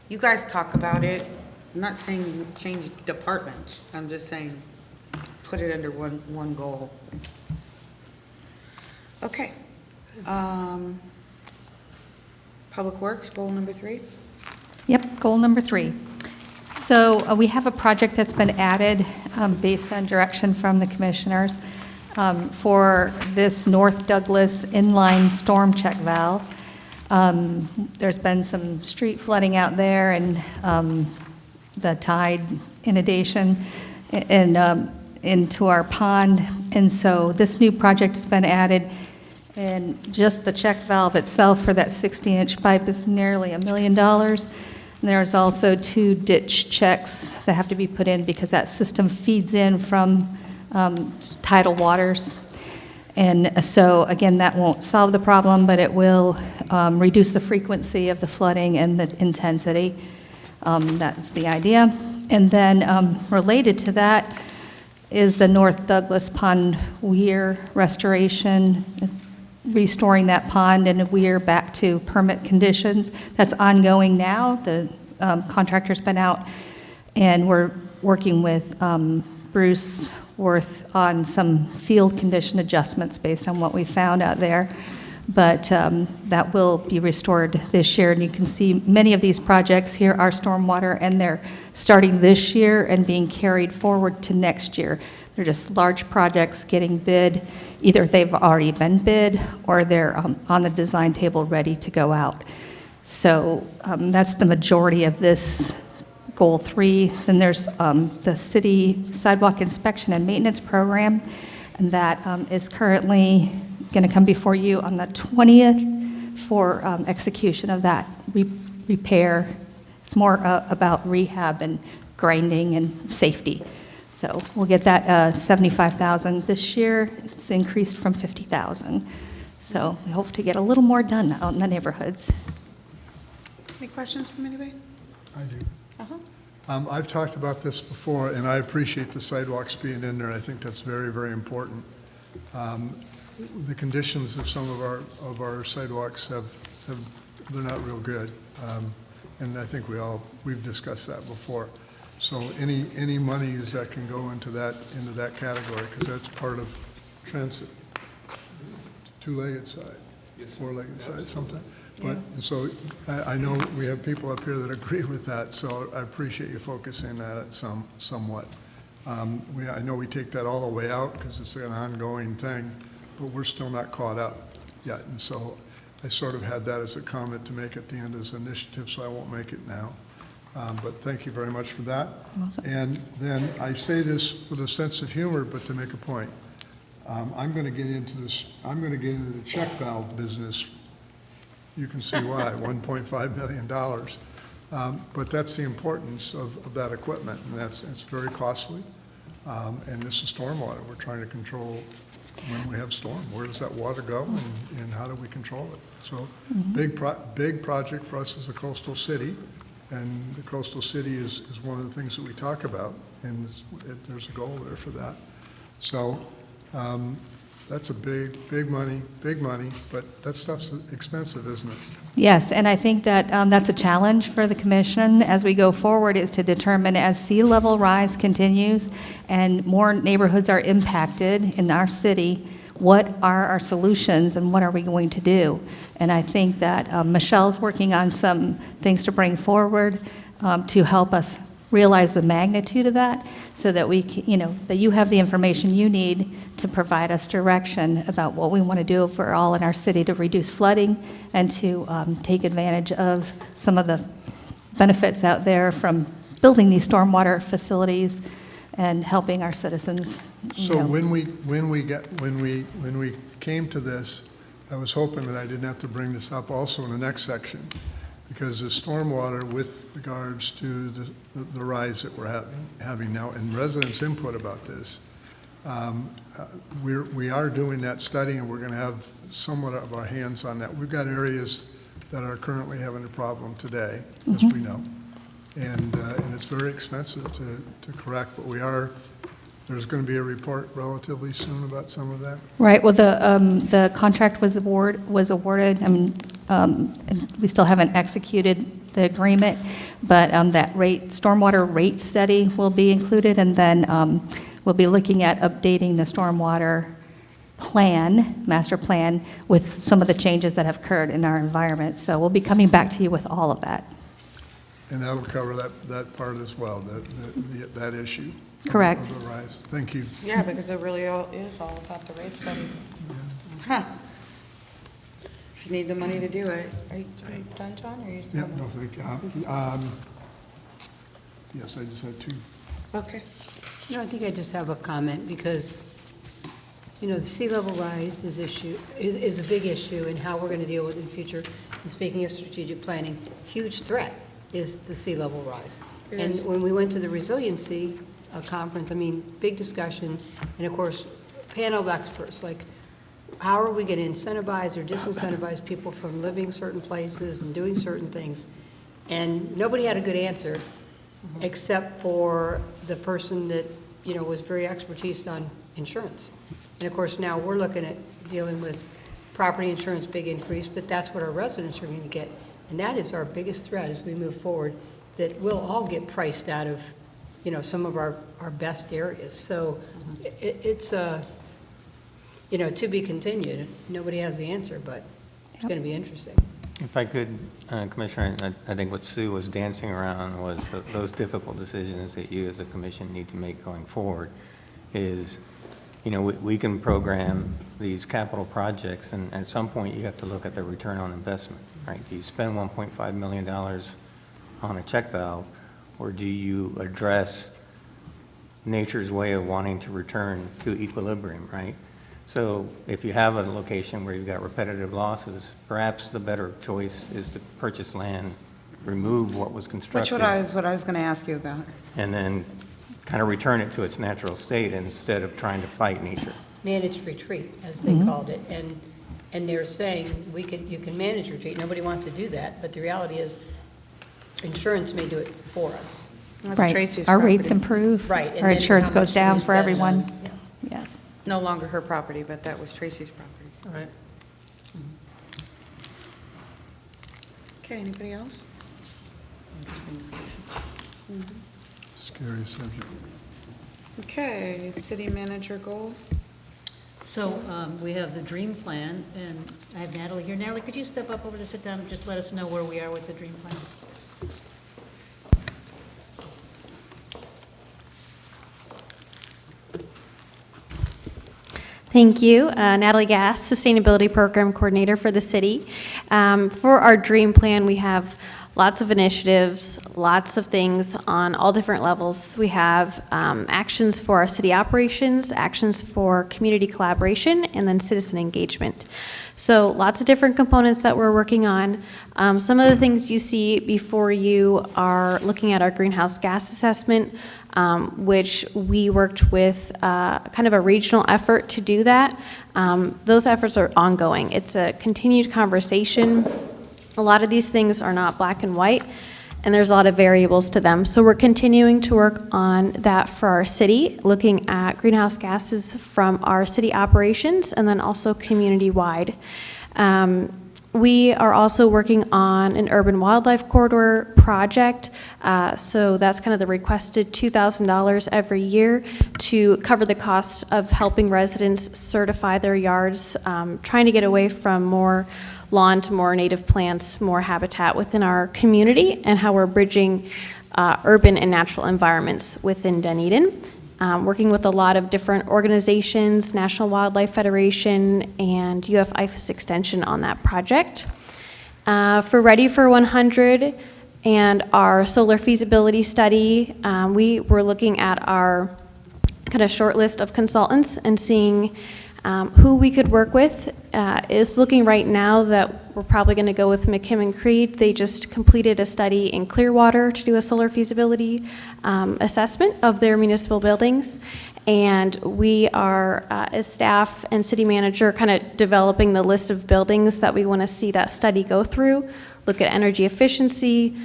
you guys talk about it. I'm not saying you change departments. I'm just saying put it under one goal. Okay. Public Works, goal number 3. Yep, goal number 3. So we have a project that's been added based on direction from the commissioners for this North Douglas inline storm check valve. There's been some street flooding out there and the tide inundation and into our pond. And so this new project has been added, and just the check valve itself for that 60-inch pipe is nearly $1 million. And there's also 2 ditch checks that have to be put in because that system feeds in from tidal waters. And so, again, that won't solve the problem, but it will reduce the frequency of the flooding and the intensity. That's the idea. And then related to that is the North Douglas Pond Weir restoration, restoring that pond and weir back to permit conditions. That's ongoing now. The contractor's been out, and we're working with Bruce Worth on some field condition adjustments based on what we found out there. But that will be restored this year, and you can see many of these projects here are stormwater, and they're starting this year and being carried forward to next year. They're just large projects getting bid. Either they've already been bid or they're on the design table ready to go out. So that's the majority of this goal 3. Then there's the city sidewalk inspection and maintenance program, and that is currently going to come before you on the 20th for execution of that repair. It's more about rehab and grinding and safety. So we'll get that $75,000 this year. It's increased from $50,000. So we hope to get a little more done out in the neighborhoods. Any questions from anybody? I do. Uh-huh. I've talked about this before, and I appreciate the sidewalks being in there. I think that's very, very important. The conditions of some of our sidewalks they're not real good, and I think we've discussed that before. So any monies that can go into that category, because that's part of transit, 2-legged side, 4-legged side sometimes. But so I know we have people up here that agree with that, so I appreciate you focusing on it somewhat. I know we take that all the way out because it's an ongoing thing, but we're still not caught up yet. And so I sort of had that as a comment to make at the end as an initiative, so I won't make it now. But thank you very much for that. And then I say this with a sense of humor, but to make a point. I'm going to get into the check valve business. You can see why, $1.5 million. But that's the importance of that equipment, and it's very costly. And this is stormwater. We're trying to control when we have storm. Where does that water go, and how do we control it? So big project for us as a coastal city, and the coastal city is one of the things that we talk about, and there's a goal there for that. So that's a big money, but that stuff's expensive, isn't it? Yes, and I think that that's a challenge for the commission as we go forward, is to determine as sea level rise continues and more neighborhoods are impacted in our city, what are our solutions and what are we going to do? And I think that Michelle's working on some things to bring forward to help us realize the magnitude of that, so that that you have the information you need to provide us direction about what we want to do for all in our city to reduce flooding and to take advantage of some of the benefits out there from building these stormwater facilities and helping our citizens. So when we came to this, I was hoping that I didn't have to bring this up also in the next section, because the stormwater with regards to the rise that we're having now and residents' input about this, we are doing that study, and we're going to have somewhat of our hands on that. We've got areas that are currently having a problem today, as we know, and it's very expensive to correct, but there's going to be a report relatively soon about some of that. Right, well, the contract was awarded. I mean, and we still haven't executed the agreement, but that stormwater rate study will be included, and then we'll be looking at updating the stormwater master plan, with some of the changes that have occurred in our environment. So we'll be coming back to you with all of that. And that'll cover that part as well, that issue. Correct. Of the rise. Thank you. Yeah, because it really is all about the rate study. Huh. Just need the money to do it. Are you done, John? Or are you still? Yeah, no, thank you. Yes, I just had two. Okay. No, I think I just have a comment, because, the sea level rise is a big issue, and how we're going to deal with it in the future. And speaking of strategic planning, huge threat is the sea level rise. And when we went to the resiliency conference, big discussion, and of course, panel of experts, like, how are we going to incentivize or disincentivize people from living certain places and doing certain things? And nobody had a good answer, except for the person that, was very expertise on insurance. And of course, now we're looking at dealing with property insurance, big increase, but that's what our residents are going to get. And that is our biggest threat as we move forward, that we'll all get priced out of, some of our best areas. So it's, to be continued. Nobody has the answer, but it's going to be interesting. If I could, Commissioner, I think what Sue was dancing around was those difficult decisions that you as a commission need to make going forward is, we can program these capital projects, and at some point you have to look at the return on investment, right? Do you spend $1.5 million on a check valve, or do you address nature's way of wanting to return to equilibrium, right? So if you have a location where you've got repetitive losses, perhaps the better choice is to purchase land, remove what was constructed. Which is what I was going to ask you about. And then kind of return it to its natural state instead of trying to fight nature. Managed retreat, as they called it. And they're saying you can manage retreat. Nobody wants to do that, but the reality is insurance may do it for us. That's Right. Tracy's Our property. rates improve. Right, and Our then insurance how much goes down is for that everyone. done? Yeah. Yes. No longer her property, but that was Tracy's property. All right. Okay, anybody else? Interesting discussion. Scary subject. Okay, city manager goal. So we have the dream plan, and I have Natalie here. Natalie, could you step up over to sit down and just let us know where we are with the dream plan? Thank you. Natalie Gass, Sustainability Program Coordinator for the city. For our dream plan, we have lots of initiatives, lots of things on all different levels. We have actions for our city operations, actions for community collaboration, and then citizen engagement. So lots of different components that we're working on. Some of the things you see before you are looking at our greenhouse gas assessment, which we worked with kind of a regional effort to do that. Those efforts are ongoing. It's a continued conversation. A lot of these things are not black and white, and there's a lot of variables to them. So we're continuing to work on that for our city, looking at greenhouse gases from our city operations and then also community-wide. We are also working on an urban wildlife corridor project. So that's kind of the requested $2,000 every year to cover the cost of helping residents certify their yards, trying to get away from more lawn to more native plants, more habitat within our community, and how we're bridging urban and natural environments within Dunedin. Working with a lot of different organizations, National Wildlife Federation, and UF-IFAS Extension on that project. For Ready for 100 and our solar feasibility study, we were looking at our kind of short list of consultants and seeing who we could work with. Is looking right now that we're probably going to go with McKim & Creed. They just completed a study in Clearwater to do a solar feasibility assessment of their municipal buildings. And we are, as staff and city manager, kind of developing the list of buildings that we want to see that study go through, look at energy efficiency,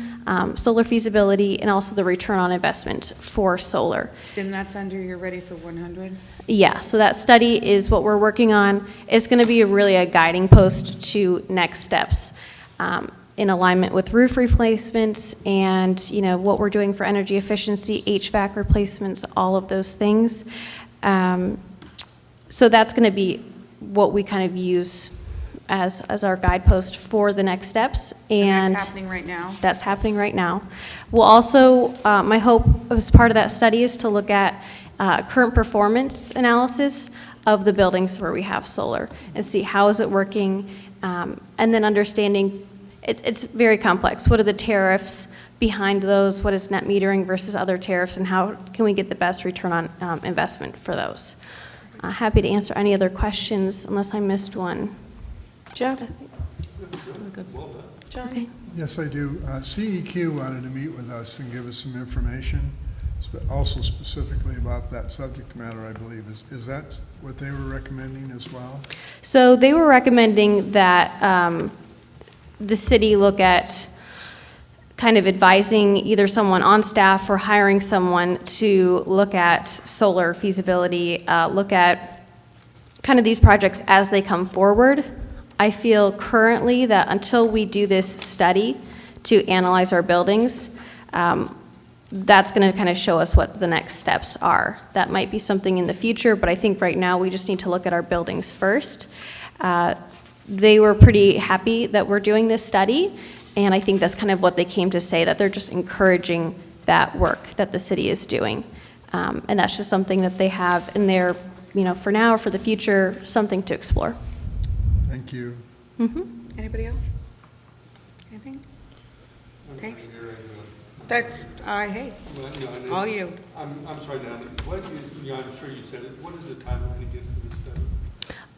solar feasibility, and also the return on investment for solar. Then that's under your Ready for 100? Yeah, so that study is what we're working on. It's going to be really a guiding post to next steps in alignment with roof replacements and what we're doing for energy efficiency, HVAC replacements, all of those things. So that's going to be what we kind of use as our guidepost for the next steps. And that's happening right now? That's happening right now. We'll also, my hope as part of that study is to look at current performance analysis of the buildings where we have solar and see how is it working, and then understanding, it's very complex. What are the tariffs behind those? What is net metering versus other tariffs, and how can we get the best return on investment for those? Happy to answer any other questions unless I missed one. Jeff? John? Okay. Yes, I do. CEQ wanted to meet with us and give us some information, also specifically about that subject matter, I believe. Is that what they were recommending as well? So they were recommending that the city look at kind of advising either someone on staff or hiring someone to look at solar feasibility, look at kind of these projects as they come forward. I feel currently that until we do this study to analyze our buildings, that's going to kind of show us what the next steps are. That might be something in the future, but I think right now we just need to look at our buildings first. They were pretty happy that we're doing this study, and I think that's kind of what they came to say, that they're just encouraging that work that the city is doing. And that's just something that they have in their, for now or for the future, something to explore. Thank you. Anybody else? Anything? Thanks. That's, hey, all you. I'm sorry, Natalie. What is, I'm sure you said it. What is the timeline again for this study?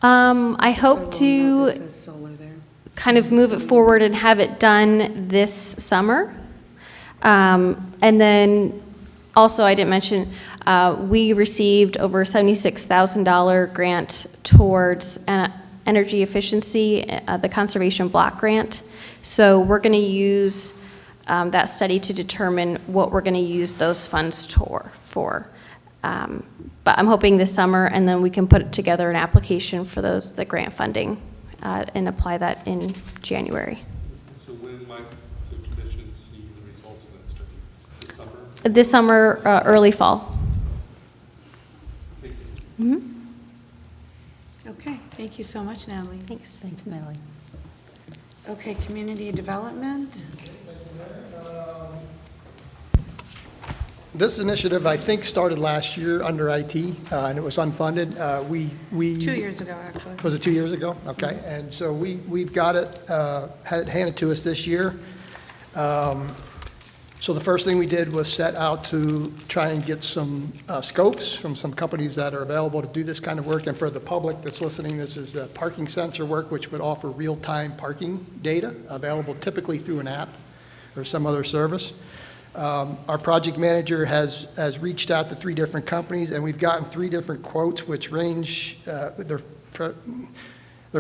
I hope to kind of move it forward and have it done this summer. And then also, I didn't mention, we received over $76,000 grant towards energy efficiency, the conservation block grant. So we're going to use that study to determine what we're going to use those funds for. But I'm hoping this summer, and then we can put together an application for the grant funding and apply that in January. So when might the commission see the results of that study? This summer? This summer, early fall. Thank you. Okay, thank you so much, Natalie. Thanks. Thanks, Natalie. Okay, community development. This initiative, I think, started last year under IT, and it was unfunded. 2 years ago, actually. Was it 2 years ago? Okay, and so we've got it, had it handed to us this year. So the first thing we did was set out to try and get some scopes from some companies that are available to do this kind of work. And for the public that's listening, this is parking sensor work, which would offer real-time parking data available typically through an app or some other service. Our project manager has reached out to 3 different companies, and we've gotten 3 different quotes, which range, they're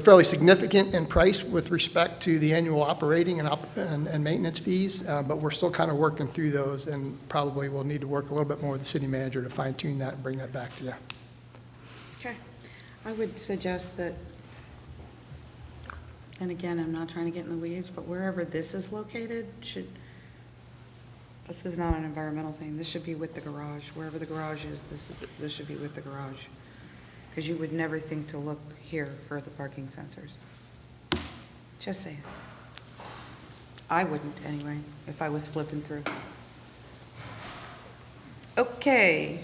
fairly significant in price with respect to the annual operating and maintenance fees, but we're still kind of working through those, and probably we'll need to work a little bit more with the city manager to fine-tune that and bring that back to you. Okay. I would suggest that, and again, I'm not trying to get in the weeds, but wherever this is located this is not an environmental thing. This should be with the garage. Wherever the garage is, this should be with the garage. Because you would never think to look here for the parking sensors. Just saying. I wouldn't anyway, if I was flipping through. Okay.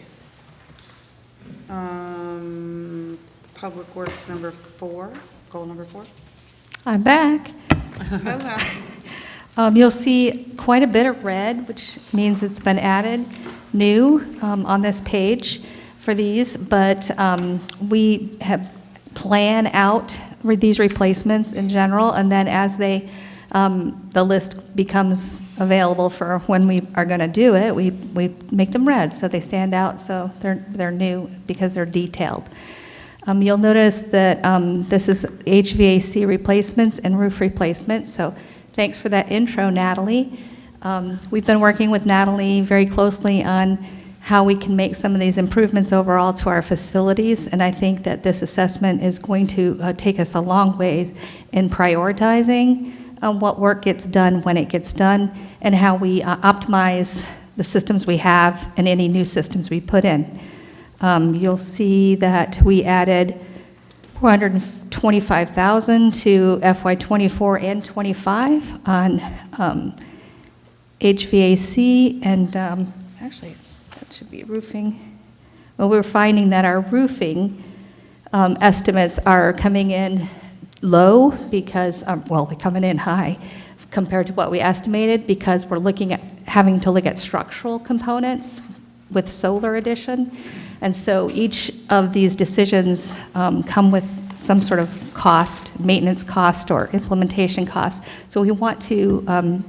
Public Works number 4, goal number 4. I'm back. Hello. You'll see quite a bit of red, which means it's been added new on this page. for these, but we have plan out these replacements in general, and then as they, the list becomes available for when we are going to do it, we make them red, so they stand out, so they're new because they're detailed. You'll notice that this is HVAC replacements and roof replacements, so thanks for that intro, Natalie. We've been working with Natalie very closely on how we can make some of these improvements overall to our facilities, and I think that this assessment is going to take us a long way in prioritizing what work gets done when it gets done, and how we optimize the systems we have and any new systems we put in. You'll see that we added $425,000 to FY24 and 25 on HVAC, and actually, that should be roofing. Well, we're finding that our roofing estimates are coming in low because, well, they're coming in high compared to what we estimated, because we're having to look at structural components with solar addition. And so each of these decisions come with some sort of cost, maintenance cost or implementation cost. So we want to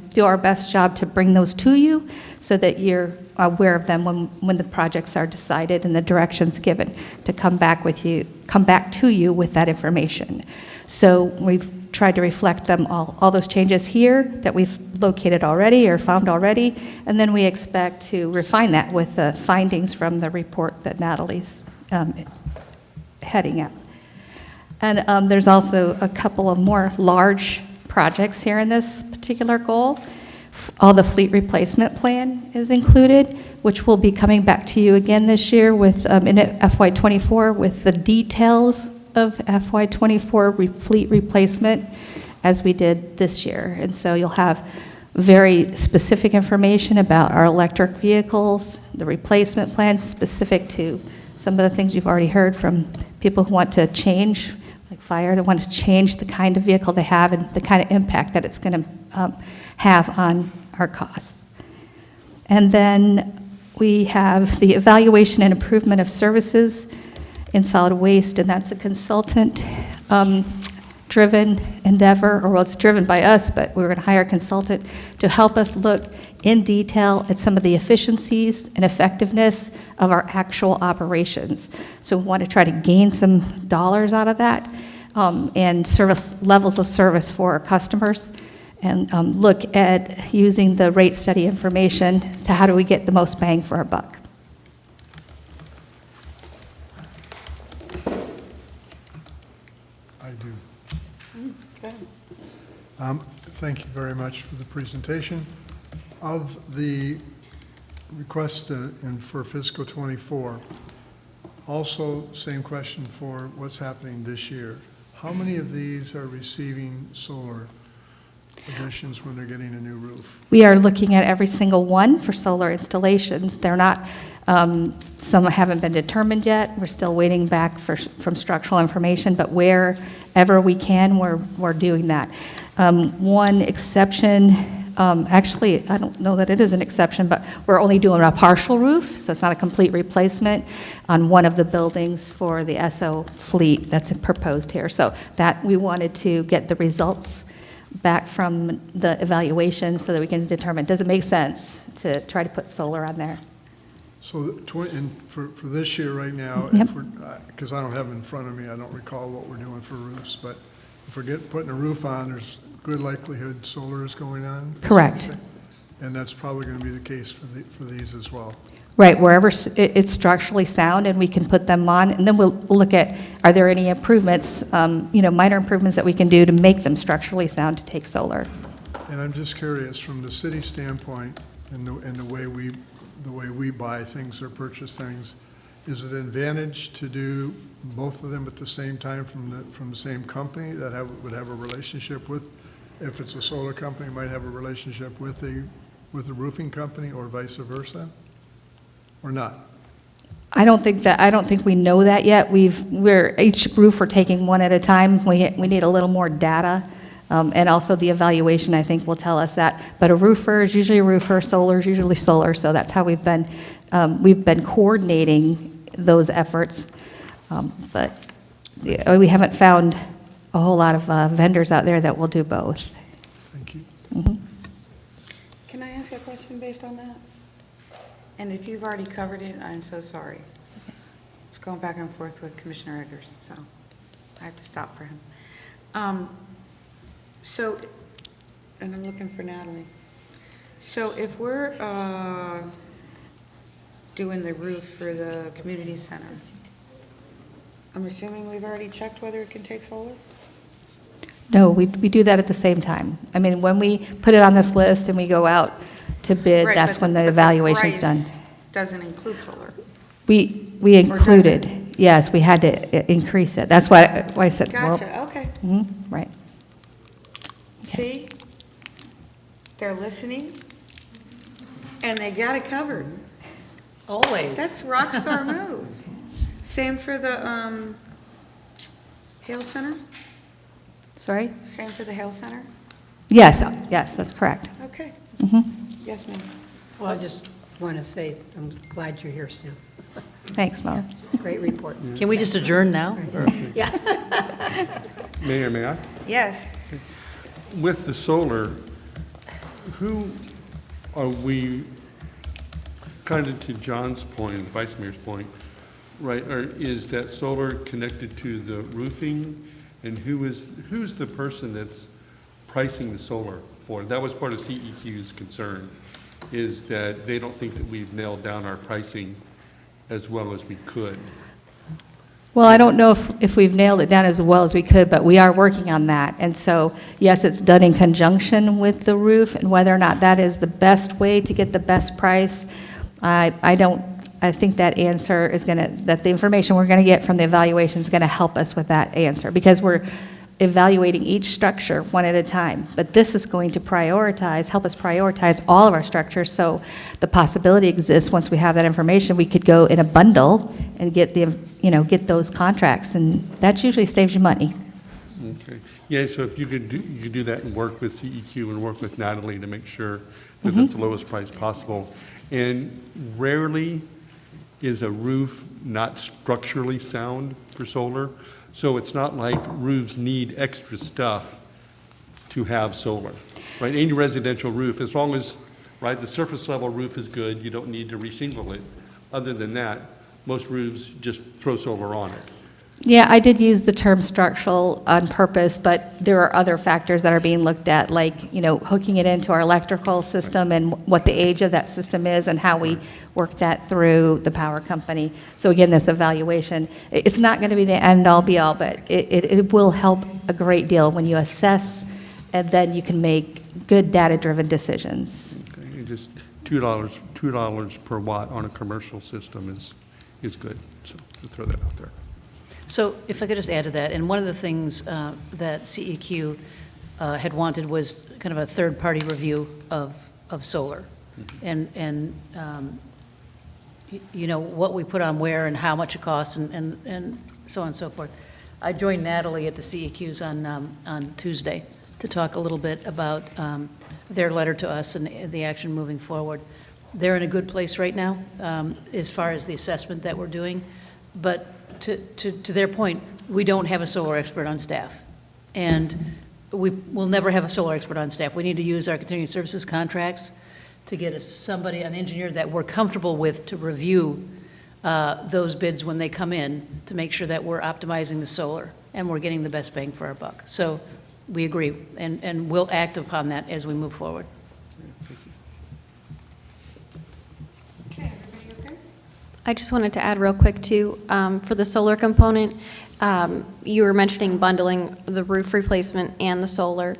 do our best job to bring those to you so that you're aware of them when the projects are decided and the directions given, to come back to you with that information. So we've tried to reflect them, all those changes here that we've located already or found already, and then we expect to refine that with the findings from the report that Natalie's heading up. And there's also a couple of more large projects here in this particular goal. All the fleet replacement plan is included, which will be coming back to you again this year with in FY24 with the details of FY24 fleet replacement as we did this year. And so you'll have very specific information about our electric vehicles, the replacement plans specific to some of the things you've already heard from people who want to change, like fire, that want to change the kind of vehicle they have and the kind of impact that it's going to have on our costs. And then we have the evaluation and improvement of services in solid waste, and that's a consultant driven endeavor, or well, it's driven by us, but we're going to hire a consultant to help us look in detail at some of the efficiencies and effectiveness of our actual operations. So we want to try to gain some dollars out of that, and service levels of service for our customers, and look at using the rate study information as to how do we get the most bang for our buck. I do. Thank you very much for the presentation. Of the request for fiscal 24, also same question for what's happening this year. How many of these are receiving solar additions when they're getting a new roof? We are looking at every single one for solar installations. They're not, some haven't been determined yet. We're still waiting back from structural information, but wherever we can, we're doing that. One exception, actually, I don't know that it is an exception, but we're only doing a partial roof, so it's not a complete replacement on one of the buildings for the SO fleet that's proposed here. So that we wanted to get the results back from the evaluation so that we can determine, does it make sense to try to put solar on there? So for this year right now, Yep. Because I don't have it in front of me, I don't recall what we're doing for roofs, but if we're putting a roof on, there's good likelihood solar is going on? Correct. And that's probably going to be the case for these as well. Right, wherever it's structurally sound and we can put them on, and then we'll look at, are there any improvements, minor improvements that we can do to make them structurally sound to take solar? And I'm just curious, from the city standpoint and the way we buy things or purchase things, is it an advantage to do both of them at the same time from the same company that would have a relationship with? If it's a solar company, might have a relationship with a roofing company, or vice versa, or not? I don't think we know that yet. Each roof we're taking one at a time. We need a little more data, and also the evaluation I think will tell us that. But a roofer is usually a roofer, solar is usually solar. So that's how we've been coordinating those efforts. But we haven't found a whole lot of vendors out there that will do both. Thank you. Can I ask you a question based on that? And if you've already covered it, I'm so sorry. It's going back and forth with Commissioner Eggers, so I have to stop for him. So, and I'm looking for Natalie. So if we're doing the roof for the community center, I'm assuming we've already checked whether it can take solar? No, we do that at the same time. I mean, when we put it on this list and we go out to bid, Right, that's but when the but evaluation's done. price doesn't include solar. We Or does included, yes, we had to increase it. That's why I said, well. Gotcha, okay. Right. See? They're listening, and they got it covered. Always. That's rock star move. Same for the Hale Center? Sorry? Same for the Hale Center? Yes, yes, that's correct. Okay. Mhm. Yes, ma'am. Well, I just want to say, I'm glad you're here, Sue. Thanks, Mo. Great report. Can we just adjourn now? Yeah. Mayor, may I? Yes. With the solar, who are we, kind of to John's point, the Vice Mayor's point, right, is that solar connected to the roofing? And who's the person that's pricing the solar for? That was part of CEQ's concern, is that they don't think that we've nailed down our pricing as well as we could. Well, I don't know if we've nailed it down as well as we could, but we are working on that. And so, yes, it's done in conjunction with the roof, and whether or not that is the best way to get the best price, I think that answer is going to, that the information we're going to get from the evaluation is going to help us with that answer, because we're evaluating each structure one at a time. But this is going to help us prioritize all of our structures, so the possibility exists, once we have that information, we could go in a bundle and get get those contracts, and that usually saves you money. Okay. Yeah, so if you could do that and work with CEQ and work with Natalie to make sure that that's the lowest price possible. And rarely is a roof not structurally sound for solar. So it's not like roofs need extra stuff to have solar, right? Any residential roof, as long as, right, the surface level roof is good, you don't need to reshingle it. Other than that, most roofs just throw solar on it. Yeah, I did use the term structural on purpose, but there are other factors that are being looked at, like, hooking it into our electrical system and what the age of that system is and how we work that through the power company. So again, this evaluation, it's not going to be the end-all be-all, but it will help a great deal when you assess, and then you can make good data-driven decisions. Okay, just $2 per watt on a commercial system is good, so to throw that out there. So if I could just add to that, and one of the things that CEQ had wanted was kind of a third-party review of solar. And what we put on where and how much it costs and so on and so forth. I joined Natalie at the CEQs on Tuesday to talk a little bit about their letter to us and the action moving forward. They're in a good place right now as far as the assessment that we're doing, but to their point, we don't have a solar expert on staff, and we will never have a solar expert on staff. We need to use our continuing services contracts to get an engineer that we're comfortable with to review those bids when they come in, to make sure that we're optimizing the solar and we're getting the best bang for our buck. So we agree, and we'll act upon that as we move forward. I just wanted to add real quick too, for the solar component, you were mentioning bundling the roof replacement and the solar,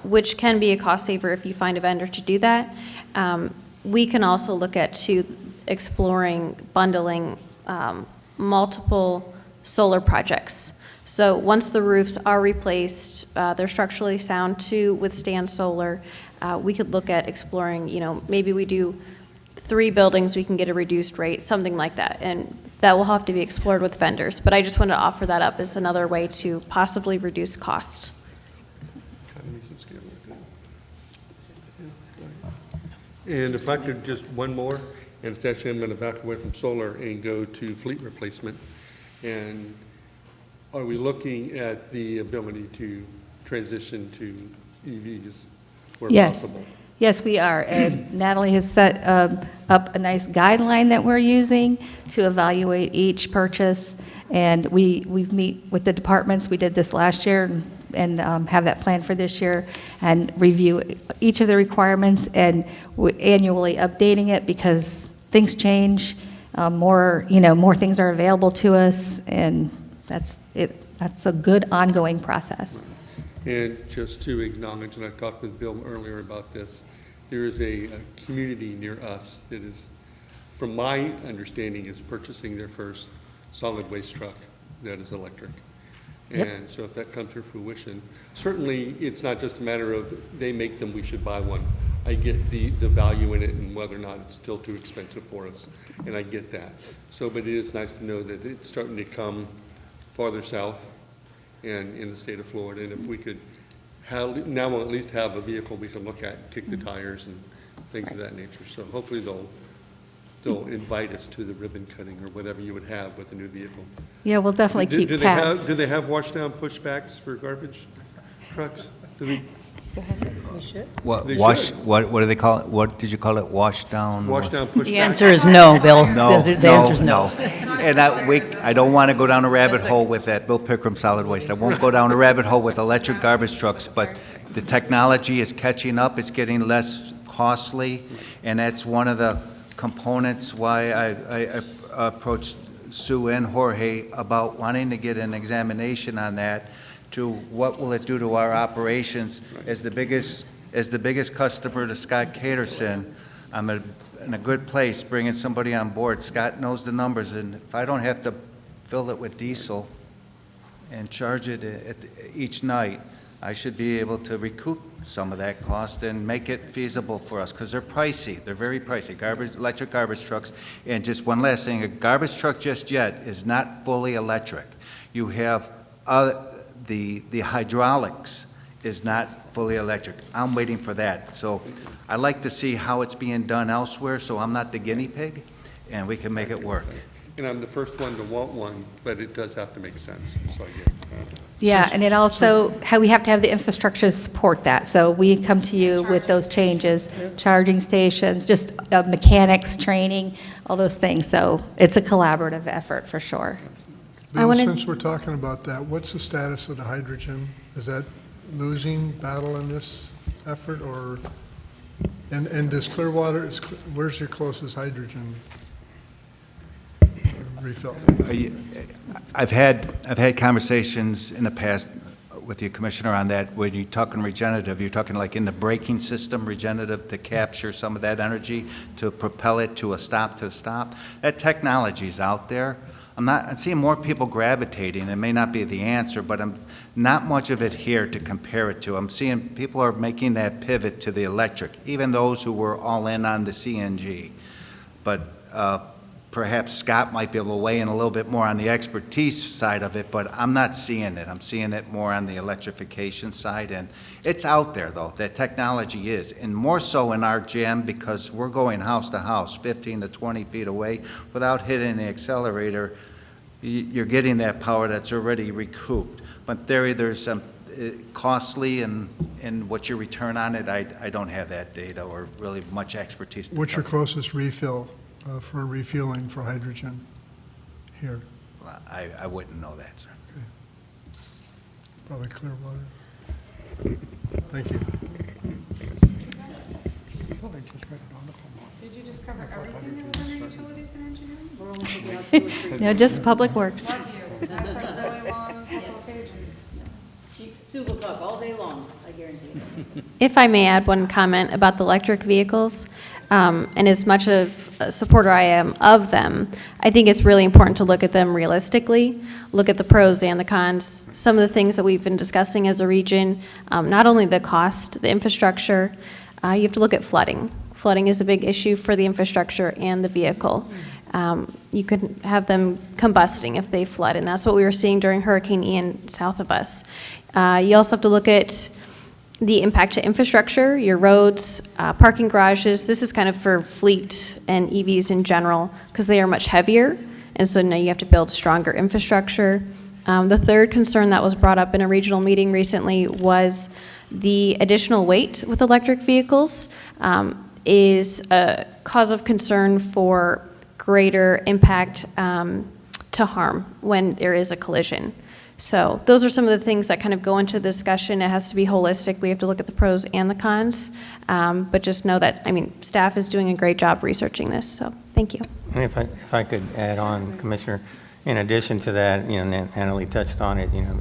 which can be a cost saver if you find a vendor to do that. We can also look at exploring bundling multiple solar projects. So once the roofs are replaced, they're structurally sound to withstand solar, we could look at exploring, maybe we do 3 buildings, we can get a reduced rate, something like that. And that will have to be explored with vendors. But I just wanted to offer that up as another way to possibly reduce cost. And if I could just one more, And it's actually, I'm going to back away from solar and go to fleet replacement. And are we looking at the ability to transition to EVs where possible? Yes, we are. And Natalie has set up a nice guideline that we're using to evaluate each purchase. And we've meet with the departments. We did this last year and have that plan for this year and review each of the requirements and annually updating it because things change. More things are available to us, and that's a good ongoing process. And just to acknowledge, and I talked with Bill earlier about this, there is a community near us that is, from my understanding, is purchasing their first solid waste truck that is electric. Yep. And so if that comes to fruition, certainly it's not just a matter of they make them, we should buy one. I get the value in it and whether or not it's still too expensive for us, and I get that. So, but it is nice to know that it's starting to come farther south and in the state of Florida, and if we could have, now we'll at least have a vehicle we can look at, kick the tires and things of that nature. So hopefully they'll invite us to the ribbon cutting or whatever you would have with a new vehicle. Yeah, we'll definitely keep tabs. Do they have wash down pushbacks for garbage trucks? Do they? Go ahead. We should. What They wash? should. What do they call it? What did you call it? Wash down? Wash down pushback? The answer is no, Bill. No, The answer is no. And I don't want to go down a rabbit hole with that Bill Pickram solid waste. I won't go down a rabbit hole with electric garbage trucks, but the technology is catching up. It's getting less costly, and that's one of the components why I approached Sue and Jorge about wanting to get an examination on that to what will it do to our operations. As the biggest customer to Scott Caterson, I'm in a good place bringing somebody on board. Scott knows the numbers, and if I don't have to fill it with diesel and charge it each night, I should be able to recoup some of that cost and make it feasible for us, because they're pricey. They're very pricey, electric garbage trucks. And just one last thing, a garbage truck just yet is not fully electric. You have the hydraulics is not fully electric. I'm waiting for that. So I like to see how it's being done elsewhere, so I'm not the guinea pig, and we can make it work. And I'm the first one to want one, but it does have to make sense, so I get it. Yeah, and it also, we have to have the infrastructure to support that. So we come to you with those changes, charging stations, just mechanics, training, all those things. So it's a collaborative effort for sure. Bill, since we're talking about that, what's the status of the hydrogen? Is that losing battle in this effort, or, and does Clearwater, where's your closest hydrogen refill? I've had conversations in the past with you, Commissioner, on that. When you're talking regenerative, you're talking like in the braking system, regenerative to capture some of that energy, to propel it to a stop. That technology is out there. I'm seeing more people gravitating. It may not be the answer, but I'm not much of it here to compare it to. I'm seeing people are making that pivot to the electric, even those who were all in on the CNG. But perhaps Scott might be able to weigh in a little bit more on the expertise side of it, but I'm not seeing it. I'm seeing it more on the electrification side, and it's out there, though. That technology is, and more so in our gym because we're going house to house, 15 to 20 feet away. Without hitting the accelerator, you're getting that power that's already recouped. But there's some costly and what your return on it, I don't have that data or really much expertise. What's your closest refill for refueling for hydrogen here? Well, I wouldn't know that, sir. Okay. Probably Clearwater. Thank you. Did you just cover everything that was under utilities and engineering? We're only taking out 2 or 3. No, just Public Works. That's like really long, couple pages. Sue will talk all day long, I guarantee you. If I may add one comment about the electric vehicles, and as much of a supporter I am of them, I think it's really important to look at them realistically, look at the pros and the cons. Some of the things that we've been discussing as a region, not only the cost, the infrastructure, you have to look at flooding. Flooding is a big issue for the infrastructure and the vehicle. You could have them combusting if they flood, and that's what we were seeing during Hurricane Ian south of us. You also have to look at the impact to infrastructure, your roads, parking garages. This is kind of for fleet and EVs in general because they are much heavier, and so now you have to build stronger infrastructure. The third concern that was brought up in a regional meeting recently was the additional weight with electric vehicles is a cause of concern for greater impact to harm when there is a collision. So those are some of the things that kind of go into the discussion. It has to be holistic. We have to look at the pros and the cons, but just know that, I mean, staff is doing a great job researching this, so thank you. And if I could add on, Commissioner, in addition to that, you know, Annalee touched on it, you know,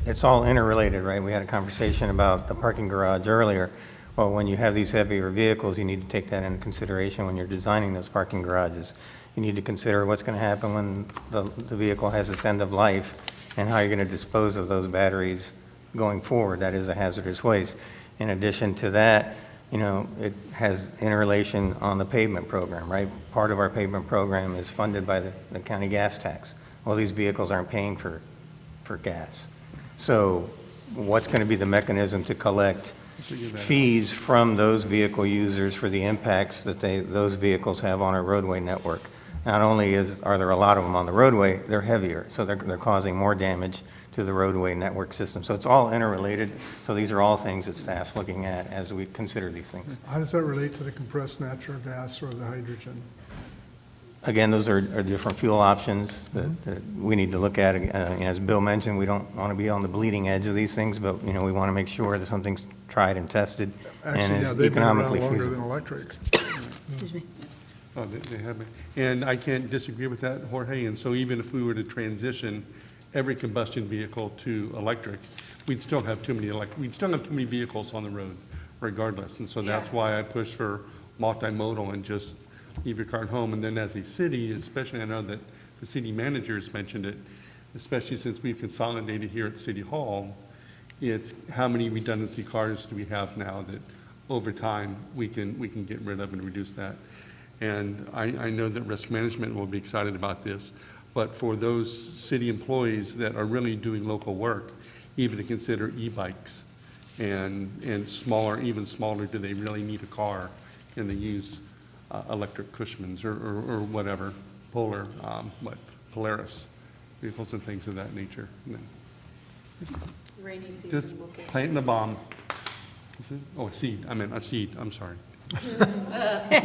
it's all interrelated, right? We had a conversation about the parking garage earlier. Well, when you have these heavier vehicles, you need to take that into consideration when you're designing those parking garages. You need to consider what's going to happen when the vehicle has its end of life and how you're going to dispose of those batteries going forward. That is a hazardous waste. In addition to that, you know, it has interrelation on the pavement program, right? Part of our pavement program is funded by the county gas tax. Well, these vehicles aren't paying for gas. So what's going to be the mechanism to collect fees from those vehicle users for the impacts that those vehicles have on our roadway network? Not only are there a lot of them on the roadway, they're heavier, so they're causing more damage to the roadway network system. So it's all interrelated. So these are all things that staff's looking at as we consider these things. How does that relate to the compressed natural gas or the hydrogen? Again, those are different fuel options that we need to look at. As Bill mentioned, we don't want to be on the bleeding edge of these things, but you know, we want to make sure that something's tried and tested and is economically feasible. They've been around longer than electric. Excuse me. Oh, they have been. And I can't disagree with that, Jorge. And so even if we were to transition every combustion vehicle to electric, we'd still have too many vehicles on the road regardless. And so that's why I push for multimodal and just leave your car at home. And then as a city, especially, I know that the city managers mentioned it, especially since we've consolidated here at City Hall, it's how many redundancy cars do we have now that over time we can get rid of and reduce that. And I know that risk management will be excited about this, but for those city employees that are really doing local work, even to consider e-bikes and smaller, even smaller, do they really need a car? And they use electric Cushmans or whatever, Polaris vehicles and things of that nature. Rainy season. Just planting a bomb. Oh, a seed. I meant a seed. I'm sorry. Yeah,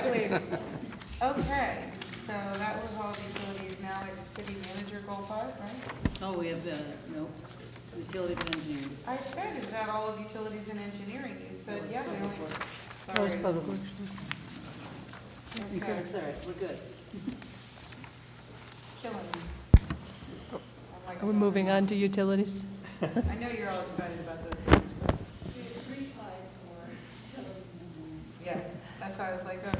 please. Okay, so that was all utilities. Now it's city manager goal 5, right? Oh, we have, no, utilities and engineering. I said, is that all of utilities and engineering? You said, yeah, we only, That was sorry. public works. Okay. It's all right, we're good. Killing me. I'm like, Are we moving on to utilities? I know you're all excited about those things, but. Yeah, that's why I was like, oh.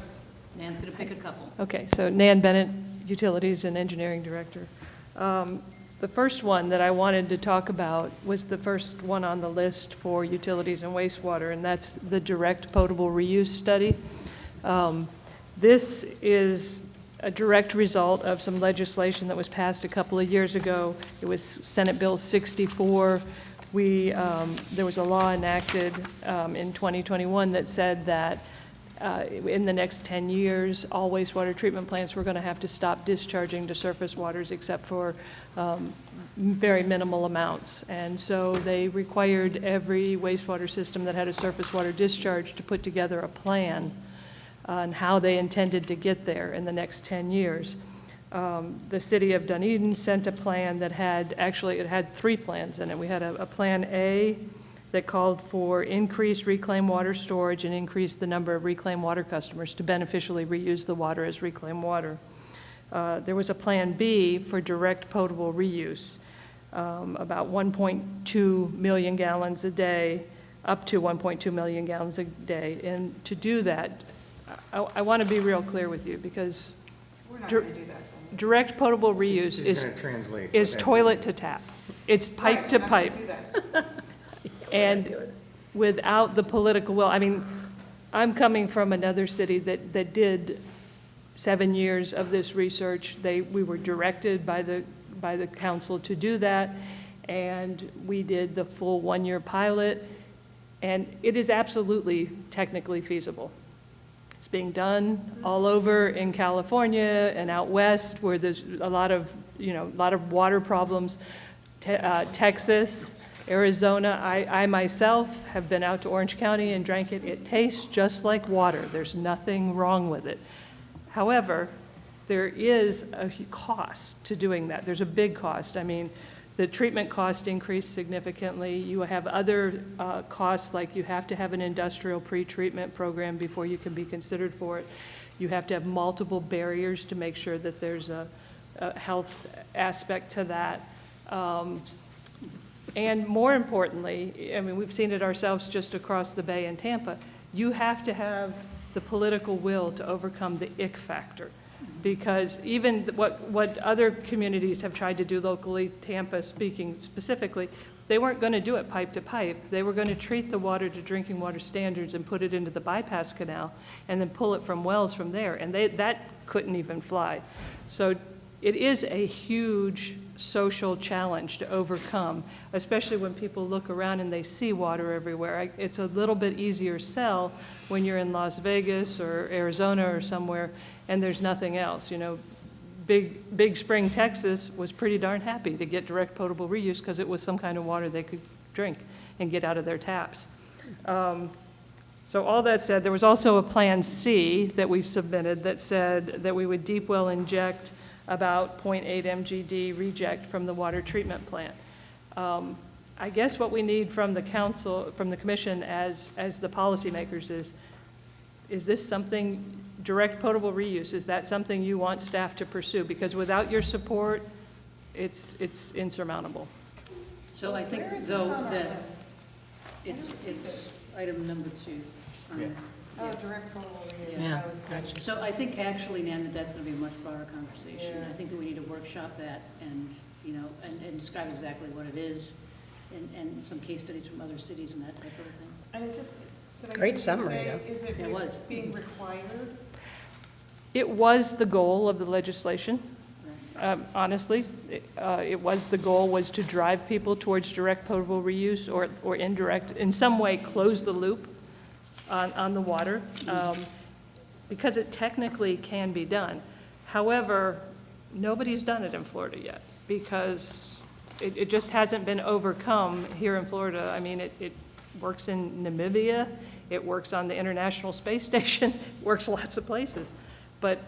Nan's going to pick a couple. Okay, so Nan Bennett, Utilities and Engineering Director. The first one that I wanted to talk about was the first one on the list for utilities and wastewater, and that's the direct potable reuse study. This is a direct result of some legislation that was passed a couple of years ago. It was Senate Bill 64. There was a law enacted in 2021 that said that in the next 10 years, all wastewater treatment plants were going to have to stop discharging to surface waters except for very minimal amounts. And so they required every wastewater system that had a surface water discharge to put together a plan on how they intended to get there in the next 10 years. The city of Dunedin sent a plan that had, actually it had 3 plans in it. We had a plan A that called for increased reclaimed water storage and increased the number of reclaimed water customers to beneficially reuse the water as reclaimed water. There was a plan B for direct potable reuse, about 1.2 million gallons a day, up to 1.2 million gallons a day. And to do that, I want to be real clear with you because We're not going to do that. direct potable reuse is toilet to tap. It's pipe to pipe. And without the political will, I mean, I'm coming from another city that did 7 years of this research. We were directed by the council to do that, and we did the full one-year pilot, and it is absolutely technically feasible. It's being done all over in California and out west where there's a lot of water problems. Texas, Arizona, I myself have been out to Orange County and drank it. It tastes just like water. There's nothing wrong with it. However, there is a cost to doing that. There's a big cost. I mean, the treatment cost increased significantly. You have other costs, like you have to have an industrial pre-treatment program before you can be considered for it. You have to have multiple barriers to make sure that there's a health aspect to that. And more importantly, I mean, we've seen it ourselves just across the bay in Tampa, you have to have the political will to overcome the ick factor. Because even what other communities have tried to do locally, Tampa speaking specifically, they weren't going to do it pipe to pipe. They were going to treat the water to drinking water standards and put it into the bypass canal and then pull it from wells from there. And that couldn't even fly. So it is a huge social challenge to overcome, especially when people look around and they see water everywhere. It's a little bit easier sell when you're in Las Vegas or Arizona or somewhere and there's nothing else. You know, Big Spring, Texas was pretty darn happy to get direct potable reuse because it was some kind of water they could drink and get out of their taps. So all that said, there was also a Plan C that we submitted that said that we would deep well inject about 0.8 MGD reject from the water treatment plant. I guess what we need from the council, from the commission as the policymakers is this something, direct potable reuse, is that something you want staff to pursue? Because without your support, it's insurmountable. So I think, though, that it's item number 2. Direct potable reuse. Yeah. So I think actually, Nan, that's going to be a much broader conversation. I think that we need to workshop that and, and describe exactly what it is and some case studies from other cities and that type of thing. And is this, Great summary, is it being required? It was the goal of the legislation. Honestly, it was the goal was to drive people towards direct potable reuse or indirect, in some way close the loop on the water, because it technically can be done. However, nobody's done it in Florida yet because it just hasn't been overcome here in Florida. I mean, it works in Namibia, it works on the International Space Station, it works lots of places. But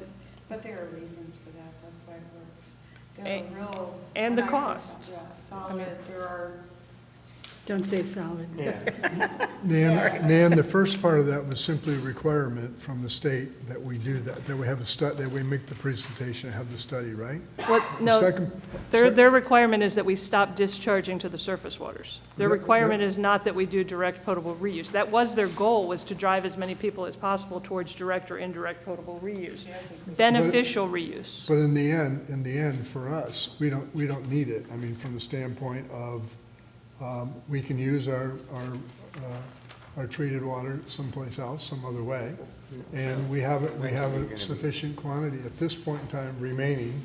there are reasons for that, that's why it works. There are real, and the cost. Yeah, solid, there are. Don't say solid. Nan, the first part of that was simply a requirement from the state that we do that we have a study, that we make the presentation and have the study, right? No, their requirement is that we stop discharging to the surface waters. Their requirement is not that we do direct potable reuse. That was their goal, was to drive as many people as possible towards direct or indirect potable reuse, beneficial reuse. But in the end, for us, we don't need it. I mean, from the standpoint of we can use our treated water someplace else, some other way, and we have a sufficient quantity at this point in time remaining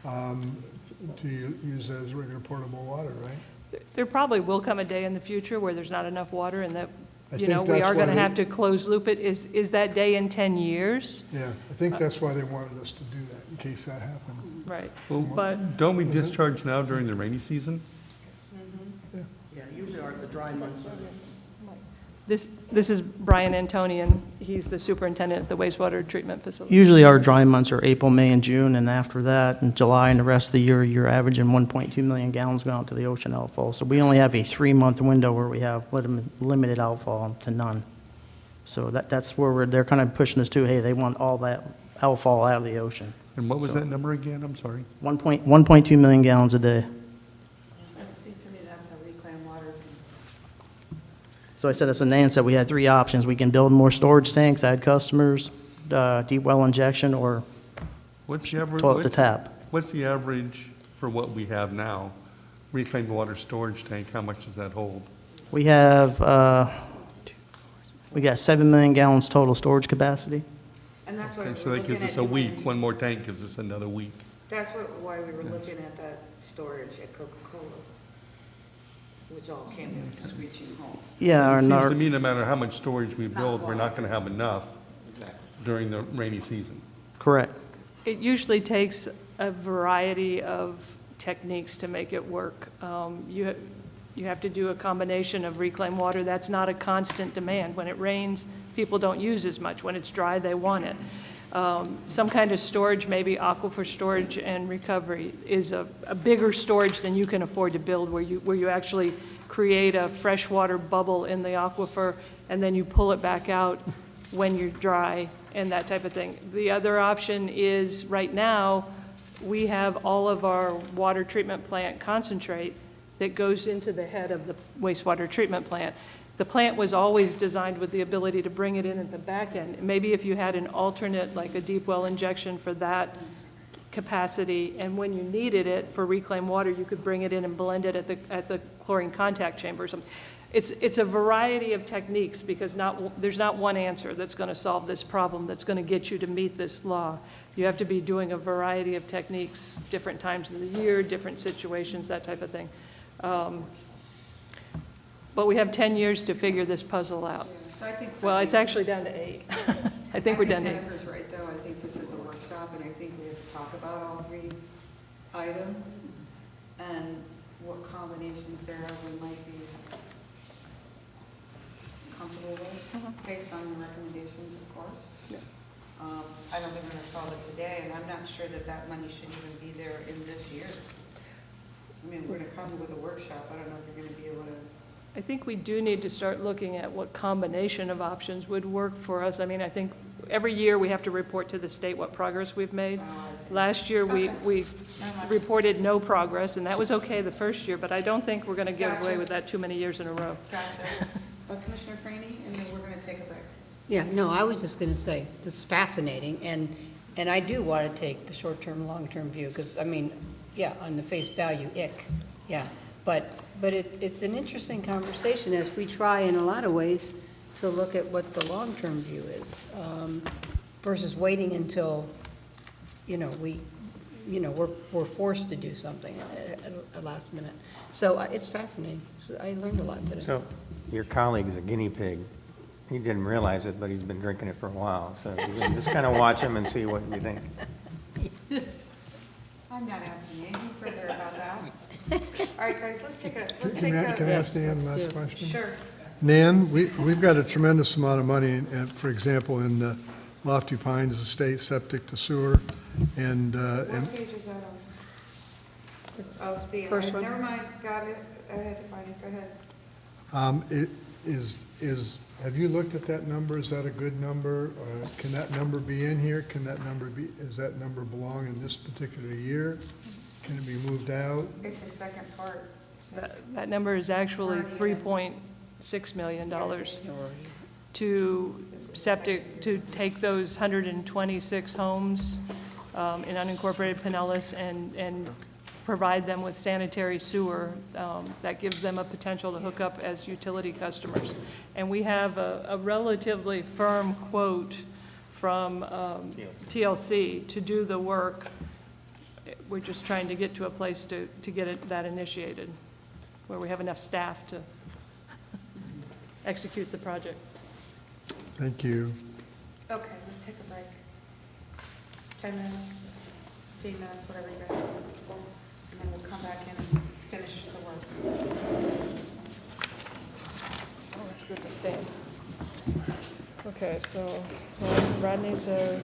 to use as regular portable water, right? There probably will come a day in the future where there's not enough water and that we that's are going to why have to close loop it. Is that day in 10 years? Yeah, I think that's why they wanted us to do that, in case that happened. Right. Well, But don't we discharge now during the rainy season? Yeah, usually the dry months. this is Brian Antonian. He's the superintendent at the wastewater treatment facility. Usually our dry months are April, May, and June, and after that, in July and the rest of the year, you're averaging 1.2 million gallons going out to the ocean outfall. So we only have a 3-month window where we have limited outfall to none. So that's where they're kind of pushing us to, hey, they want all that outfall out of the ocean. And what was that number again? I'm sorry. 1.2 million gallons a day. That seems to me that's a reclaimed water. So I said, as Nan said, we had 3 options. We can build more storage tanks, add customers, deep well injection, or toilet to tap. What's the average for what we have now? Reclaimed water storage tank, how much does that hold? We have, we got 7 million gallons total storage capacity. And that's what Okay, we're so that looking gives us at a week. doing. One more tank gives us another week. That's why we were looking at that storage at Coca-Cola. which all came to screeching halt. Yeah, It and seems our, to me, no matter how much storage we build, we're not going to have enough during the rainy season. correct. It usually takes a variety of techniques to make it work. You have to do a combination of reclaimed water. That's not a constant demand. When it rains, people don't use as much. When it's dry, they want it. Some kind of storage, maybe aquifer storage and recovery, is a bigger storage than you can afford to build, where you actually create a freshwater bubble in the aquifer, and then you pull it back out when you're dry, and that type of thing. The other option is, right now, we have all of our water treatment plant concentrate that goes into the head of the wastewater treatment plant. The plant was always designed with the ability to bring it in at the back end. Maybe if you had an alternate, like a deep well injection for that capacity, and when you needed it for reclaimed water, you could bring it in and blend it at the chlorine contact chamber or something. It's a variety of techniques, because there's not one answer that's going to solve this problem, that's going to get you to meet this law. You have to be doing a variety of techniques, different times of the year, different situations, that type of thing. But we have 10 years to figure this puzzle out. So I think, Well, it's actually down to 8. I think we're down to 8. Jennifer's right, though. I think this is a workshop, and I think we have to talk about all 3 items and what combinations thereof we might be comfortable with, based on your recommendations, of course. I don't think we're going to solve it today, and I'm not sure that that money should even be there in this year. I mean, we're going to come with a workshop. I don't know if you're going to be able to. I think we do need to start looking at what combination of options would work for us. I mean, I think every year we have to report to the state what progress we've made. Last year, we reported no progress, and that was okay the first year, but I don't think we're going to get away with that too many years in a row. Gotcha. Commissioner Franny, and then we're going to take a break. Yeah, no, I was just going to say, this is fascinating, and I do want to take the short-term, long-term view, because, I mean, yeah, on the face value, yeah. But it's an interesting conversation as we try, in a lot of ways, to look at what the long-term view is, versus waiting until, we're forced to do something at last minute. So it's fascinating. So I learned a lot today. So your colleague's a guinea pig. He didn't realize it, but he's been drinking it for a while. So you can just kind of watch him and see what you think. I'm not asking anything further about that. All right, guys, let's take a. Can I ask Nan the last question? Sure. Nan, we've got a tremendous amount of money, for example, in the Lofty Pines Estate septic to sewer, and. What page is that on? Oh, see, first one. Never mind, got it. I had to find it. Go ahead. Have you looked at that number? Is that a good number? Can that number be in here? Does that number belong in this particular year? Can it be moved out? It's the second part. That number is actually $3.6 million to take those 126 homes in unincorporated Pinellas and provide them with sanitary sewer that gives them a potential to hook up as utility customers. And we have a relatively firm quote from TLC to do the work. We're just trying to get to a place to get that initiated, where we have enough staff to execute the project. Thank you. Okay, let's take a break. 10 minutes, 15 minutes, whatever you guys want. And then we'll come back in and finish the work. Oh, it's good to stand. Okay, so Rodney says.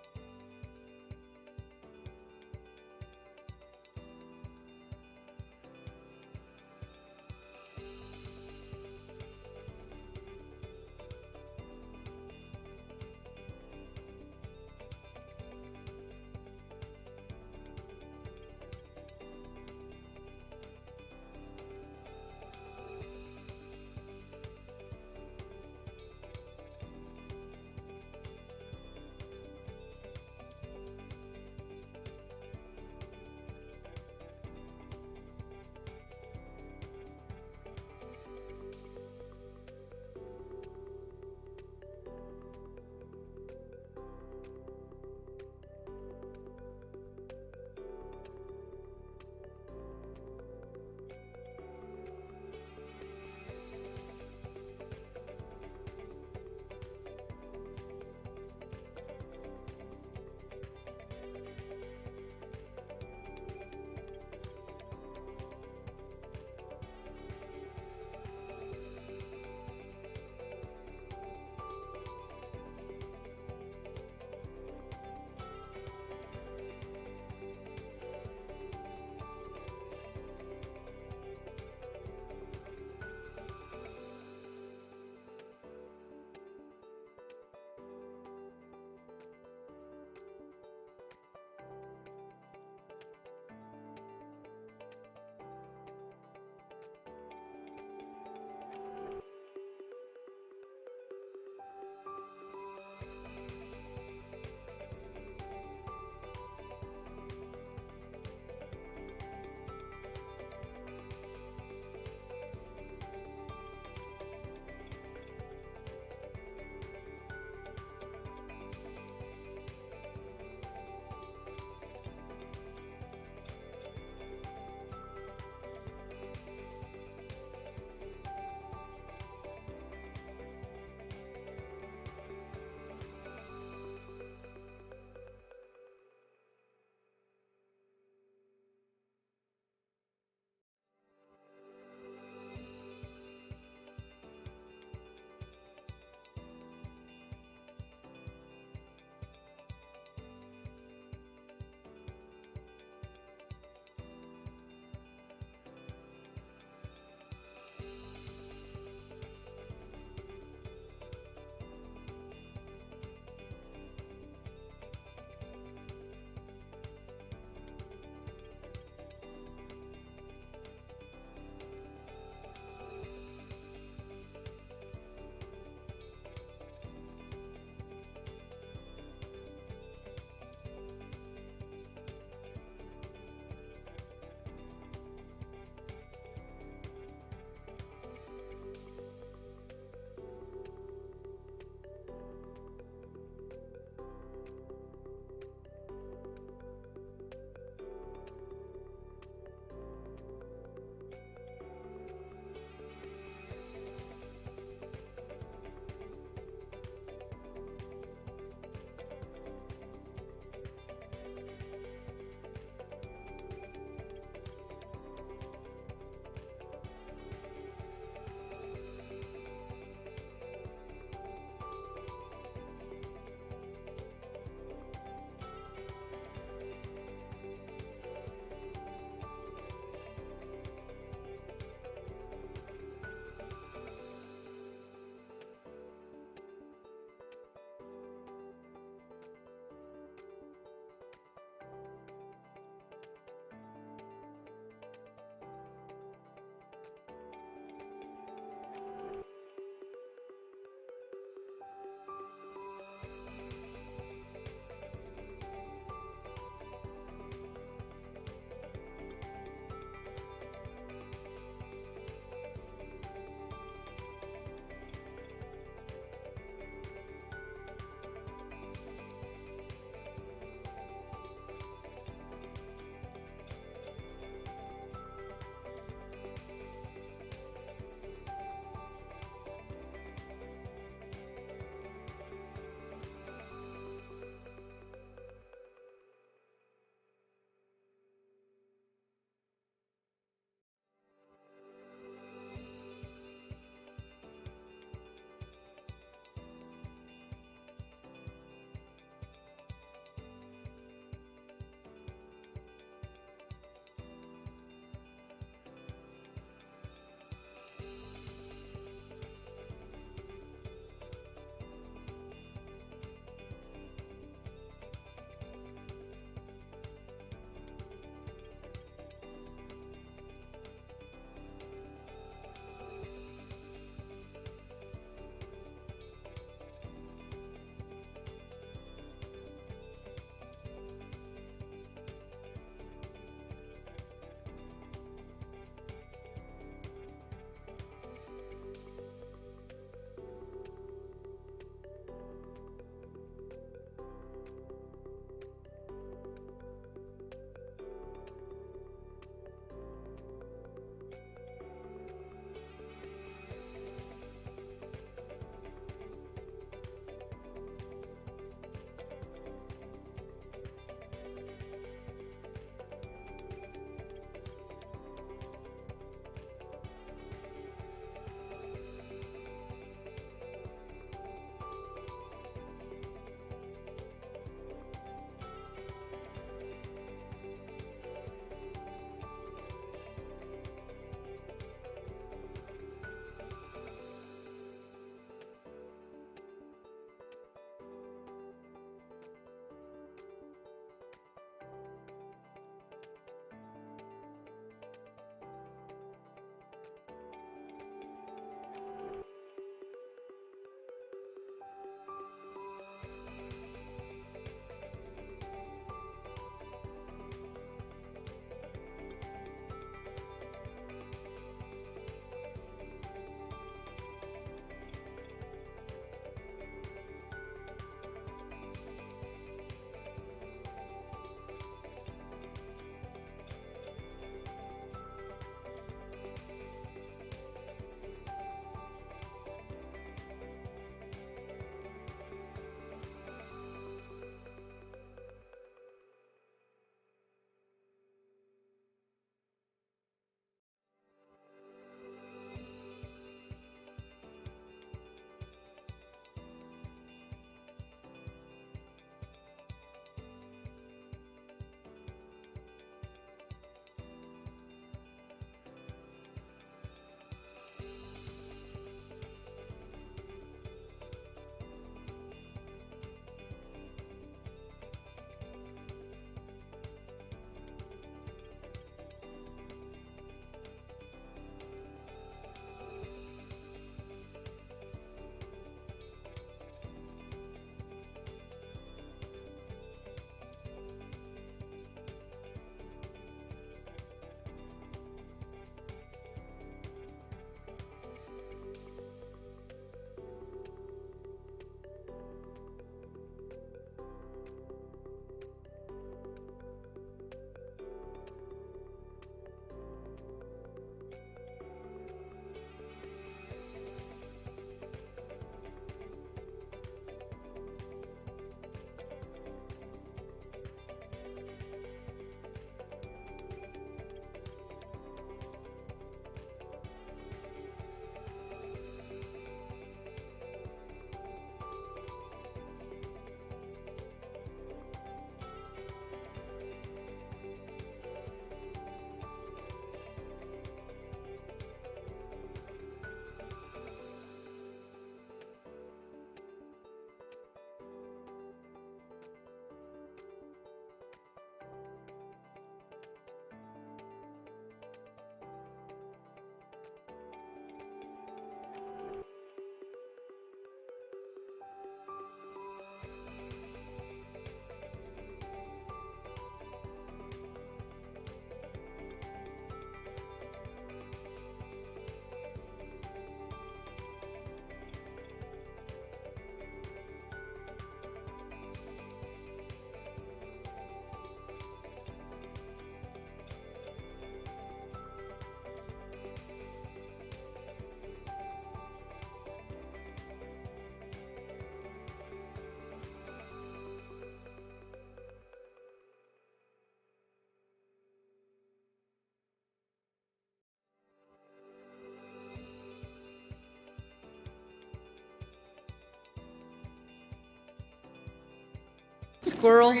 Squirrels?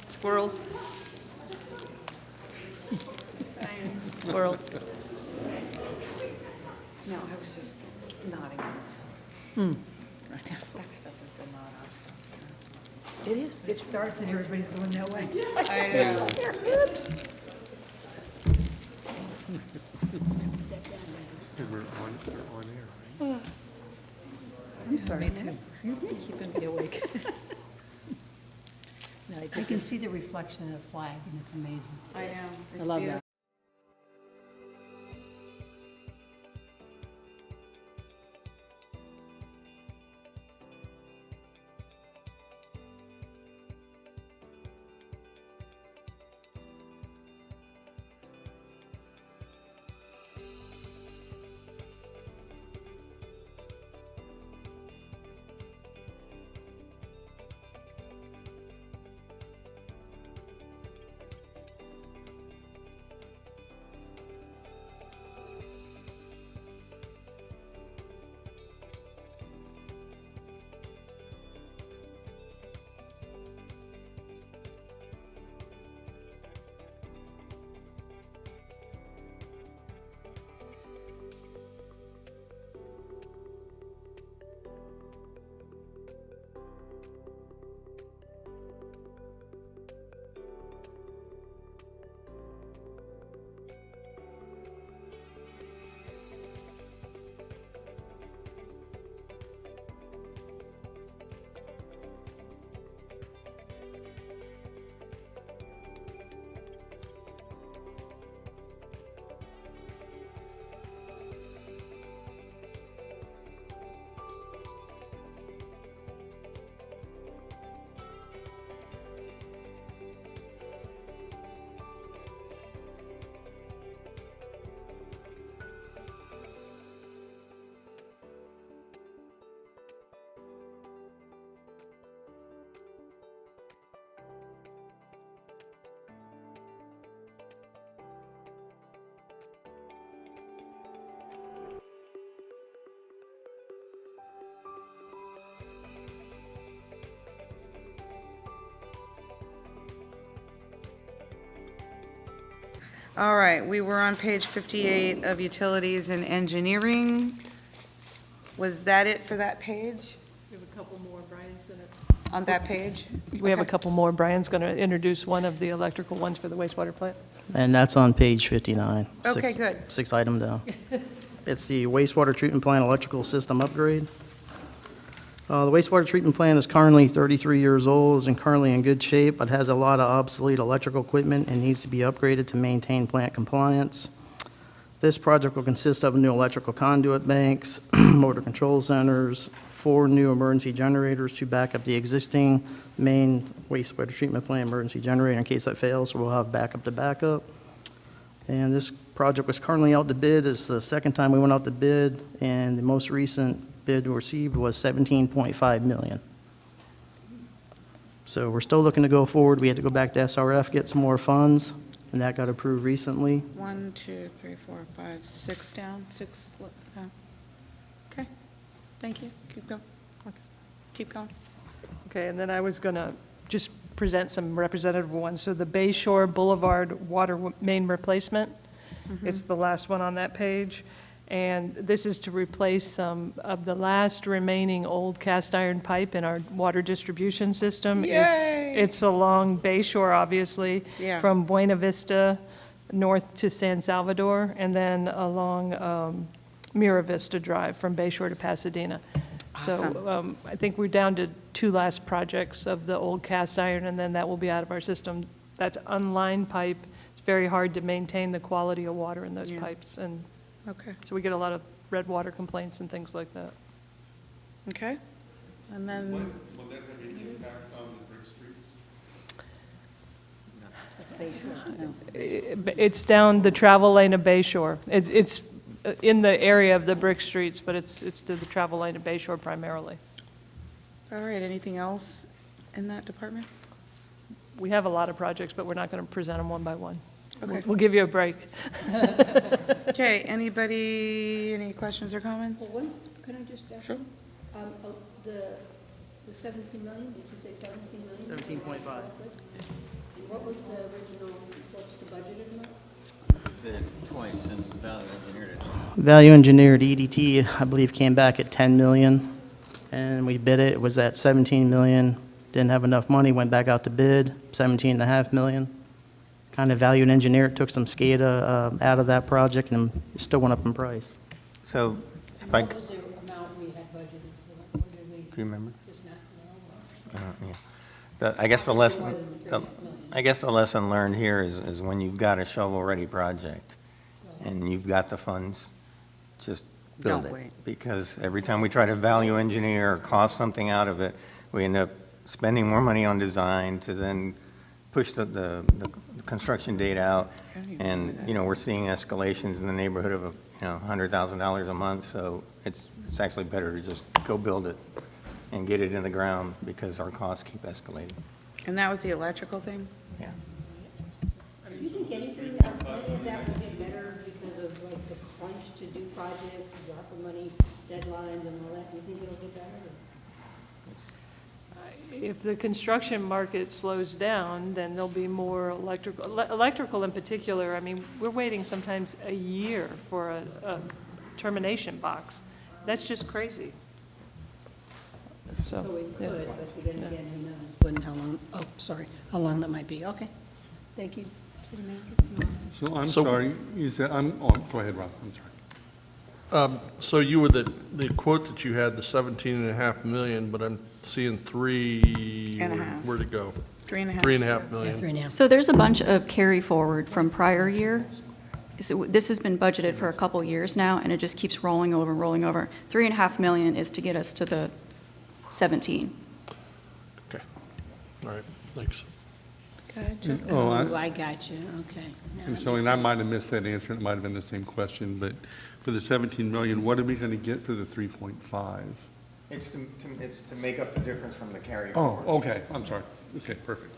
Squirrels? Squirrels. No, I was just nodding. That stuff is the nod off stuff. It is. It starts and everybody's going that way. I know. Oops. We're on air. I'm sorry. Excuse me, keeping me awake. No, You can see the reflection of the flag, and it's amazing. I know. I love that. All right, we were on page 58 of utilities and engineering. Was that it for that page? We have a couple more. Brian's going to. On that page? We have a Okay. couple more. Brian's going to introduce one of the electrical ones for the wastewater plant. And that's on page 59. Okay, good. Sixth item down. It's the wastewater treatment plant electrical system upgrade. The wastewater treatment plant is currently 33 years old, is currently in good shape, but has a lot of obsolete electrical equipment and needs to be upgraded to maintain plant compliance. This project will consist of new electrical conduit banks, motor control centers, 4 new emergency generators to back up the existing main wastewater treatment plant emergency generator in case that fails, so we'll have backup to backup. And this project was currently out to bid. It's the second time we went out to bid, and the most recent bid received was $17.5 million. So we're still looking to go forward. We had to go back to SRF, get some more funds, and that got approved recently. 1, 2, 3, 4, 5, 6 down, 6 down. Okay, thank you. Keep going. Okay. Keep going. Okay, and then I was going to just present some representative ones. So the Bay Shore Boulevard water main replacement, it's the last one on that page. And this is to replace some of the last remaining old cast iron pipe in our water distribution system. Yay! It's along Bay Shore, obviously, Yeah. from Buena Vista north to San Salvador, and then along Mira Vista Drive from Bay Shore to Pasadena. So Awesome. I think we're down to 2 last projects of the old cast iron, and then that will be out of our system. That's unlined pipe. It's very hard to maintain the quality of water in those Yeah. pipes, and Okay, so we get a lot of red water complaints and things like that. okay. And then, Will that have any impact on the brick streets? It's down the travel lane of Bay Shore. It's in the area of the brick streets, but it's to the travel lane of Bay Shore primarily. all right, anything else in that department? We have a lot of projects, but we're not going to present them one by one. Okay. We'll give you a break. Okay, anybody, any questions or comments? Well, could I just ask? Sure. The The 17 million, did you say 17 million? 17.5. What was the original, what's the budgeted amount? Value engineered EDT, I believe, came back at 10 million, and we bid it. It was at 17 million. Didn't have enough money, went back out to bid, 17.5 million. Kind of value engineered, took some SCADA out of that project, and it still went up in price. So if I, What was the amount we had budgeted for? What did we? do you remember? Just not, Yeah. I guess the lesson, the lesson learned here is when you've got a shovel-ready project and you've got the funds, just build Don't it. wait. Because every time we try to value engineer or cost something out of it, we end up spending more money on design to then push the construction date out. And, we're seeing escalations in the neighborhood of, $100,000 a month. So it's actually better to just go build it and get it in the ground because our costs keep escalating. And that was the electrical thing? Yeah. Do you think anything, any of that will get better because of like the crunch to do projects, drop of money, deadlines and all that? Do you think it'll get better? If the construction market slows down, then there'll be more electrical in particular. I mean, we're waiting sometimes a year for a termination box. That's just crazy. So we could, but then again, who knows when, how long, how long that might be. Okay, thank you. City Manager? So I'm So- sorry, you said, go ahead, Rob, I'm sorry. So you were the quote that you had, the 17.5 million, but I'm seeing three, And a half. where'd it go? 3.5. 3.5 million. So there's a bunch of carry forward from prior year. So this has been budgeted for a couple years now, and it just keeps rolling over and rolling over. 3.5 million is to get us to the 17. Okay, all right, thanks. Oh, I got you, okay. And so, and I might have missed that answer, it might have been the same question, but for the 17 million, what are we going to get for the 3.5? It's to make up the difference from the carry Oh, forward. okay, I'm sorry. Okay, perfect.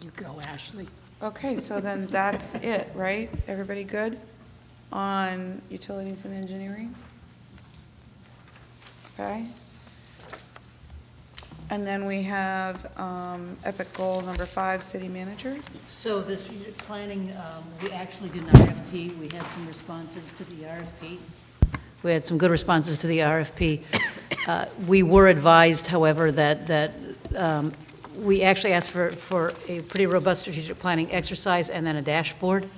You go, Ashley. Okay, so then that's it, right? Everybody good on utilities and engineering? Okay. And then we have epic goal number 5, city manager. So this strategic planning, we actually did an RFP. We had some responses to the RFP. We had some good responses to the RFP. We were advised, however, that we actually asked for a pretty robust strategic planning exercise and then a dashboard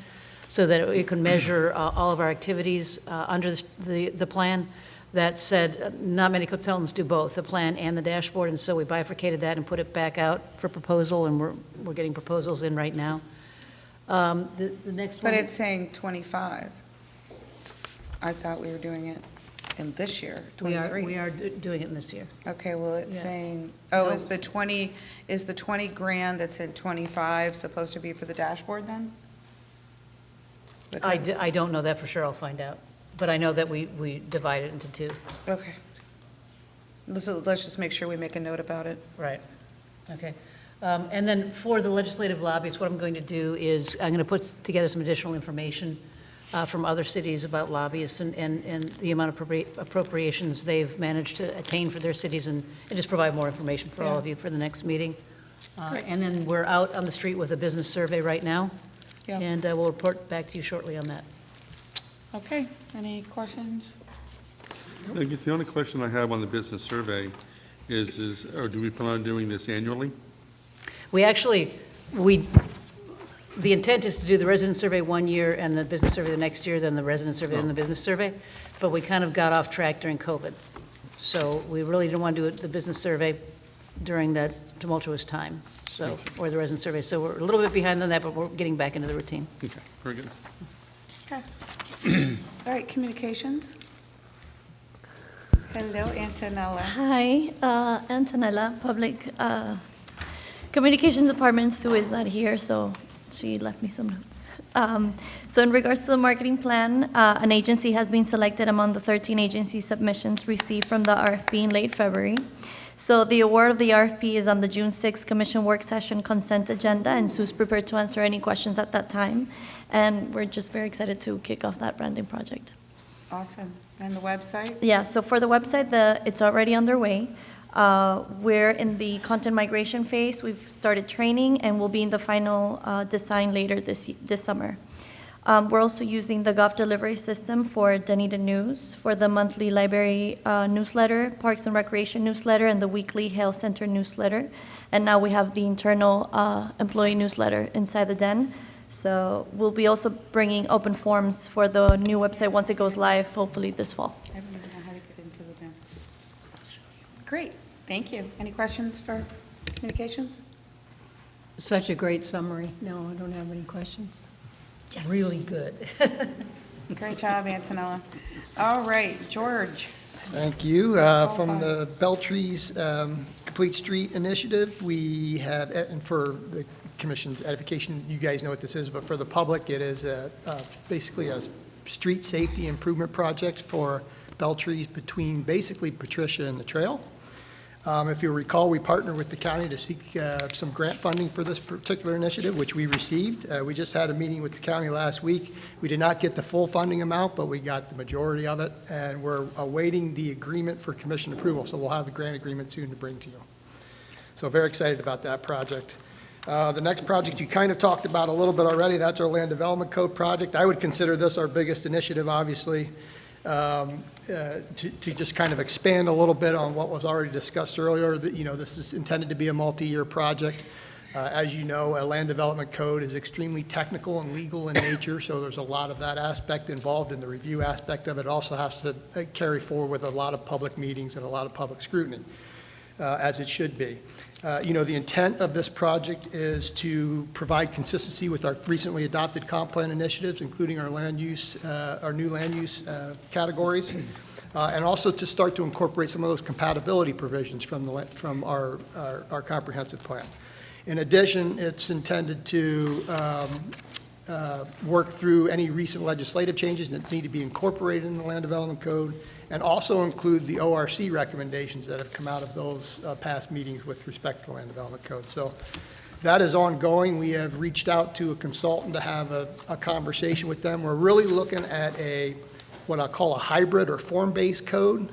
so that we can measure all of our activities under the plan. That said, not many consultants do both, the plan and the dashboard, and so we bifurcated that and put it back out for proposal, and we're getting proposals in right now. The next one. But it's saying 25. I thought we were doing it in this year, 23. We are doing it in this year. Okay, well, it's Yeah. saying, No. is the 20 grand that's in 25 supposed to be for the dashboard then? I don't know that for sure, I'll find out. But I know that we divide it into two. Okay. Let's just make sure we make a note about it. Right, okay. And then for the legislative lobbyists, what I'm going to do is, I'm going to put together some additional information from other cities about lobbyists and the amount of appropriations they've managed to attain for their cities, and just provide more information for all of you for the next meeting. And then we're out on the street with a business survey right now, Yeah. and we'll report back to you shortly on that. Okay, any questions? I guess the only question I have on the business survey is, or do we plan on doing this annually? We actually, the intent is to do the resident survey one year and the business survey the next year, then the resident survey, then the business survey, but we kind of got off track during COVID. So we really didn't want to do the business survey during that tumultuous time, so, or the resident survey. So we're a little bit behind on that, but we're getting back into the routine. Okay, very good. Okay. All right, communications. Hello, Antonella. Hi, Antonella, Public Communications Department. Sue is not here, so she left me some notes. So in regards to the marketing plan, an agency has been selected among the 13 agency submissions received from the RFP in late February. So the award of the RFP is on the June 6th Commission Work Session consent agenda, and Sue's prepared to answer any questions at that time. And we're just very excited to kick off that branding project. Awesome. And the website? Yeah, so for the website, it's already underway. We're in the content migration phase. We've started training, and we'll be in the final design later this summer. We're also using the Gov delivery system for Dunedin News, for the monthly library newsletter, Parks and Recreation newsletter, and the weekly Health Center newsletter. And now we have the internal employee newsletter inside the Den. So we'll be also bringing open forms for the new website once it goes live, hopefully this fall. I don't even know how to get into the Den. Great, thank you. Any questions for communications? Such a great summary. No, I don't have any questions. Really good. Great job, Antonella. All right, George. Thank you. From the Beltree's Complete Street Initiative, we have, and for the Commission's edification, you guys know what this is, but for the public, it is basically a street safety improvement project for Beltree's between basically Patricia and the trail. If you recall, we partnered with the county to seek some grant funding for this particular initiative, which we received. We just had a meeting with the county last week. We did not get the full funding amount, but we got the majority of it, and we're awaiting the agreement for commission approval, so we'll have the grant agreement soon to bring to you. So very excited about that project. The next project you kind of talked about a little bit already, that's our Land Development Code project. I would consider this our biggest initiative, obviously. To just kind of expand a little bit on what was already discussed earlier, that, this is intended to be a multi-year project. As you know, a land development code is extremely technical and legal in nature, so there's a lot of that aspect involved in the review aspect of it. It also has to carry forward with a lot of public meetings and a lot of public scrutiny, as it should be. The intent of this project is to provide consistency with our recently adopted comp plan initiatives, including our land use, our new land use categories, and also to start to incorporate some of those compatibility provisions from our comprehensive plan. In addition, it's intended to work through any recent legislative changes that need to be incorporated in the Land Development Code, and also include the ORC recommendations that have come out of those past meetings with respect to the Land Development Code. So that is ongoing. We have reached out to a consultant to have a conversation with them. We're really looking at what I call a hybrid or form-based code,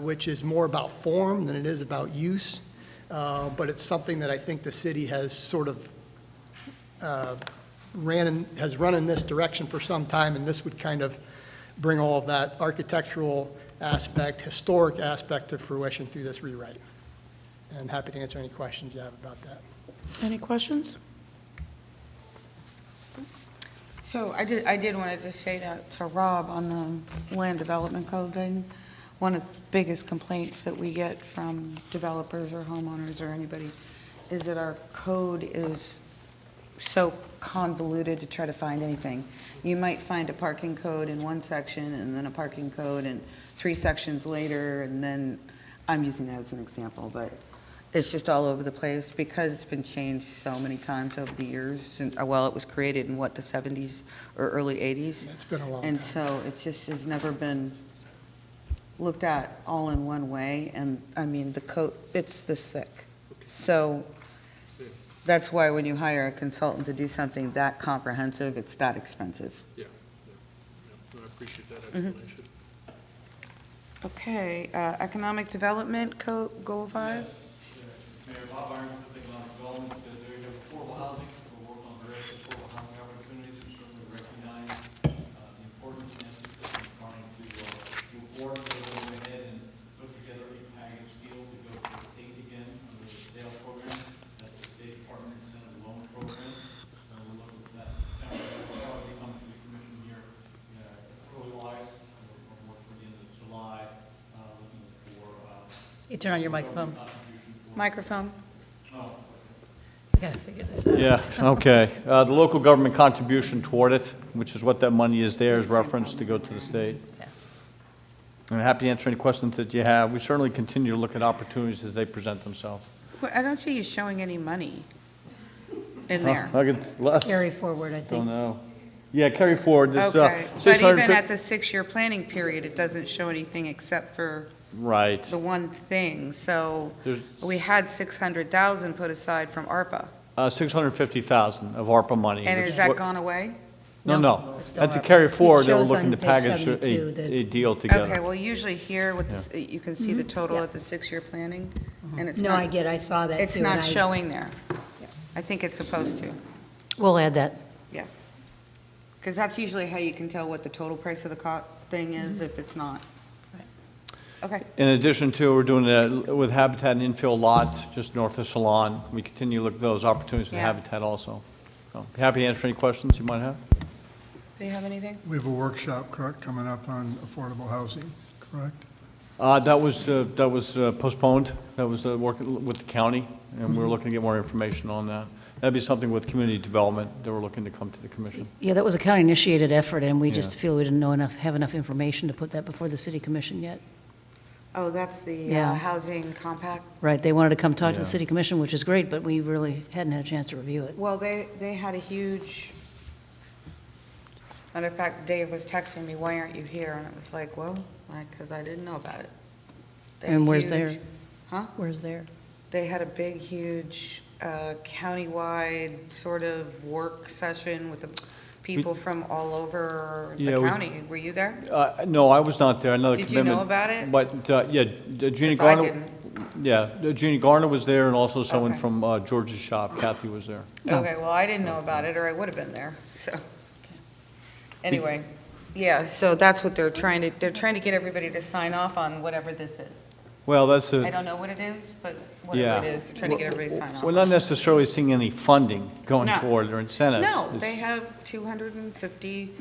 which is more about form than it is about use. But it's something that I think the city has sort of has run in this direction for some time, and this would kind of bring all of that architectural aspect, historic aspect to fruition through this rewrite. And happy to answer any questions you have about that. Any questions? So I did want to just say to Rob on the land development code thing. One of the biggest complaints that we get from developers or homeowners or anybody is that our code is so convoluted to try to find anything. You might find a parking code in one section and then a parking code in 3 sections later, and then, I'm using that as an example, but it's just all over the place because it's been changed so many times over the years. And, well, it was created in, the 70s or early 80s? It's been a long time. And so it just has never been looked at all in one way, and, I mean, the code, it's this thick. So that's why when you hire a consultant to do something that comprehensive, it's that expensive. Yeah. I appreciate that explanation. Okay, Economic Development Code, Goal 5? Mayor Bob Irons with Economic Development, there you have affordable housing. We're working on various affordable housing opportunities. We certainly recognize the importance and emphasis in trying to move forward. So we'll go ahead and put together a package deal to go to the state again under the sales program. That's the State Department Incentive Loan Program. We're looking for that. We'll probably come to the commission here early August. We're working for the end of July, looking for. You turn on your microphone. Microphone. I gotta figure this out. Yeah, okay. The local government contribution toward it, which is what that money is there, is referenced to go to the state. Yeah. I'm happy to answer any questions that you have. We certainly continue to look at opportunities as they present themselves. Well, I don't see you showing any money in there. I could, less. Carry forward, I Don't think. know. Yeah, carry forward. This, Okay, but 600 even at the 6-year planning period, it doesn't show anything except for Right. the one thing. So There's we had 600,000 put aside from ARPA. 650,000 of ARPA money. And which has that what- gone away? No. It's still That's a ARPA. carry forward, they were shows looking on to page package 72 that- a deal together. Okay, well, usually here, with this, you can see the total at the 6-year planning, and it's No, not. I saw that too. It's and not I- showing there. I think it's supposed to, We'll add that. yeah. Because that's usually how you can tell what the total price of the thing is if it's not. Okay. In addition to, we're doing that with Habitat and infill lot just north of Salon. We continue to look at those opportunities with Yeah. Habitat also. So, happy to answer any questions you might have. Do you have anything? We have a workshop, correct, coming up on affordable housing, correct? That was postponed. That was working with the county, and we're looking to get more information on that. That'd be something with community development that we're looking to come to the commission. Yeah, that was a county-initiated effort, and we just Yeah. feel we didn't have enough information to put that before the city commission yet. Oh, that's the Yeah. housing compact? Right, they wanted to come talk to the Yeah. city commission, which is great, but we really hadn't had a chance to review it. Well, they had a huge, matter of fact, Dave was texting me, why aren't you here? And it was like, well, because I didn't know about it. They had And where's huge- there? Huh? Where's there? They had a big, huge countywide sort of work session with the people from all over the Yeah, county. Were you there? No, I was not there. Another Did you know commitment. about it? But, yeah, Jeannie 'Cause I Garner. didn't. Yeah, Jeannie Garner was there, and also someone Okay. from George's shop, Kathy was there. Okay, well, I didn't know about it, or I would have been there, so. Anyway, yeah, so that's what they're trying to get everybody to sign off on whatever this is. Well, that's a. I don't know what it is, but Yeah. whatever it is, they're trying to get everybody to sign off. We're not necessarily seeing any funding going No. forward or incentives. No, It's- they have $250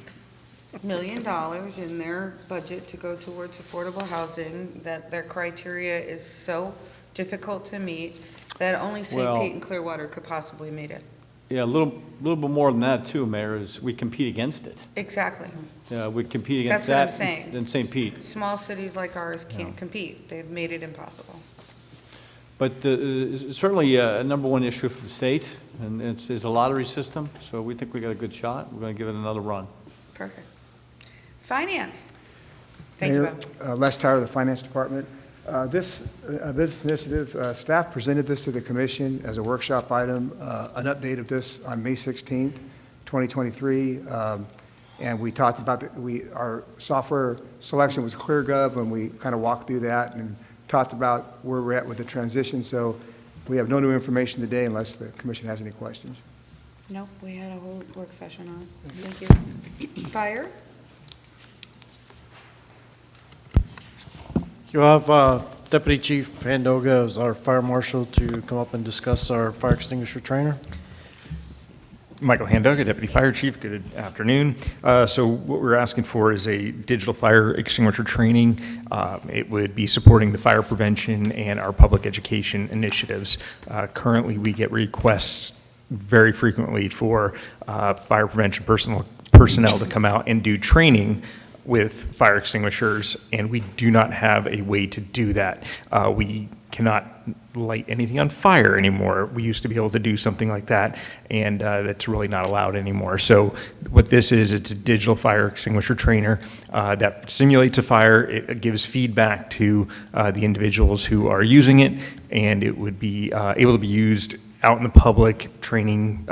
million in their budget to go towards affordable housing, that their criteria is so difficult to meet that only St. Well- Pete and Clearwater could possibly meet it. Yeah, a little bit more than that too, Mayor, is we compete against it. Exactly. Yeah, we compete against That's what that. I'm saying. In St. Pete. Small cities like ours can't compete. They've made it impossible. But certainly a number one issue for the state, and it's a lottery system, so we think we got a good shot. We're going to give it another run. Perfect. Finance. Thank you, Mayor, Bob. Les Tyler of the Finance Department. This business initiative, staff presented this to the commission as a workshop item, an update of this on May 16th, 2023. And we talked about, our software selection was ClearGov, and we kind of walked through that and talked about where we're at with the transition. So we have no new information today unless the commission has any questions. Nope, we had a whole work session on it. Thank you. Fire? You have Deputy Chief Handoga as our fire marshal to come up and discuss our fire extinguisher trainer. Michael Handoga, Deputy Fire Chief, good afternoon. So what we're asking for is a digital fire extinguisher training. It would be supporting the fire prevention and our public education initiatives. Currently, we get requests very frequently for fire prevention personnel to come out and do training with fire extinguishers, and we do not have a way to do that. We cannot light anything on fire anymore. We used to be able to do something like that, and that's really not allowed anymore. So what this is, it's a digital fire extinguisher trainer that simulates a fire. It gives feedback to the individuals who are using it, and it would be able to be used out in the public training.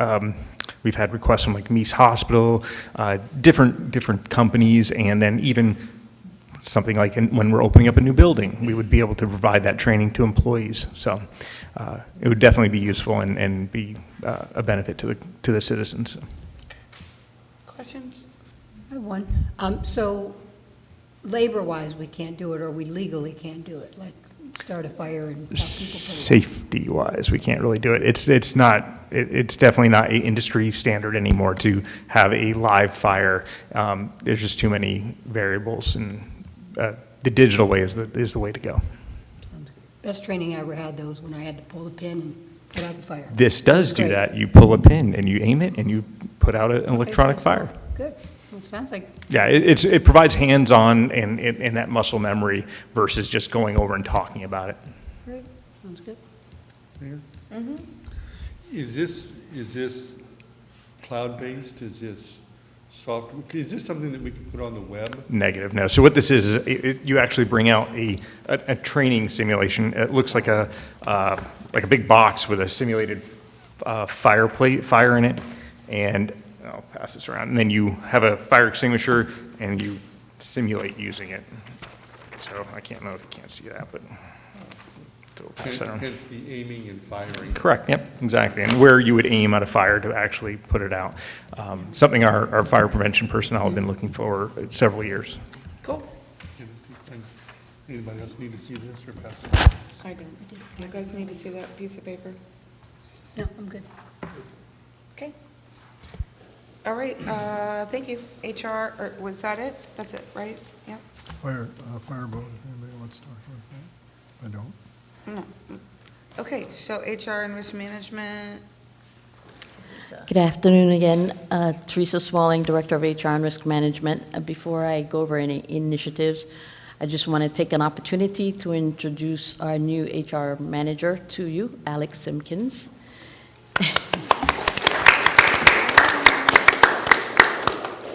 We've had requests from like Meese Hospital, different companies, and then even something like when we're opening up a new building, we would be able to provide that training to employees. So it would definitely be useful and be a benefit to the citizens. Questions? I have one. So labor-wise, we can't do it, or we legally can't do it, like start a fire and have people put it out? Safety-wise, we can't really do it. It's definitely not an industry standard anymore to have a live fire. There's just too many variables, and the digital way is the way to go. Best training I ever had, though, was when I had to pull the pin and put out the fire. This does do Great. that. You pull a pin and you aim it and you put out an electronic fire. Good. Well, it sounds like, Yeah, it provides hands-on and that muscle memory versus just going over and talking about it. great, sounds good. Mayor? Mm-hmm. Is this cloud-based? Is this software? Is this something that we can put on the web? Negative, no. So what this is you actually bring out a training simulation. It looks like a big box with a simulated fire in it, and I'll pass this around. And then you have a fire extinguisher and you simulate using it. So I can't know if you can't see that, but still pass that around. Hence the aiming and firing. Correct, yep, exactly. And where you would aim at a fire to actually put it out. Something our fire prevention personnel have been looking for several years. Cool. Anybody else need to see this or pass it? I don't. You guys need to see that piece of paper? No, I'm good. Okay. All right, thank you. HR, or was that it? That's it, right? Yep. Fireboat, if anybody wants to talk about that. I don't. No. Okay, so HR and risk management. Good afternoon again. Teresa Smalling, Director of HR and Risk Management. Before I go over any initiatives, I just want to take an opportunity to introduce our new HR manager to you, Alex Simpkins.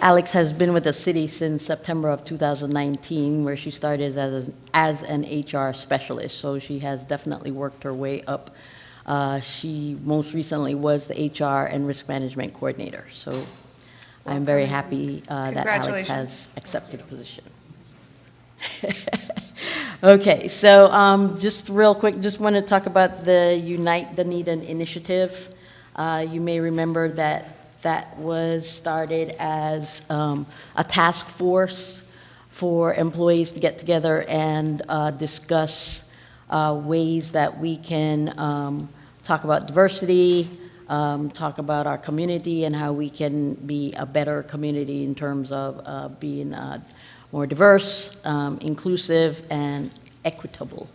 Alex has been with the city since September of 2019, where she started as an HR specialist, so she has definitely worked her way up. She most recently was the HR and Risk Management Coordinator, so I'm very happy that Alex has accepted the position. Okay, so just real quick, just want to talk about the Unite Dunedin initiative. You may remember that was started as a task force for employees to get together and discuss ways that we can talk about diversity, talk about our community and how we can be a better community in terms of being more diverse, inclusive, and equitable.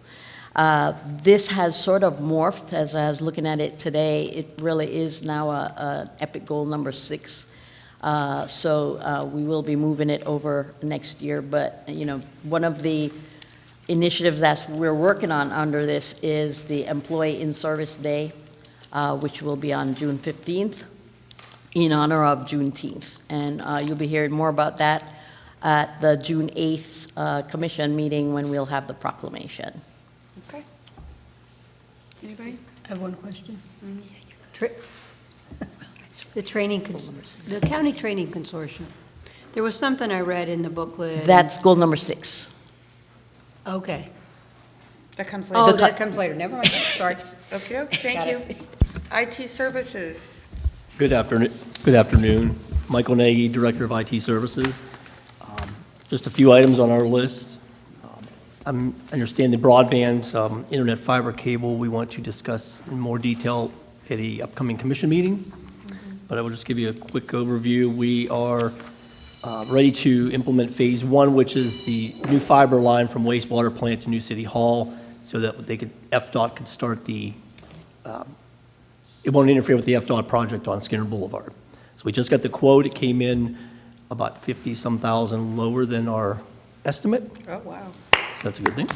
This has sort of morphed, as I was looking at it today. It really is now a EPIC goal number 6. So we will be moving it over next year. But, you know, one of the initiatives that we're working on under this is the Employee in Service Day, which will be on June 15th in honor of Juneteenth. And you'll be hearing more about that at the June 8th commission meeting when we'll have the proclamation. Okay. Anybody? I have one question. The county training consortium. There was something I read in the booklet. That's goal number 6. Okay. That comes later. Oh, that comes later. Never mind. Sorry. Okay, thank you. IT services. Good afternoon. Michael Nagy, Director of IT Services. Just a few items on our list. I understand the broadband internet fiber cable we want to discuss in more detail at the upcoming commission meeting, but I will just give you a quick overview. We are ready to implement phase 1, which is the new fiber line from wastewater plant to New City Hall, so that FDOT could start it won't interfere with the FDOT project on Skinner Boulevard. So we just got the quote. It came in about 50-some thousand lower than our estimate. Oh, wow. So that's a good thing.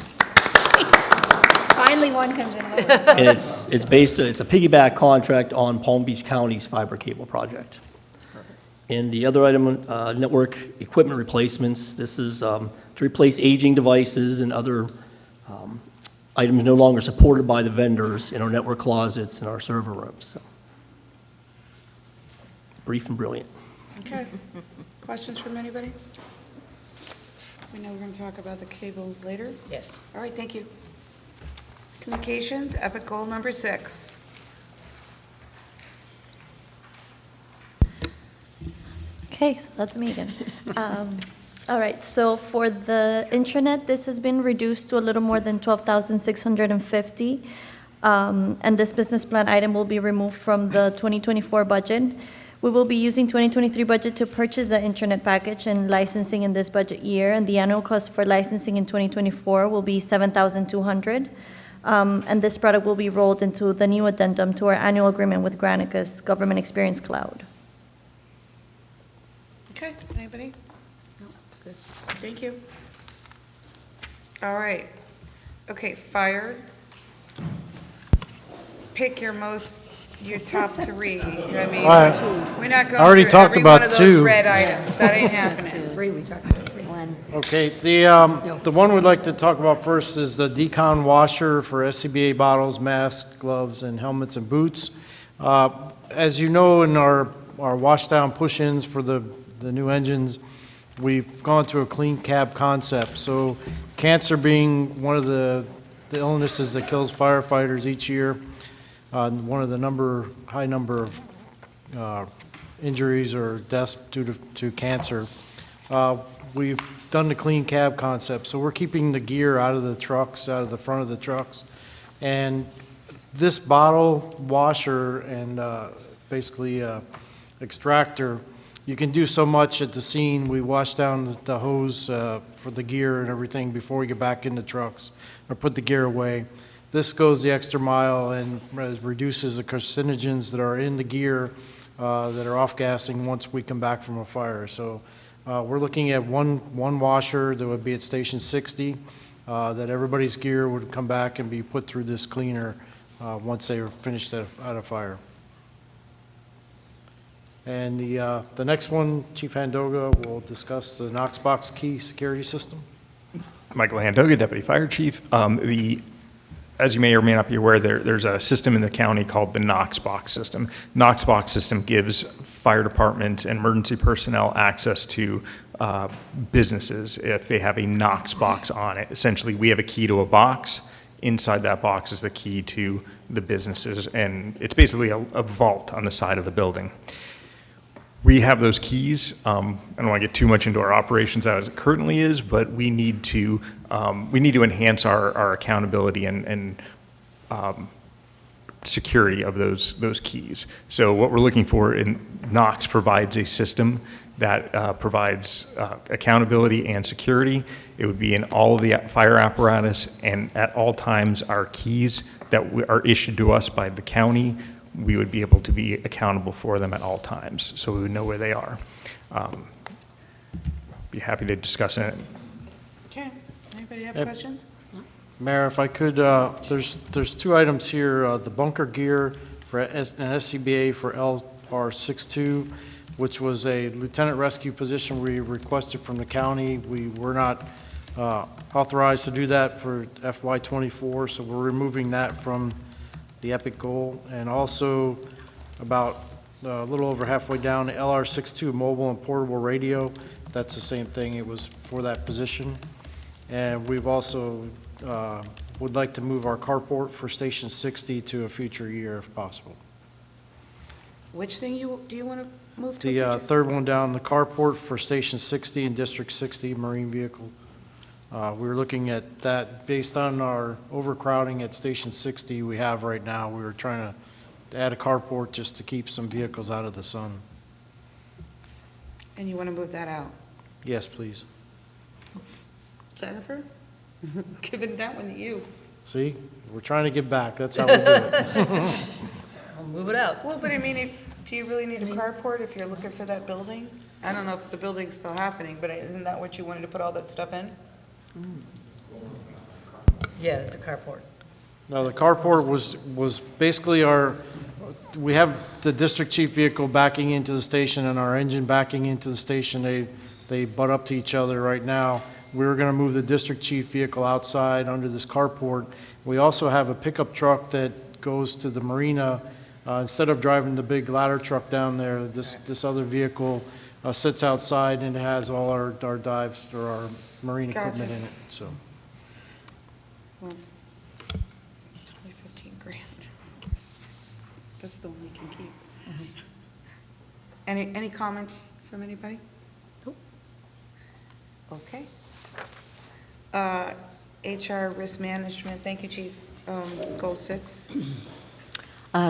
Finally, one comes in lower. And it's a piggyback contract on Palm Beach County's fiber cable project. And the other item, network equipment replacements. This is to replace aging devices and other items no longer supported by the vendors in our network closets and our server rooms. So, brief and brilliant. Okay. Questions from anybody? We know we're going to talk about the cable later? Yes. All right, thank you. Communications, EPIC goal number 6. Okay, so that's me again. All right, so for the intranet, this has been reduced to a little more than 12,650. And this business plan item will be removed from the 2024 budget. We will be using 2023 budget to purchase the intranet package and licensing in this budget year, and the annual cost for licensing in 2024 will be $7,200. And this product will be rolled into the new addendum to our annual agreement with Granicus Government Experience Cloud. Okay, anybody? No, that's good. Thank you. All right. Okay, fire. Pick your top 3. I mean, we're not going already through talked every about one of those 2. red items. That ain't happening. 3, we talked about 3. Okay, the one we'd like to talk about first is the decon washer for SCBA bottles, masks, gloves, and helmets and boots. As you know, in our washdown push-ins for the new engines, we've gone to a clean cab concept. So cancer being one of the illnesses that kills firefighters each year, one of the high number of injuries or deaths due to cancer, we've done the clean cab concept. So we're keeping the gear out of the trucks, out of the front of the trucks. And this bottle washer and basically extractor, you can do so much at the scene. We wash down the hose for the gear and everything before we get back in the trucks or put the gear away. This goes the extra mile and reduces the carcinogens that are in the gear that are off-gassing once we come back from a fire. So we're looking at one washer that would be at Station 60, that everybody's gear would come back and be put through this cleaner once they were finished at a fire. And the next one, Chief Handoga will discuss the Knox Box key security system. Michael Handoga, Deputy Fire Chief. As you may or may not be aware, there's a system in the county called the Knox Box system. Knox Box system gives fire department and emergency personnel access to businesses if they have a Knox box on it. Essentially, we have a key to a box. Inside that box is the key to the businesses, and it's basically a vault on the side of the building. We have those keys. I don't want to get too much into our operations as it currently is, but we need to enhance our accountability and security of those keys. So what we're looking for in Knox provides a system that provides accountability and security. It would be in all of the fire apparatus, and at all times our keys that are issued to us by the county, we would be able to be accountable for them at all times, so we would know where they are. Be happy to discuss it. Okay, anybody have Yep. questions? Mayor, if I could, there's two items here, the bunker gear for an SCBA for LR62, which was a lieutenant rescue position we requested from the county. We were not authorized to do that for FY24, so we're removing that from the EPIC goal. And also about a little over halfway down, the LR62 mobile and portable radio, that's the same thing. It was for that position. And we've also would like to move our carport for Station 60 to a future year if possible. Which thing do you want to move to? The third one down, the carport for Station 60 and District 60 marine vehicle. We were looking at that based on our overcrowding at Station 60 we have right now. We were trying to add a carport just to keep some vehicles out of the sun. And you want to move that out? Yes, please. Jennifer? Giving that one to you. See, we're trying to give back. That's how we do it. I'll move it out. Well, but I mean, do you really need a carport if you're looking for that building? I don't know if the building's still happening, but isn't that what you wanted to put all that stuff in? Yeah, it's a carport. No, the carport was basically we have the district chief vehicle backing into the station and our engine backing into the station. They butt up to each other right now. We were going to move the district chief vehicle outside under this carport. We also have a pickup truck that goes to the marina. Instead of driving the big ladder truck down there, this other vehicle sits outside and it has all our dives or our marine equipment in it. So. Well, it's only 15 grand. That's the one we can keep. Any comments from anybody? Nope. Okay. HR risk management, thank you, Chief. Goal 6.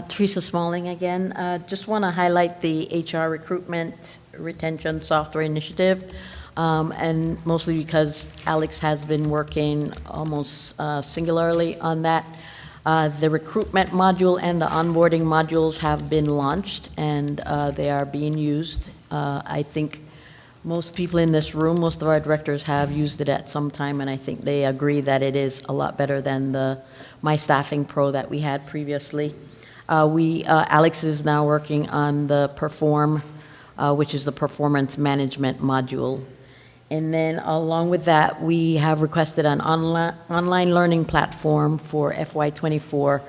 Teresa Smalling again. Just want to highlight the HR recruitment retention software initiative, and mostly because Alex has been working almost singularly on that. The recruitment module and the onboarding modules have been launched, and they are being used. I think most people in this room, most of our directors have used it at some time, and I think they agree that it is a lot better than the My Staffing Pro that we had previously. Alex is now working on the Perform, which is the performance management module. And then along with that, we have requested an online learning platform for FY24,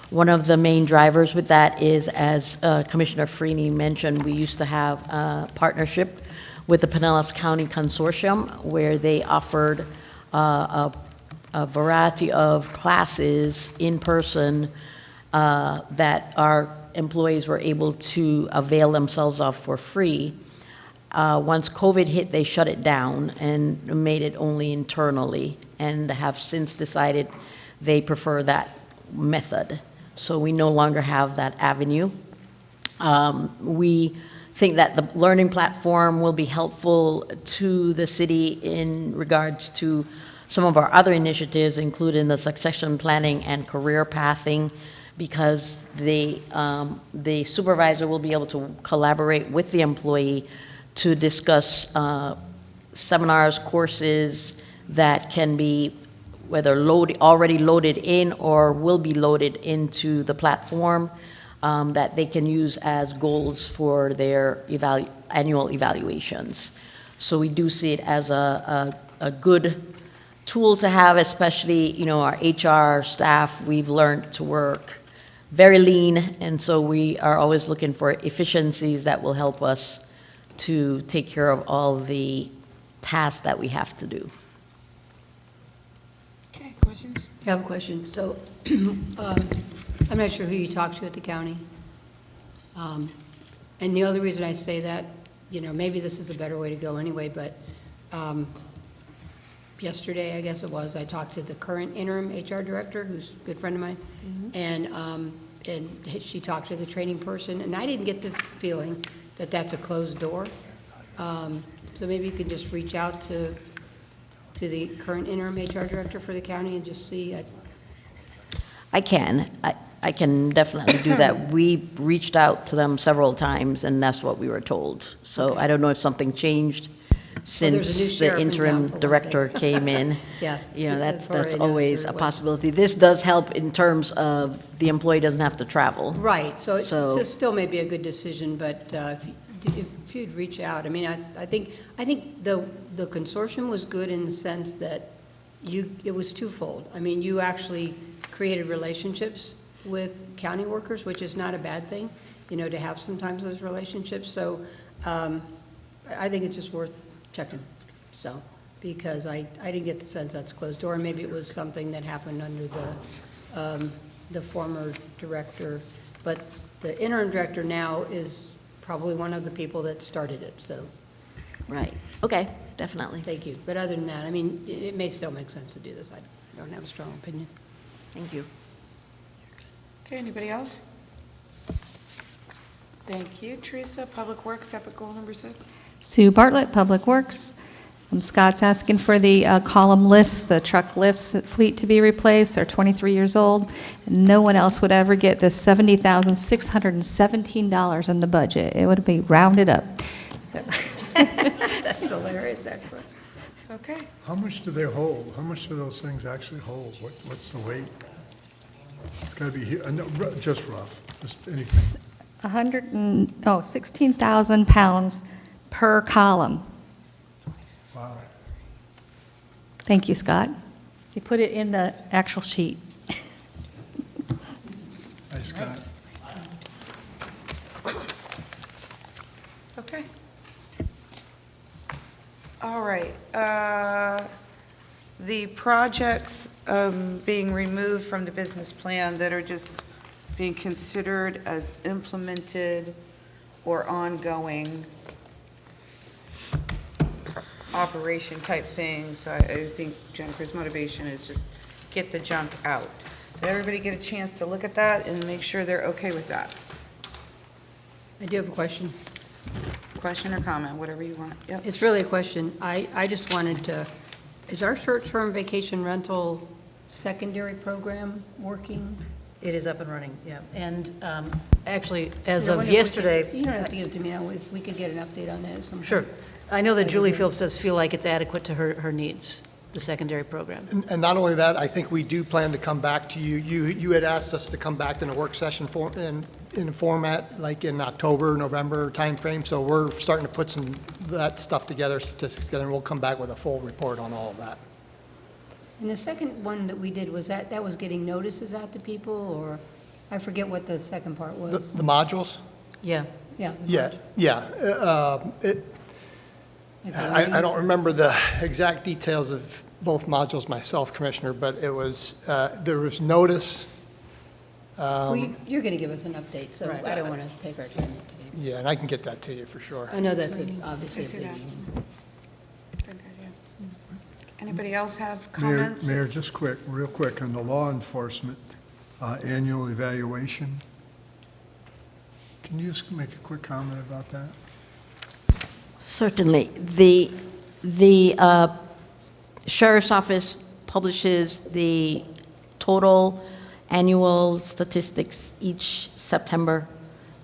One of the main drivers with that is, as Commissioner Freeney mentioned, we used to have a partnership with the Pinellas County Consortium, where they offered a variety of classes in person that our employees were able to avail themselves of for free. Once COVID hit, they shut it down and made it only internally, and have since decided they prefer that method. So we no longer have that avenue. We think that the learning platform will be helpful to the city in regards to some of our other initiatives, including the succession planning and career pathing, because the supervisor will be able to collaborate with the employee to discuss seminars, courses that can be whether already loaded in or will be loaded into the platform that they can use as goals for their annual evaluations. So we do see it as a good tool to have, especially, our HR staff. We've learned to work very lean, and so we are always looking for efficiencies that will help us to take care of all the tasks that we have to do. Okay, questions? I have a question. So I'm not sure who you talked to at the county. And the other reason I say that, maybe this is a better way to go anyway, but yesterday, I guess it was, I talked to the current interim HR director, who's a good friend of mine, and she talked to the training person, and I didn't get the feeling that that's a closed door. So maybe you could just reach out to the current interim HR director for the county and just see. I can definitely do that. We reached out to them several times, and that's what we were told. So Okay. I don't know if something changed since the interim director came in. Yeah. That's always a possibility. This does help in terms of the employee doesn't have to travel. Right, so it still may be a good decision, but if you'd reach out, I think the consortium was good in the sense that it was twofold. You actually created relationships with county workers, which is not a bad thing, to have sometimes those relationships. So I think it's just worth checking, because I didn't get the sense that's closed door, and maybe it was something that happened under the former director, but the interim director now is probably one of the people that started it, so. Right, okay, definitely. Thank you, but other than that, it may still make sense to do this. I don't have a strong opinion. Thank you. Okay, anybody else? Thank you. Teresa, Public Works, Epic Goal number 6. Sue Bartlett, Public Works. Scott's asking for the column lifts, the truck lifts fleet to be replaced. They're 23 years old. No one else would ever get the $70,617 in the budget. It would be rounded up. That's hilarious, actually. Okay. How much do they hold? How much do those things actually hold? What's the weight? It's got to be no, just rough, just anything. 16,000 pounds per column. Wow. Thank you, Scott. You put it in the actual sheet. Nice, Scott. Okay. All right. The projects being removed from the business plan that are just being considered as implemented or ongoing operation type things. So I think Jennifer's motivation is just get the junk out. Did everybody get a chance to look at that and make sure they're okay with that? I do have a question. Question or comment, whatever you want. Yep. It's really a question. I just wanted to, is our short-term vacation rental secondary program working? It is up and running, yeah. And actually, as I of wonder if we yesterday. could- You don't have to give it to me now, if we could get an update on that sometime. Sure. I know that That'd be Julie great. Phillips does feel like it's adequate to her needs, the secondary program. And not only that, I think we do plan to come back to you. You had asked us to come back in a work session in a format like in October, November timeframe. So we're starting to put that stuff together, statistics together, and we'll come back with a full report on all of that. And the second one that we did, was that was getting notices out to people, or? I forget what the second part was. The modules? Yeah. Yeah. Yeah. I don't remember the exact details of both modules myself, Commissioner, but it was, there was notice. Well, you're going to give us an update, so I don't want to take our time today. Yeah, and I can get that to you for sure. I know that's obviously a see big. that. Good idea. Anybody else have Mayor, comments? Mayor, just real quick, on the law enforcement annual evaluation. Can you just make a quick comment about that? Certainly. The Sheriff's Office publishes the total annual statistics each September.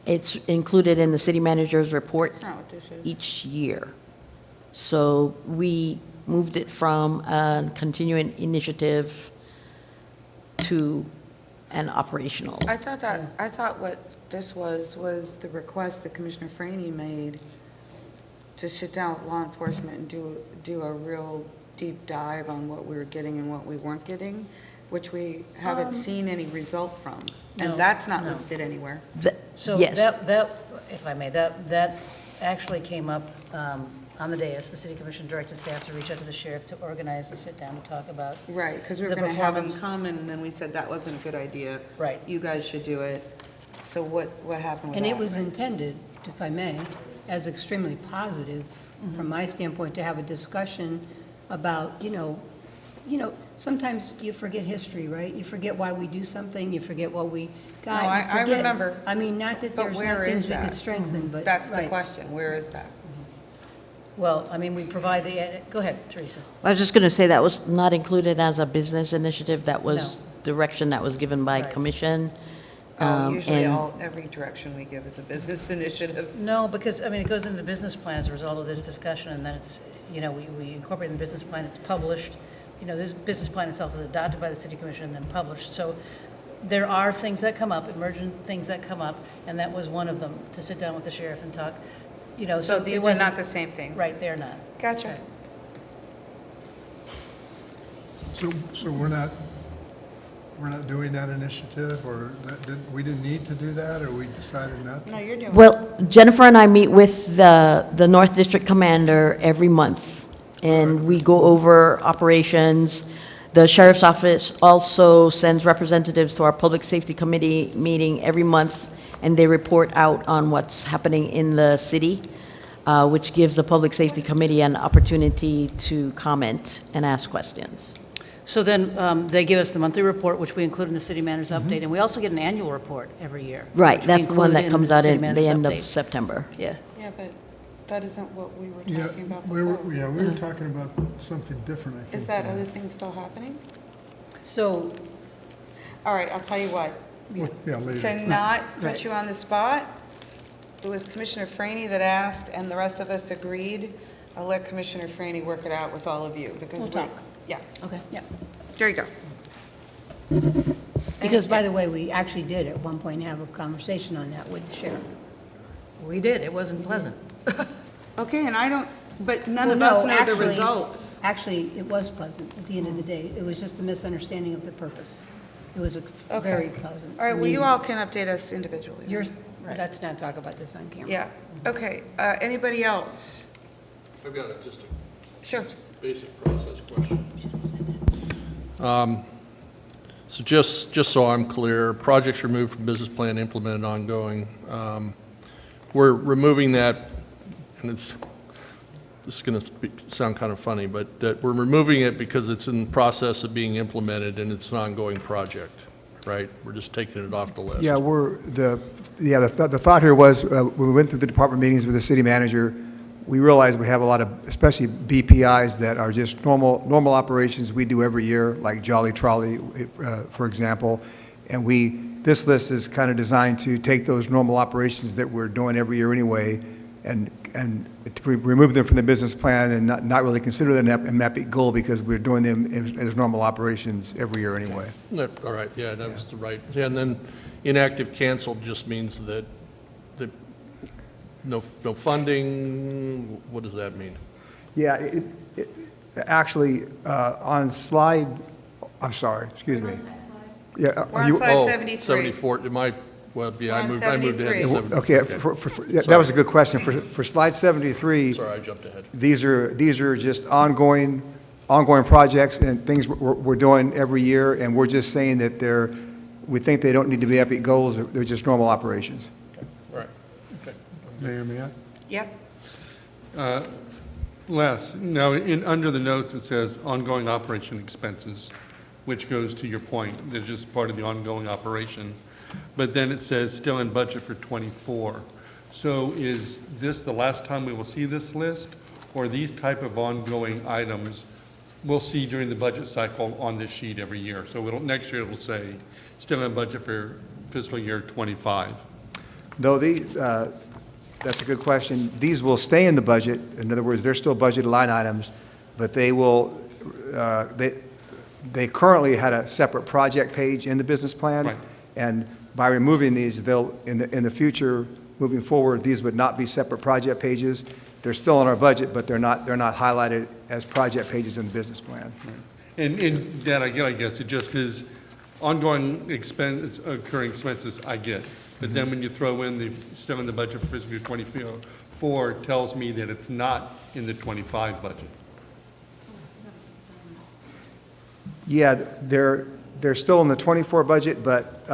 It's included in the city manager's report That's not what this is. each year. So we moved it from a continuing initiative to an operational. I thought what this was the request that Commissioner Franny made to sit down with law enforcement and do a real deep dive on what we were getting and what we weren't getting, which we haven't seen any result from. No, And that's not no. listed anywhere. So Yes. that, if I may, that actually came up on the dais. The city commission directed staff to reach out to the sheriff to organize a sit-down to talk about. Right, because we were the going to have them performance. come, and then we said that wasn't a good idea. Right. You guys should do it. So what happened with And that? it was intended, if I may, as extremely positive, from my standpoint, to have a discussion about, you know, sometimes you forget history, right? You forget why we do something, you forget what we got. No, you I forget. remember. I mean, not that But there's where not is things we that? could strengthen, but. That's the right. question. Where is that? Well, I mean, we provide go ahead, Teresa. I was just going to say that was not included as a business initiative. That was No. direction that was given by Right. commission. Usually and- every direction we give is a business initiative. No, because, I mean, it goes into the business plan as a result of this discussion, and then it's, you know, we incorporate in the business plan, it's published. You know, this business plan itself is adopted by the city commission and then published. So there are things that come up, emergent things that come up, and that was one of them, to sit down with the sheriff and talk, you know. So it these are wasn't- not the same things? Right, they're not. Gotcha. Right. So we're not doing that initiative, or we didn't need to do that, or we decided not to? No, you're doing it. Well, Jennifer and I meet with the North District Commander every month, and we go over operations. The Sheriff's Office also sends representatives to our Public Safety Committee meeting every month, and they report out on what's happening in the city, which gives the Public Safety Committee an opportunity to comment and ask questions. So then they give us the monthly report, which we include in the city manager's update, and we also get an annual report every year. Right, which we that's the one include that in comes the out city at the manager's end of update. September. Yeah. Yeah, but that isn't what we were Yeah, talking about we before. were talking about something different, I think. Is that than other thing still happening? So, All right, I'll tell you what. Yeah, later. To not put Right. you on the spot, it was Commissioner Franny that asked, and the rest of us agreed. I'll let Commissioner Franny work it out with all of you, because We'll we- talk. Yeah, Okay. yeah. there you go. Because, by the way, we actually did at one point have a conversation on that with the sheriff. We did, it wasn't pleasant. Okay, and I don't, but none Well, of no, us know the actually- results. Actually, it was pleasant at the end of the day. It was just a misunderstanding of the purpose. It was a Okay. very pleasant. All right, well, you I mean, all can update us individually. You're, let's not talk about this on camera. Yeah, okay. Anybody else? I've got just Sure. a basic process question. So just so I'm clear, projects removed from business plan, implemented ongoing. We're removing that, and this is going to sound kind of funny, but that we're removing it because it's in the process of being implemented and it's an ongoing project, right? We're just taking it off the list. Yeah, the thought here was, when we went through the department meetings with the city manager, we realized we have a lot of, especially BPIs that are just normal operations we do every year, like Jolly Trolley, for example. And this list is kind of designed to take those normal operations that we're doing every year anyway, and to remove them from the business plan and not really consider them a MAPIC goal, because we're doing them as normal operations every year anyway. All right, yeah, that was the right. Yeah, and then inactive canceled just means that no funding. What does that mean? Yeah, actually, on slide, I'm sorry, excuse me. Yeah, We're on you- slide Oh, 73. 74, well, yeah, I We're on moved ahead to 73. 73. Okay, that was a good question. For slide 73, Sorry, I jumped ahead. these are just ongoing projects and things we're doing every year, and we're just saying that we think they don't need to be epic goals, they're just normal operations. All right, okay. Mayor, may I? Yep. Les, now, under the notes, it says ongoing operation expenses, which goes to your point, they're just part of the ongoing operation. But then it says still in budget for '24. So is this the last time we will see this list? Or these type of ongoing items we'll see during the budget cycle on this sheet every year? So next year it'll say still in budget for fiscal year '25. No, that's a good question. These will stay in the budget. In other words, they're still budgeted line items, but they will, they currently had a separate project page in the business plan. Right. And by removing these, they'll, in the future, moving forward, these would not be separate project pages. They're still in our budget, but they're not highlighted as project pages in the business plan. And that I guess, it just is ongoing occurring expenses, I get. But then when you throw in the, still in the budget for fiscal year '24, tells me that it's not in the '25 budget. Yeah, they're still in the '24 budget, but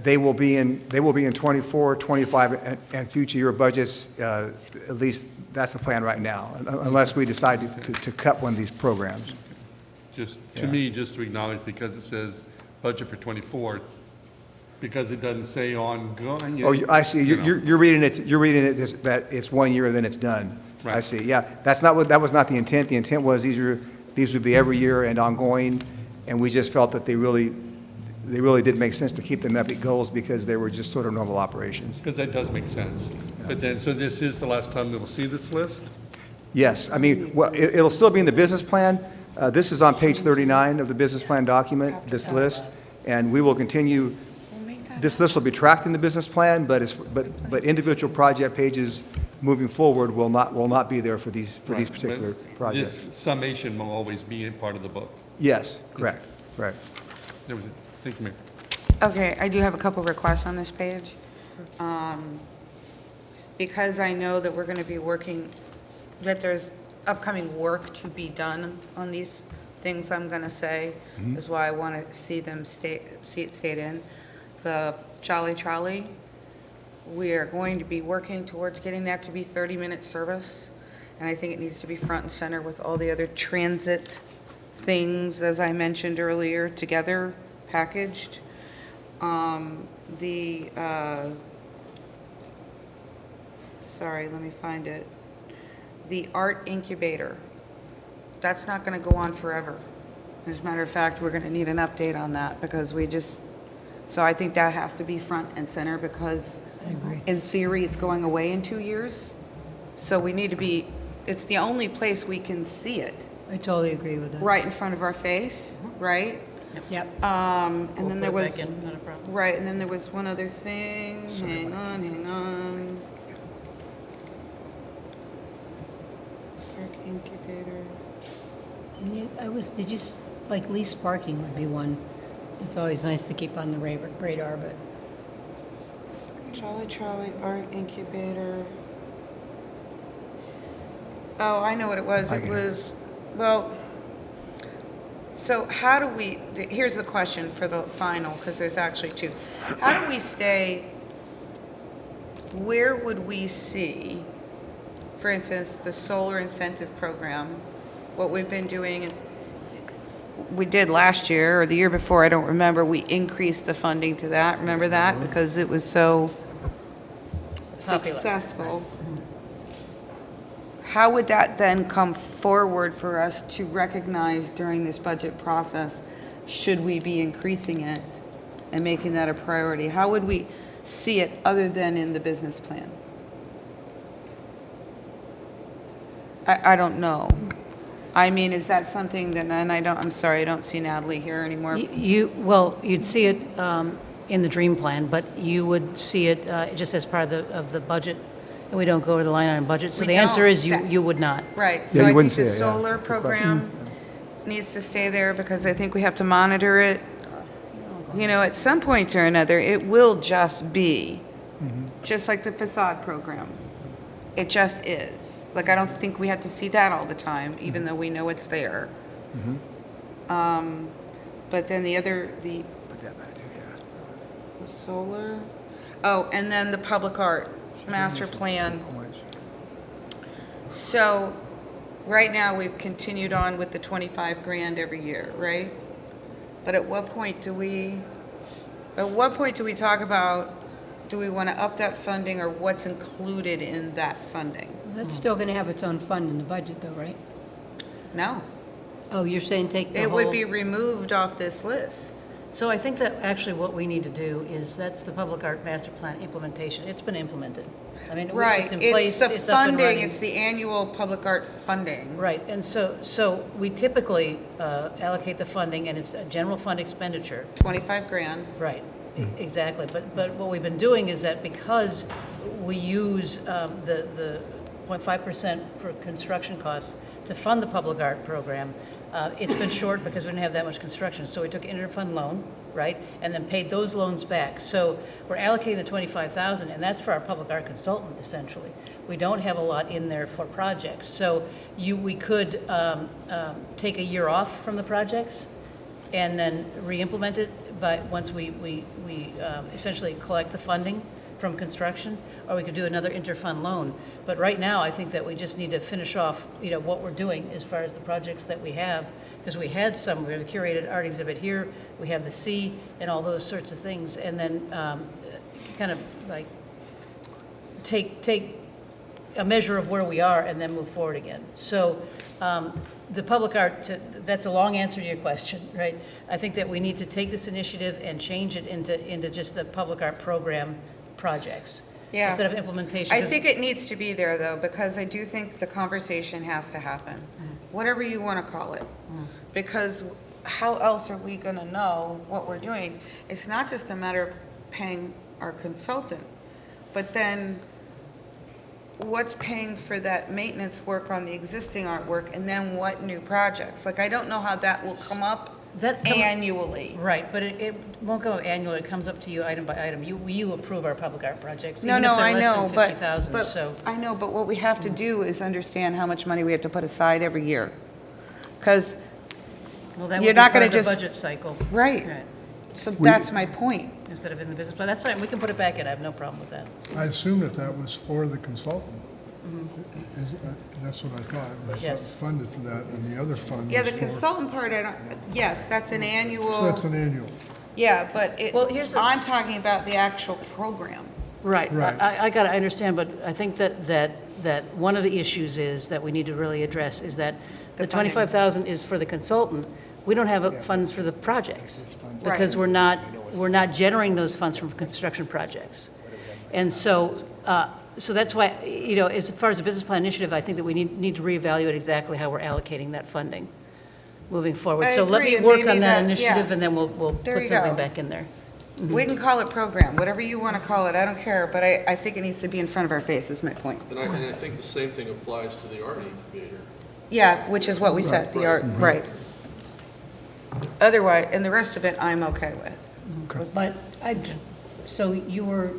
they will be in '24, '25, and future year budgets. At least that's the plan right now, unless we decide to cut one of these programs. Just, to me, just to acknowledge, because it says budget for '24, because it doesn't say ongoing. Oh, I see. you know. You're reading it. You're reading it that it's 1 year, then it's done. Right. I see. Yeah, that was not the intent. The intent was these would be every year and ongoing, and we just felt that they really did make sense to keep them epic goals because they were just sort of normal operations. Because that does make sense. But then, so this is the last time we will see this list? Yes, I mean, well, it'll still be in the business plan. This is on page 39 of the business plan document, this list, and we will continue. This list will be tracked in the business plan, but individual project pages moving forward will not be there for these Right. particular But projects. this summation will always be a part of the book. Yes, correct. That was it. Thank you, Mayor. Okay, I do have a couple requests on this page. Because I know that we're going to be working, that there's upcoming work to be done on these things I'm going to say, is why I want to see it stayed in. The Jolly Trolley, we are going to be working towards getting that to be 30-minute service, and I think it needs to be front and center with all the other transit things, as I mentioned earlier, together, packaged. Sorry, let me find it. The art incubator, that's not going to go on forever. As a matter of fact, we're going to need an update on that because so I think that has to be front and center because in theory, it's going away in 2 years. So we need to be, it's the only place we can see it. I totally agree with that. Right in front of our face, right? Yep. And We'll then put there it was, back in, not a problem. right, and then there was one other thing. Hang on. Park incubator. Did you, like lease parking would be one. It's always nice to keep on the radar, but Charlie, art incubator. Oh, I know what it was. It was, well, so how do we, here's the question for the final, because there's actually two. How do we stay, where would we see, for instance, the solar incentive program, what we've been doing, we did last year or the year before, I don't remember, we increased the funding to that. Remember that? Because it was so successful. How would that then come forward for us to recognize during this budget process? Should we be increasing it and making that a priority? How would we see it other than in the business plan? I don't know. I mean, is that something that, and I'm sorry, I don't see Natalie here anymore. You'd see it in the dream plan, but you would see it just as part of the budget, and we don't go over the line item budget. So We the answer don't. is you would not. Right, so Yeah, you I think wouldn't the see it, yeah. solar Good program needs to stay there because I think we have to monitor it. You know, at some point or another, it will just be, just like the facade program. It just is. Like, I don't think we have to see that all the time, even though we know it's there. But then the solar, oh, and then the public art master plan. So, right now, we've continued on with the 25 grand every year, right? But at what point do we talk about, do we want to up that funding, or what's included in that funding? That's still going to have its own fund in the budget, though, right? No. Oh, you're saying take the It whole... would be removed off this list. So I think that actually what we need to do is, that's the public art master plan implementation. It's been implemented. I mean, Right, it's in place, it's the it's up and funding, running. it's the annual public art funding. Right, and so we typically allocate the funding, and it's a general fund expenditure. 25 grand. Right, exactly. But what we've been doing is that because we use the 0.5% for construction costs to fund the public art program, it's been short because we didn't have that much construction. So we took an interfund loan, right, and then paid those loans back. So we're allocating the $25,000, and that's for our public art consultant, essentially. We don't have a lot in there for projects. So we could take a year off from the projects and then re-implement it once we essentially collect the funding from construction, or we could do another interfund loan. But right now, I think that we just need to finish off, what we're doing as far as the projects that we have, because we had some. We have a curated art exhibit here, we have the sea, and all those sorts of things, and then kind of like take a measure of where we are and then move forward again. So the public art, that's a long answer to your question, right? I think that we need to take this initiative and change it into just the public art program projects. Yeah. Instead of implementation. I think it needs to be there, though, because I do think the conversation has to happen, whatever you want to call it. Because how else are we going to know what we're doing? It's not just a matter of paying our consultant, but then what's paying for that maintenance work on the existing artwork, and then what new projects? Like, I don't know how that will come up annually. Right, but it won't go annually. It comes up to you item by item. You approve our public art projects, No, even if no, they're I less know, than 50,000, so. I know, but what we have to do is understand how much money we have to put aside every year. Because Well, that you're would be not part going of to the just. budget cycle. Right. So that's my point. Instead of in the business plan. That's fine, we can put it back in. I have no problem with that. I assume that was for the consultant. That's what I thought. It was Yes. funded for that, and the other fund Yeah, was the for- consultant part, yes, that's an annual. So that's an annual. Yeah, but Well, I'm talking about the actual program. Right. Right. I understand, but I think that one of the issues is that we need to really address is that the funding. 25,000 is for the consultant. We don't have funds for the projects because Right. we're not generating those funds from construction projects. And so that's why, as far as the business plan initiative, I think that we need to reevaluate exactly how we're allocating that funding moving forward. I So let agree, me and work maybe on that that- initiative, yeah. and then we'll There put you something go. back in there. We can call it program, whatever you want to call it, I don't care, but I think it needs to be in front of our face, is my point. And I think the same thing applies to the art incubator. Yeah, which is what we said, the art, right. Otherwise, and the rest of it, I'm okay with. But, so you were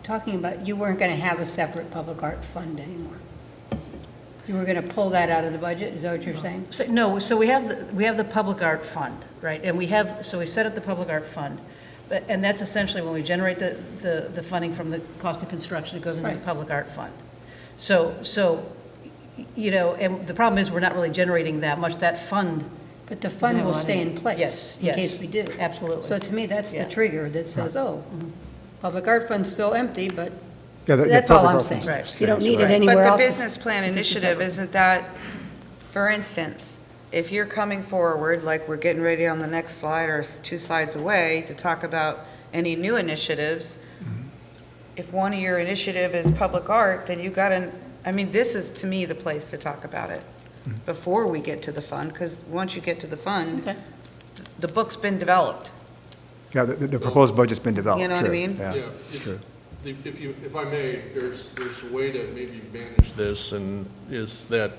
talking about, you weren't going to have a separate public art fund anymore? You were going to pull that out of the budget, is that what you're saying? So we have the public art fund, right? And we set up the public art fund. And that's essentially when we generate the funding from the cost of construction, it goes into the Right. public art fund. So, and the problem is we're not really generating that much. That fund. But the fund will stay in place. Yes, In yes. case we do. Absolutely. So to me, that's the Yeah. trigger that says, oh, public art fund's still empty, but Yeah, the that's all public I'm art saying. fund's You don't need it right. anywhere But else. the business plan It's initiative, separate. isn't that, for instance, if you're coming forward, like we're getting ready on the next slide or 2 slides away to talk about any new initiatives, if one of your initiative is public art, then you got to, this is to me the place to talk about it before we get to the fund, because once you get to the fund, the book's been developed. Yeah, the proposed budget's been developed. You know what I true, mean? Yeah, Yeah, true. If I may, there's a way to maybe manage this, and is that,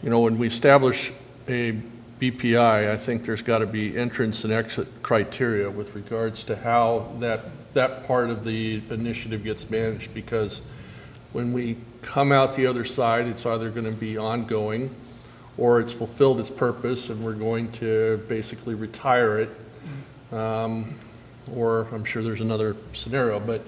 when we establish a BPI, I think there's got to be entrance and exit criteria with regards to how that part of the initiative gets managed, because when we come out the other side, it's either going to be ongoing or it's fulfilled its purpose and we're going to basically retire it. Or I'm sure there's another scenario, but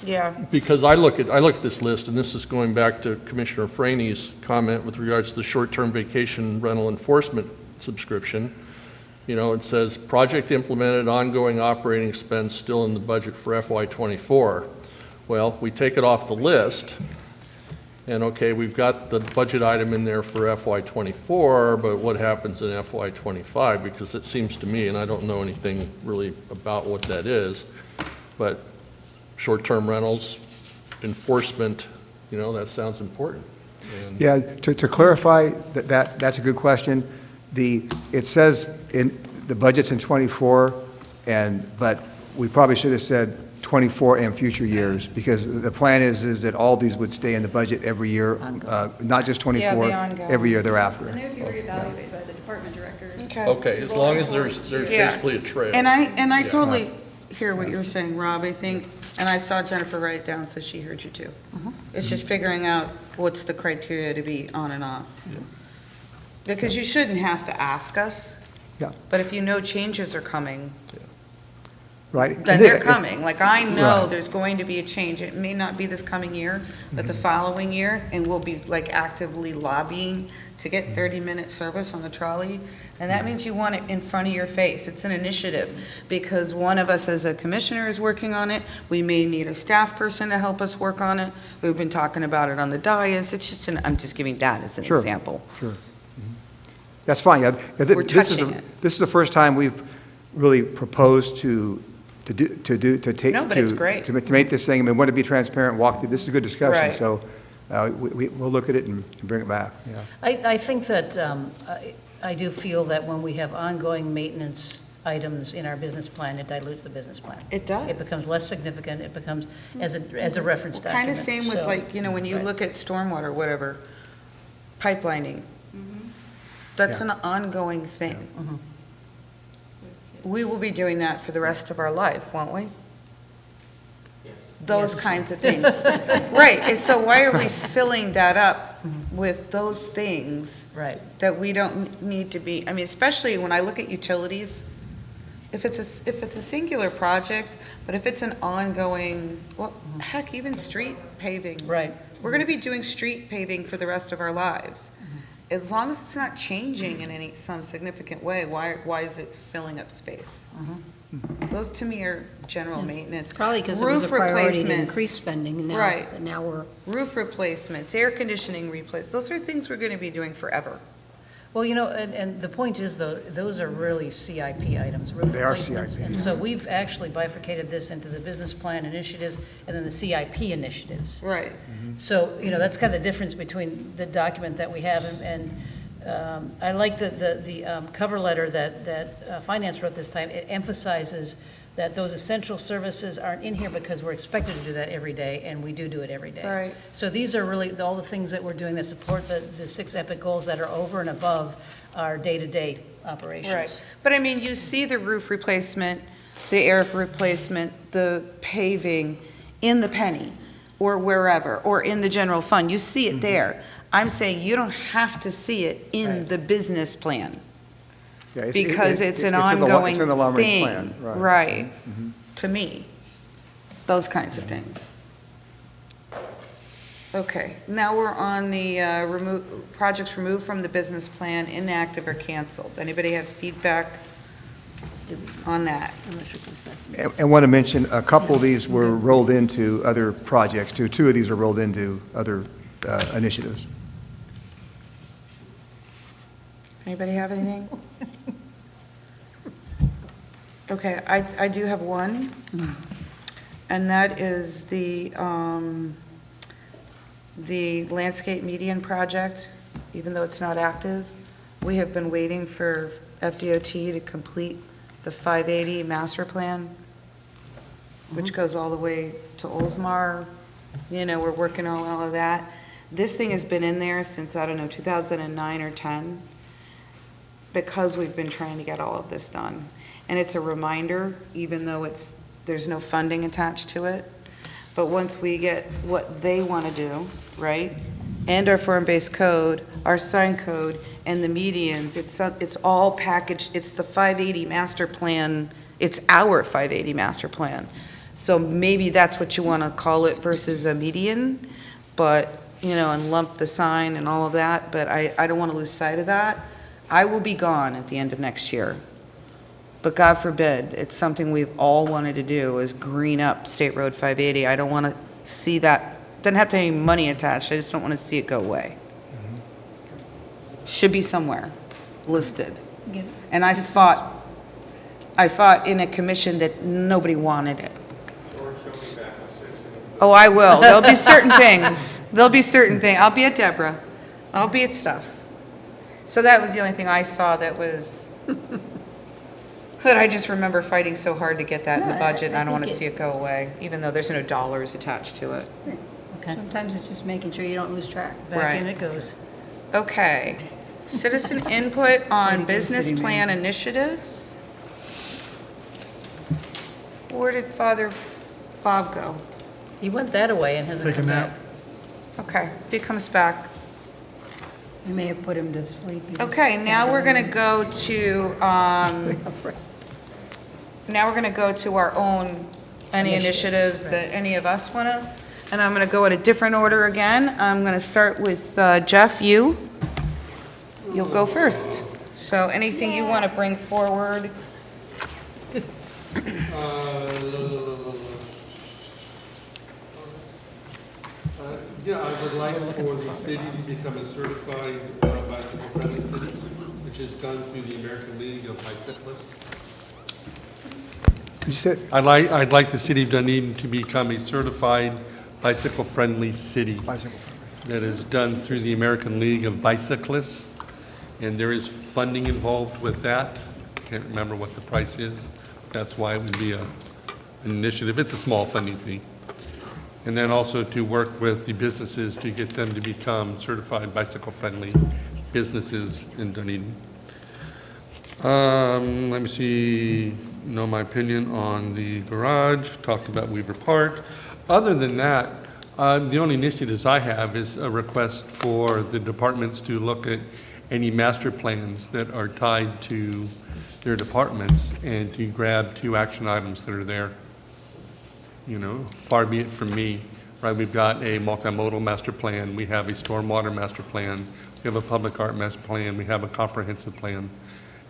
Yeah. because I look at this list, and this is going back to Commissioner Franey's comment with regards to the short-term vacation rental enforcement subscription. You know, it says project implemented, ongoing operating expense still in the budget for FY24. Well, we take it off the list, and okay, we've got the budget item in there for FY24, but what happens in FY25? Because it seems to me, and I don't know anything really about what that is, but short-term rentals, enforcement, you know, that sounds important. And Yeah, to clarify, that's a good question. It says in, the budget's in '24, but we probably should have said '24 and future years, because the plan is that all these would stay in the budget every year, not just '24, every year thereafter. And they would be reevaluated by the department directors. Okay, as long as there's basically a trail. And I Yeah. totally hear what you're saying, Rob, I think, and I saw Jennifer write it down, so she heard you too. It's just figuring out what's the criteria to be on and off. Because you shouldn't have to ask us. Yeah. But if you know changes are coming, Right? then they're coming. Like, I know Right. there's going to be a change. It may not be this coming year, but the following year, and we'll be like actively lobbying to get 30-minute service on the trolley. And that means you want it in front of your face. It's an initiative, because one of us as a commissioner is working on it. We may need a staff person to help us work on it. We've been talking about it on the dais. It's just I'm just giving that as an Sure. example. Sure. That's fine. Yeah, We're touching it. This is the first time we've really proposed to take. No, but it's great. To make this thing, I mean, want to be transparent, walk through, this is a good discussion, Right. so we'll look at it and bring it back, yeah. I think that, I do feel that when we have ongoing maintenance items in our business plan, it dilutes the business plan. It does. It becomes less significant, it becomes as a reference document. Kind of same with So- like, you know, when you Right. look at stormwater, whatever, pipelining. That's Yeah. an ongoing thing. We will be doing that for the rest of our life, won't we? Those kinds of things. Right, and so why are we filling that up with those things? Right. That we don't need to be, I mean, especially when I look at utilities, if it's a singular project, but if it's an ongoing, well, heck, even street paving. Right. We're gonna be doing street paving for the rest of our lives. As long as it's not changing in some significant way, why is it filling up space? Those to me are general maintenance. Probably because it was a Roof priority to replacements. increase spending, and Right. now we're. Roof replacements, air conditioning replacements, those are things we're gonna be doing forever. Well, you know, and the point is, though, those are really CIP items. roof They are replacements. CIP. And so we've actually bifurcated this into the business plan initiatives and then the CIP initiatives. Right. So, you know, that's kind of the difference between the document that we have, and I like the cover letter that Finance wrote this time. It emphasizes that those essential services aren't in here because we're expected to do that every day, and we do it every day. Right. So these are really all the things that we're doing that support the 6 EPIC goals that are over and above our day-to-day operations. Right, but I mean, you see the roof replacement, the air replacement, the paving in the penny, or wherever, or in the general fund, you see it there. I'm saying you don't have to see it in the business plan, Yeah, because it's an in the ongoing It's in the long-range thing. plan, right. Right, to me, those kinds of things. Okay, now we're on the projects removed from the business plan, inactive or canceled. Anybody have feedback on that? And want to mention, a couple of these were rolled into other projects, too. 2 of these are rolled into other initiatives. Anybody have anything? Okay, I do have one, and that is the landscape median project, even though it's not active. We have been waiting for FDOT to complete the 580 master plan, which goes all the way to Oldsmar. You know, we're working on all of that. This thing has been in there since, I don't know, 2009 or 10. because we've been trying to get all of this done. And it's a reminder, even though there's no funding attached to it. But once we get what they want to do, right, and our form-based code, our sign code, and the medians, it's all packaged. It's the 580 master plan. It's our 580 master plan. So maybe that's what you want to call it versus a median, but, and lump the sign and all of that. But I don't want to lose sight of that. I will be gone at the end of next year. But God forbid, it's something we've all wanted to do, is green up State Road 580. I don't want to see that. Doesn't have to have any money attached. I just don't want to see it go away. Should be somewhere listed. And I fought in a commission that nobody wanted it. Oh, I will. There'll be certain things. There'll be certain things. I'll be at Deborah. I'll be at stuff. So that was the only thing I saw that was... But I just remember fighting so hard to get that in the budget, and I don't want to see it go away, even though there's no dollars attached to it. Okay. Sometimes it's just making sure you don't lose track. Back in it goes. Okay. Citizen input on business plan initiatives. Where did Father Bob go? He went that away and hasn't come back. Okay, if he comes back. We may have put him to sleep. Okay, now we're going to go to, now we're going to go to our own, any initiatives that any of us want to, and I'm going to go in a different order again. I'm going to start with Jeff, you'll go first. So anything you want to bring forward? Yeah, I would like for the city to become a certified bicycle-friendly city, which has gone through the American League of Bicyclists. You said? I'd like the city of Dunedin to become a certified bicycle-friendly city. That is done through the American League of Bicyclists, and there is funding involved with that. Can't remember what the price is. That's why it would be an initiative. It's a small funding fee. And then also to work with the businesses to get them to become certified bicycle-friendly businesses in Dunedin. Let me see, my opinion on the garage, talked about Weaver Park. Other than that, the only initiatives I have is a request for the departments to look at any master plans that are tied to their departments and to grab 2 action items that are there. Far be it from me, right? We've got a multimodal master plan, we have a stormwater master plan, we have a public art master plan, we have a comprehensive plan.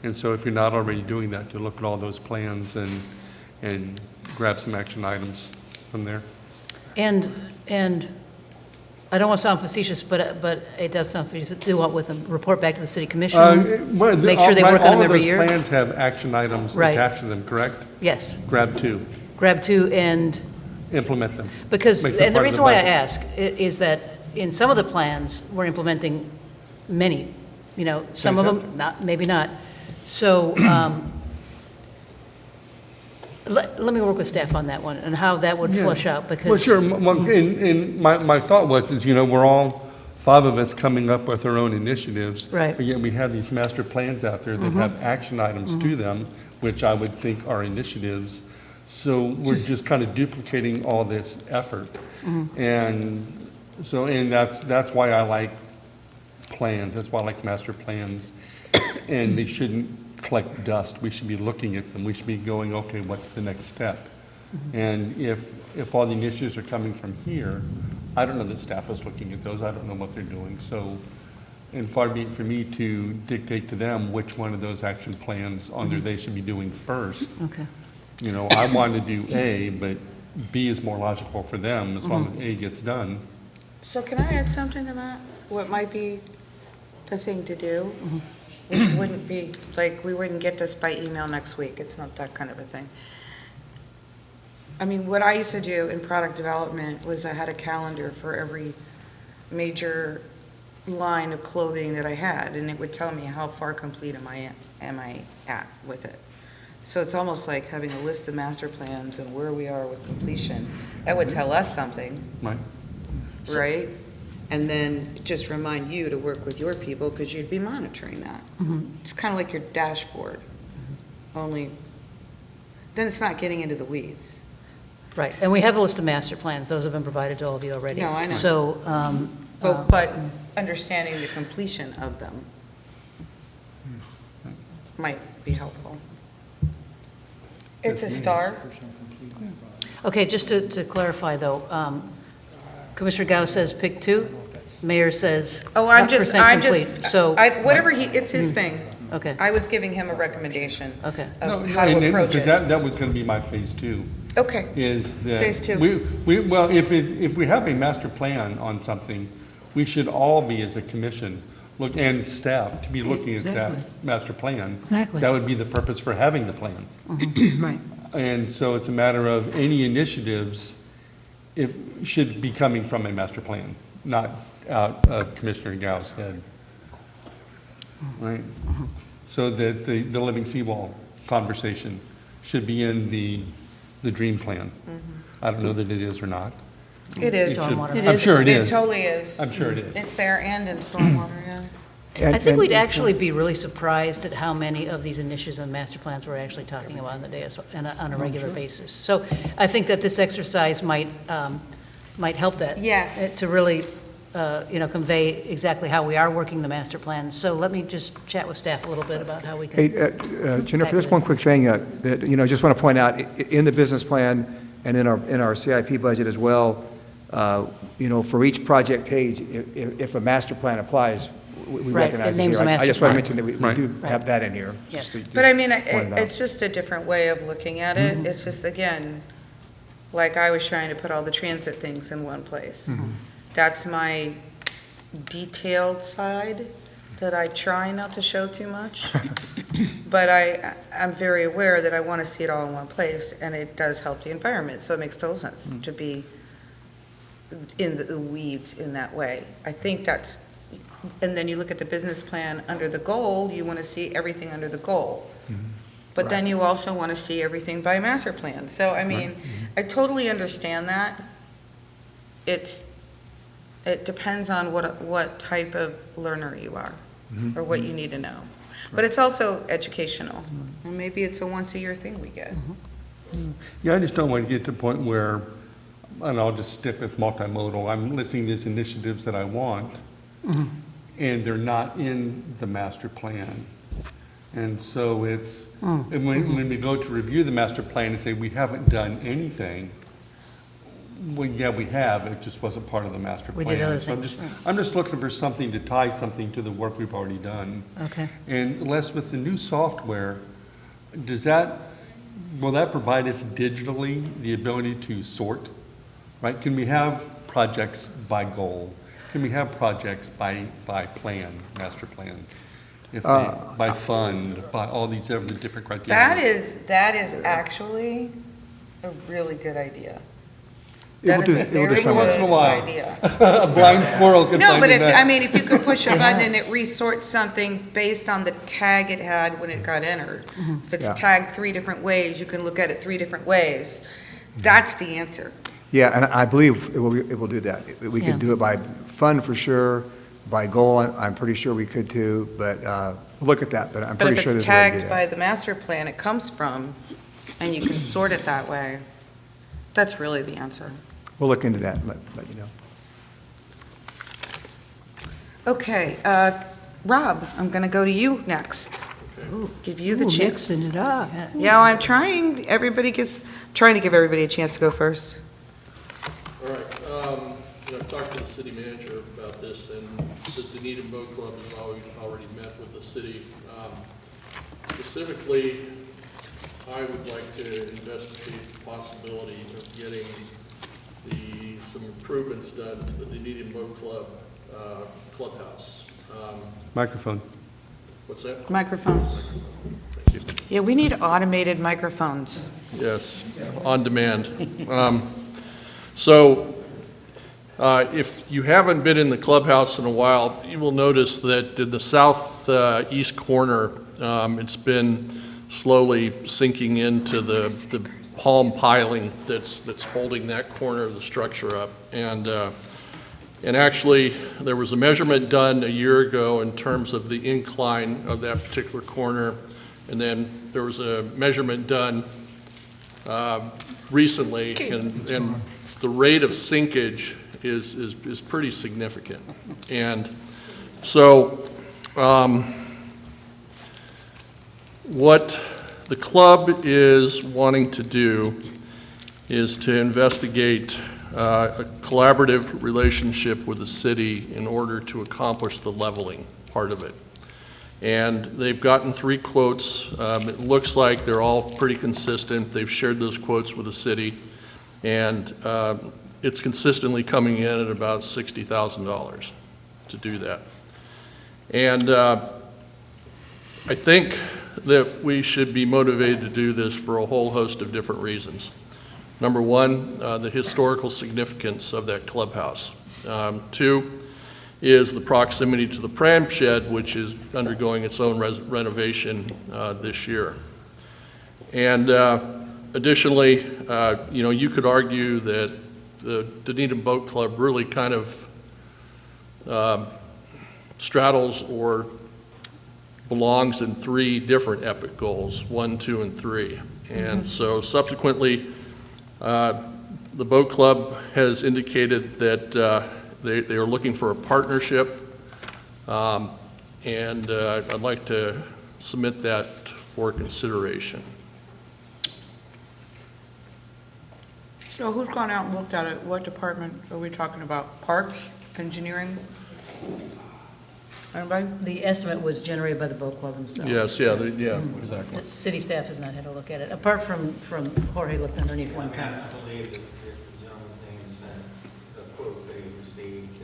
And so if you're not already doing that, to look at all those plans and grab some action items from there. And I don't want to sound facetious, but it does sound facetious. Do what with them? Report back to the city commission? Make sure they work on them every year? All of those plans have action items attached to them, correct? Yes. Grab 2. Grab 2 and... implement them. Because, and the reason why I ask is that in some of the plans, we're implementing many, some of them, maybe not. So let me work with staff on that one and how that would flush out, because... Well, sure, my thought was, we're all, 5 of us coming up with our own initiatives. Right. But yet we have these master plans out there that have action items to them, which I would think are initiatives. So we're just kind of duplicating all this effort. And so, that's why I like plans, that's why I like master plans. And they shouldn't collect dust, we should be looking at them, we should be going, okay, what's the next step? And if all the initiatives are coming from here, I don't know that staff is looking at those, I don't know what they're doing. So, and far be it for me to dictate to them which one of those action plans on there they should be doing first. Okay. I want to do A, but B is more logical for them as long as A gets done. So can I add something to that? What might be the thing to do? Which wouldn't be, like, we wouldn't get this by email next week. It's not that kind of a thing. I mean, what I used to do in product development was I had a calendar for every major line of clothing that I had, and it would tell me how far complete am I at with it. So it's almost like having a list of master plans and where we are with completion. That would tell us something. Right. Right? and then just remind you to work with your people, because you'd be monitoring that. It's kind of like your dashboard, only, then it's not getting into the weeds. Right, and we have a list of master plans. Those have been provided to all of you already. No, I know. So, But understanding the completion of them might be helpful. It's a start. okay, just to clarify though, Commissioner Gao says pick 2, Mayor says Oh, I'm percent complete. So, whatever it's his thing. okay, I was giving him a recommendation okay. of how to approach it. That was going to be my phase 2. Okay. Is that Phase 2. well, if we have a master plan on something, we should all be as a commission look and staff to be looking at that master plan. Exactly. That would be the purpose for having the plan. Right. And so it's a matter of any initiatives should be coming from a master plan, not out of Commissioner Gao's head. Right? So that the living seawall conversation should be in the dream plan. I don't know that it is or not. It is. I'm sure it is. It totally is. I'm sure it is. It's there and in stormwater, yeah. I think we'd actually be really surprised at how many of these initiatives and master plans we're actually talking about on the day on a regular basis. So I think that this exercise might help that. Yes. To really, convey exactly how we are working the master plan. So let me just chat with staff a little bit about how we can. Hey, Jennifer, just one quick thing that, just want to point out, in the business plan and in our CIP budget as well, for each project page, if a master plan applies, we Right, recognize it it names here. a master I just want to plan. mention that we do have that in here. Yes. But I mean, point it out. it's just a different way of looking at it. It's just, again, like I was trying to put all the transit things in one place. That's my detailed side that I try not to show too much. But I'm very aware that I want to see it all in one place, and it does help the environment, so it makes total sense to be in the weeds in that way. I think that's, and then you look at the business plan under the goal, you want to see everything under the goal. But then you also want to see everything by master plan. So, I mean, I totally understand that. It depends on what type of learner you are, or what you need to know. But it's also educational, and maybe it's a once-a-year thing we get. Yeah, I just don't want to get to the point where, and I'll just stick with multimodal, I'm listing these initiatives that I want, and they're not in the master plan. And so it's, and when we go to review the master plan and say we haven't done anything, well, yeah, we have, it just wasn't part of the master plan. We did other So things. I'm just looking for something to tie something to the work we've already done. Okay. And Les, with the new software, will that provide us digitally the ability to sort, right? Can we have projects by goal? Can we have projects by plan, master plan? If by fund, by all these other different criteria? That is actually a really good idea. It will That do- is a it will do very some of good that. Once in a while. idea. A blind squirrel can No, find but it back. if you could push a button and it resorts something based on the tag it had when it got entered. If it's Yeah. tagged 3 different ways, you can look at it 3 different ways. That's the answer. Yeah, and I believe it will do that. We Yeah. could do it by fund for sure, by goal, I'm pretty sure we could too, but look at that, but I'm But pretty if sure it's there's a way to do tagged that. by the master plan it comes from, and you can sort it that way, that's really the answer. We'll look into that and let you know. Okay, Rob, I'm going to go to you next. Give you the Ooh, chance. mixing it up. Yeah, I'm trying to give everybody a chance to go first. All right, I've talked to the city manager about this, and the Dunedin Boat Club has already met with the city. Specifically, I would like to investigate the possibility of getting some improvements done to the Dunedin Boat Club clubhouse. Microphone. What's that? Microphone. Thank you. Yeah, we need automated microphones. Yes, on demand. So if you haven't been in the clubhouse in a while, you will notice that in the southeast corner, it's been slowly sinking into the palm piling that's holding that corner of the structure up. And And actually, there was a measurement done a year ago in terms of the incline of that particular corner, and then there was a measurement done recently, and the rate of sinkage is pretty significant. And so what the club is wanting to do is to investigate a collaborative relationship with the city in order to accomplish the leveling part of it. And they've gotten 3 quotes. It looks like they're all pretty consistent. They've shared those quotes with the city, and it's consistently coming in at about $60,000 to do that. And I think that we should be motivated to do this for a whole host of different reasons. Number one, the historical significance of that clubhouse. 2 is the proximity to the pram shed, which is undergoing its own renovation this year. And additionally, you could argue that the Dunedin Boat Club really kind of straddles or belongs in 3 different epic goals, 1, 2, and 3. And so subsequently, the boat club has indicated that they are looking for a partnership, and I'd like to submit that for consideration. So who's gone out and looked at it? What department are we talking about? Parks, engineering? Anybody? The estimate was generated by the boat club themselves. Yes, yeah, exactly. The city staff has not had a look at it, apart from Jorge looked underneath one time. I believe that the gentleman's name sent the quotes that he received to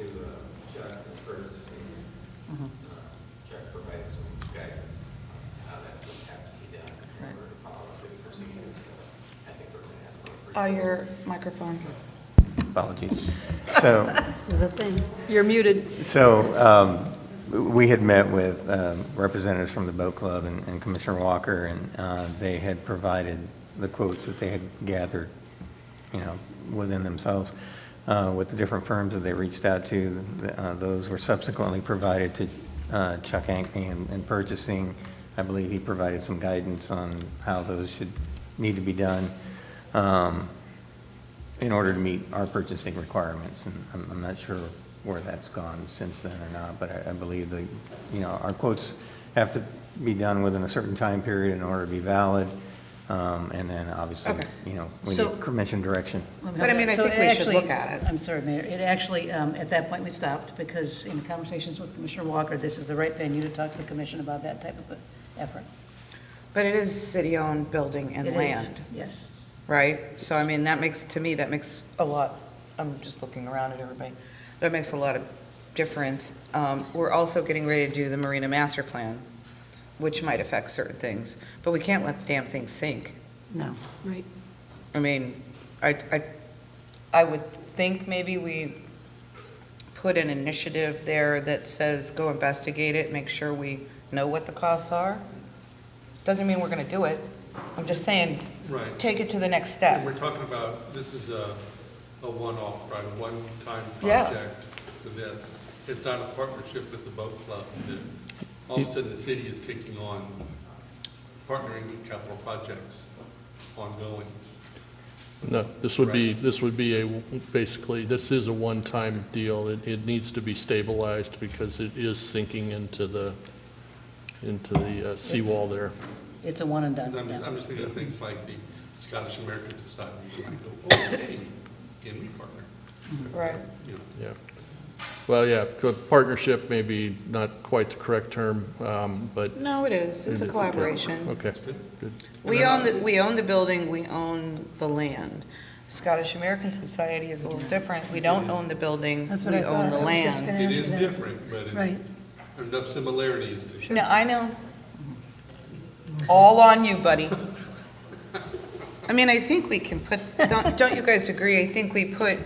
Chuck and purchasing. Chuck provided some guidance on how that would have to be done in order to follow city procedures. I think we're going to have Your microphone. Apologies. So, This is the thing. You're muted. So we had met with representatives from the boat club and Commissioner Walker, and they had provided the quotes that they had gathered, within themselves with the different firms that they reached out to. Those were subsequently provided to Chuck Ankney in purchasing. I believe he provided some guidance on how those should need to be done in order to meet our purchasing requirements. And I'm not sure where that's gone since then or not, but I believe our quotes have to be done within a certain time period in order to be valid. And then obviously, we need commission direction. But I mean, I think we should look at it. I'm sorry, Mayor. It actually, at that point, we stopped because in conversations with Commissioner Walker, this is the right venue to talk to the commission about that type of effort. But it is city-owned building and land. Yes. Right? So, I mean, that makes a lot, I'm just looking around at everybody. That makes a lot of difference. We're also getting ready to do the Marina Master Plan, which might affect certain things, but we can't let the damn thing sink. No. Right. I mean, I would think maybe we put an initiative there that says, go investigate it, make sure we know what the costs are. Doesn't mean we're going to do it. I'm just saying, take it to the next step. And we're talking about, this is a one-off, right, a one-time Yeah. project for this. It's not a partnership with the boat club. That all of a sudden, the city is taking on partnering with capital projects ongoing. No, this would be basically, this is a one-time deal. It needs to be stabilized because it is sinking into the seawall there. It's a one and done. I'm just thinking of things like the Scottish American Society. You might go, oh, hey, can we partner? Right. Yeah. Well, yeah, partnership may be not quite the correct term, but. No, it is. It's a collaboration. Okay, good. We own the building, we own the land. Scottish American Society is a little different. We don't own the building, we own the land. It is different, but there are enough similarities to. No, I know. All on you, buddy. I mean, I think we can put, don't you guys agree? I think we put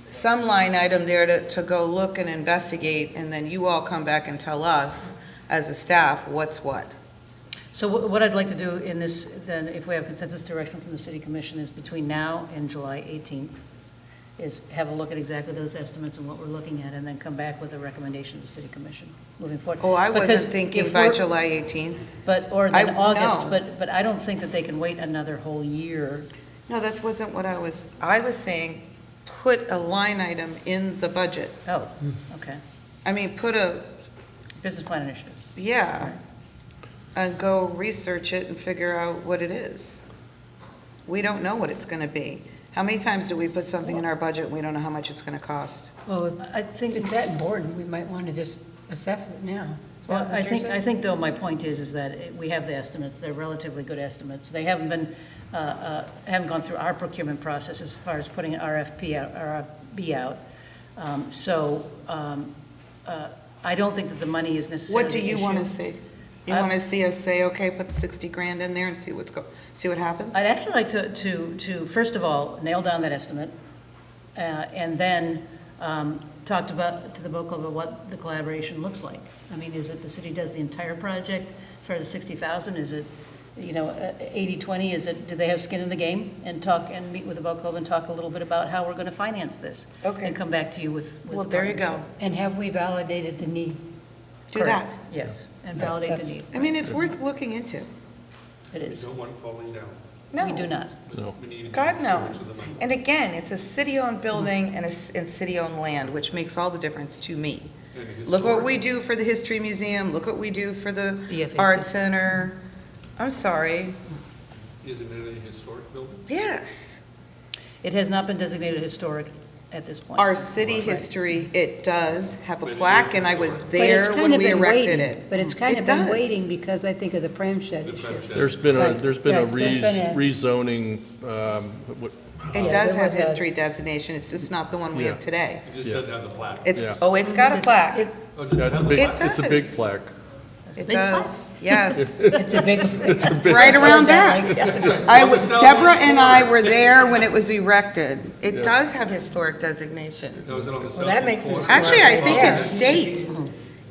some line item there to go look and investigate, and then you all come back and tell us, as a staff, what's what. So what I'd like to do in this, then, if we have consensus direction from the City Commission, is between now and July 18th, is have a look at exactly those estimates and what we're looking at, and then come back with a recommendation to the city commission moving forward. Oh, I wasn't Because thinking if by we're- July 18th. Or then I- August, no. but I don't think that they can wait another whole year. No, that wasn't what I was saying, put a line item in the budget. Oh, okay. I mean, put a, Business plan initiative. yeah, and go research it and figure out what it is. We don't know what it's going to be. How many times do we put something in our budget and we don't know how much it's going to cost? Well, I think if it's that important, we might want to just assess it now. Is that Well, what I you're think, saying? I think though, my point is that we have the estimates, they're relatively good estimates. They haven't been, haven't gone through our procurement process as far as putting an RFP out. I don't think that the money is necessarily What do you the want to issue. see? You want to see us say, okay, put the 60 grand in there and see see what happens? I'd actually like to, first of all, nail down that estimate, and then talk to the boat club about what the collaboration looks like. I mean, is it the city does the entire project, as far as 60,000? Is it, 80/20? Is it, do they have skin in the game? And talk, and meet with the boat club and talk a little bit about how we're going to finance this. Okay. And come back to you with Well, the there you go. partnership. And have we validated the need? Do Correct. that. Yes, and validate the need. I mean, it's worth looking into. It is. Don't want it falling down. No. We do not. No. We need to God, get no. stewards of the money. And again, it's a city-owned building and city-owned land, which makes all the difference to me. And Look what historic. we do for the History Museum, look what we do for the FAC. Art Center. I'm sorry. Isn't it a historic building? Yes. It has not been designated historic at this point. Our city Right. history, it does have a But it plaque, is and I was historic. But there it's kind when of we been erected waiting, it. but it's kind It of been does. waiting because I think of the pram shed The issue. prem shed. There's been a, Right, there's been a right, there's been a- rezoning, what- It Yeah, does there have was a- history designation, it's just not the one we Yeah. have today. It just Yeah. doesn't have the plaque. It's, Yeah. oh, it's got a plaque. Oh, does it that's a have big, It it's a big does. plaque. It big plaque? does, yes. It's a big, It's a big. Right around back. Deborah and I were Historic. there when it was erected. It Yeah. does have historic designation. Now, is it on the well, that makes it southeast historic. Actually, I think Yeah. it's state.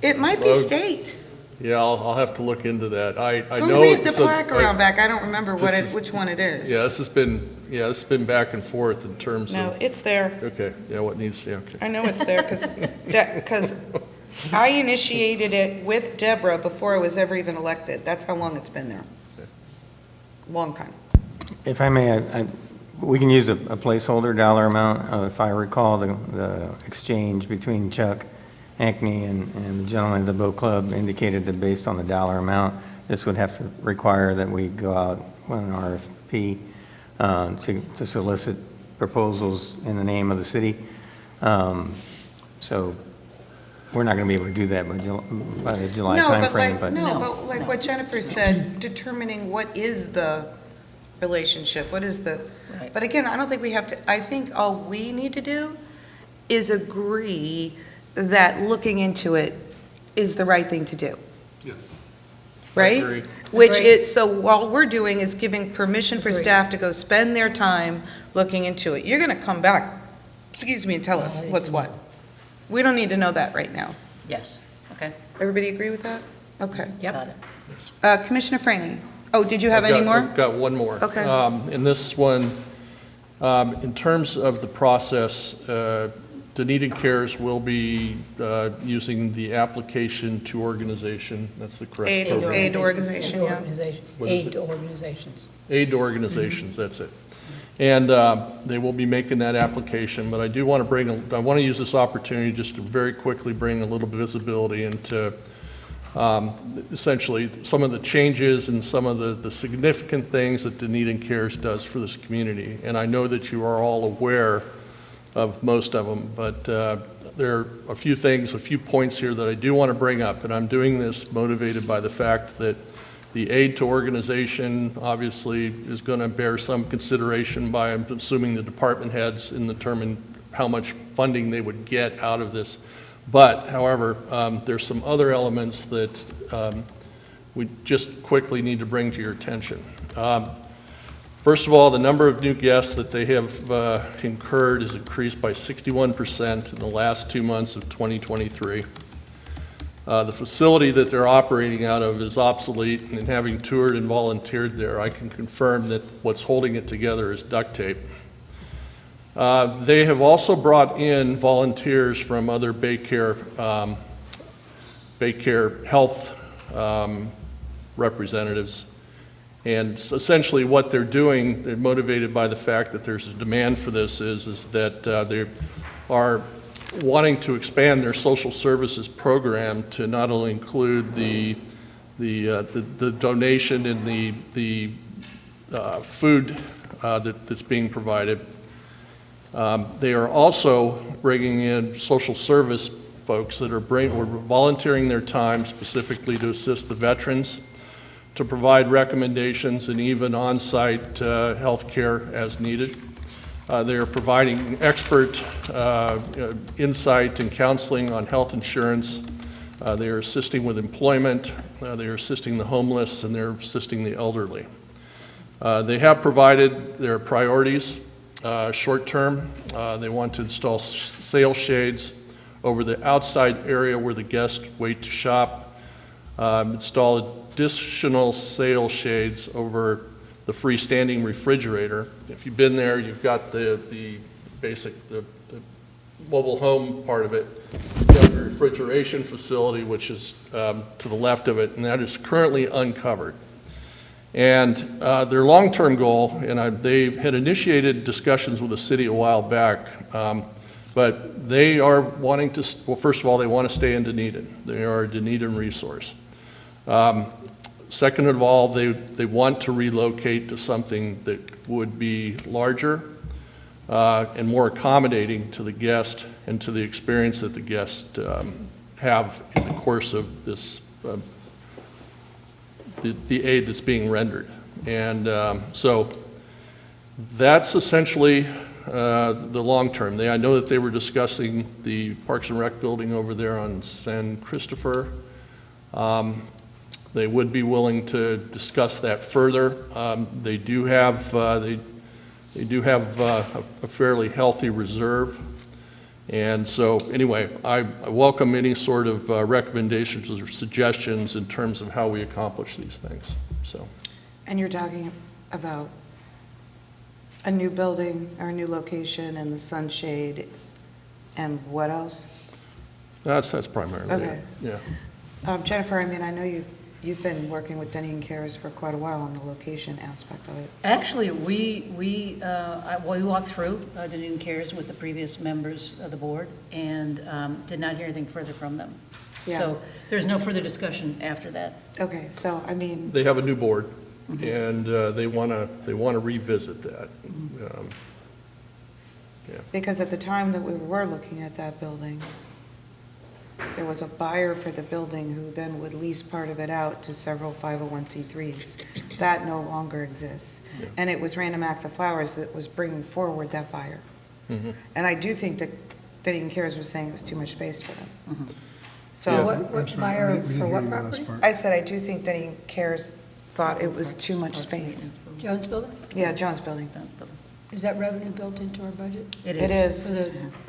It might be Well, state. Yeah, I'll have to look into that. I Go know. read the it's a- plaque around back, I don't remember This is- which one it is. Yeah, this has been back and forth in terms No, of, it's there. okay, yeah, what needs, yeah, okay. I know it's there, because I initiated it with Deborah before I was ever even elected. That's how long it's been there. Long time. If I may, we can use a placeholder dollar amount. If I recall, the exchange between Chuck Hackney and the gentleman at the boat club indicated that based on the dollar amount, this would have to require that we go out with an RFP to solicit proposals in the name of the city. So we're not going to be able to do that by the July timeframe. But like what Jennifer said, determining what is the relationship, what is the, Right. but again, I don't think we have to, I think all we need to do is agree that looking into it is the right thing to do, Yes. right? agree. Which Agreed. is, so all we're doing is giving permission for Agreed. staff to go spend their time looking into it. You're going to come back, excuse me, and tell us what's what. We don't need to know that right now. Yes, okay, Everybody agree with that? Okay. got it. Commissioner Franny, oh, did you have I've any got- more? I've got one more. Okay. In this one, in terms of the process, Dunedin Cares will be using the application to organization, that's the correct Aid program. organization, yeah. What is Aid it? to organizations. Aid to organizations, that's it. And they will be making that application, but I do want to I want to use this opportunity just to very quickly bring a little visibility into essentially some of the changes and some of the significant things that Dunedin Cares does for this community. And I know that you are all aware of most of them, but there are a few things, a few points here that I do want to bring up, and I'm doing this motivated by the fact that the aid to organization obviously is going to bear some consideration by, I'm assuming, the department heads in determining how much funding they would get out of this. But, however, there's some other elements that we just quickly need to bring to your attention. First of all, the number of new guests that they have incurred has increased by 61% in the last 2 months of 2023. The facility that they're operating out of is obsolete, and having toured and volunteered there, I can confirm that what's holding it together is duct tape. They have also brought in volunteers from other Baycare health representatives. And essentially what they're doing, they're motivated by the fact that there's a demand for this, is that they are wanting to expand their social services program to not only include the donation and the food that's being provided. They are also bringing in social service folks that are volunteering their time specifically to assist the veterans, to provide recommendations and even on-site health care as needed. They are providing expert insight and counseling on health insurance. They are assisting with employment. They are assisting the homeless, and they're assisting the elderly. They have provided their priorities. Short term, they want to install sail shades over the outside area where the guests wait to shop, install additional sail shades over the freestanding refrigerator. If you've been there, you've got the mobile home part of it. You've got the refrigeration facility, which is to the left of it, and that is currently uncovered. And their long-term goal, and they had initiated discussions with the city a while back, but they are wanting to, well, first of all, they want to stay in Dunedin. They are a Dunedin resource. Second of all, they want to relocate to something that would be larger and more accommodating to the guest and to the experience that the guests have in the course of this the aid that's being rendered. And so that's essentially the long term. I know that they were discussing the Parks and Rec building over there on San Christopher. They would be willing to discuss that further. They do have a fairly healthy reserve. And so anyway, I welcome any sort of recommendations or suggestions in terms of how we accomplish these things. So. And you're talking about a new building or a new location and the sunshade and what else? That's primarily okay. it. Yeah. Jennifer, I mean, I know you've been working with Dunedin Cares for quite a while on the location aspect of it. Actually, we walked through Dunedin Cares with the previous members of the board and did not hear anything further from them. Yeah. So there's no further discussion after that. Okay, so I mean, they have a new board, and they want to revisit that. Yeah. Because at the time that we were looking at that building, there was a buyer for the building who then would lease part of it out to several 501c3s. That no longer exists. Yeah. And it was Random Acts of Flowers that was bringing forward that buyer. Mm-hmm. And I do think that Dunedin Cares was saying it was too much space for them. Mm-hmm. So yeah. What buyer for what property? I said I do think Dunedin Cares thought it was too much space. Jones Building? Yeah, Jones Building. Is that revenue built into our budget? It is.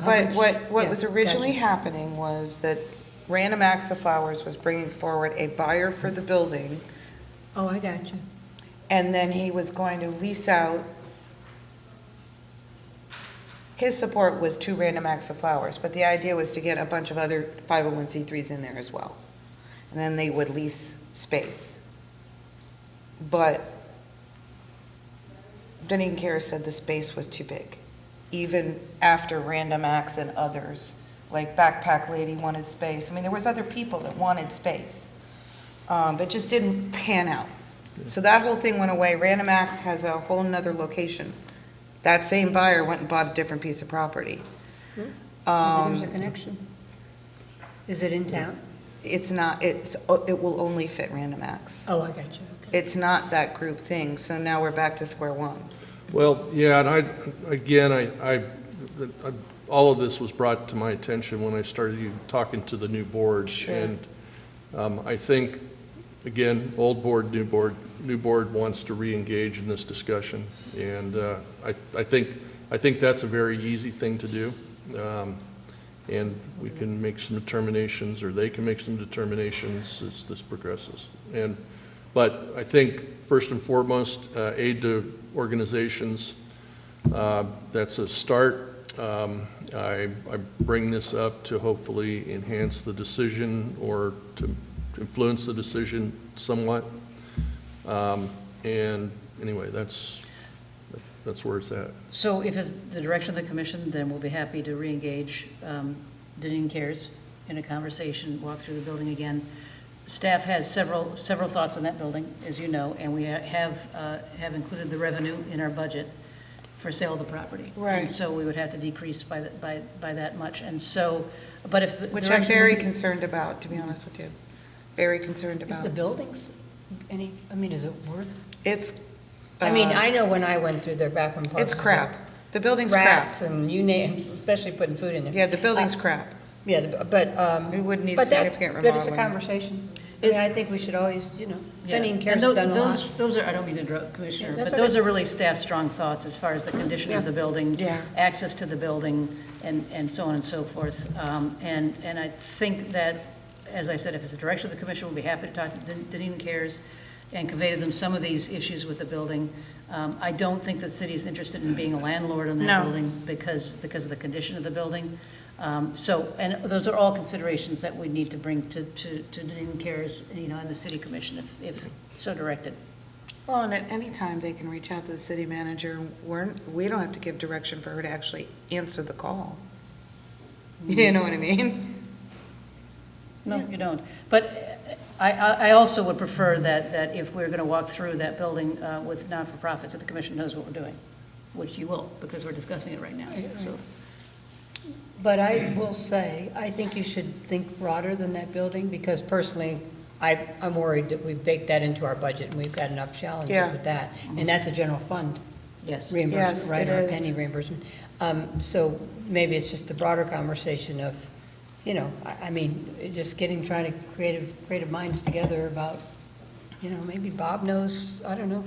But what was originally happening was that Random Acts of Flowers was bringing forward a buyer for the building. Oh, I got you. And then he was going to lease out. His support was to Random Acts of Flowers, but the idea was to get a bunch of other 501c3s in there as well. And then they would lease space. But Dunedin Cares said the space was too big, even after Random Acts and others, like Backpack Lady wanted space. I mean, there was other people that wanted space, but just didn't pan out. So that whole thing went away. Random Acts has a whole nother location. That same buyer went and bought a different piece of property. Maybe there's a connection. Is it in town? It's not. It will only fit Random Acts. Oh, I got you. Okay. It's not that group thing. So now we're back to square one. Well, yeah, and all of this was brought to my attention when I started talking to the new board. Sure. And I think, again, old board, new board wants to re-engage in this discussion. And I think that's a very easy thing to do. And we can make some determinations, or they can make some determinations as this progresses. But I think, first and foremost, aid to organizations That's a start. I bring this up to hopefully enhance the decision or to influence the decision somewhat. And anyway, that's where it's at. So if it's the direction of the commission, then we'll be happy to reengage Dunedin Cares in a conversation, walk through the building again. Staff has several thoughts on that building, as you know, and we have included the revenue in our budget for sale of the property. Right. And so we would have to decrease by that much. And so, but if the Which I'm direction- very concerned about, to be honest with you. Very concerned about. Is the buildings any, I mean, is it worth? It's. I mean, I know when I went through their back room parks. It's crap. The building's crap. Rats and you name, especially putting food in there. Yeah, the building's crap. Yeah, but. We would need but that- significant But it's a remodeling. conversation. I mean, I think we should always, you know, Yeah. Dunedin Cares And has done a lot. those are, I don't mean to interrupt, Commissioner, Yeah, that's but those okay. are really staff strong thoughts as far as the condition of the building, access to the building, and so on and so forth. And I think that, as I said, if it's the direction of the commission, we'll be happy to talk to Dunedin Cares and convey to them some of these issues with the building. I don't think that the city is interested in being a landlord on that No. building because of the condition of the building. So, and those are all considerations that we need to bring to Dunedin Cares, you know, and the city commission if so directed. Well, and at any time, they can reach out to the city manager. We don't have to give direction for her to actually answer the call. You know what I mean? No, you don't. But I also would prefer that if we're going to walk through that building with not-for-profits, that the commission knows what we're doing, which you will, because we're discussing it right now, so. But I will say, I think you should think broader than that building, because personally, I'm worried that we've baked that into our budget, and we've got enough challenges Yeah. with that. And that's a general fund Yes. reimbursement, Yes, right, it or a is. penny reimbursement. So maybe it's just the broader conversation of, you know, I mean, just trying to creative minds together about, you know, maybe Bob knows, I don't know,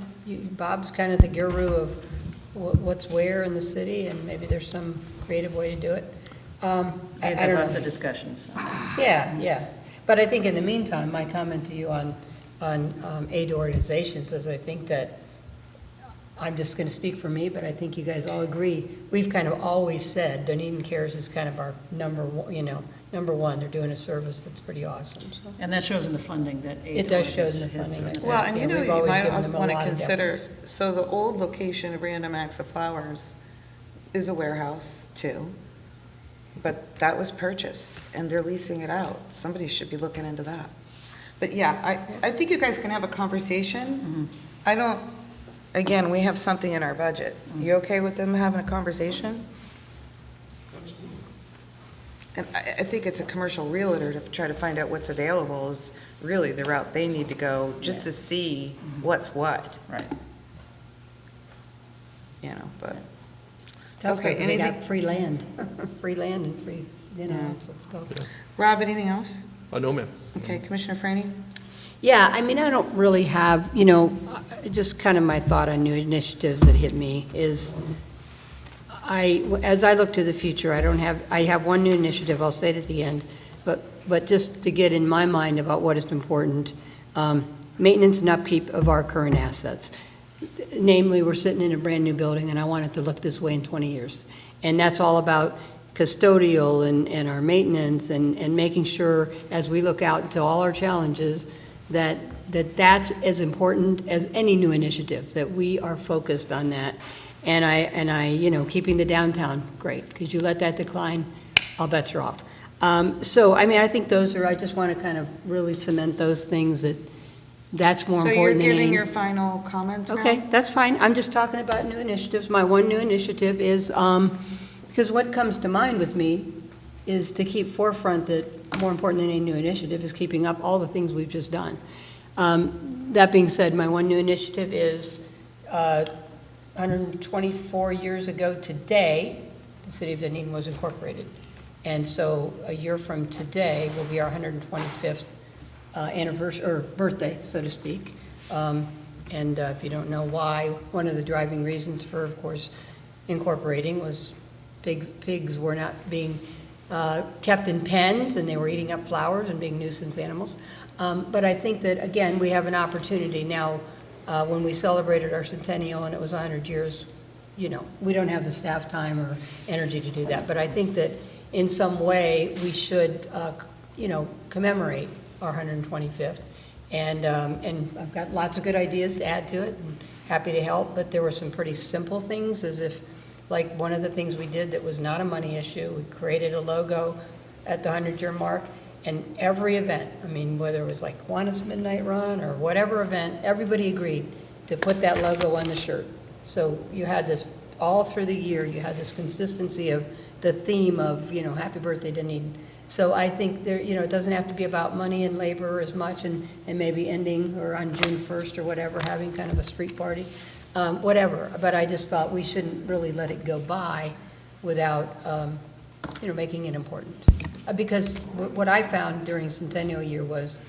Bob's kind of the guru of what's where in the city, and maybe there's some creative way to do it. I We've don't had know. lots of discussions. Yeah. But I think in the meantime, my comment to you on aid to organizations is I think that, I'm just going to speak for me, but I think you guys all agree, we've kind of always said Dunedin Cares is kind of our number one. They're doing a service that's pretty awesome. So. And that shows in the funding that aid. It does show in the funding. Well, and you know, we've you always might given them a want to lot of consider, deference. so the old location of Random Acts of Flowers is a warehouse too, but that was purchased and they're leasing it out. Somebody should be looking into that. But yeah, I think you guys can have a conversation. I don't, again, we have something in our budget. You okay with them having a conversation? And I think it's a commercial realtor to try to find out what's available is really the route they need to go, just to see what's what. Right. You know, but, It's tough, Okay, because they got anything- free land, and free, you know, so it's tough. Rob, anything else? No, ma'am. Okay, Commissioner Franny? Yeah, I mean, I don't really have, you know, just kind of my thought on new initiatives that hit me is, as I look to the future, I have one new initiative, I'll say it at the end, but just to get in my mind about what is important, maintenance and upkeep of our current assets. Namely, we're sitting in a brand-new building, and I want it to look this way in 20 years. And that's all about custodial and our maintenance and making sure, as we look out into all our challenges, that's as important as any new initiative, that we are focused on that. And I, you know, keeping the downtown, great, because you let that decline, all bets are off. So, I mean, I think I just want to kind of really cement those things that's more important than So you're giving any. your final comments now? Okay, that's fine. I'm just talking about new initiatives. My one new initiative is, because what comes to mind with me is to keep forefront that more important than any new initiative is keeping up all the things we've just done. That being said, my one new initiative is 124 years ago today, the city of Dunedin was incorporated. And so a year from today will be our 125th anniversary, or birthday, so to speak. And if you don't know why, one of the driving reasons for, of course, incorporating was pigs were not being kept in pens, and they were eating up flowers and being nuisance animals. But I think that, again, we have an opportunity now, when we celebrated our centennial and it was 100 years we don't have the staff time or energy to do that. But I think that in some way, we should, commemorate our 125th. And I've got lots of good ideas to add to it, and happy to help, but there were some pretty simple things, as if, like, one of the things we did that was not a money issue, we created a logo at the 100-year mark, and every event, I mean, whether it was like Kiwanis Midnight Run or whatever event, everybody agreed to put that logo on the shirt. So you had this, all through the year, you had this consistency of the theme of, Happy Birthday Dunedin. So I think there, it doesn't have to be about money and labor as much, and maybe ending, or on June 1st or whatever, having kind of a street party, whatever. But I just thought we shouldn't really let it go by without, making it important. Because what I found during Centennial Year was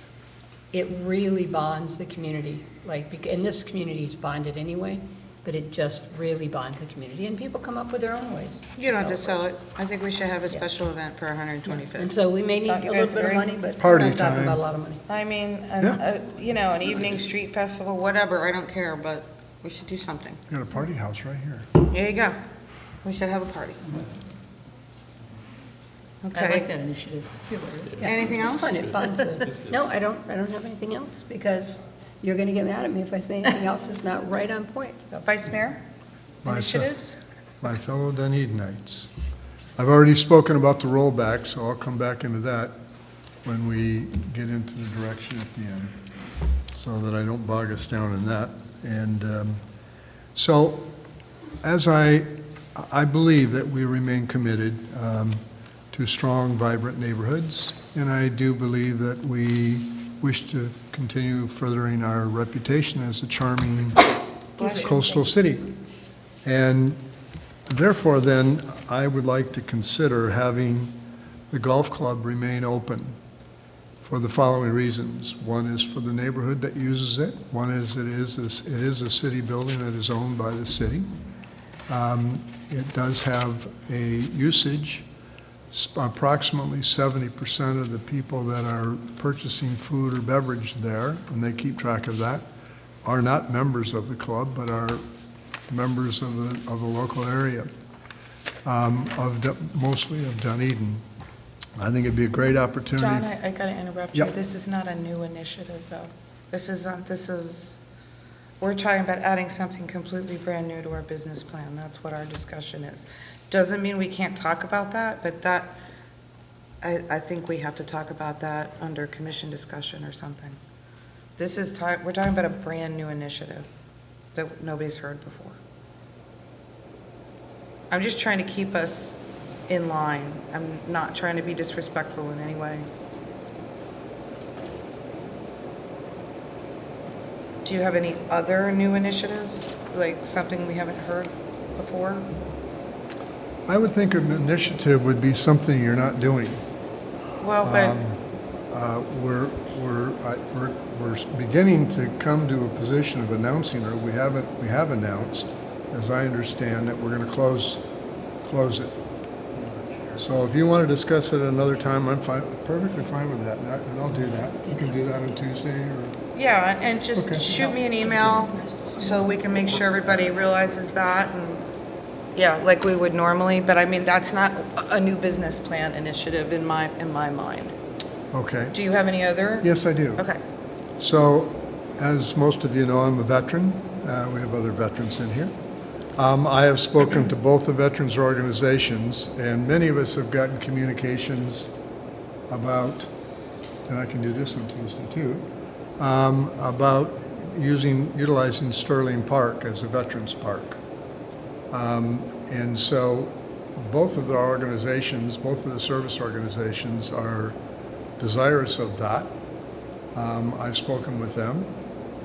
it really bonds the community. And this community is bonded anyway, but it just really bonds the community, and people come up with their own ways. You don't have to sell it. I think we should have a special event for our 125th. And so we may need Don't a you little guys bit of agree? money, but we're Party not talking time. about a lot of money. I mean, an evening street festival, whatever, I don't care, but we should do something. Got a party house right here. There you go. We should have a party. Okay. I like that initiative. It's a good way. Yeah. Anything It's else? fun. It bonds no, I don't have anything else, because you're going to get mad at me if I say anything else that's not right on point. So. Vice Mayor, initiatives? My fellow Dunedinites. I've already spoken about the rollback, so I'll come back into that when we get into the direction at the end, so that I don't bog us down in that. And so, as I believe that we remain committed to strong, vibrant neighborhoods, and I do believe that we wish to continue furthering our reputation as a charming coastal city. And therefore, then, I would like to consider having the golf club remain open for the following reasons. One is for the neighborhood that uses it. One is it is a city building that is owned by the city. It does have a usage. Approximately 70% of the people that are purchasing food or beverage there, and they keep track of that, are not members of the club, but are members of the local area, mostly of Dunedin. I think it'd be a great opportunity. John, I got to interrupt you. Yep. This is not a new initiative, though. This is, we're talking about adding something completely brand new to our business plan. That's what our discussion is. Doesn't mean we can't talk about that, but that, I think we have to talk about that under commission discussion or something. We're talking about a brand new initiative that nobody's heard before. I'm just trying to keep us in line. I'm not trying to be disrespectful in any way. Do you have any other new initiatives, like something we haven't heard before? I would think an initiative would be something you're not doing. Well, but We're beginning to come to a position of announcing, or we have announced, as I understand, that we're going to close it. So if you want to discuss it another time, I'm perfectly fine with that, and I'll do that. You can do that on Tuesday, or Yeah, and just Okay. shoot me an email so we can make sure everybody realizes that, and, yeah, like we would normally, but I mean, that's not a new business plan initiative in my mind. okay. Do you have any other? Yes, I do. Okay. So, as most of you know, I'm a veteran. We have other veterans in here. I have spoken to both the veterans organizations, and many of us have gotten communications about, and I can do this on Tuesday too, about utilizing Sterling Park as a veterans park. And so both of the organizations, both of the service organizations are desirous of that. I've spoken with them,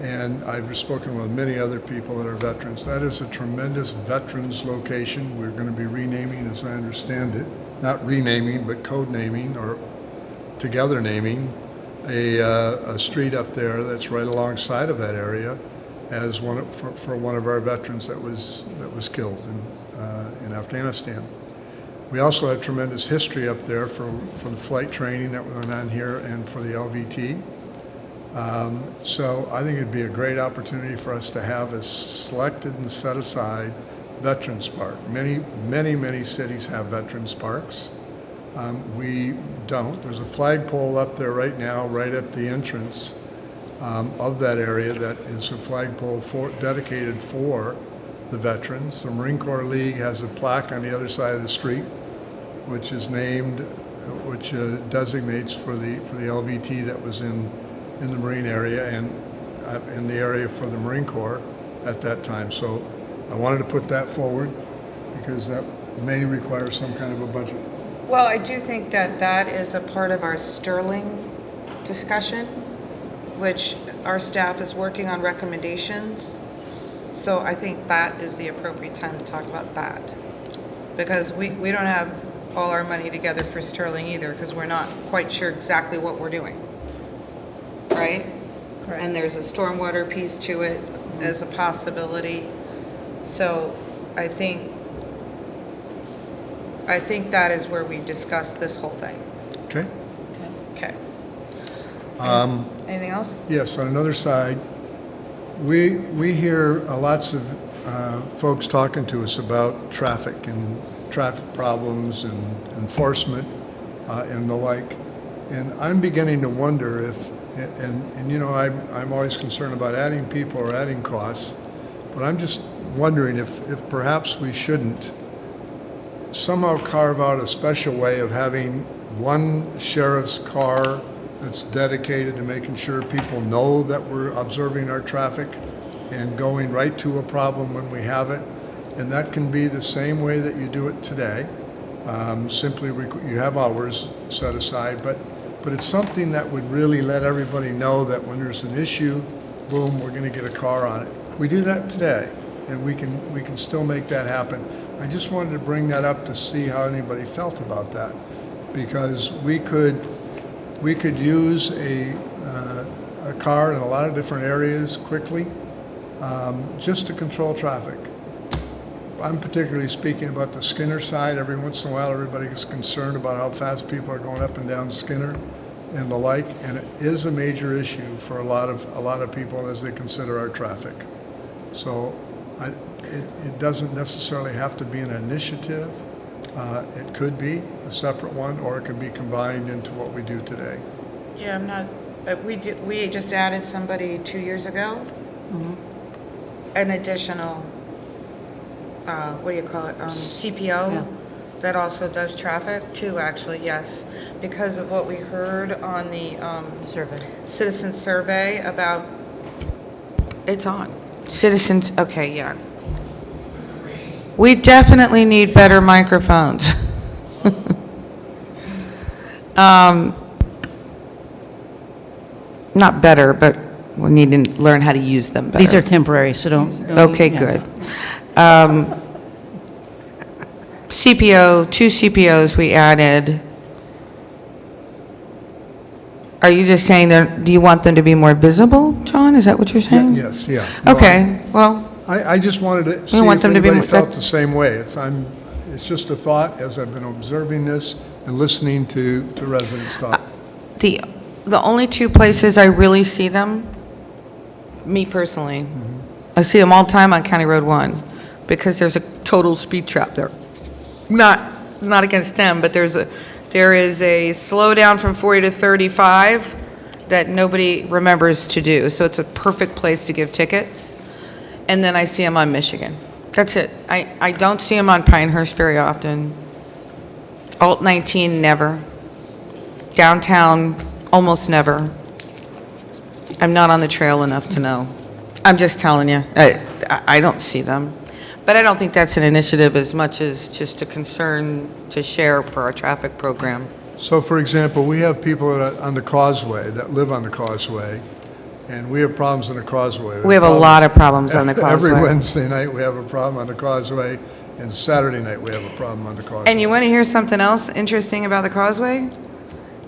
and I've spoken with many other people that are veterans. That is a tremendous veterans location. We're going to be renaming, as I understand it, not renaming, but code naming, or together naming, a street up there that's right alongside of that area as for one of our veterans that was killed in Afghanistan. We also have tremendous history up there for the flight training that went on here and for the LVT. So I think it'd be a great opportunity for us to have a selected and set aside Veterans Park. Many cities have Veterans Parks. We don't. There's a flagpole up there right now, right at the entrance of that area, that is a flagpole dedicated for the veterans. The Marine Corps League has a plaque on the other side of the street, which is named, which designates for the LVT that was in the Marine area and in the area for the Marine Corps at that time. So I wanted to put that forward because that may require some kind of a budget. Well, I do think that that is a part of our Sterling discussion, which our staff is working on recommendations. So I think that is the appropriate time to talk about that. Because we don't have all our money together for Sterling either, because we're not quite sure exactly what we're doing. Right? Correct. And there's a stormwater piece to it as a possibility. So I think that is where we discuss this whole thing. Okay. Okay. Anything else? Yes, on another side, we hear lots of folks talking to us about traffic and traffic problems and enforcement and the like. And I'm beginning to wonder if, and you know, I'm always concerned about adding people or adding costs, but I'm just wondering if perhaps we shouldn't somehow carve out a special way of having one sheriff's car that's dedicated to making sure people know that we're observing our traffic and going right to a problem when we have it. And that can be the same way that you do it today. Simply, you have hours set aside, but it's something that would really let everybody know that when there's an issue, boom, we're going to get a car on it. We do that today, and we can still make that happen. I just wanted to bring that up to see how anybody felt about that, because we could use a car in a lot of different areas quickly, just to control traffic. I'm particularly speaking about the Skinner side. Every once in a while, everybody gets concerned about how fast people are going up and down Skinner and the like, and it is a major issue for a lot of people as they consider our traffic. So it doesn't necessarily have to be an initiative. It could be a separate one, or it could be combined into what we do today. Yeah, I'm not, we just added somebody 2 years ago. An additional, what do you call it, CPO that also does traffic, too, actually, yes. Because of what we heard on the citizen survey about, it's on. Citizens, okay, yeah. We definitely need better microphones. Not better, but we need to learn how to use them better. These are temporary, so don't. Okay, good. CPO, 2 CPOs we added. Are you just saying that, do you want them to be more visible, John? Is that what you're saying? Yes, yeah. No, Okay, well. I just wanted to see want if them to be anybody more- felt the same way. It's just a thought as I've been observing this and listening to residents talk. The only 2 places I really see them, me personally, I see them all the time on County Road 1, because there's a total speed trap there. Not against them, but there is a slowdown from 40 to 35 that nobody remembers to do. So it's a perfect place to give tickets. And then I see them on Michigan. That's it. I don't see them on Pinehurst very often. Alt 19, never. Downtown, almost never. I'm not on the trail enough to know. I'm just telling you, I don't see them. But I don't think that's an initiative as much as just a concern to share for our traffic program. So, for example, we have people on the causeway that live on the causeway, and we have problems on the causeway. We have a lot of problems on the causeway. Every Wednesday night, we have a problem on the causeway, and Saturday night, we have a problem on the causeway. And you want to hear something else interesting about the causeway?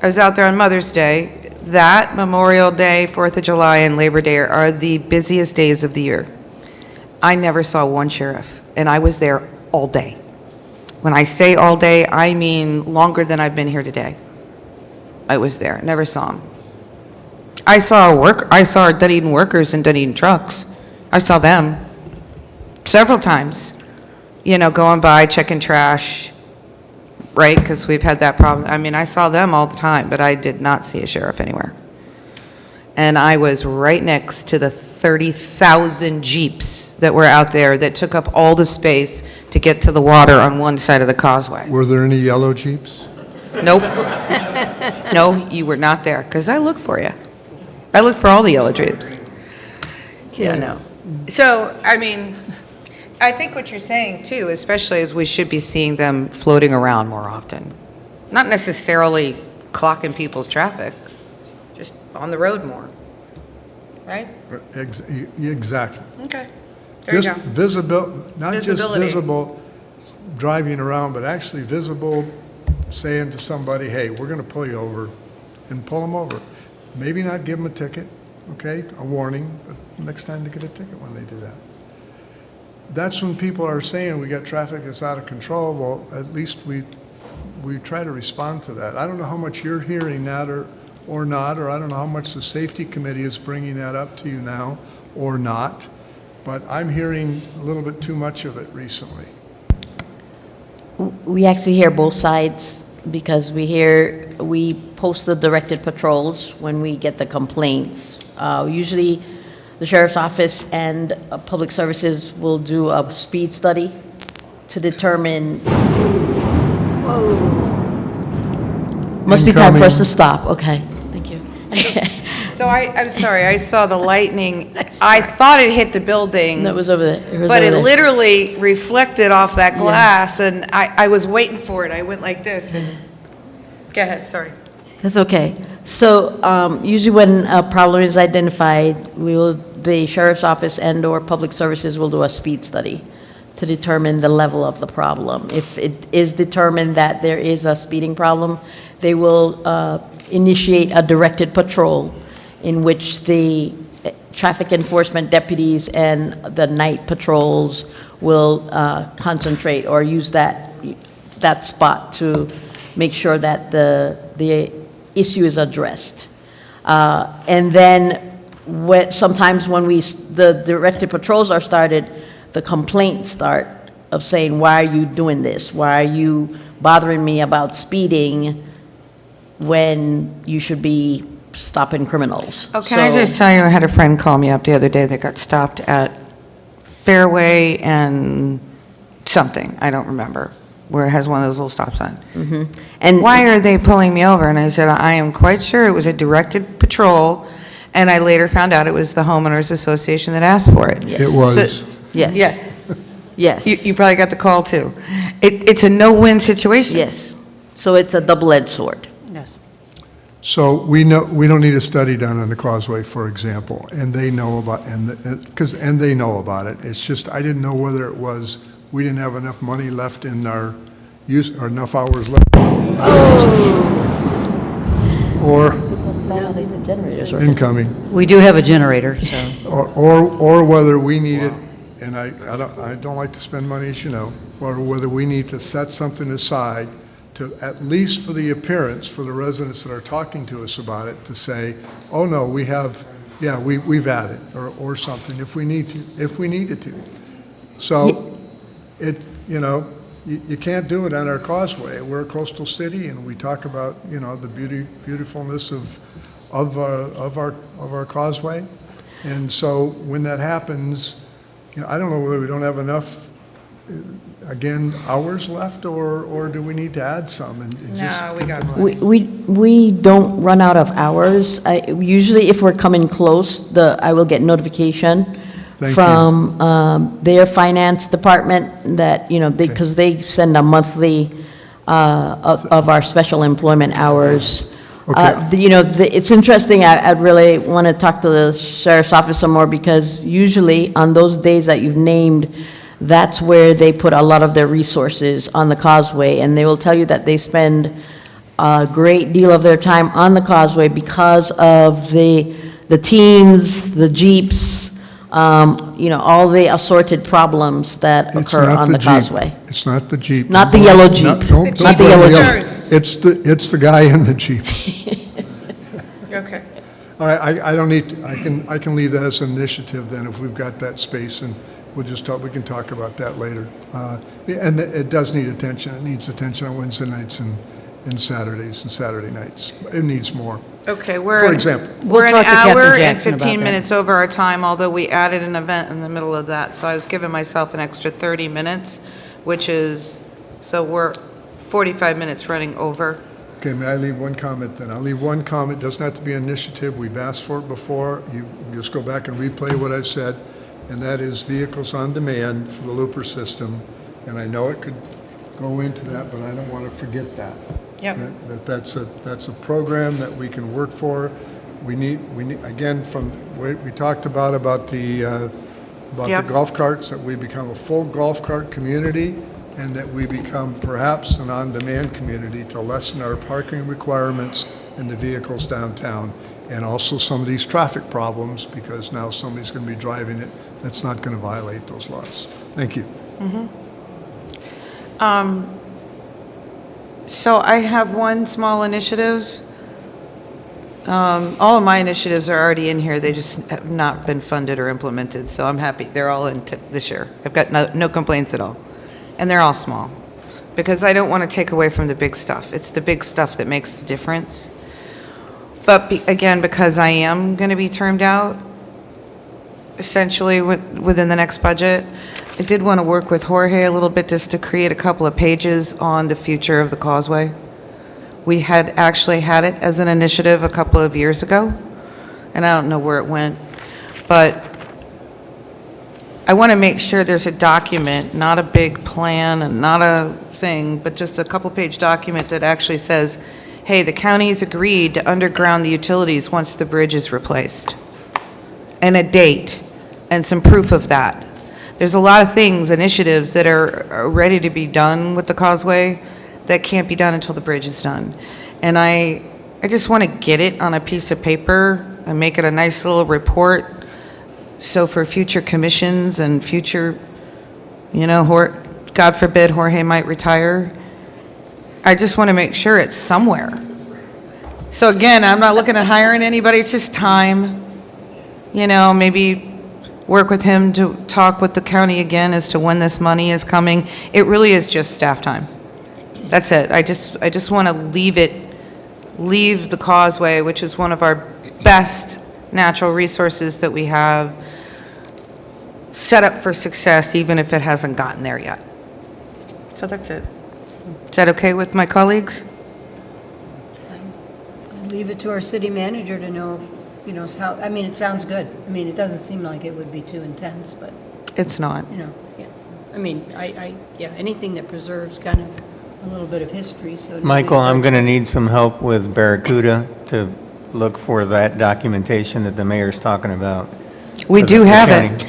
I was out there on Mother's Day. That, Memorial Day, 4th of July, and Labor Day are the busiest days of the year. I never saw one sheriff, and I was there all day. When I say all day, I mean longer than I've been here today. I was there, never saw him. I saw Dunedin workers in Dunedin trucks. I saw them several times. going by, checking trash, right? Because we've had that problem. I mean, I saw them all the time, but I did not see a sheriff anywhere. And I was right next to the 30,000 Jeeps that were out there that took up all the space to get to the water on one side of the causeway. Were there any yellow Jeeps? Nope. No, you were not there, because I looked for you. I looked for all the yellow Jeeps. Yeah, no. So, I mean, I think what you're saying, too, especially is we should be seeing them floating around more often. Not necessarily clocking people's traffic, just on the road more. Right? Exactly. Okay. There you go. Not just visible driving around, but actually visible saying to somebody, hey, we're going to pull you over, and pull them over. Maybe not give them a ticket, okay, a warning, but next time to get a ticket when they do that. That's when people are saying we got traffic that's out of control. Well, at least we try to respond to that. I don't know how much you're hearing that or not, or I don't know how much the safety committee is bringing that up to you now or not, but I'm hearing a little bit too much of it recently. We actually hear both sides, because we post the directed patrols when we get the complaints. Usually the sheriff's office and public services will do a speed study to determine. Whoa. Must be time for us to stop. Okay, thank you. So I'm sorry, I saw the lightning. I thought it hit the building. That was over there. But it literally reflected off that glass, and I was waiting for it. I went like this. And go ahead, sorry. That's okay. So usually when a problem is identified, the sheriff's office and/or public services will do a speed study to determine the level of the problem. If it is determined that there is a speeding problem, they will initiate a directed patrol in which the traffic enforcement deputies and the night patrols will concentrate or use that spot to make sure that the issue is addressed. And then sometimes when the directed patrols are started, the complaints start of saying, why are you doing this? Why are you bothering me about speeding when you should be stopping criminals? Oh, can I just tell you, I had a friend call me up the other day that got stopped at Fairway and something, I don't remember, where it has one of those little stop signs. Mm-hmm. And why are they pulling me over? And I said, I am quite sure it was a directed patrol, and I later found out it was the homeowners association that asked for it. Yes. It was. Yes. Yeah. Yes. You probably got the call too. It's a no-win situation. Yes. So it's a double-edged sword. Yes. So we don't need a study done on the causeway, for example, and they know about, and they know about it. It's just, I didn't know whether it was, we didn't have enough money left in our use, or enough hours left. Or incoming. We do have a generator, so. Or whether we need it, and I don't like to spend money, as you know, or whether we need to set something aside to, at least for the appearance, for the residents that are talking to us about it, to say, oh no, we have, yeah, we've added, or something, if we needed to. So, you can't do it on our causeway. We're a coastal city, and we talk about, the beautifulness of our causeway. And so when that happens, I don't know whether we don't have enough, again, hours left, or do we need to add some? No, we got We don't run out of hours. Usually if we're coming close, I will get notification from their finance department that, because they send a monthly of our special employment hours. It's interesting. I'd really want to talk to the sheriff's office some more, because usually on those days that you've named, that's where they put a lot of their resources on the causeway, and they will tell you that they spend a great deal of their time on the causeway because of the teens, the Jeeps, all the assorted problems that occur on the causeway. It's not the Jeep. Not the yellow Jeep. Not the yellow Jeep. It's the guy in the Jeep. Okay. All right, I don't need, I can leave that as an initiative then, if we've got that space, and we'll just talk, we can talk about that later. And it does need attention. It needs attention on Wednesday nights and Saturdays and Saturday nights. It needs more. Okay, For example. we're an talk to Captain hour and Jackson about 15 that. minutes over our time, although we added an event in the middle of that, so I was giving myself an extra 30 minutes, which is, so we're 45 minutes running over. Okay, may I leave one comment then? I'll leave one comment. It doesn't have to be an initiative. We've asked for it before. You just go back and replay what I've said, and that is vehicles on demand for the looper system. And I know it could go into that, but I don't want to forget that. Yep. That's a program that we can work for. We need, again, from what we talked about the Yep. golf carts, that we become a full golf cart community, and that we become perhaps an on-demand community to lessen our parking requirements in the vehicles downtown, and also some of these traffic problems, because now somebody's going to be driving it that's not going to violate those laws. Thank you. So I have one small initiative. All of my initiatives are already in here. They just have not been funded or implemented, so I'm happy. They're all in this year. I've got no complaints at all. And they're all small, because I don't want to take away from the big stuff. It's the big stuff that makes the difference. But again, because I am going to be termed out, essentially within the next budget, I did want to work with Jorge a little bit just to create a couple of pages on the future of the causeway. We had actually had it as an initiative a couple of years ago, and I don't know where it went, but I want to make sure there's a document, not a big plan and not a thing, but just a couple-page document that actually says, hey, the county's agreed to underground the utilities once the bridge is replaced, and a date, and some proof of that. There's a lot of things, initiatives that are ready to be done with the causeway that can't be done until the bridge is done. And I just want to get it on a piece of paper and make it a nice little report. So for future commissions and future, God forbid Jorge might retire, I just want to make sure it's somewhere. So again, I'm not looking at hiring anybody, it's just time. Maybe work with him to talk with the county again as to when this money is coming. It really is just staff time. That's it. I just want to leave the causeway, which is one of our best natural resources that we have, set up for success, even if it hasn't gotten there yet. So that's it. Is that okay with my colleagues? I'll leave it to our city manager to know if, how, it sounds good. It doesn't seem like it would be too intense, but, It's not. yeah. Anything that preserves kind of a little bit of history, so. Michael, I'm going to need some help with Barracuda to look for that documentation that the mayor's talking about. We do have it.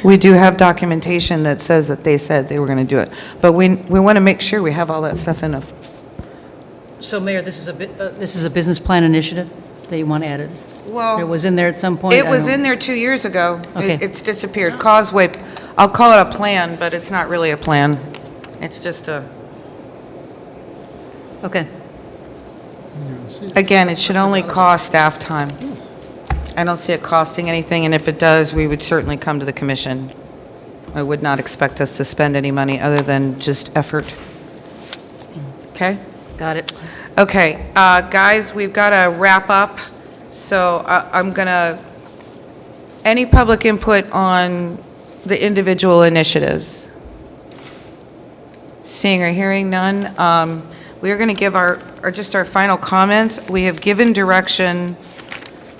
We do have documentation that says that they said they were going to do it. But we want to make sure we have all that stuff in a. So Mayor, this is a business plan initiative that you want added? Well, It was in there at some point? it I was don't- in there 2 years ago. Okay. It's disappeared. Causeway, I'll call it a plan, but it's not really a plan. It's just a. Okay. Again, it should only cost staff time. I don't see it costing anything, and if it does, we would certainly come to the commission. I would not expect us to spend any money other than just effort. Okay? Got it. Okay, guys, we've got to wrap up, so I'm going to, any public input on the individual initiatives? Seeing or hearing none, we are going to give our final comments. We have given direction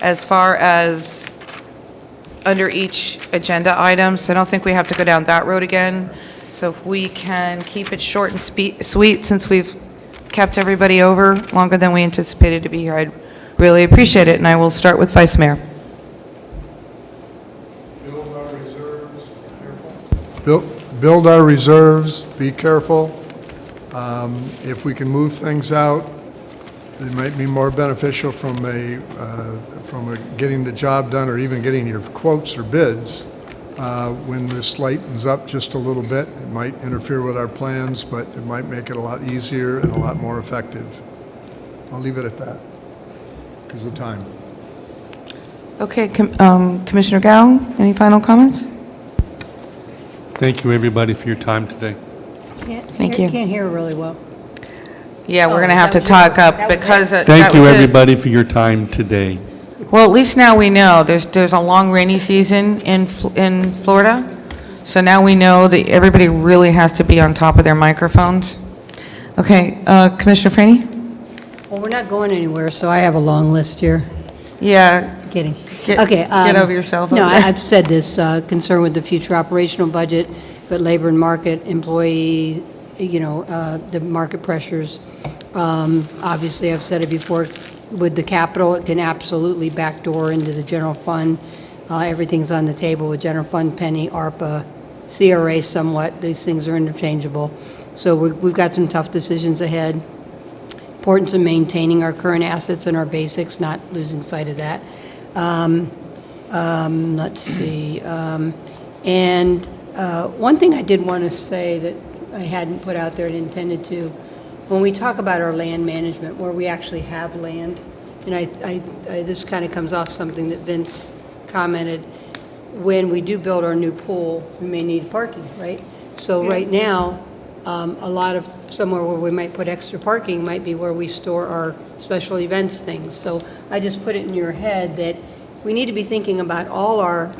as far as under each agenda item, so I don't think we have to go down that road again. So if we can keep it short and sweet, since we've kept everybody over longer than we anticipated to be here, I'd really appreciate it, and I will start with Vice Mayor. Build our reserves, be careful. Build our reserves, be careful. If we can move things out, it might be more beneficial from getting the job done, or even getting your quotes or bids. When this lightens up just a little bit, it might interfere with our plans, but it might make it a lot easier and a lot more effective. I'll leave it at that because of time. Okay, Commissioner Gao, any final comments? Thank you, everybody, for your time today. Thank you. Can't hear really well. Yeah, we're Oh, going to have to that was talk it. up That was it. because that Thank you, was it. everybody, for your time today. Well, at least now we know there's a long rainy season in Florida. So now we know that everybody really has to be on top of their microphones. Okay, Commissioner Franny? Well, we're not going anywhere, so I have a long list here. Yeah. Kidding. Get- Okay. get over yourself No, over there. I've said this, concern with the future operational budget, but labor and market, employee, the market pressures. Obviously, I've said it before, with the capital, it can absolutely backdoor into the general fund. Everything's on the table with general fund, penny, ARPA, CRA somewhat. These things are interchangeable. So we've got some tough decisions ahead. Importance of maintaining our current assets and our basics, not losing sight of that. Let's see. And one thing I did want to say that I hadn't put out there and intended to, when we talk about our land management, where we actually have land, and this kind of comes off something that Vince commented, when we do build our new pool, we may need parking, right? So right now, a lot of somewhere where we might put extra parking might be where we store our special events things. So I just put it in your head that we need to be thinking about all our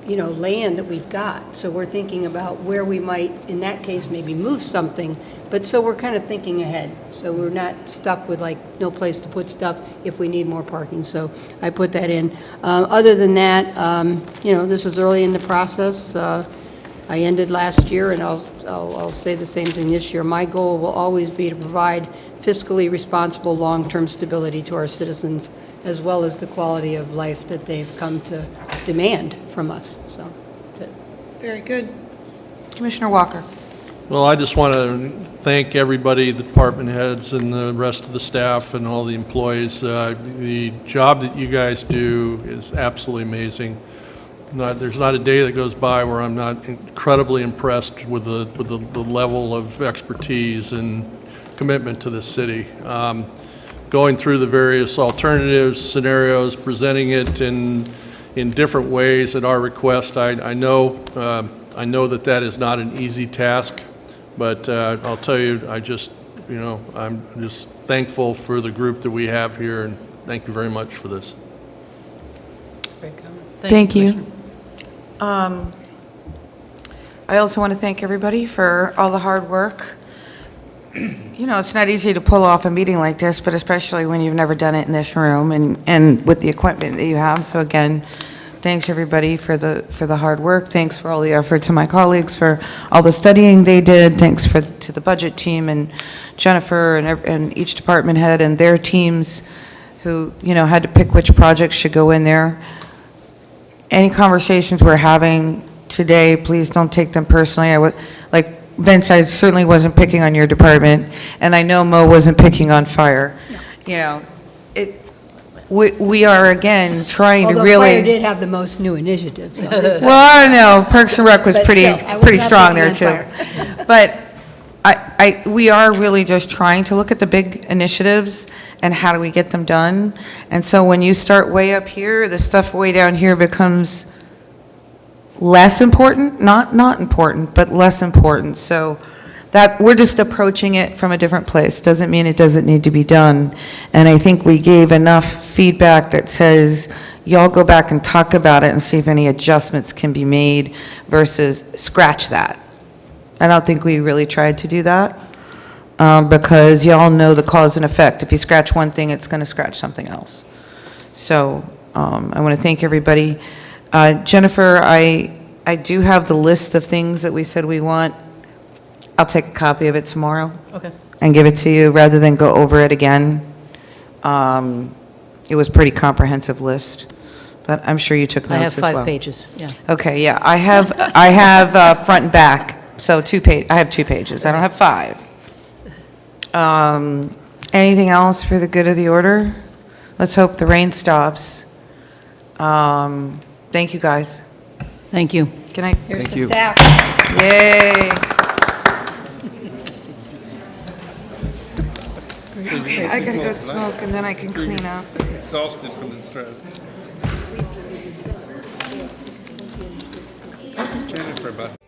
land that we've got. So we're thinking about where we might, in that case, maybe move something. But so we're kind of thinking ahead. So we're not stuck with like no place to put stuff if we need more parking. So I put that in. Other than that, this is early in the process. I ended last year, and I'll say the same thing this year. My goal will always be to provide fiscally responsible long-term stability to our citizens, as well as the quality of life that they've come to demand from us. So that's it. Very good. Commissioner Walker. Well, I just want to thank everybody, the department heads and the rest of the staff and all the employees. The job that you guys do is absolutely amazing. There's not a day that goes by where I'm not incredibly impressed with the level of expertise and commitment to this city. Going through the various alternatives, scenarios, presenting it in different ways at our request, I know that is not an easy task, but I'll tell you, I'm just thankful for the group that we have here, and thank you very much for this. Great comment. Thank you. I also want to thank everybody for all the hard work. It's not easy to pull off a meeting like this, but especially when you've never done it in this room and with the equipment that you have. So again, thanks everybody for the hard work. Thanks for all the effort to my colleagues for all the studying they did. Thanks to the budget team and Jennifer and each department head and their teams who had to pick which projects should go in there. Any conversations we're having today, please don't take them personally. Like Vince, I certainly wasn't picking on your department, and I know Mo wasn't picking on fire. We are again trying to really. Although fire did have the most new initiatives. So well, I know Parks and Rec was But pretty still, I was not strong there picking too. on fire. But we are really just trying to look at the big initiatives and how do we get them done. And so when you start way up here, the stuff way down here becomes less important, not important, but less important. So that we're just approaching it from a different place. Doesn't mean it doesn't need to be done. And I think we gave enough feedback that says, y'all go back and talk about it and see if any adjustments can be made versus scratch that. I don't think we really tried to do that because y'all know the cause and effect. If you scratch one thing, it's going to scratch something else. So I want to thank everybody. Jennifer, I do have the list of things that we said we want. I'll take a copy of it tomorrow. Okay. And give it to you rather than go over it again. It was a pretty comprehensive list, but I'm sure you took notes as well. I have 5 pages, yeah. Okay, yeah, I have front and back, so I have 2 pages. I don't have 5. Anything else for the good of the order? Let's hope the rain stops. Thank you, guys. Thank you. Good night. Here's Thank the you. staff. Yay. I gotta go smoke and then I can clean up. Exhausted from the stress. Jennifer about